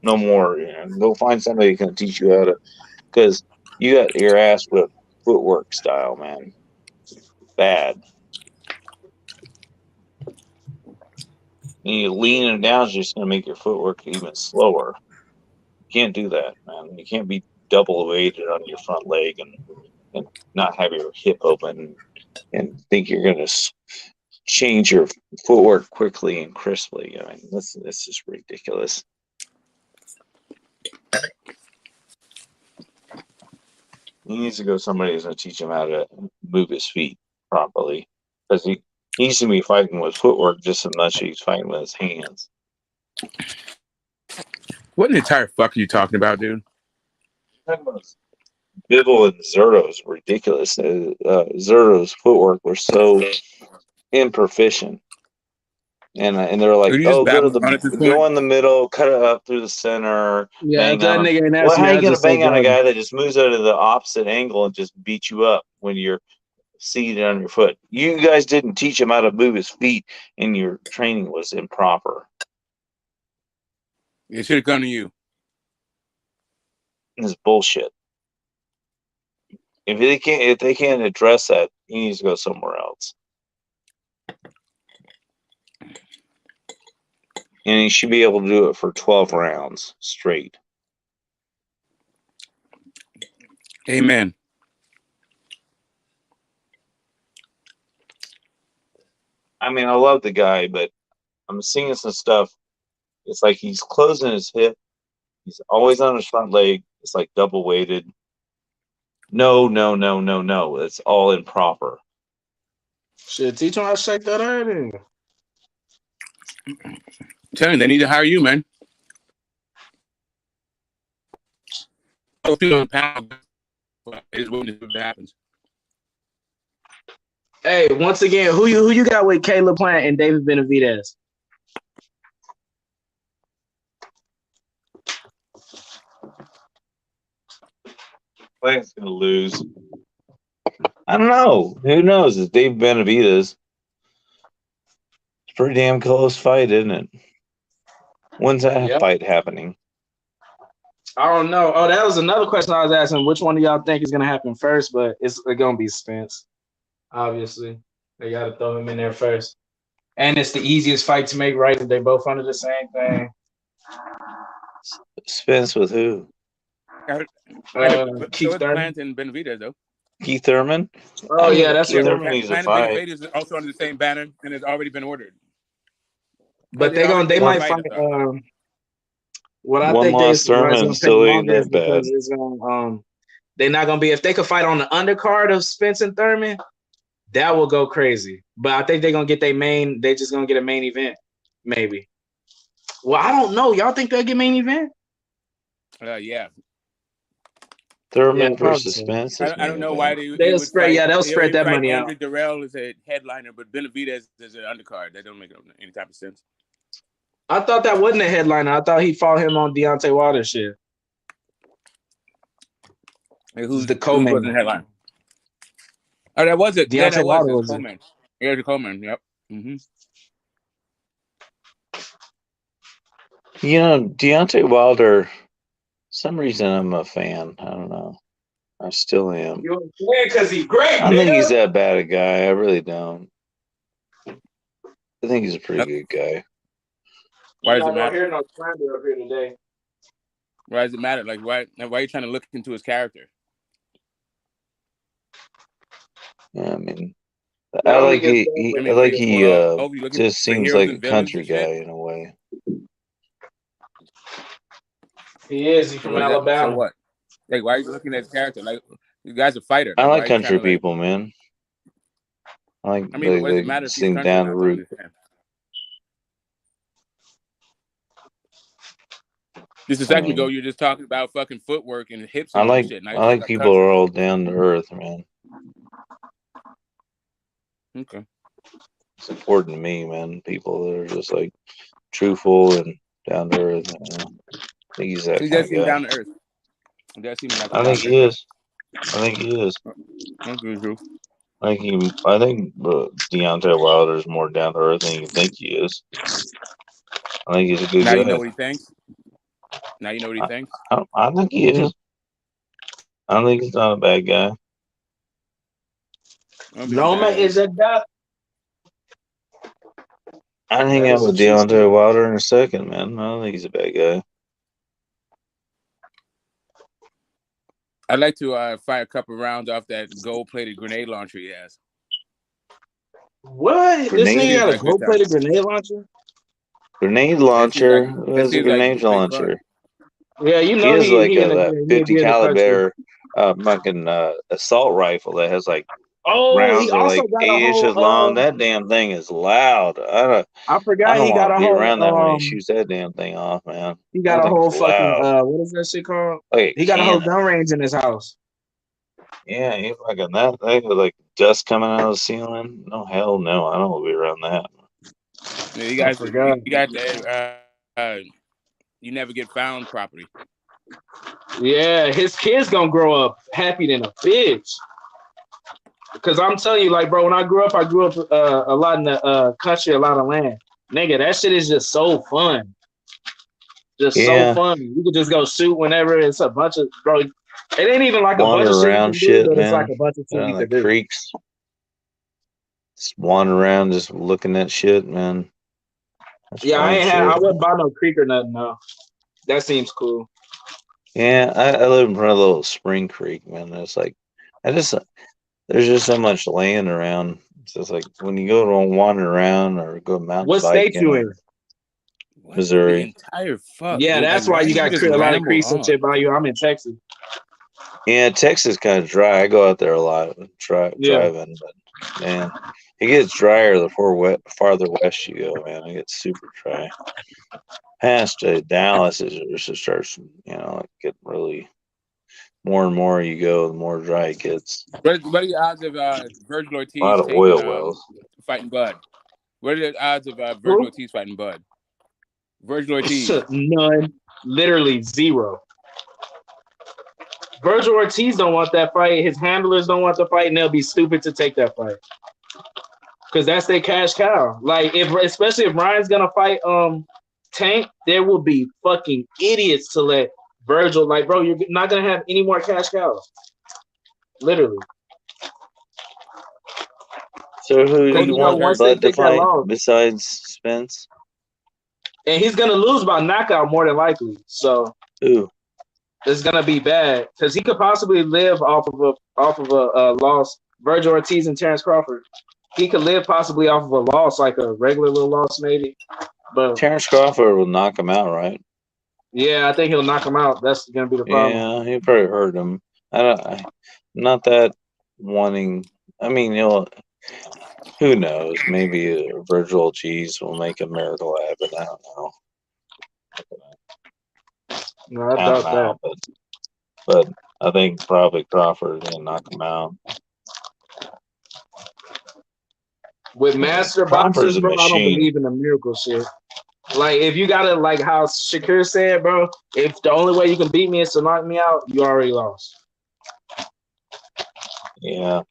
No more. Go find somebody who can teach you how to, because you got your ass with footwork style, man. Bad. And you leaning down is just going to make your footwork even slower. You can't do that, man. You can't be double weighted on your front leg and not have your hip open and think you're going to change your footwork quickly and crisply. I mean, this is ridiculous. He needs to go somebody who's going to teach him how to move his feet properly. Because he needs to be fighting with footwork just as much as he's fighting with his hands. What in the entire fuck are you talking about, dude? Bivol and Zerto's ridiculous. Zerto's footwork were so improficient. And they're like, go in the middle, cut it up through the center. Yeah, that nigga ain't asking how me, you gonna just bang say on a Jordan. guy that just moves out of the opposite angle and just beat you up when you're seated on your foot? You guys didn't teach him how to move his feet, and your training was improper. It should have come to you. It's bullshit. If they can't address that, he needs to go somewhere else. And he should be able to do it for 12 rounds straight. Amen. I mean, I love the guy, but I'm seeing some stuff. It's like he's closing his hip He's always on his front leg. It's like double weighted. No. It's all improper. Shit, teach him how to shake that out in. Tell you, they need to hire you, man. Oh, 200 pounds. Is what happens. Hey, once again, who you got with Caleb Plant and David Benavidez? Plant's gonna lose. I don't know. Who knows? It's Dave Benavidez. It's a pretty damn close fight, isn't it? When's that fight happening? I don't know. Oh, that was another question I was asking. Which one do y'all think is gonna happen first? But it's gonna be Spence. Obviously, they gotta throw him in there first. And it's the easiest fight to make, right? They both under the same thing. Spence with who? Keith Thurman and Benavidez, though. Keith Thurman? Oh, yeah, that's Keith Thurman needs a fight. Benavidez is also under the same banner and has already been ordered. But they might fight. What I One think lost Thurman still ain't that bad. It's they're not gonna be, if they could fight on the undercard of Spence and Thurman, that will go crazy. But I think they're gonna get they just gonna get a main event, maybe. Well, I don't know. Y'all think they'll get main event? Yeah. Thurman versus Spence. I don't know why they'll spread. They'll spread that money out. Andre Durrell is a headliner, but Benavidez is an undercard. That don't make any type of sense. I thought that wasn't a headliner. I thought he fought him on Deontay Wilder shit. Hey, who's the co-main? The headline? Oh, that was it. Deontay Wilder was co-main. Yeah, the co-main. Yep. Mm-hmm. You know, Deontay Wilder. Some reason I'm a fan. I don't know. I still am. You're a fan because he's great. I don't think he's that bad a guy. I really don't. I think he's a pretty good guy. Why does it matter? Hear no slander up here today. Why does it matter? Like, why are you trying to look into his character? Yeah, I mean, I like he just seems like a country guy in a way. He is. He's from Alabama. So what? Like, why are you looking at his character? Like, you guy's a fighter. I like country people, man. I mean, what does it matter if he's down the route. Just a second ago, you're just talking about fucking footwork and hips. I like shit. I like people who are all down to earth, man. Okay. It's important to me, man. People that are just like truthful and down to earth. You know? I think he's that He kind does of seem guy. down to earth. He does seem like I think he is. I think he is. Okay, true. I think Deontay Wilder is more down to earth than you think he is. I think he's a good guy. Now you know what he thinks. Now you know what he thinks. I think he is. I think he's not a bad guy. Loma is a duck. I'd hang out with Deontay Wilder in a second, man. I don't think he's a bad guy. I'd like to fire a couple rounds off that gold-plated grenade launcher he has. What? This nigga got a gold-plated grenade launcher? Grenade launcher? What's a grenade launcher? Yeah, you know he has like a 50 caliber fucking assault rifle that has like rounds are like 8 inches long. That damn thing is loud. I forgot he got a whole around that when he shoots that damn thing off, man. He got a whole fucking what is that shit called? He got a whole gun range in his house. Yeah, he fucking that thing with like dust coming out of the ceiling. No, hell no. I don't want to be around that. Yeah, you got that. You never get found property. Yeah, his kids gonna grow up happy than a bitch. Because I'm telling you, like, bro, when I grew up a lot in the country, a lot of land. Nigga, that shit is just so fun. Just so fun. You could just go shoot whenever. It's a bunch of, bro. It ain't even like a bunch of shit, but it's like a bunch of shit you can do. Creeks. Just wander around, just looking at shit, man. Yeah, I wouldn't buy no creek or nothing, no. That seems cool. Yeah, I live in front of a little spring creek, man. It's like, there's just so much land around. It's just like when you go to wander around or go mountain biking. What state you in? Missouri. The entire fuck. Yeah, dude. that's Like, why you got a lot of crease and shit by you. I'm in Texas. Yeah, Texas kind of dry. I go out there a lot, driving, but man, it gets drier the farther west you go. Man, it gets super dry. Past Dallas, it just starts, like getting really more and more you go, the more dry it gets. What are the odds of Virgil Ortiz A lot of oil wells. fighting Bud? What are the odds of Virgil Ortiz fighting Bud? Virgil Ortiz. None. Literally zero. Virgil Ortiz don't want that fight. His handlers don't want the fight, and they'll be stupid to take that fight. Because that's their cash cow. Like, especially if Ryan's gonna fight Tank, there will be fucking idiots to let Virgil, like, bro, you're not gonna have any more cash cows. Literally. So who do you want Bud to fight besides Spence? And he's gonna lose by knockout more than likely. So who? It's gonna be bad because he could possibly live off of a loss. Virgil Ortiz and Terrence Crawford. He could live possibly off of a loss, like a regular little loss, maybe. But Terrence Crawford will knock him out, right? Yeah, I think he'll knock him out. That's gonna be the problem. Yeah, he probably hurt him. I'm not that wanting. I mean, who knows? Maybe Virgil Ortiz will make a miracle happen. I don't know. No, I doubt that. But I think probably Crawford is gonna knock him out. With master boxers, bro, I don't believe in the miracle shit. Like, if you gotta, like how Shakur said, bro, if the only way you can beat me is to knock me out, you already lost. Yeah.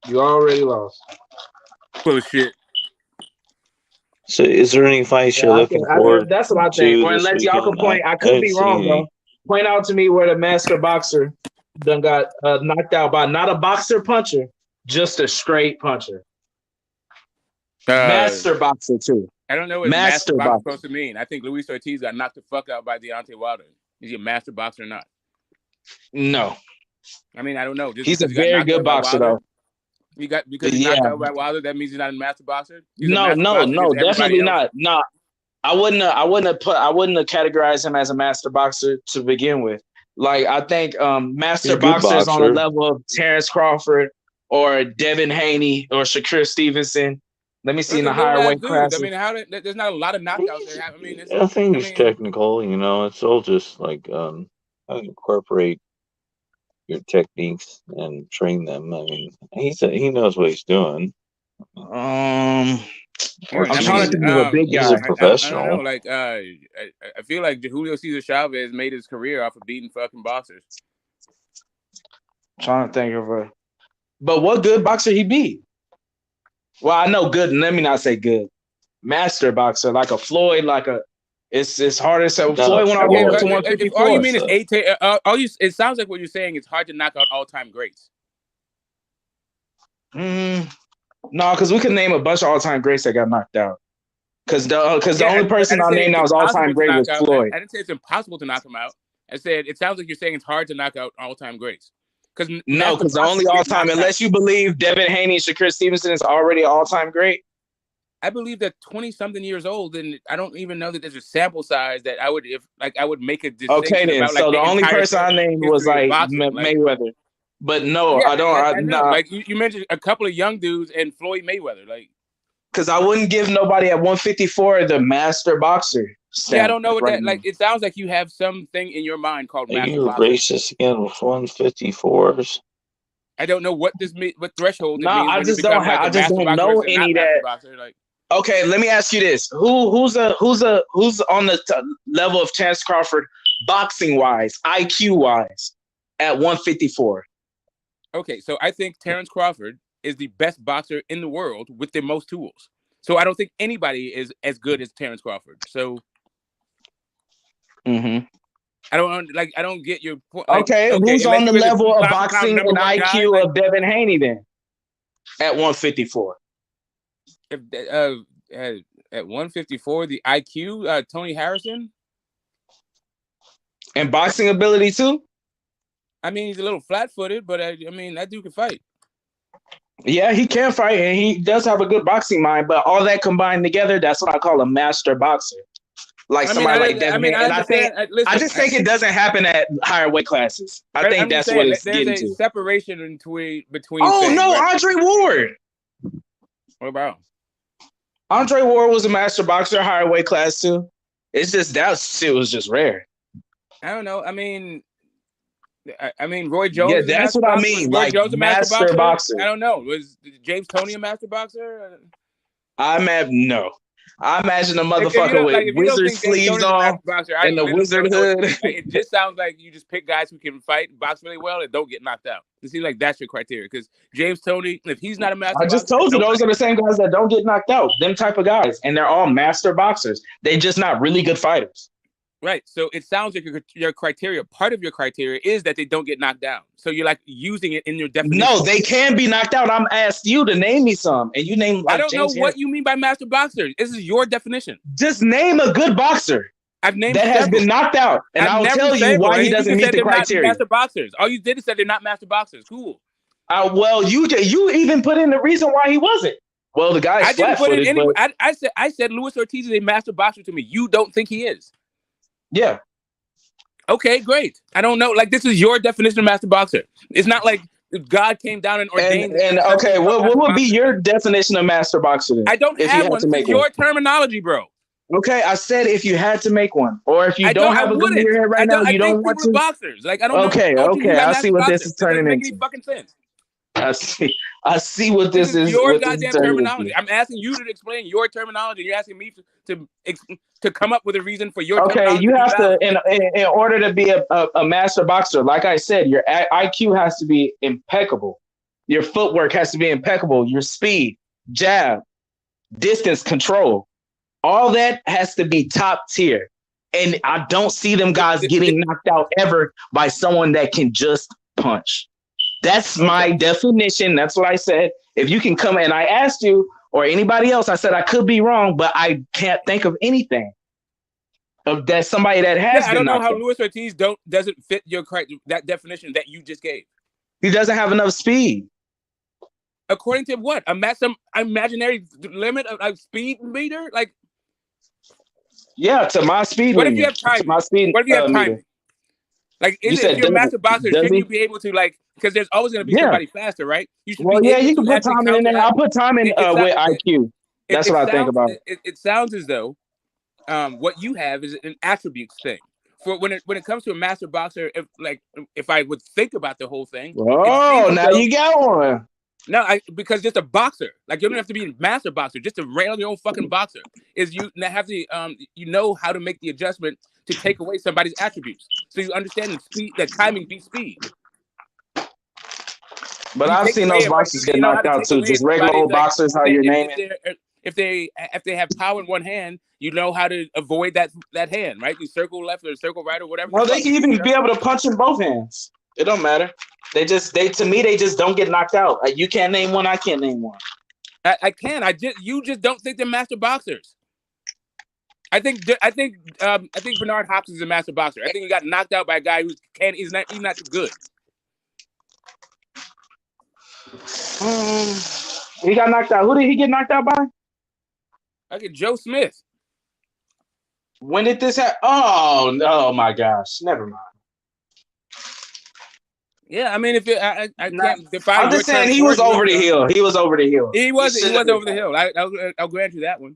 You already lost. Bullshit. So, is there any fights you're looking for? That's what I think. Or unless y'all can point, I could be wrong, bro. Point out to me where the master boxer done got knocked out by not a boxer puncher, just a straight puncher. Master boxer too. I don't know what master boxer is supposed to mean. I think Luis Ortiz got knocked the fuck out by Deontay Wilder. Is he a master boxer or not? No. I mean, I don't know. He's a very good boxer, though. Because he knocked out by Wilder, that means he's not a master boxer? No, definitely not. No, I wouldn't have categorized him as a master boxer to begin with. Like, I think master boxers on the level of Terrence Crawford or Devin Haney or Shakur Stevenson. Let me see in the higher weight classes. I mean, there's not a lot of knockouts there. I mean, I think he's technical. It's all just like incorporate your techniques and train them. I mean, he knows what he's doing. I'm trying to think of a big guy. He's a professional. I don't know. Like, I feel like Julio Cesar Chavez made his career off of beating fucking boxers. I'm trying to think of a. But what good boxer he beat? Well, I know good. Let me not say good. Master boxer, like a Floyd, like a. It's hard to say. Floyd went all the way up to 154. All you mean is it sounds like what you're saying. It's hard to knock out all-time greats. No, because we could name a bunch of all-time greats that got knocked out. Because the only person I named that was all-time great was Floyd. I didn't say it's impossible to knock them out. I said it sounds like you're saying it's hard to knock out all-time greats. Because the only all-time, unless you believe Devin Haney and Shakur Stevenson is already an all-time great. I believe that 20-something years old, and I don't even know that there's a sample size that I would make a distinction. Okay, then. About, so the only person I named was like Mayweather, but no, yeah, I don't. Like you mentioned a couple of young dudes and Floyd Mayweather, like. Because I wouldn't give nobody at 154 the master boxer. Yeah, I don't know what that like. It sounds like you have something in your mind called master boxer. You racist again with 154s. I don't know what threshold. No, I just don't know any that. Boxer, like. Okay, let me ask you this: who's on the level of Terrence Crawford, boxing wise, IQ wise, at 154? Okay, so I think Terrence Crawford is the best boxer in the world with the most tools. So I don't think anybody is as good as Terrence Crawford. So, I don't get your point. Okay, who's on the level of boxing and IQ of Devin Haney then? At 154. At 154, the IQ, Tony Harrison, and boxing ability too. I mean, he's a little flat-footed, but I mean, that dude can fight. Yeah, he can fight, and he does have a good boxing mind. But all that combined together, that's what I call a master boxer. like somebody like Devin Haney. And I just think it doesn't happen at higher weight classes. I think that's what it's getting there's to. a separation between. Oh things, no, right? Andre Ward. What about? Andre Ward was a master boxer, higher weight class too. It's just that shit was just rare. I don't know. I mean, Roy Jones. Yeah, that's what I mean. Roy Like Jones a master boxer. I don't know. Was James Toney a master boxer? I imagine a motherfucker with wizard sleeves on and the wizard hood. It just sounds like you just pick guys who can fight and box really well and don't get knocked out. It seems like that's your criteria. Because James Toney, if he's not a master boxer, I just told you those are the same guys that don't get knocked out. Them type of guys. And they're all master boxers. They're just not really good fighters. Right. So it sounds like your criteria, part of your criteria is that they don't get knocked down. So you're like using it in your definition. No, they can be knocked out. I'm asked you to name me some. And you name I don't know what you mean by master boxer. This is your definition. Just name a good boxer. I've named that has been knocked out. And I'll tell you why he doesn't meet the criteria. Master boxers. All you did is said they're not master boxers. Cool. Well, you even put in the reason why he wasn't. Well, the guy's flat-footed. I said Luis Ortiz is a master boxer to me. You don't think he is? Yeah. Okay, great. I don't know. Like, this is your definition of master boxer. It's not like God came down and ordained. And okay, what would be your definition of master boxer? I don't have one. It's your terminology, bro. Okay, I said if you had to make one, or if you don't have a gun in your head right now, you don't want to. Boxers, like I don't. Okay, I see what this is turning into. Make any fucking sense. I see what this is. Your goddamn terminology. I'm asking you to explain your terminology. You're asking me to come up with a reason for your terminology. Okay, you have to, in order to be a master boxer, like I said, your IQ has to be impeccable. Your footwork has to be impeccable. Your speed, jab, distance control, all that has to be top tier. And I don't see them guys getting knocked out ever by someone that can just punch. That's my definition. That's what I said. If you can come, and I asked you or anybody else, I said I could be wrong, but I can't think of anything of that somebody that has. I don't know how Luis Ortiz doesn't fit that definition that you just gave. He doesn't have enough speed. According to what? Some imaginary limit of speed meter? Like, yeah, to my speed. What if you have time? My speed. What if you have time? Like, if you're a master boxer, shouldn't you be able to, like, because there's always going to be somebody faster, right? You should you can put time in there. I'll put time in with IQ. That's what I think about it. It sounds as though what you have is an attributes thing. For when it comes to a master boxer, if I would think about the whole thing. Oh, now you got one. No, because just a boxer, like you don't have to be a master boxer, just a regular old fucking boxer is you have to you know how to make the adjustment to take away somebody's attributes, so you understand the speed, that timing beats speed. But I've seen those boxers get knocked out too, just regular old boxers. How you name it? If they have power in one hand, you know how to avoid that hand, right? You circle left or circle right or whatever. Well, they can even be able to punch in both hands. It don't matter. They just don't get knocked out. Like, you can't name one. I can't name one. I can. You just don't think they're master boxers. I think Bernard Hopkins is a master boxer. I think he got knocked out by a guy he's not good. He got knocked out. Who did he get knocked out by? I get Joe Smith. When did this happen? Oh my gosh. Never mind. Yeah, I mean, if I can't define. I'm just saying he was over the hill. He was over the hill. He was over the hill. I'll grant you that one.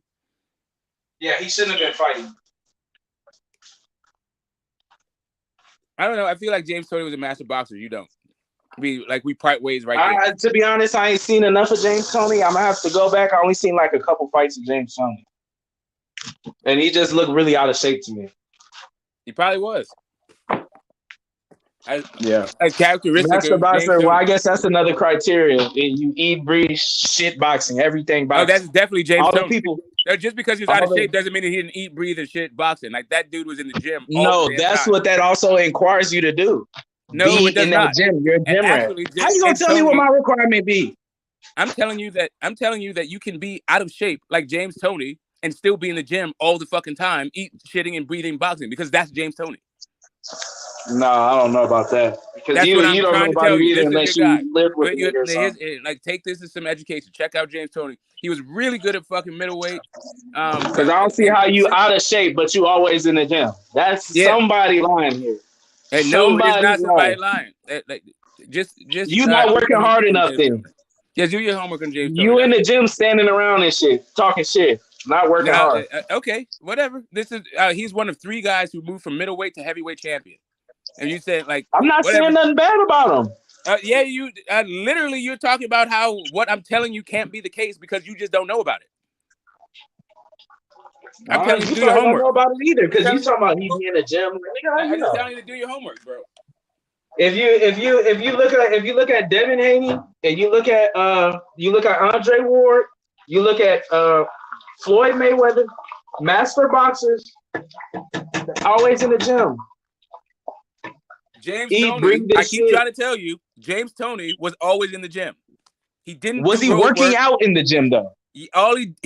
Yeah, he shouldn't have been fighting. I don't know. I feel like James Toney was a master boxer. You don't. We part ways right there. To be honest, I ain't seen enough of James Toney. I'm gonna have to go back. I only seen like a couple fights of James Toney, and he just looked really out of shape to me. He probably was. A characteristic. Master boxer. Well, I guess that's another criteria. You eat, breathe, shit boxing, everything boxing. Oh, that's definitely James Toney. The people. Just because he's out of shape doesn't mean that he didn't eat, breathe, and shit boxing. Like, that dude was in the gym. No, that's what that also requires you to do. No, it does not. Gym. You're a gym rat. How you gonna tell me what my requirement be? I'm telling you that you can be out of shape like James Toney and still be in the gym all the fucking time, shitting and breathing boxing, because that's James Toney. No, I don't know about that. Because That's what I'm you don't know trying to about tell it you. either This is your unless guy. you live with me or something. Like, take this as some education. Check out James Toney. He was really good at fucking middleweight. Because I don't see how you out of shape, but you always in the gym. That's somebody lying here. And no, it is not somebody lying. Just you not working hard enough then. Just do your homework on James Toney. You in the gym standing around and shit, talking shit, not working hard. Okay, whatever. This is he's one of 3 guys who moved from middleweight to heavyweight champion. And you said like I'm not saying nothing bad about him. Yeah, you literally you're talking about how what I'm telling you can't be the case because you just don't know about it. I'm telling you to do your homework. I don't know about it either because you talking about he be in the gym. I'm just telling you to do your homework, bro. If you look at Devin Haney and you look at Andre Ward, you look at Floyd Mayweather, master boxers, always in the gym. James Toney, I keep trying to tell you, James Toney was always in the gym. He didn't. Was he working out in the gym though? He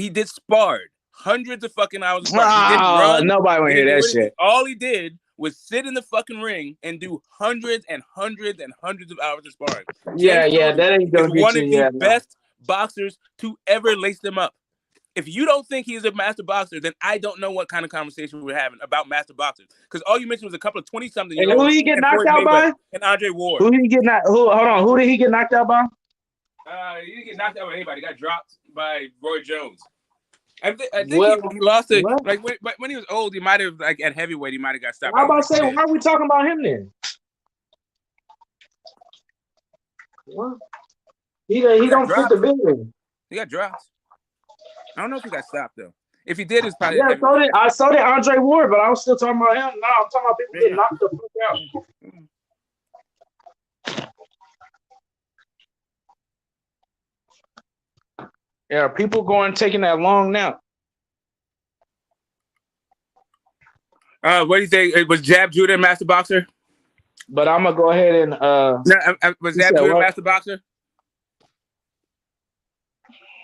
did sparred hundreds of fucking hours of sparring. He didn't run. Nobody want to hear that shit. All he did was sit in the fucking ring and do hundreds and hundreds and hundreds of hours of sparring. Yeah, that ain't gonna be get one you. of the best boxers to ever lace them up. If you don't think he's a master boxer, then I don't know what kind of conversation we're having about master boxers. Because all you mentioned was a couple of 20-something. And who did he get knocked out by? And Andre Ward. Who did he get knocked? Hold on. Who did he get knocked out by? He didn't get knocked out by anybody. He got dropped by Roy Jones. I think he lost it. Like when he was old, he might have like at heavyweight, he might have got stopped. I'm about to say, why are we talking about him then? What? He don't fit the building. He got dropped. I don't know if he got stopped though. If he did, it's probably I saw that Andre Ward, but I was still talking about him. No, I'm talking about people getting knocked the fuck out. Yeah, people taking that long nap. What do you think? Was Jab Judah a master boxer? But I'm gonna go ahead and was Jab Judah a master boxer?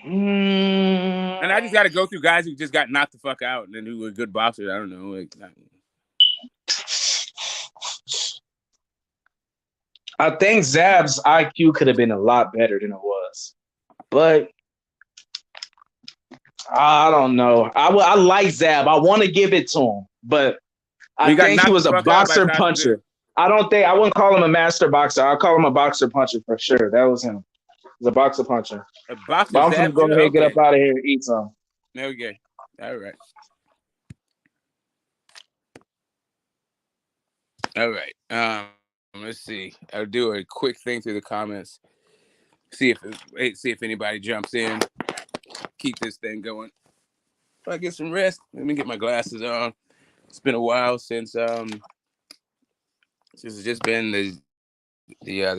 And I just got to go through guys who just got knocked the fuck out and then who were good boxers. I don't know. I think Zab's IQ could have been a lot better than it was, but I don't know. I like Zab. I want to give it to him, but I think he was a boxer puncher. I wouldn't call him a master boxer. I'll call him a boxer puncher for sure. That was him. He's a boxer puncher. But I'm gonna go ahead and get up out of here and eat some. Okay. All right. Let's see. I'll do a quick thing through the comments. See if anybody jumps in. Keep this thing going. If I get some rest, let me get my glasses on. It's been a while since it's just been the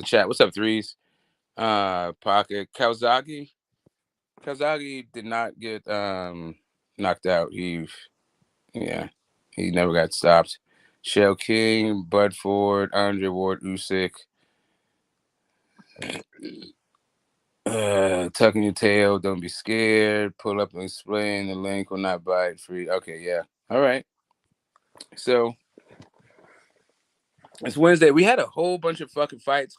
chat. What's up, threes? Pocket Kawasaki did not get knocked out. He never got stopped. Shell King, Bud Ford, Andre Ward, Usyk. Tucking your tail, don't be scared. Pull up and explain. The link will not bite. Free. Okay, yeah. All right. So it's Wednesday. We had a whole bunch of fucking fights